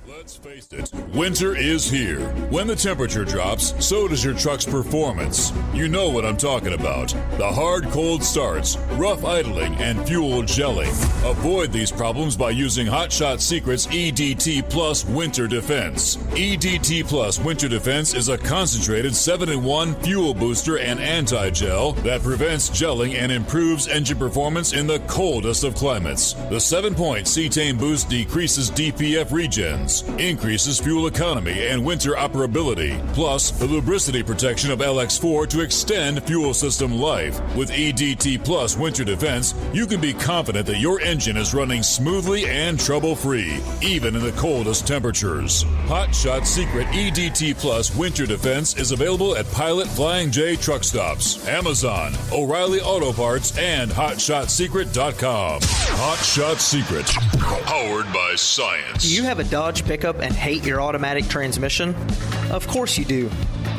Let's face it, winter is here. When the temperature drops, so does your truck's performance. You know what I'm talking about. The hard, cold starts, rough idling, and fuel gelling. Avoid these problems by using Hot Shot Secret's EDT Plus Winter Defense. EDT Plus Winter Defense is a concentrated 7-in-1 fuel booster and anti-gel that prevents gelling and improves engine performance in the coldest of climates. The 7-point cetane boost decreases DPF regens, increases fuel economy and winter operability, plus the lubricity protection of LX4 to extend fuel system life. With EDT Plus Winter Defense, you can be confident that your engine is running smoothly and trouble-free, even in the coldest temperatures. Hot Shot Secret EDT Plus Winter Defense is available at Pilot Flying J truck stops, Amazon, O'Reilly Auto Parts, and HotShotSecret.com. Hot Shot Secret, powered by science. Do you have a Dodge pickup and hate your automatic transmission? Of course you do.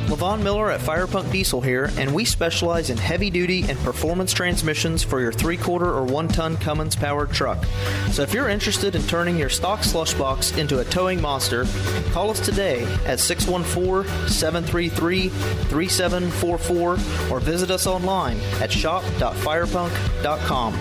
Levon Miller at Firepunk Diesel here, and we specialize in heavy-duty and performance transmissions for your 3-quarter or 1-ton Cummins-powered truck. So if you're interested in turning your stock slush box into a towing monster, call us today at 614-733-3744 or visit us online at shop.firepunk.com.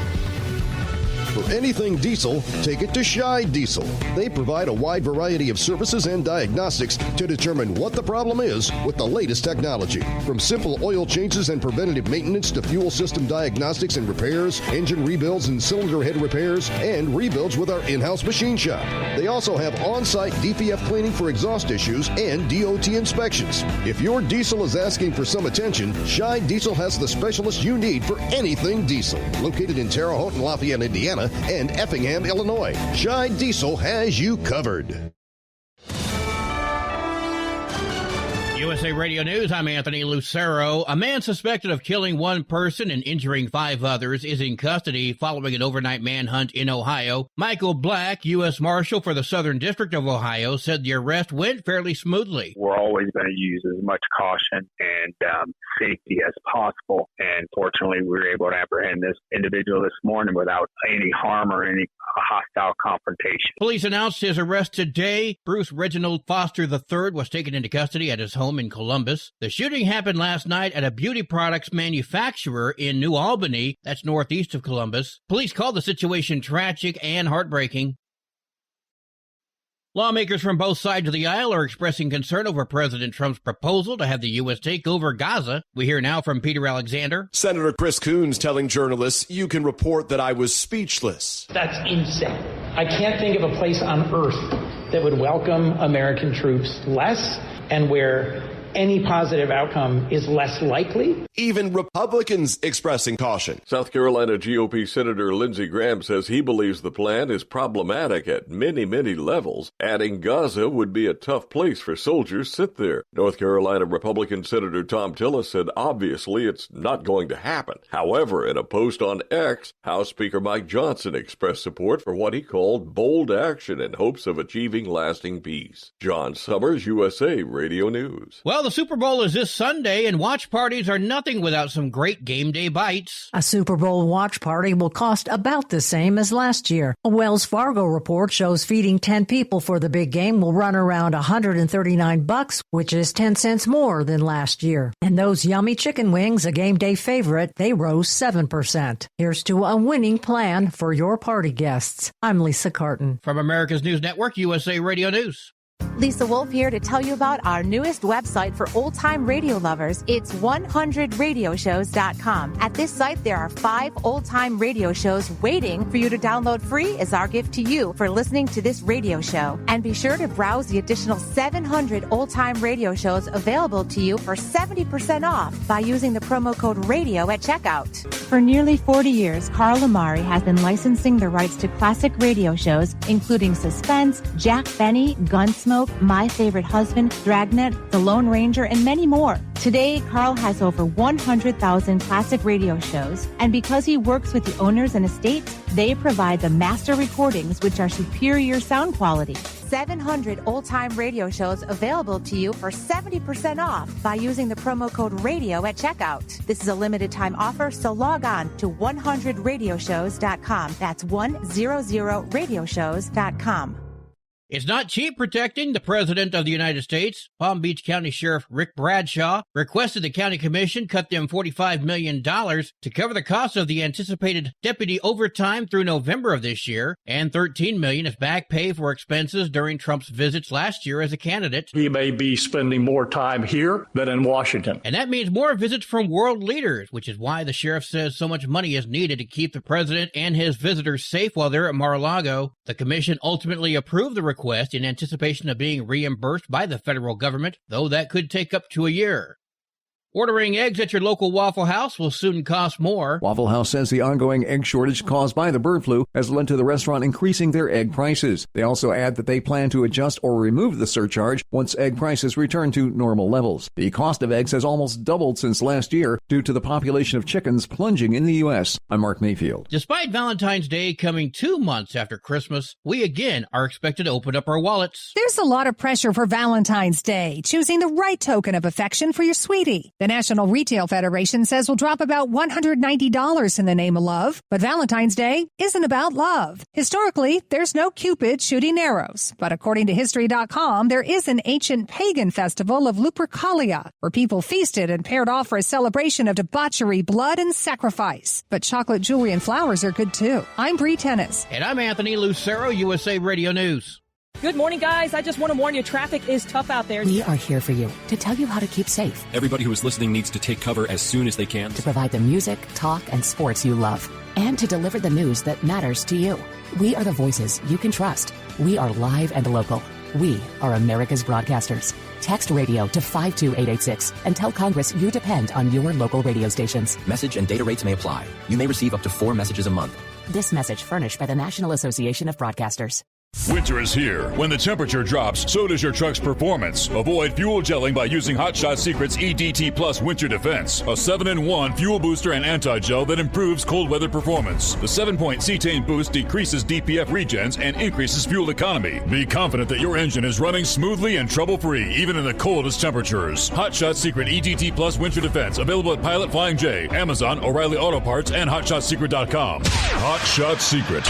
For anything diesel, take it to Scheid Diesel. They provide a wide variety of services and diagnostics to determine what the problem is with the latest technology. From simple oil changes and preventative maintenance to fuel system diagnostics and repairs, engine rebuilds and cylinder head repairs, and rebuilds with our in-house machine shop. They also have on-site DPF cleaning for exhaust issues and DOT inspections. If your diesel is asking for some attention, Scheid Diesel has the specialist you need for anything diesel. Located in Terre Haute and Lafayette, Indiana, and Effingham, Illinois, Scheid Diesel has you covered. USA Radio News, I'm Anthony Lucero. A man suspected of killing one person and injuring 5 others is in custody following an overnight manhunt in Ohio. Michael Black, U.S. Marshal for the Southern District of Ohio, said the arrest went fairly smoothly. We're always going to use as much caution and safety as possible. And fortunately, we were able to apprehend this individual this morning without any harm or any hostile confrontation. Police announced his arrest today. Bruce Reginald Foster III was taken into custody at his home in Columbus. The shooting happened last night at a beauty products manufacturer in New Albany, that's northeast of Columbus. Police called the situation tragic and heartbreaking. Lawmakers from both sides of the aisle are expressing concern over President Trump's proposal to have the U.S. take over Gaza. We hear now from Peter Alexander. Senator Chris Coons telling journalists, "You can report that I was speechless." That's insane. I can't think of a place on earth that would welcome American troops less and where any positive outcome is less likely. Even Republicans expressing caution. South Carolina GOP Senator Lindsey Graham says he believes the plan is problematic at many levels, adding Gaza would be a tough place for soldiers sit there. North Carolina Republican Senator Tom Tillis said obviously it's not going to happen. However, in a post on X, House Speaker Mike Johnson expressed support for what he called bold action in hopes of achieving lasting peace. John Summers, USA Radio News. Well, the Super Bowl is this Sunday, and watch parties are nothing without some great game day bites. A Super Bowl watch party will cost about the same as last year. A Wells Fargo report shows feeding 10 people for the big game will run around $139, which is 10 cents more than last year. And those yummy chicken wings, a game day favorite, they rose 7%. Here's to a winning plan for your party guests. I'm Lisa Carton. From America's News Network, USA Radio News. Lisa Wolf here to tell you about our newest website for old-time radio lovers. It's 100radioshows.com. At this site, there are 5 old-time radio shows waiting for you to download free as our gift to you for listening to this radio show. And be sure to browse the additional 700 old-time radio shows available to you for 70% off by using the promo code RADIO at checkout. For nearly 40 years, Carl Amari has been licensing the rights to classic radio shows, including Suspense, Jack Benny, Gunsmoke, My Favorite Husband, Dragnet, The Lone Ranger, and many more. Today, Carl has over 100,000 classic radio shows, and because he works with the owners and estates, they provide the master recordings, which are superior sound quality. 700 old-time radio shows available to you for 70% off by using the promo code RADIO at checkout. This is a limited-time offer, so log on to 100radioshows.com. That's 100radioshows.com. It's not cheap protecting the President of the United States. Palm Beach County Sheriff Rick Bradshaw requested the county commission cut them $45 million to cover the cost of the anticipated deputy overtime through November of this year, and $13 million is back pay for expenses during Trump's visits last year as a candidate. He may be spending more time here than in Washington. And that means more visits from world leaders, which is why the sheriff says so much money is needed to keep the president and his visitors safe while they're at Mar-a-Lago. The commission ultimately approved the request in anticipation of being reimbursed by the federal government, though that could take up to a year. Ordering eggs at your local Waffle House will soon cost more. Waffle House says the ongoing egg shortage caused by the bird flu has led to the restaurant increasing their egg prices. They also add that they plan to adjust or remove the surcharge once egg prices return to normal levels. The cost of eggs has almost doubled since last year due to the population of chickens plunging in the U.S. I'm Mark Mayfield. Despite Valentine's Day coming 2 months after Christmas, we again are expected to open up our wallets. There's a lot of pressure for Valentine's Day, choosing the right token of affection for your sweetie. The National Retail Federation says we'll drop about $190 in the name of love, but Valentine's Day isn't about love. Historically, there's no Cupid shooting arrows, but according to History.com, there is an ancient pagan festival of Lupercalia, where people feasted and paired off for a celebration of debauchery, blood, and sacrifice. But chocolate, jewelry, and flowers are good too. I'm Bree Tennis. And I'm Anthony Lucero, USA Radio News. Good morning, guys. I just want to warn you, traffic is tough out there. We are here for you to tell you how to keep safe. Everybody who is listening needs to take cover as soon as they can. To provide the music, talk, and sports you love. And to deliver the news that matters to you. We are the voices you can trust. We are live and local. We are America's broadcasters. Text radio to 52886 and tell Congress you depend on your local radio stations. Message and data rates may apply. You may receive up to 4 messages a month. This message furnished by the National Association of Broadcasters. Winter is here. When the temperature drops, so does your truck's performance. Avoid fuel gelling by using Hot Shot Secret's EDT Plus Winter Defense, a 7-in-1 fuel booster and anti-gel that improves cold weather performance. The 7-point cetane boost decreases DPF regens and increases fuel economy. Be confident that your engine is running smoothly and trouble-free, even in the coldest temperatures. Hot Shot Secret EDT Plus Winter Defense, available at Pilot Flying J, Amazon, O'Reilly Auto Parts, and HotShotSecret.com. Hot Shot Secret,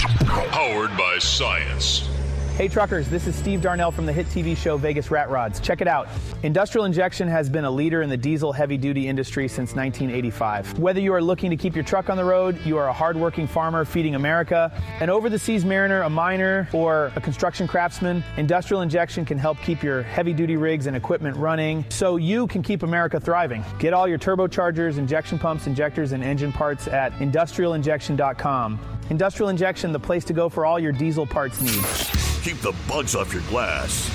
powered by science. Hey truckers, this is Steve Darnell from the hit TV show Vegas Rat Rods. Check it out. Industrial Injection has been a leader in the diesel heavy-duty industry since 1985. Whether you are looking to keep your truck on the road, you are a hardworking farmer feeding America, an over-the-seas mariner, a miner, or a construction craftsman, Industrial Injection can help keep your heavy-duty rigs and equipment running so you can keep America thriving. Get all your turbochargers, injection pumps, injectors, and engine parts at industrialinjection.com. Industrial Injection, the place to go for all your diesel parts needs. Keep the bugs off your glass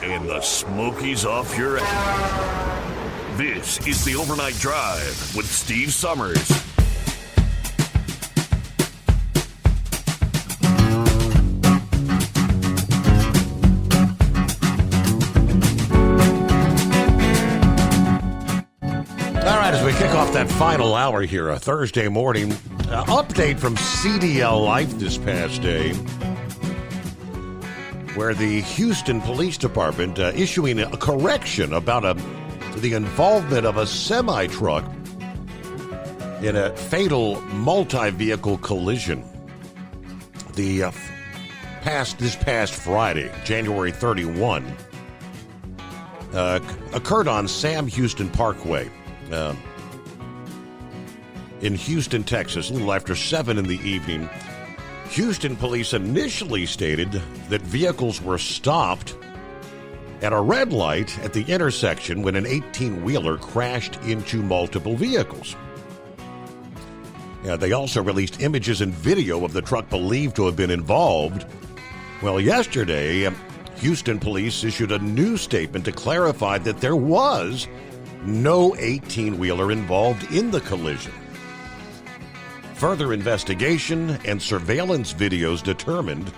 and the smokies off your ass. This is the Overnight Drive with Steve Summers. All right, as we kick off that final hour here, a Thursday morning update from CDL Life this past day, where the Houston Police Department issuing a correction about the involvement of a semi-truck in a fatal multi-vehicle collision. This past Friday, January 31, occurred on Sam Houston Parkway in Houston, Texas, a little after 7 in the evening. Houston police initially stated that vehicles were stopped at a red light at the intersection when an 18-wheeler crashed into multiple vehicles. They also released images and video of the truck believed to have been involved. Well, yesterday, Houston police issued a new statement to clarify that there was no 18-wheeler involved in the collision. Further investigation and surveillance videos determined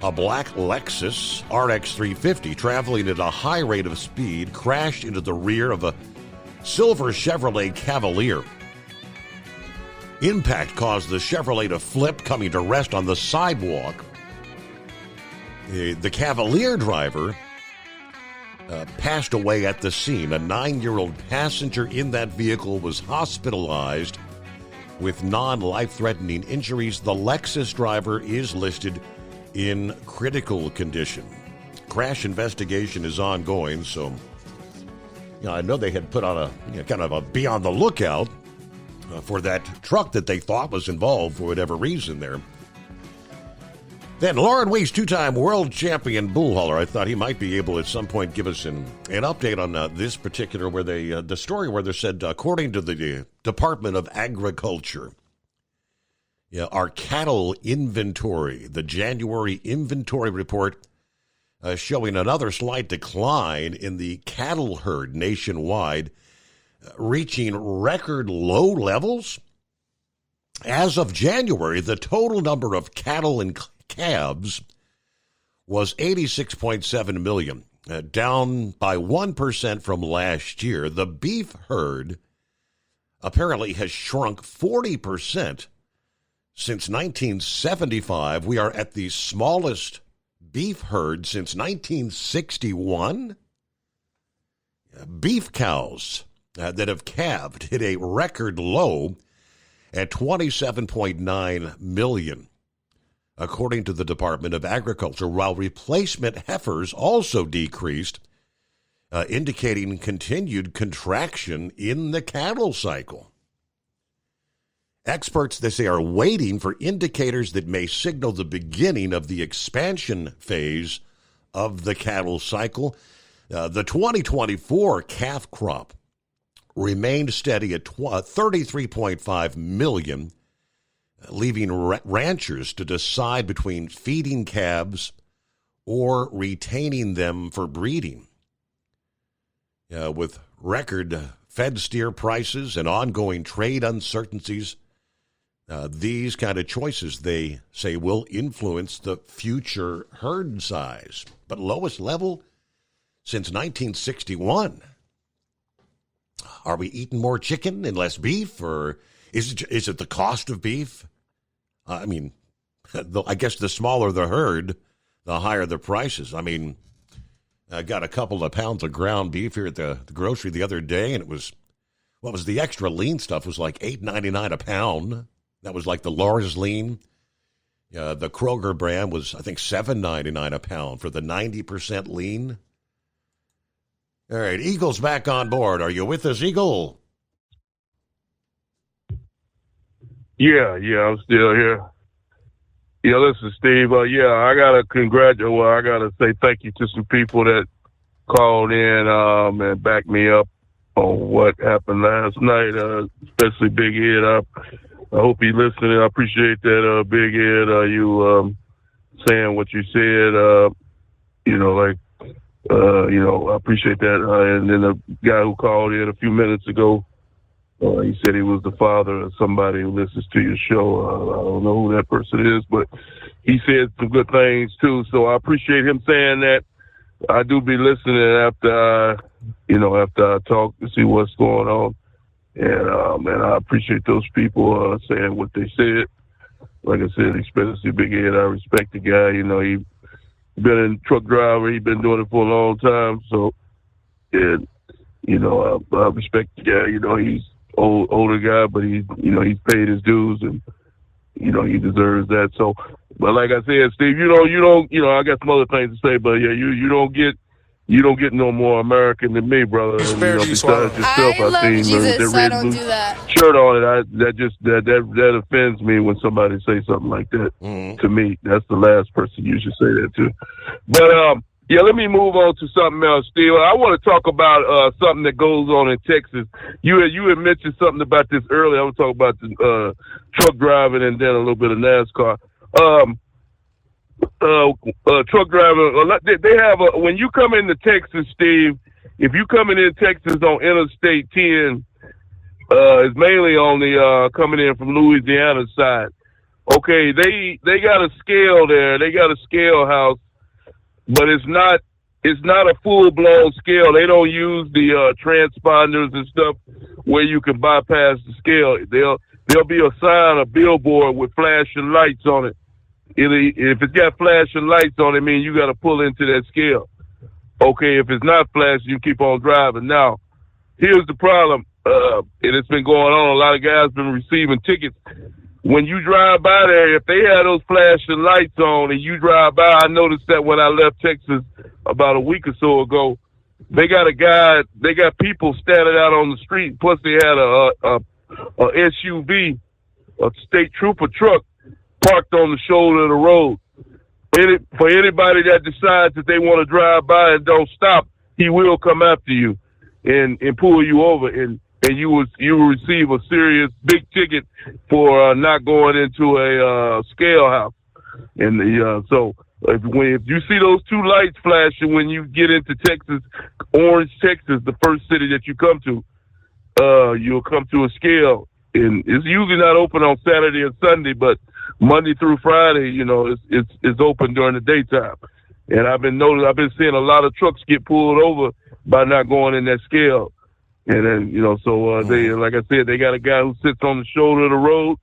a black Lexus RX 350 traveling at a high rate of speed crashed into the rear of a silver Chevrolet Cavalier. Impact caused the Chevrolet to flip, coming to rest on the sidewalk. The Cavalier driver passed away at the scene. A 9-year-old passenger in that vehicle was hospitalized with non-life-threatening injuries. The Lexus driver is listed in critical condition. Crash investigation is ongoing, so I know they had put on a kind of a be on the lookout for that truck that they thought was involved for whatever reason there. Then Lauren Weiss, 2-time world champion bull hauler. I thought he might be able at some point give us an update on this particular, where the story where they said, according to the Department of Agriculture, our cattle inventory, the January inventory report showing another slight decline in the cattle herd nationwide, reaching record low levels. As of January, the total number of cattle and calves was 86.7 million, down by 1% from last year. The beef herd apparently has shrunk 40% since 1975. We are at the smallest beef herd since 1961. Beef cows that have calved hit a record low at 27.9 million, according to the Department of Agriculture, while replacement heifers also decreased, indicating continued contraction in the cattle cycle. Experts, they say, are waiting for indicators that may signal the beginning of the expansion phase of the cattle cycle. The 2024 calf crop remained steady at 33.5 million, leaving ranchers to decide between feeding calves or retaining them for breeding. With record fed steer prices and ongoing trade uncertainties, these kind of choices, they say, will influence the future herd size. But lowest level since 1961. Are we eating more chicken and less beef, or is it the cost of beef? I mean, I guess the smaller the herd, the higher the prices. I mean, I got a couple of pounds of ground beef here at the grocery the other day, and it was, what was the extra lean stuff was like $8.99 a pound. That was like the Lars lean. The Kroger brand was, I think, $7.99 a pound for the 90% lean. All right, Eagle's back on board. Are you with us, Eagle? Yeah, I'm still here. Yeah, listen, Steve. I gotta I gotta say thank you to some people that called in and backed me up on what happened last night, especially Big Ed. I hope he's listening. I appreciate that, Big Ed. You saying what you said. I appreciate that. And then the guy who called in a few minutes ago, he said he was the father of somebody who listens to your show. I don't know who that person is, but he said some good things too. So I appreciate him saying that. I do be listening after I talk to see what's going on. And I appreciate those people saying what they said. Like I said, especially Big Ed, I respect the guy. He been a truck driver. He's been doing it for a long time. So, I respect the guy. He's older guy, but he's paid his dues, and he deserves that. So, but like I said, Steve, I got some other things to say, but yeah, you don't get no more American than me, brother. And, besides yourself, I seen Jesus, the red don't do that. shirt on it. That offends me when somebody say something like that to me. That's the last person you should say that to. But let me move on to something else, Steve. I want to talk about something that goes on in Texas. You had mentioned something about this earlier. I was talking about the truck driving and then a little bit of NASCAR. Truck driver, they have when you come into Texas, Steve, if you coming in Texas on Interstate 10, it's mainly on the coming in from Louisiana side. Okay, they got a scale there. They got a scale house, but it's not a full blown scale. They don't use the transponders and stuff where you can bypass the scale. There'll be a sign, a billboard with flashing lights on it. If it's got flashing lights on it, mean you got to pull into that scale. Okay, if it's not flashing, you keep on driving. Now, here's the problem, and it's been going on. A lot of guys been receiving tickets. When you drive by there, if they have those flashing lights on and you drive by, I noticed that when I left Texas about a week or so ago, they got people standing out on the street. Plus, they had a SUV, a state trooper truck, parked on the shoulder of the road. For anybody that decides that they want to drive by and don't stop, he will come after you and pull you over, and you will receive a serious big ticket for not going into a scale house. And so if you see those two lights flashing when you get into Texas, Orange, Texas, the first city that you come to, you'll come to a scale, and it's usually not open on Saturday and Sunday, but Monday through Friday, it's open during the daytime. And I've been seeing a lot of trucks get pulled over by not going in that scale. And then, they, like I said, they got a guy who sits on the shoulder of the road,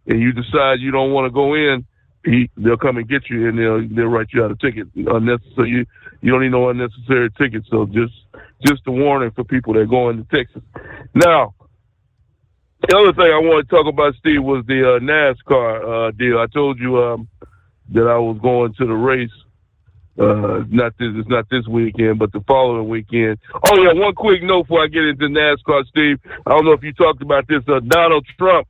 and you decide you don't want to go in, they'll come and get you, and they'll write you out a ticket. Unnecessary. You don't need no unnecessary tickets. So just a warning for people that are going to Texas. Now, the other thing I want to talk about, Steve, was the NASCAR deal. I told you that I was going to the race. It's not this weekend, but the following weekend. Oh yeah, one quick note before I get into NASCAR, Steve. I don't know if you talked about this. Donald Trump,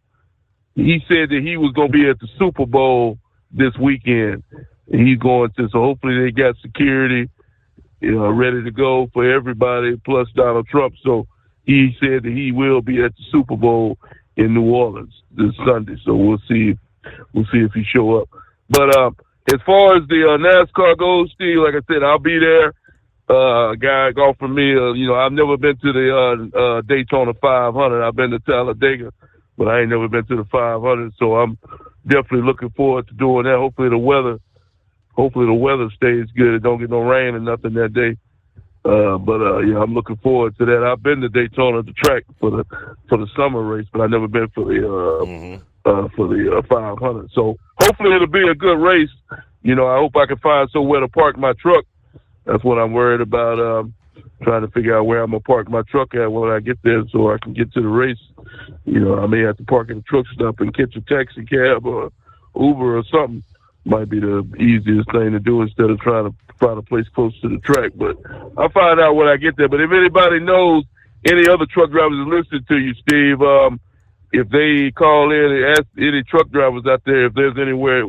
he said that he was going to be at the Super Bowl this weekend. He's going to, so hopefully they got security, ready to go for everybody, plus Donald Trump. So he said that he will be at the Super Bowl in New Orleans this Sunday. So we'll see if he show up. But as far as the NASCAR goes, Steve, like I said, I'll be there. A guy offered me, I've never been to the Daytona 500. I've been to Talladega, but I ain't never been to the 500. So I'm definitely looking forward to doing that. Hopefully the weather stays good. It don't get no rain or nothing that day. I'm looking forward to that. I've been to Daytona, the track for the summer race, but I've never been for the 500. So hopefully it'll be a good race. I hope I can find somewhere to park my truck. That's what I'm worried about. Trying to figure out where I'm gonna park my truck at when I get there, so I can get to the race. I may have to park in a truck stop and catch a taxi cab or Uber or something. Might be the easiest thing to do instead of trying to find a place close to the track. But I'll find out when I get there. But if anybody knows any other truck drivers that listen to you, Steve, if they call in and ask any truck drivers out there if there's anywhere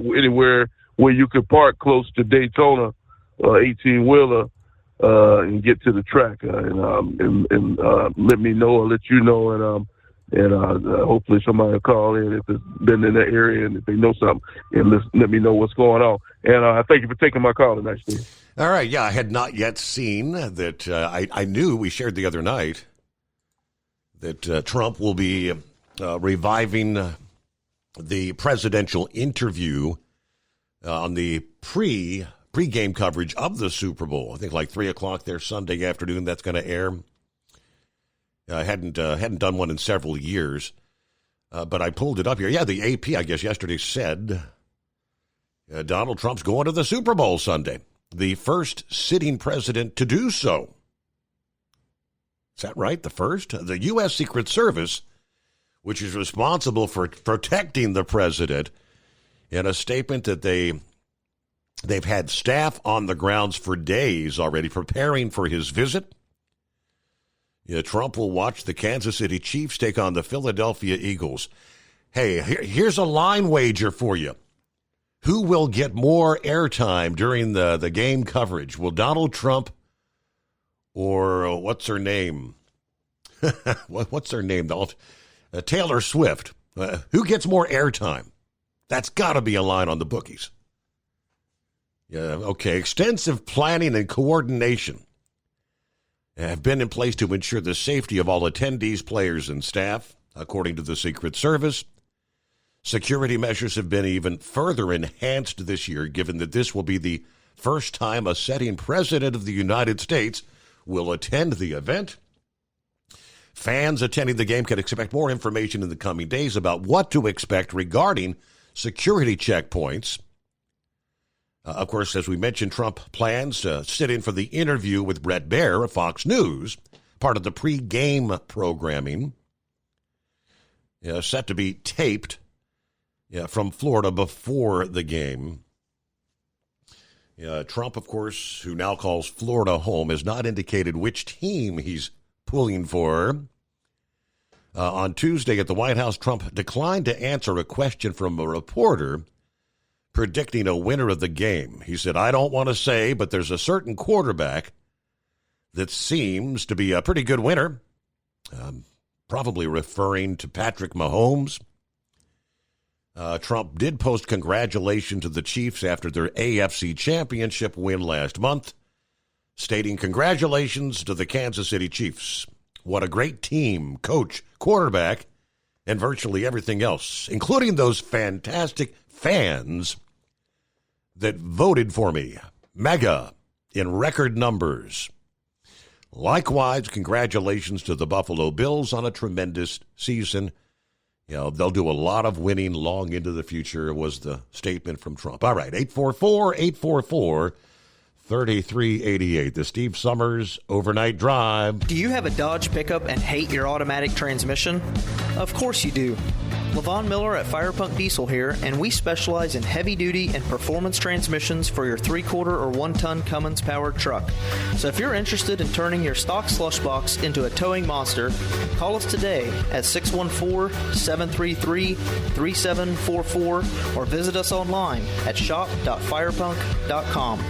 where you could park close to Daytona, 18-wheeler, and get to the track, and let me know or let you know, and hopefully somebody will call in if it's been in that area and if they know something, and let me know what's going on. And I thank you for taking my call tonight, Steve. All right, yeah, I had not yet seen that. I knew we shared the other night that Trump will be reviving the presidential interview on the pre-game coverage of the Super Bowl. I think like 3 o'clock there Sunday afternoon. That's going to air. I hadn't done one in several years, but I pulled it up here. Yeah, the AP, I guess, yesterday said Donald Trump's going to the Super Bowl Sunday, the first sitting president to do so. Is that right? The first? The U.S. Secret Service, which is responsible for protecting the president, in a statement that they've had staff on the grounds for days already preparing for his visit. Trump will watch the Kansas City Chiefs take on the Philadelphia Eagles. Hey, here's a line wager for you. Who will get more airtime during the game coverage? Will Donald Trump or what's her name? What's her name? Taylor Swift. Who gets more airtime? That's got to be a line on the bookies. Yeah, okay. Extensive planning and coordination have been in place to ensure the safety of all attendees, players, and staff, according to the Secret Service. Security measures have been even further enhanced this year, given that this will be the first time a sitting president of the United States will attend the event. Fans attending the game can expect more information in the coming days about what to expect regarding security checkpoints. Of course, as we mentioned, Trump plans to sit in for the interview with Bret Baier of Fox News, part of the pre-game programming, set to be taped from Florida before the game. Trump, of course, who now calls Florida home, has not indicated which team he's pulling for. On Tuesday at the White House, Trump declined to answer a question from a reporter predicting a winner of the game. He said, I don't want to say, but there's a certain quarterback that seems to be a pretty good winner, probably referring to Patrick Mahomes. Trump did post congratulations to the Chiefs after their AFC championship win last month, stating, congratulations to the Kansas City Chiefs. What a great team, coach, quarterback, and virtually everything else, including those fantastic fans that voted for me, mega, in record numbers. Likewise, congratulations to the Buffalo Bills on a tremendous season. They'll do a lot of winning long into the future, was the statement from Trump. All right, 844-844-3388. The Steve Summers Overnight Drive. Do you have a Dodge pickup and hate your automatic transmission? Of course you do. LaVon Miller at Firepunk Diesel here, and we specialize in heavy-duty and performance transmissions for your 3-quarter or 1-ton Cummins-powered truck. So if you're interested in turning your stock slush box into a towing monster, call us today at 614-733-3744 or visit us online at shop.firepunk.com.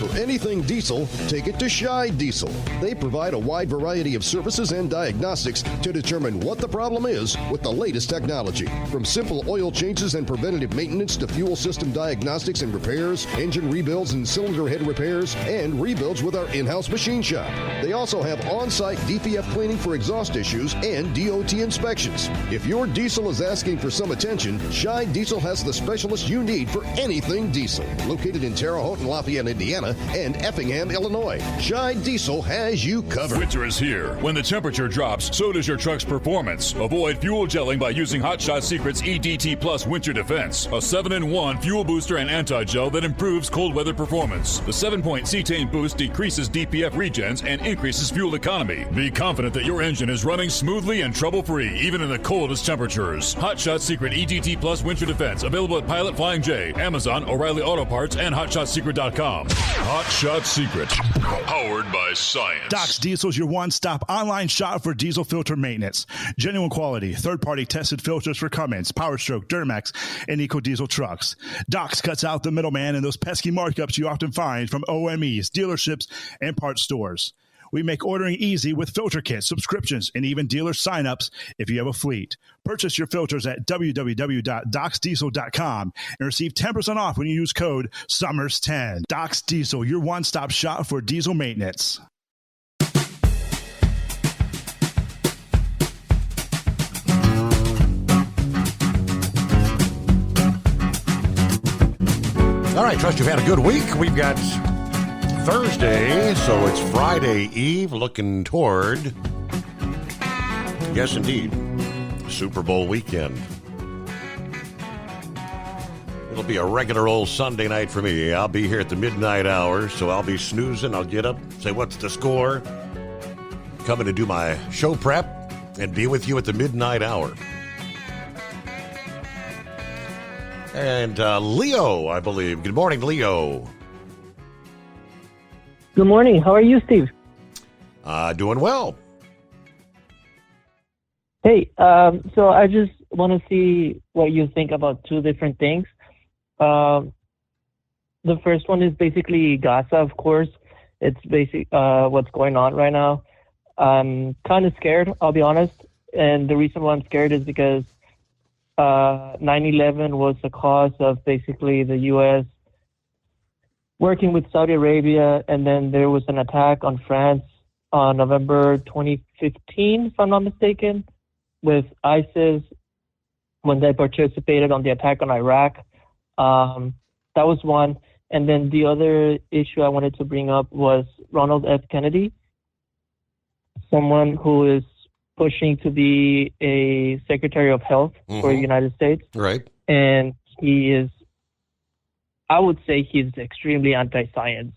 For anything diesel, take it to Scheid Diesel. They provide a wide variety of services and diagnostics to determine what the problem is with the latest technology. From simple oil changes and preventative maintenance to fuel system diagnostics and repairs, engine rebuilds and cylinder head repairs, and rebuilds with our in-house machine shop. They also have on-site DPF cleaning for exhaust issues and DOT inspections. If your diesel is asking for some attention, Scheid Diesel has the specialist you need for anything diesel. Located in Terre Haute and Lafayette, Indiana, and Effingham, Illinois. Scheid Diesel has you covered. Winter is here. When the temperature drops, so does your truck's performance. Avoid fuel gelling by using Hot Shot Secret's EDT Plus Winter Defense, a 7-in-1 fuel booster and anti-gel that improves cold weather performance. The 7-point cetane boost decreases DPF regens and increases fuel economy. Be confident that your engine is running smoothly and trouble-free, even in the coldest temperatures. Hot Shot Secret EDT Plus Winter Defense, available at Pilot Flying J, Amazon, O'Reilly Auto Parts, and HotShotSecret.com. Hot Shot Secret, powered by science. Doc's Diesel is your one-stop online shop for diesel filter maintenance. Genuine quality, third-party tested filters for Cummins, PowerStroke, Duramax, and EcoDiesel trucks. Doc's cuts out the middleman and those pesky markups you often find from OMEs, dealerships, and parts stores. We make ordering easy with filter kits, subscriptions, and even dealer sign-ups if you have a fleet. Purchase your filters at www.docsdiesel.com and receive 10% off when you use code SUMMERS10. Doc's Diesel, your one-stop shop for diesel maintenance. All right, trust you've had a good week. We've got Thursday, so it's Friday Eve, looking toward, yes indeed, Super Bowl weekend. It'll be a regular old Sunday night for me. I'll be here at the midnight hour, so I'll be snoozing. I'll get up, say what's the score, coming to do my show prep, and be with you at the midnight hour. And Leo, I believe. Good morning, Leo. Good morning. How are you, Steve? Doing well. Hey, so I just want to see what you think about two different things. The first one is basically Gaza, of course. It's what's going on right now. I'm kind of scared, I'll be honest. And the reason why I'm scared is because 9/11 was the cause of basically the U.S. working with Saudi Arabia, and then there was an attack on France on November 2015, if I'm not mistaken, with ISIS when they participated on the attack on Iraq. That was one. And then the other issue I wanted to bring up was Ronald F. Kennedy, someone who is pushing to be a Secretary of Health for the United States. Right. And he is, I would say he's extremely anti-science.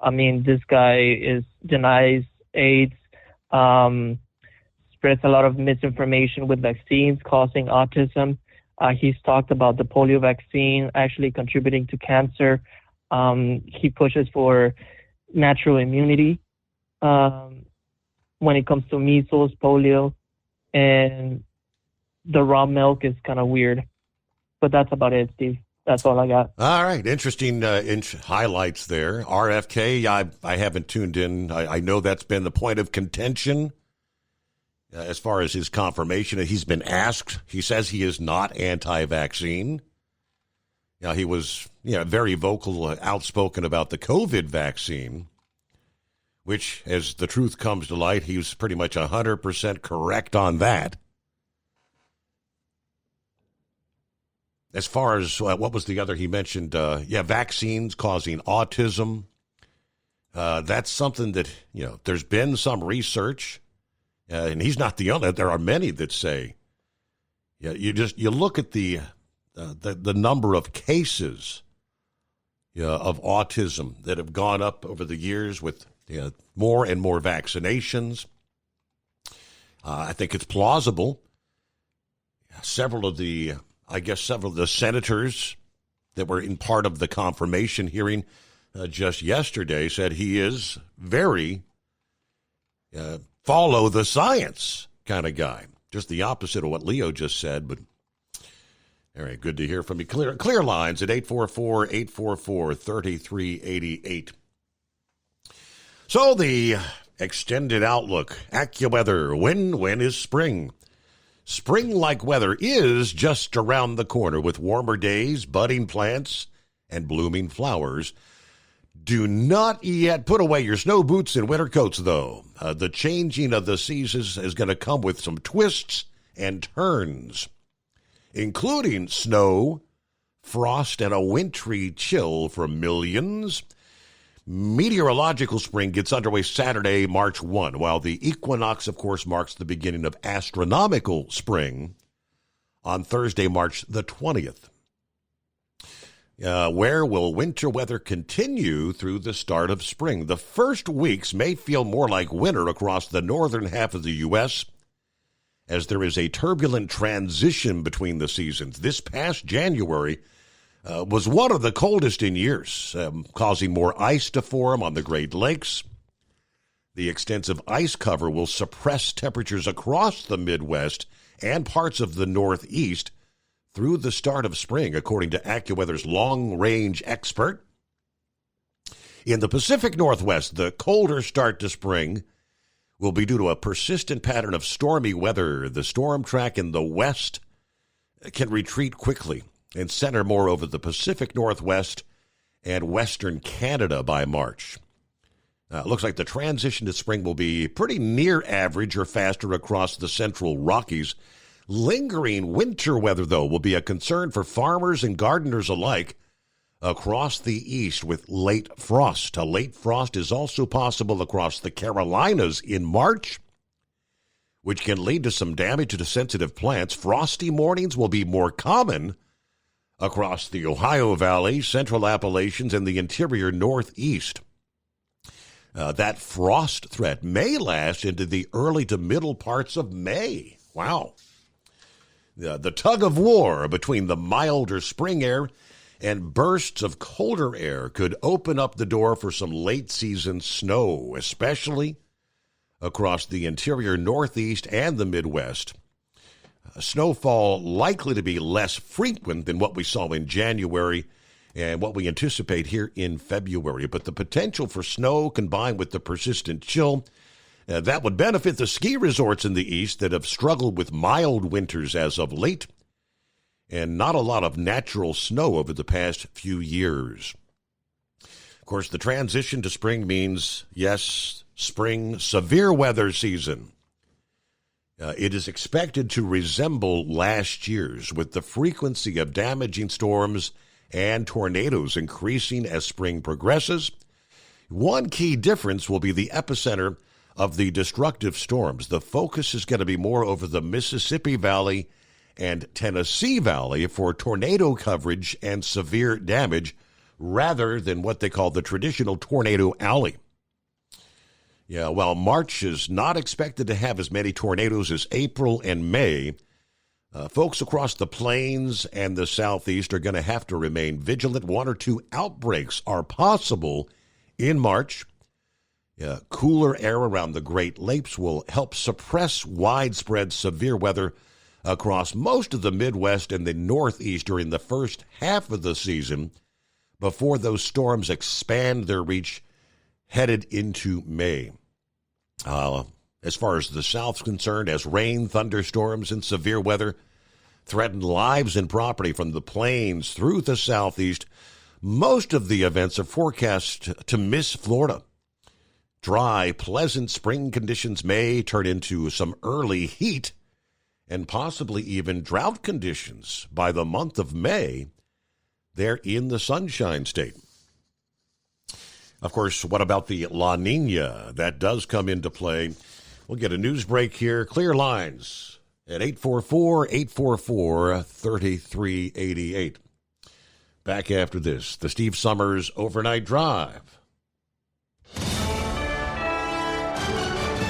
I mean, this guy denies AIDS, spreads a lot of misinformation with vaccines causing autism. He's talked about the polio vaccine actually contributing to cancer. He pushes for natural immunity when it comes to measles, polio, and the raw milk is kind of weird. But that's about it, Steve. That's all I got. All right. Interesting highlights there. RFK, I haven't tuned in. I know that's been the point of contention as far as his confirmation. He's been asked. He says he is not anti-vaccine. He was very vocal, outspoken about the COVID vaccine, which, as the truth comes to light, he was pretty much 100% correct on that. As far as what was the other he mentioned? Vaccines causing autism. That's something that, there's been some research, and he's not the only. There are many that say Yeah, you look at the number of cases of autism that have gone up over the years with more and more vaccinations. I think it's plausible. Several of the senators that were in part of the confirmation hearing just yesterday said he is very follow the science kind of guy. Just the opposite of what Leo just said, but all right, good to hear from you. Clear lines at 844-844-3388. So the extended outlook, AccuWeather, when is spring? Spring-like weather is just around the corner with warmer days, budding plants, and blooming flowers. Do not yet put away your snow boots and winter coats, though. The changing of the seasons is going to come with some twists and turns, including snow, frost, and a wintry chill for millions. Meteorological spring gets underway Saturday, March 1, while the equinox, of course, marks the beginning of astronomical spring on Thursday, March the 20th. Where will winter weather continue through the start of spring? The first weeks may feel more like winter across the northern half of the U.S., as there is a turbulent transition between the seasons. This past January was one of the coldest in years, causing more ice to form on the Great Lakes. The extensive ice cover will suppress temperatures across the Midwest and parts of the Northeast through the start of spring, according to AccuWeather's long-range expert. In the Pacific Northwest, the colder start to spring will be due to a persistent pattern of stormy weather. The storm track in the west can retreat quickly and center more over the Pacific Northwest and western Canada by March. It looks like the transition to spring will be pretty near average or faster across the central Rockies. Lingering winter weather, though, will be a concern for farmers and gardeners alike across the east with late frost. A late frost is also possible across the Carolinas in March, which can lead to some damage to sensitive plants. Frosty mornings will be more common across the Ohio Valley, Central Appalachians, and the interior Northeast. That frost threat may last into the early to middle parts of May. Wow. The tug of war between the milder spring air and bursts of colder air could open up the door for some late-season snow, especially across the interior Northeast and the Midwest. Snowfall likely to be less frequent than what we saw in January and what we anticipate here in February. But the potential for snow combined with the persistent chill, that would benefit the ski resorts in the east that have struggled with mild winters as of late and not a lot of natural snow over the past few years. Of course, the transition to spring means, yes, spring severe weather season. It is expected to resemble last year's, with the frequency of damaging storms and tornadoes increasing as spring progresses. One key difference will be the epicenter of the destructive storms. The focus is going to be more over the Mississippi Valley and Tennessee Valley for tornado coverage and severe damage, rather than what they call the traditional tornado alley. Yeah, while March is not expected to have as many tornadoes as April and May, folks across the plains and the southeast are going to have to remain vigilant. One or two outbreaks are possible in March. Cooler air around the Great Lakes will help suppress widespread severe weather across most of the Midwest and the Northeast during the first half of the season before those storms expand their reach headed into May. As far as the South's concerned, as rain, thunderstorms, and severe weather threaten lives and property from the plains through the Southeast, most of the events are forecast to miss Florida. Dry, pleasant spring conditions may turn into some early heat and possibly even drought conditions by the month of May there in the Sunshine State. Of course, what about the La Nina? That does come into play. We'll get a news break here. Clear lines at 844-844-3388. Back after this, the Steve Summers Overnight Drive.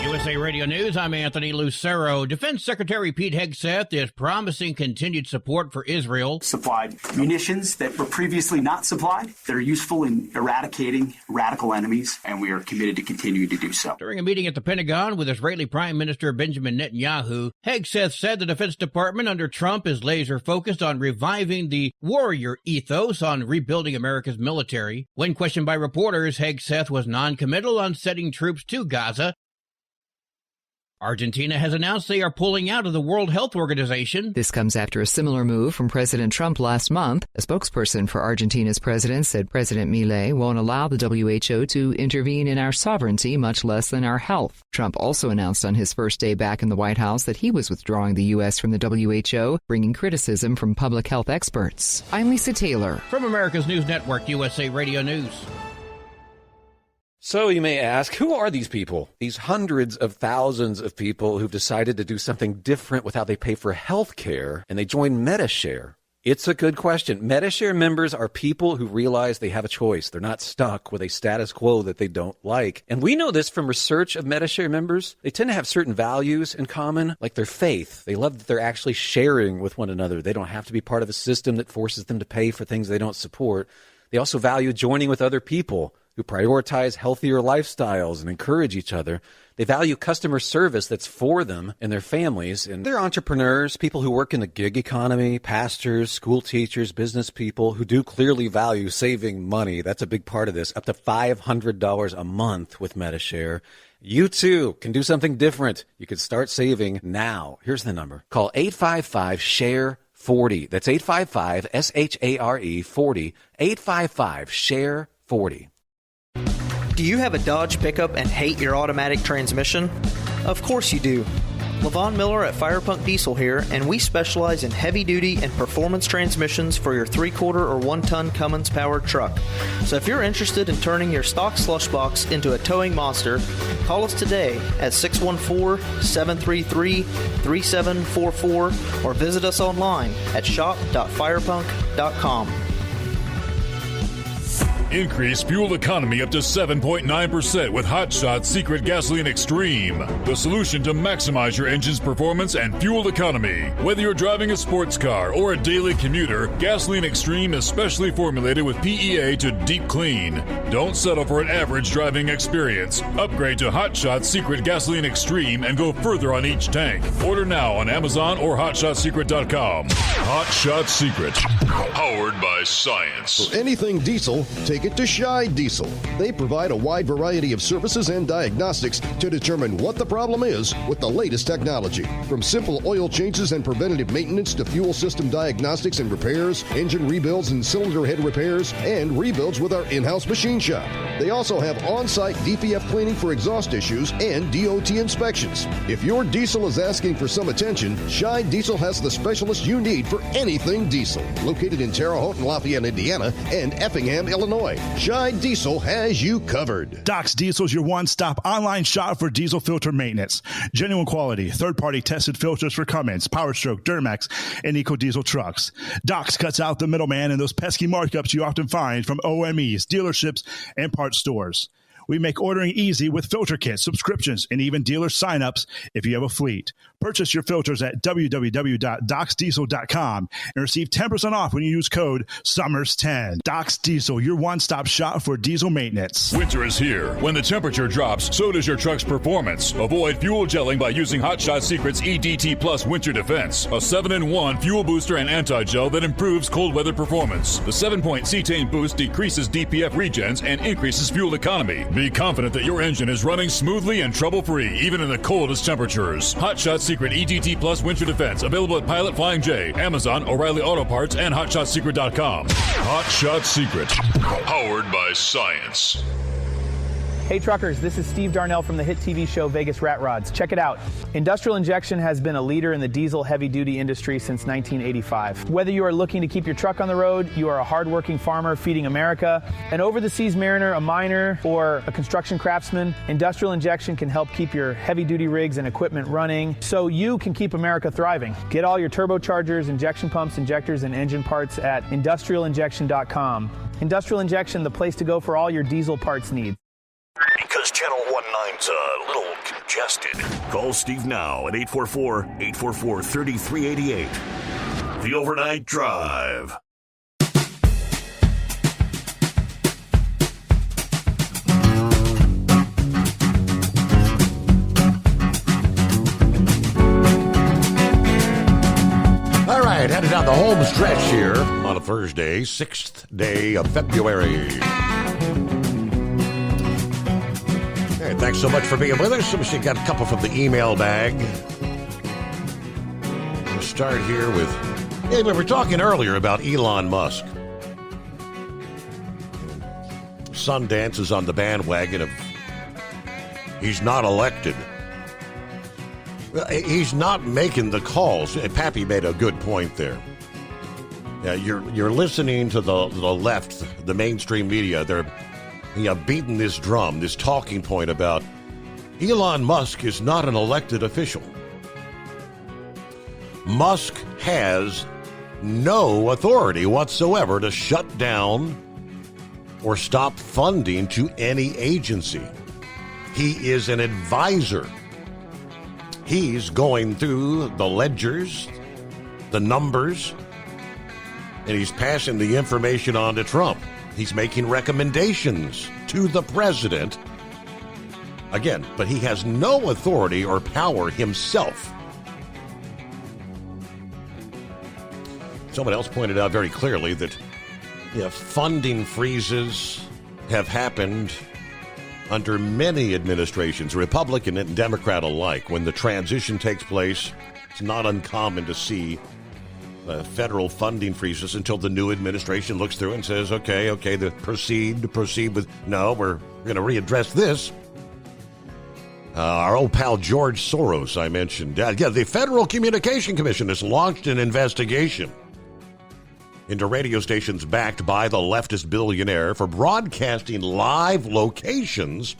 USA Radio News, I'm Anthony Lucero. Defense Secretary Pete Hegseth is promising continued support for Israel. Supplied munitions that were previously not supplied that are useful in eradicating radical enemies, and we are committed to continue to do so. During a meeting at the Pentagon with Israeli Prime Minister Benjamin Netanyahu, Hegseth said the Defense Department under Trump is laser-focused on reviving the warrior ethos on rebuilding America's military. When questioned by reporters, Hegseth was non-committal on sending troops to Gaza. Argentina has announced they are pulling out of the World Health Organization. This comes after a similar move from President Trump last month. A spokesperson for Argentina's president said President Milei won't allow the WHO to intervene in our sovereignty, much less than our health. Trump also announced on his first day back in the White House that he was withdrawing the U.S. from the WHO, bringing criticism from public health experts. I'm Lisa Taylor. From America's News Network, USA Radio News. So you may ask, who are these people? These hundreds of thousands of people who've decided to do something different with how they pay for health care, and they join Medi-Share. It's a good question. Medi-Share members are people who realize they have a choice. They're not stuck with a status quo that they don't like. And we know this from research of Medi-Share members. They tend to have certain values in common, like their faith. They love that they're actually sharing with one another. They don't have to be part of a system that forces them to pay for things they don't support. They also value joining with other people who prioritize healthier lifestyles and encourage each other. They value customer service that's for them and their families. And they're entrepreneurs, people who work in the gig economy, pastors, school teachers, business people who do clearly value saving money. That's a big part of this, up to $500 a month with Medi-Share. You too can do something different. You can start saving now. Here's the number. Call 855-SHARE-40. That's 855-SHARE-40. 855-SHARE-40. Do you have a Dodge pickup and hate your automatic transmission? Of course you do. Levon Miller at Firepunk Diesel here, and we specialize in heavy-duty and performance transmissions for your 3-quarter or 1-ton Cummins-powered truck. So if you're interested in turning your stock slush box into a towing monster, call us today at 614-733-3744 or visit us online at shop.firepunk.com. Increase fuel economy up to 7.9% with Hot Shot Secret Gasoline Extreme. The solution to maximize your engine's performance and fuel economy. Whether you're driving a sports car or a daily commuter, Gasoline Extreme is specially formulated with PEA to deep clean. Don't settle for an average driving experience. Upgrade to Hot Shot Secret Gasoline Extreme and go further on each tank. Order now on Amazon or HotShotSecret.com. Hot Shot Secret. Powered by science. For anything diesel, take it to Scheid Diesel. They provide a wide variety of services and diagnostics to determine what the problem is with the latest technology. From simple oil changes and preventative maintenance to fuel system diagnostics and repairs, engine rebuilds and cylinder head repairs, and rebuilds with our in-house machine shop. They also have on-site DPF cleaning for exhaust issues and DOT inspections. If your diesel is asking for some attention, Scheid Diesel has the specialist you need for anything diesel. Located in Terre Haute and Lafayette, Indiana, and Effingham, Illinois. Scheid Diesel has you covered. Doc's Diesel is your one-stop online shop for diesel filter maintenance. Genuine quality, third-party tested filters for Cummins, PowerStroke, Duramax, and EcoDiesel trucks. Doc's cuts out the middleman and those pesky markups you often find from OMEs, dealerships, and parts stores. We make ordering easy with filter kits, subscriptions, and even dealer signups if you have a fleet. Purchase your filters at www.docsdiesel.com and receive 10% off when you use code SUMMERS10. Doc's Diesel, your one-stop shop for diesel maintenance. Winter is here. When the temperature drops, so does your truck's performance. Avoid fuel gelling by using Hot Shot Secret's EDT Plus Winter Defense, a 7-in-1 fuel booster and anti-gel that improves cold weather performance. The 7-point cetane boost decreases DPF regens and increases fuel economy. Be confident that your engine is running smoothly and trouble-free, even in the coldest temperatures. Hot Shot Secret EDT Plus Winter Defense, available at Pilot Flying J, Amazon, O'Reilly Auto Parts, and HotShotSecret.com. Hot Shot Secret, powered by science. Hey truckers, this is Steve Darnell from the hit TV show Vegas Rat Rods. Check it out. Industrial Injection has been a leader in the diesel heavy-duty industry since 1985. Whether you are looking to keep your truck on the road, you are a hardworking farmer feeding America, an over-the-seas mariner, a miner, or a construction craftsman, Industrial Injection can help keep your heavy-duty rigs and equipment running so you can keep America thriving. Get all your turbochargers, injection pumps, injectors, and engine parts at industrialinjection.com. Industrial Injection, the place to go for all your diesel parts needs. Because Channel 19's a little congested. Call Steve now at 844-844-3388. The Overnight Drive. All right, headed down the home stretch here on a Thursday, 6th day of February. Hey, thanks so much for being with us. We got a couple from the email bag. We'll start here with, hey, we were talking earlier about Elon Musk. Sundance is on the bandwagon of he's not elected. He's not making the calls. Pappy made a good point there. You're listening to the left, the mainstream media. They're beating this drum, this talking point about Elon Musk is not an elected official. Musk has no authority whatsoever to shut down or stop funding to any agency. He is an advisor. He's going through the ledgers, the numbers, and he's passing the information on to Trump. He's making recommendations to the president. Again, but he has no authority or power himself. Someone else pointed out very clearly that funding freezes have happened under many administrations, Republican and Democrat alike. When the transition takes place, it's not uncommon to see federal funding freezes until the new administration looks through and says, okay, proceed with, no, we're going to readdress this. Our old pal George Soros, I mentioned. The Federal Communication Commission has launched an investigation into radio stations backed by the leftist billionaire for broadcasting live locations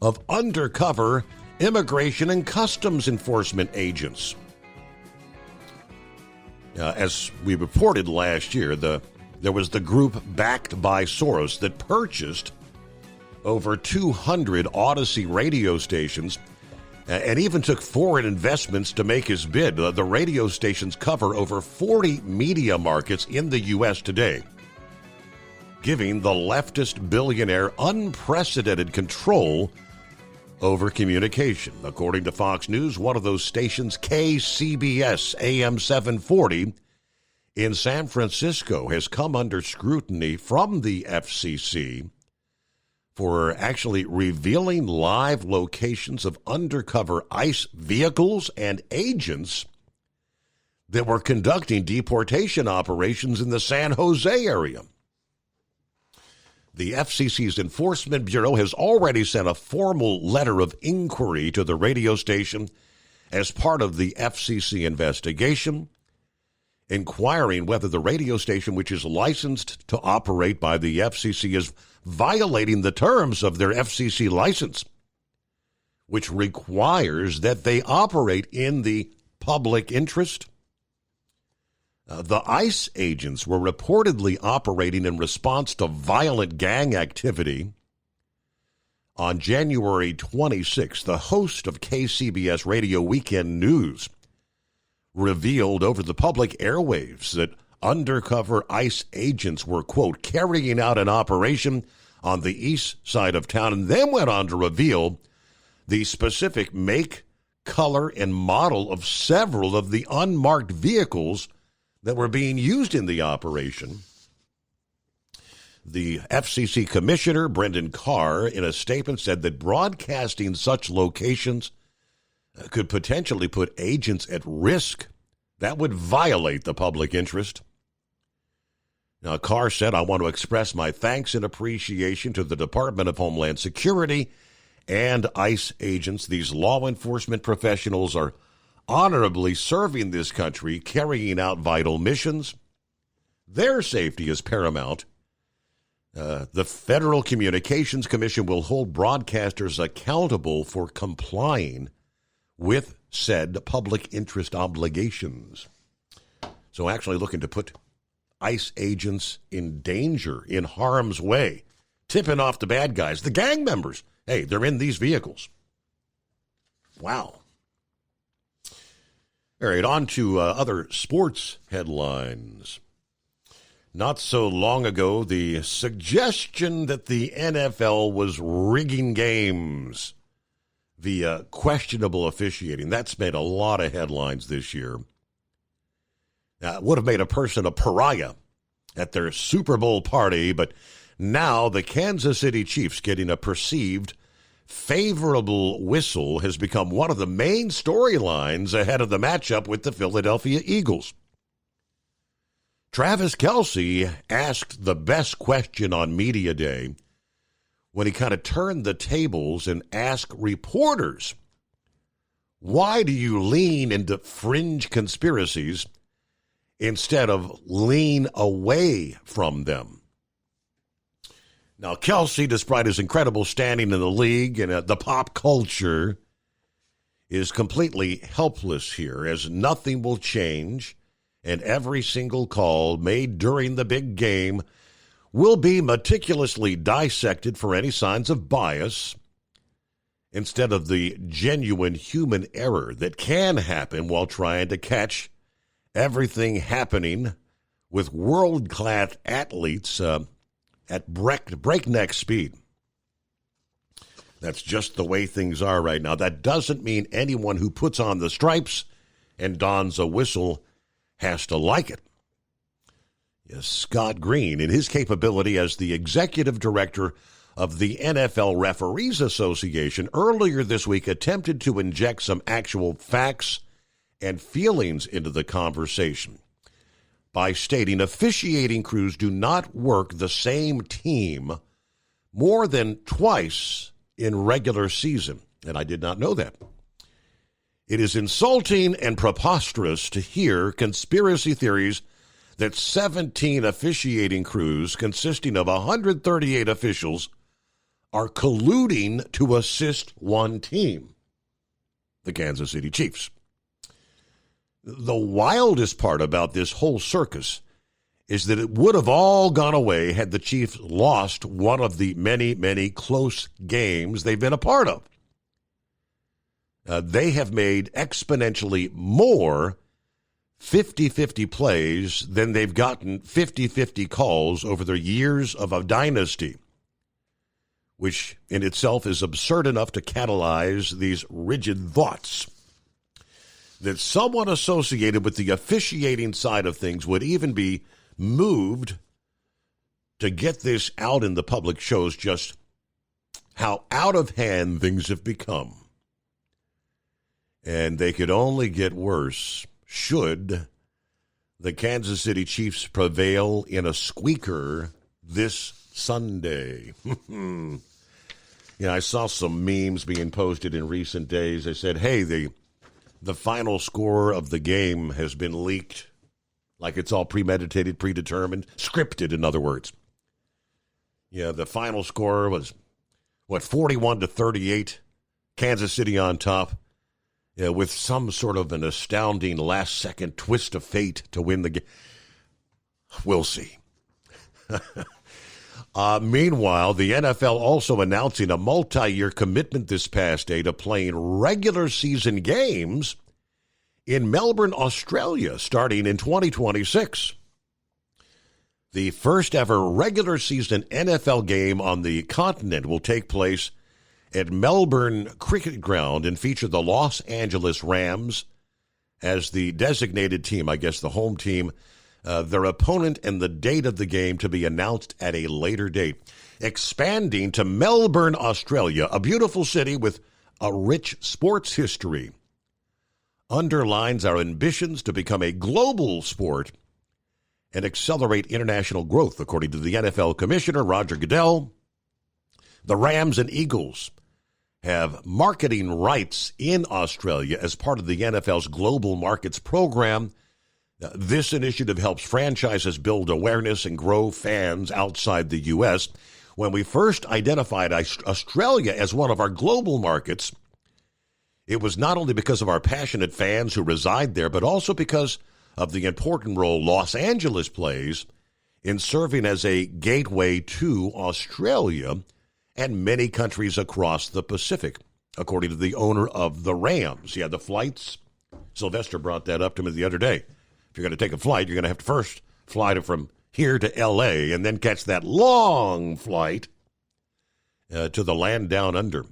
of undercover immigration and customs enforcement agents. As we reported last year, there was the group backed by Soros that purchased over 200 Odyssey radio stations and even took foreign investments to make his bid. The radio stations cover over 40 media markets in the U.S. today, giving the leftist billionaire unprecedented control over communication. According to Fox News, one of those stations, KCBS AM 740 in San Francisco, has come under scrutiny from the FCC for actually revealing live locations of undercover ICE vehicles and agents that were conducting deportation operations in the San Jose area. The FCC's Enforcement Bureau has already sent a formal letter of inquiry to the radio station as part of the FCC investigation, inquiring whether the radio station, which is licensed to operate by the FCC, is violating the terms of their FCC license, which requires that they operate in the public interest. The ICE agents were reportedly operating in response to violent gang activity. On January 26, the host of KCBS Radio Weekend News revealed over the public airwaves that undercover ICE agents were, quote, carrying out an operation on the east side of town, and then went on to reveal the specific make, color, and model of several of the unmarked vehicles that were being used in the operation. The FCC Commissioner, Brendan Carr, in a statement said that broadcasting such locations could potentially put agents at risk. That would violate the public interest. Now, Carr said, I want to express my thanks and appreciation to the Department of Homeland Security and ICE agents. These law enforcement professionals are honorably serving this country, carrying out vital missions. Their safety is paramount. The Federal Communications Commission will hold broadcasters accountable for complying with said public interest obligations. So actually looking to put ICE agents in danger, in harm's way, tipping off the bad guys, the gang members. Hey, they're in these vehicles. Wow. All right, on to other sports headlines. Not so long ago, the suggestion that the NFL was rigging games via questionable officiating, that's made a lot of headlines this year. It would have made a person a pariah at their Super Bowl party, but now the Kansas City Chiefs getting a perceived favorable whistle has become one of the main storylines ahead of the matchup with the Philadelphia Eagles. Travis Kelce asked the best question on Media Day when he kind of turned the tables and asked reporters, why do you lean into fringe conspiracies instead of lean away from them? Now, Kelce, despite his incredible standing in the league and the pop culture, is completely helpless here, as nothing will change, and every single call made during the big game will be meticulously dissected for any signs of bias, instead of the genuine human error that can happen while trying to catch everything happening with world-class athletes at breakneck speed. That's just the way things are right now. That doesn't mean anyone who puts on the stripes and dons a whistle has to like it. Yes, Scott Green, in his capability as the executive director of the NFL Referees Association, earlier this week attempted to inject some actual facts and feelings into the conversation by stating officiating crews do not work the same team more than twice in regular season. And I did not know that. It is insulting and preposterous to hear conspiracy theories that 17 officiating crews consisting of 138 officials are colluding to assist one team, the Kansas City Chiefs. The wildest part about this whole circus is that it would have all gone away had the Chiefs lost one of the many, many close games they've been a part of. They have made exponentially more 50-50 plays than they've gotten 50-50 calls over their years of a dynasty, which in itself is absurd enough to catalyze these rigid thoughts. That someone associated with the officiating side of things would even be moved to get this out in the public shows just how out of hand things have become. And they could only get worse should the Kansas City Chiefs prevail in a squeaker this Sunday. I saw some memes being posted in recent days. They said, hey, the final score of the game has been leaked, like it's all premeditated, predetermined, scripted, in other words. Yeah, the final score was, 41-38, Kansas City on top, with some sort of an astounding last-second twist of fate to win the game. We'll see. Meanwhile, the NFL also announcing a multi-year commitment this past day to playing regular season games in Melbourne, Australia, starting in 2026. The first ever regular season NFL game on the continent will take place at Melbourne Cricket Ground and feature the Los Angeles Rams as the designated team, I guess the home team, their opponent and the date of the game to be announced at a later date. Expanding to Melbourne, Australia, a beautiful city with a rich sports history, underlines our ambitions to become a global sport and accelerate international growth, according to the NFL Commissioner, Roger Goodell. The Rams and Eagles have marketing rights in Australia as part of the NFL's Global Markets Program. This initiative helps franchises build awareness and grow fans outside the U.S. When we first identified Australia as one of our global markets, it was not only because of our passionate fans who reside there, but also because of the important role Los Angeles plays in serving as a gateway to Australia and many countries across the Pacific, according to the owner of the Rams. Yeah, the flights, Sylvester brought that up to me the other day. If you're going to take a flight, you're going to have to first fly from here to L.A. and then catch that long flight to the land down under.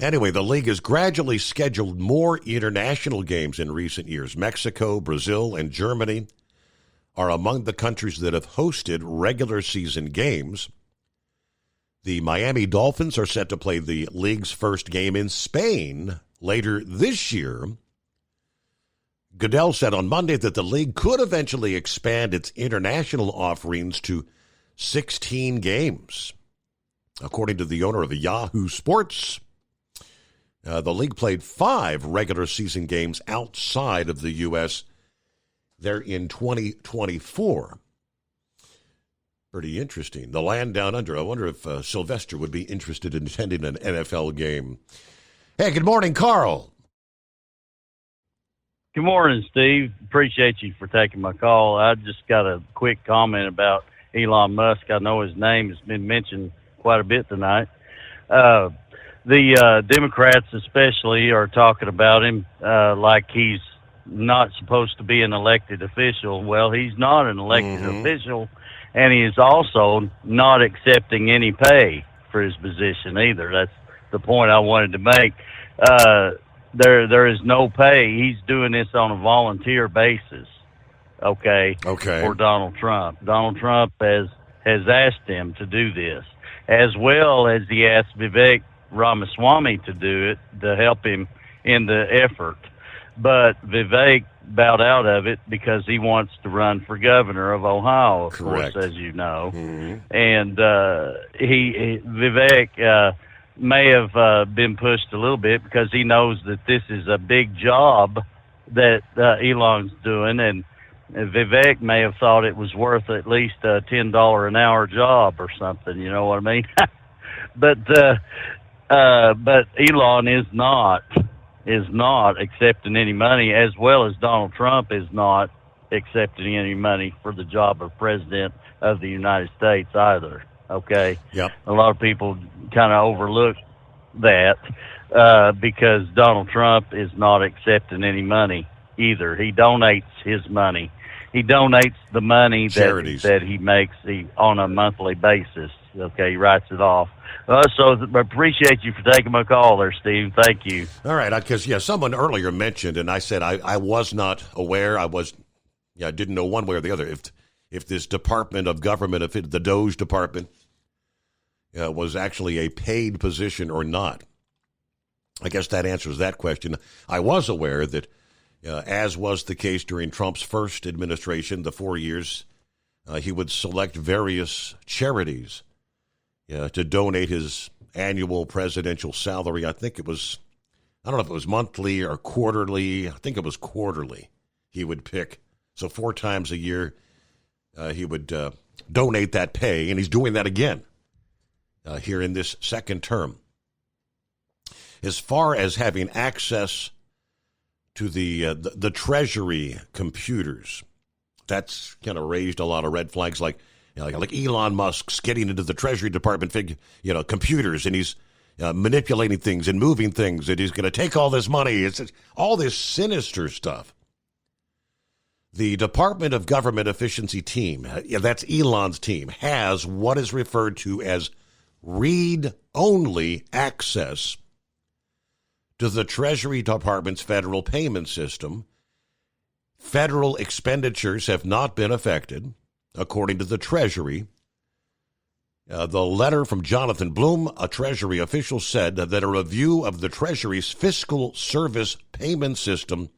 Anyway, the league has gradually scheduled more international games in recent years. Mexico, Brazil, and Germany are among the countries that have hosted regular season games. The Miami Dolphins are set to play the league's first game in Spain later this year. Goodell said on Monday that the league could eventually expand its international offerings to 16 games. According to the owner of Yahoo Sports, the league played 5 regular season games outside of the U.S. there in 2024. Pretty interesting. The land down under. I wonder if Sylvester would be interested in attending an NFL game. Hey, good morning, Carl. Good morning, Steve. Appreciate you for taking my call. I just got a quick comment about Elon Musk. I know his name has been mentioned quite a bit tonight. The Democrats especially are talking about him like he's not supposed to be an elected official. Well, he's not an elected official, and he is also not accepting any pay for his position either. That's the point I wanted to make. There is no pay. He's doing this on a volunteer basis, okay, for Donald Trump. Donald Trump has asked him to do this, as well as he asked Vivek Ramaswamy to do it to help him in the effort. But Vivek bowed out of it because he wants to run for governor of Ohio, of course, as you know. And Vivek may have been pushed a little bit because he knows that this is a big job that Elon's doing, and Vivek may have thought it was worth at least a $10 an hour job or something, you know what I mean? But Elon is not accepting any money, as well as Donald Trump is not accepting any money for the job of president of the United States either. Okay. Yep. A lot of people kind of overlook that because Donald Trump is not accepting any money either. He donates his money. He donates the money that he makes on a monthly basis. Okay, he writes it off. So I appreciate you for taking my call there, Steve. Thank you. All right, because someone earlier mentioned, and I said I was not aware. I didn't know one way or the other if this Department of Government, if the DOJ Department was actually a paid position or not. I guess that answers that question. I was aware that, as was the case during Trump's first administration, the 4 years, he would select various charities to donate his annual presidential salary. I think it was, I don't know if it was monthly or quarterly. I think it was quarterly he would pick. So 4 times a year he would donate that pay, and he's doing that again here in this second term. As far as having access to the Treasury computers, that's kind of raised a lot of red flags, like Elon Musk's getting into the Treasury Department, computers, and he's manipulating things and moving things, and he's going to take all this money. It's all this sinister stuff. The Department of Government Efficiency team, that's Elon's team, has what is referred to as read-only access to the Treasury Department's federal payment system. Federal expenditures have not been affected, according to the Treasury. The letter from Jonathan Bloom, a Treasury official, said that a review of the Treasury's fiscal service payment system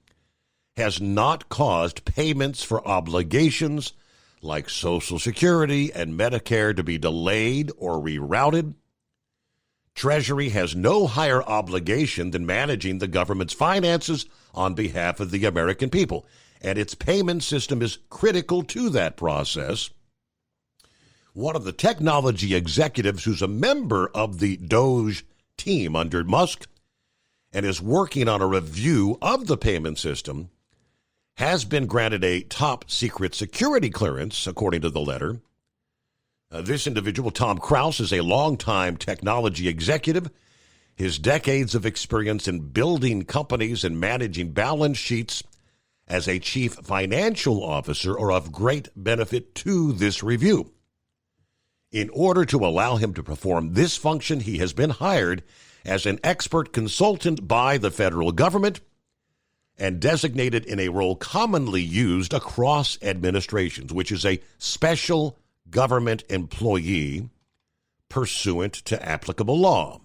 has not caused payments for obligations like Social Security and Medicare to be delayed or rerouted. Treasury has no higher obligation than managing the government's finances on behalf of the American people, and its payment system is critical to that process. One of the technology executives who's a member of the DOGE team under Musk and is working on a review of the payment system has been granted a top secret security clearance, according to the letter. This individual, Tom Krause, is a longtime technology executive. His decades of experience in building companies and managing balance sheets as a chief financial officer are of great benefit to this review. In order to allow him to perform this function, he has been hired as an expert consultant by the federal government and designated in a role commonly used across administrations, which is a special government employee pursuant to applicable law.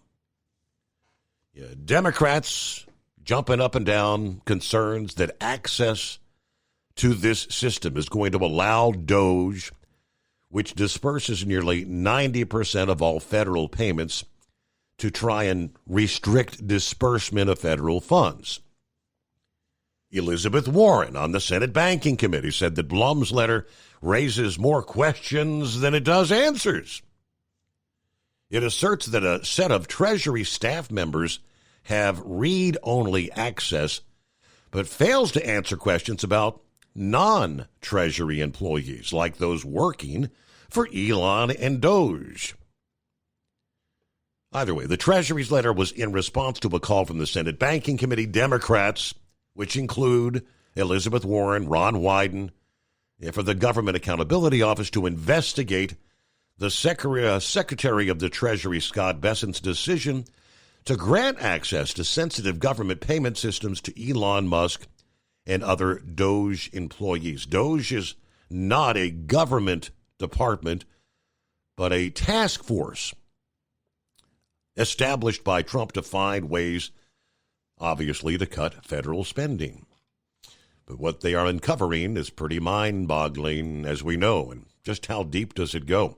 Democrats jumping up and down concerns that access to this system is going to allow DOGE, which disperses nearly 90% of all federal payments, to try and restrict disbursement of federal funds. Elizabeth Warren on the Senate Banking Committee said that Blum's letter raises more questions than it does answers. It asserts that a set of Treasury staff members have read-only access, but fails to answer questions about non-Treasury employees, like those working for Elon and DOGE. Either way, the Treasury's letter was in response to a call from the Senate Banking Committee. Democrats, which include Elizabeth Warren, Ron Wyden, for the Government Accountability Office to investigate the Secretary of the Treasury, Scott Bessent's decision to grant access to sensitive government payment systems to Elon Musk and other DOGE employees. DOGE is not a government department, but a task force established by Trump to find ways, obviously, to cut federal spending. But what they are uncovering is pretty mind-boggling, as we know. And just how deep does it go?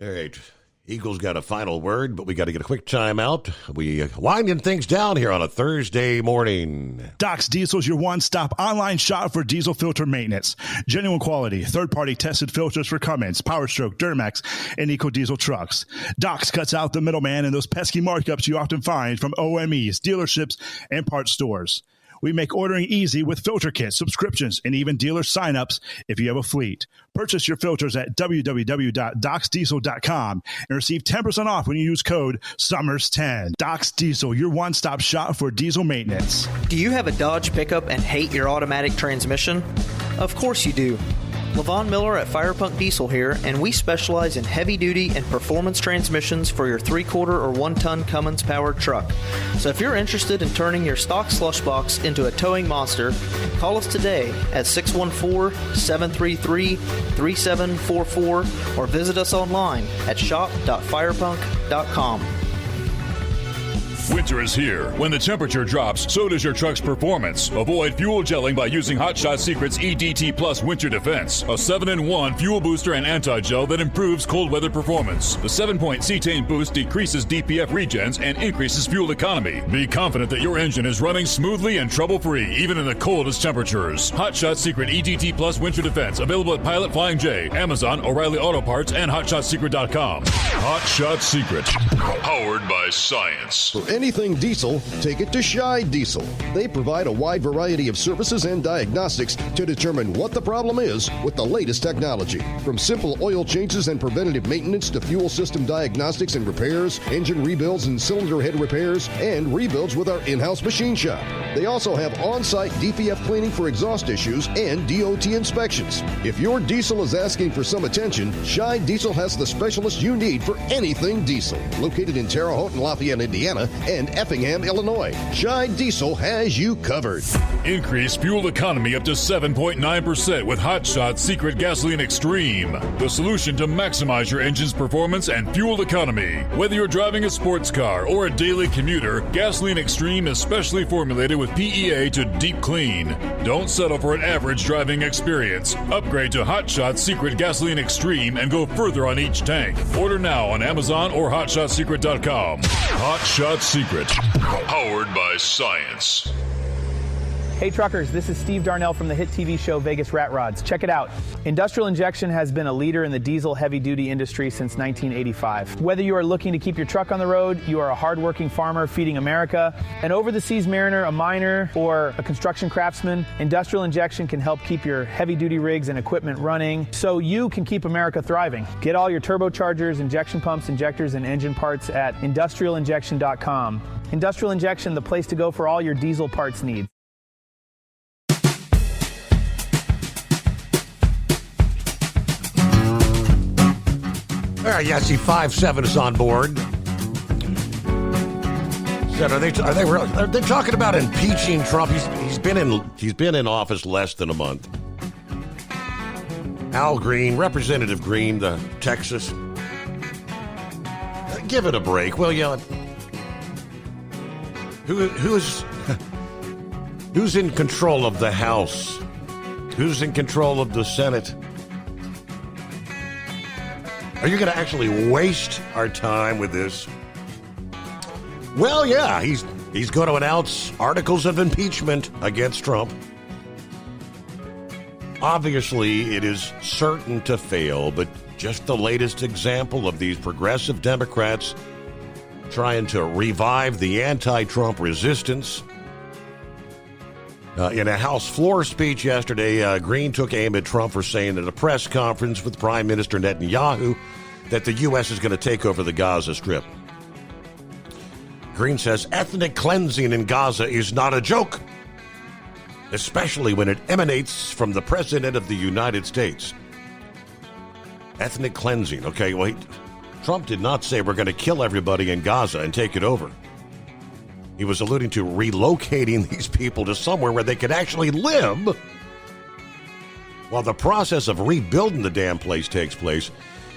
All right. Eagles got a final word, but we got to get a quick timeout. We winding things down here on a Thursday morning. Doc's Diesel is your one-stop online shop for diesel filter maintenance. Genuine quality, third-party tested filters for Cummins, PowerStroke, Duramax, and EcoDiesel trucks. Doc's cuts out the middleman and those pesky markups you often find from OMEs, dealerships, and parts stores. We make ordering easy with filter kits, subscriptions, and even dealer sign-ups if you have a fleet. Purchase your filters at www.docsdiesel.com and receive 10% off when you use code SUMMERS10. Doc's Diesel, your one-stop shop for diesel maintenance. Do you have a Dodge pickup and hate your automatic transmission? Of course you do. Levon Miller at Firepunk Diesel here, and we specialize in heavy-duty and performance transmissions for your 3-quarter or 1-ton Cummins-powered truck. So if you're interested in turning your stock slush box into a towing monster, call us today at 614-733-3744 or visit us online at shop.firepunk.com. Winter is here. When the temperature drops, so does your truck's performance. Avoid fuel gelling by using Hot Shot Secret's EDT Plus Winter Defense, a 7-in-1 fuel booster and anti-gel that improves cold weather performance. The 7-point cetane boost decreases DPF regens and increases fuel economy. Be confident that your engine is running smoothly and trouble-free, even in the coldest temperatures. Hot Shot Secret EDT Plus Winter Defense, available at Pilot Flying J, Amazon, O'Reilly Auto Parts, and HotShotSecret.com. Hot Shot Secret, powered by science. For anything diesel, take it to Scheid Diesel. They provide a wide variety of services and diagnostics to determine what the problem is with the latest technology. From simple oil changes and preventative maintenance to fuel system diagnostics and repairs, engine rebuilds and cylinder head repairs, and rebuilds with our in-house machine shop. They also have on-site DPF cleaning for exhaust issues and DOT inspections. If your diesel is asking for some attention, Scheid Diesel has the specialist you need for anything diesel. Located in Terre Haute and Lafayette, Indiana, and Effingham, Illinois. Scheid Diesel has you covered. Increase fuel economy up to 7.9% with Hot Shot Secret Gasoline Extreme. The solution to maximize your engine's performance and fuel economy. Whether you're driving a sports car or a daily commuter, Gasoline Extreme is specially formulated with PEA to deep clean. Don't settle for an average driving experience. Upgrade to Hot Shot Secret Gasoline Extreme and go further on each tank. Order now on Amazon or HotShotSecret.com. Hot Shot Secret. Powered by science. Hey truckers, this is Steve Darnell from the hit TV show Vegas Rat Rods. Check it out. Industrial Injection has been a leader in the diesel heavy-duty industry since 1985. Whether you are looking to keep your truck on the road, you are a hardworking farmer feeding America, an over-the-seas mariner, a miner, or a construction craftsman, Industrial Injection can help keep your heavy-duty rigs and equipment running so you can keep America thriving. Get all your turbochargers, injection pumps, injectors, and engine parts at industrialinjection.com. Industrial Injection, the place to go for all your diesel parts needs. All right, yeah, I see 5-7 is on board. Said, are they talking about impeaching Trump? He's been in office less than a month. Al Green, Representative Green, the Texas. Give it a break, will you? Who's in control of the House? Who's in control of the Senate? Are you going to actually waste our time with this? Well, yeah, he's going to announce articles of impeachment against Trump. Obviously, it is certain to fail, but just the latest example of these progressive Democrats trying to revive the anti-Trump resistance. In a House floor speech yesterday, Green took aim at Trump for saying at a press conference with Prime Minister Netanyahu that the U.S. is going to take over the Gaza Strip. Green says ethnic cleansing in Gaza is not a joke, especially when it emanates from the President of the United States. Ethnic cleansing. Okay, well, Trump did not say we're going to kill everybody in Gaza and take it over. He was alluding to relocating these people to somewhere where they could actually live while the process of rebuilding the damn place takes place.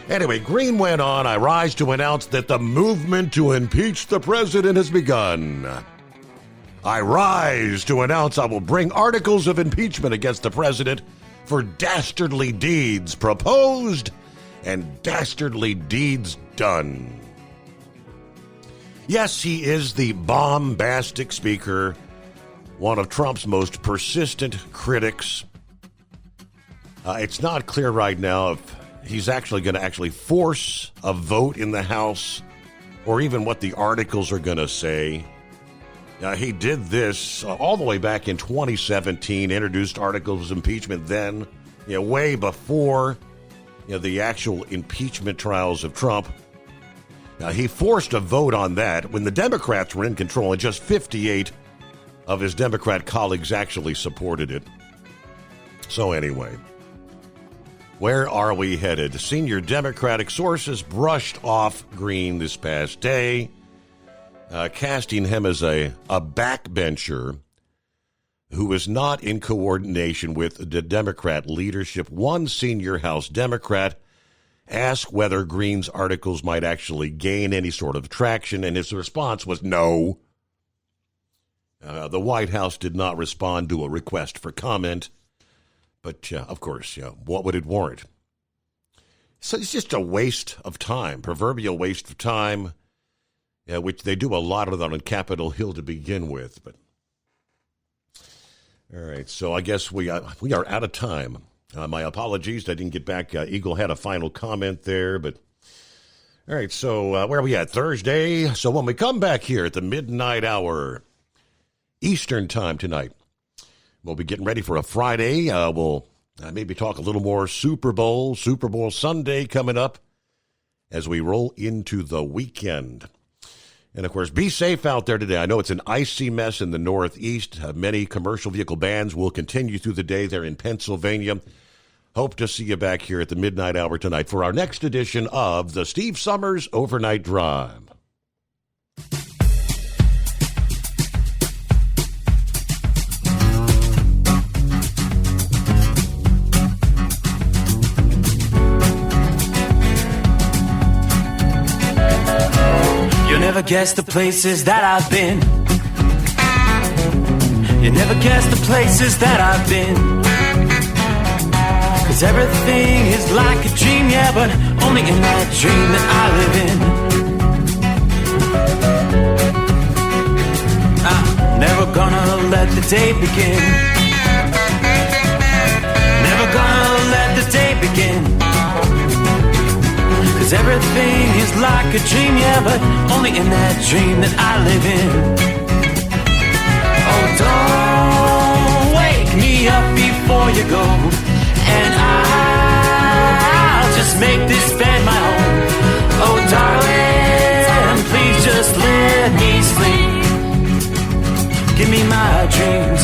Anyway, Green went on, I rise to announce that the movement to impeach the president has begun. I rise to announce I will bring articles of impeachment against the president for dastardly deeds proposed and dastardly deeds done. Yes, he is the bombastic speaker, one of Trump's most persistent critics. It's not clear right now if he's actually going to force a vote in the House or even what the articles are going to say. He did this all the way back in 2017, introduced articles of impeachment then, way before the actual impeachment trials of Trump. He forced a vote on that when the Democrats were in control, and just 58 of his Democrat colleagues actually supported it. So anyway, where are we headed? Senior Democratic sources brushed off Green this past day, casting him as a backbencher who is not in coordination with the Democrat leadership. One senior House Democrat asked whether Green's articles might actually gain any sort of traction, and his response was no. The White House did not respond to a request for comment, but of course, what would it warrant? So it's just a waste of time, proverbial waste of time, which they do a lot of that on Capitol Hill to begin with. But all right, so I guess we are out of time. My apologies, I didn't get back. Eagle had a final comment there, but all right, so where are we at? Thursday. So when we come back here at the midnight hour, Eastern time tonight, we'll be getting ready for a Friday. We'll maybe talk a little more Super Bowl Sunday coming up as we roll into the weekend. And, of course, be safe out there today. I know it's an icy mess in the Northeast. Many commercial vehicle bans will continue through the day there in Pennsylvania. Hope to see you back here at the midnight hour tonight for our next edition of the Steve Summers Overnight Drive. never guess the places that I've been. You never guess the places that I've been. 'Cause everything is like a dream, yeah, but only in that dream that I live in. I'm never gonna let the day begin. Never gonna let the day begin. 'Cause everything is like a dream, yeah, but only in that dream that I live in. Oh, don't wake me up before you go, and I'll just make this bed my home. Oh, darling, please just let me sleep. Give me my dreams.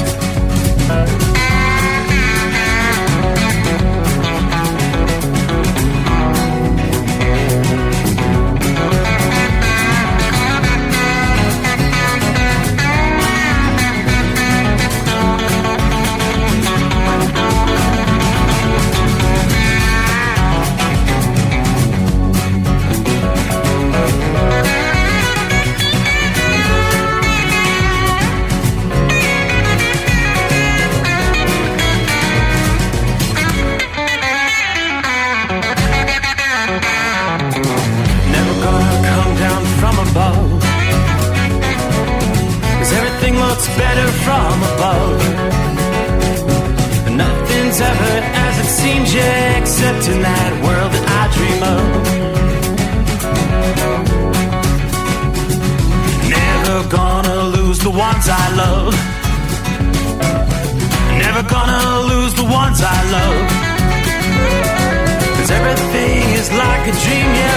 Better from above. Nothing's ever as it seems, yeah, except in that world that I dream of. Never gonna lose the ones I love. Never gonna lose the ones I love. 'Cause everything is like a dream, yeah,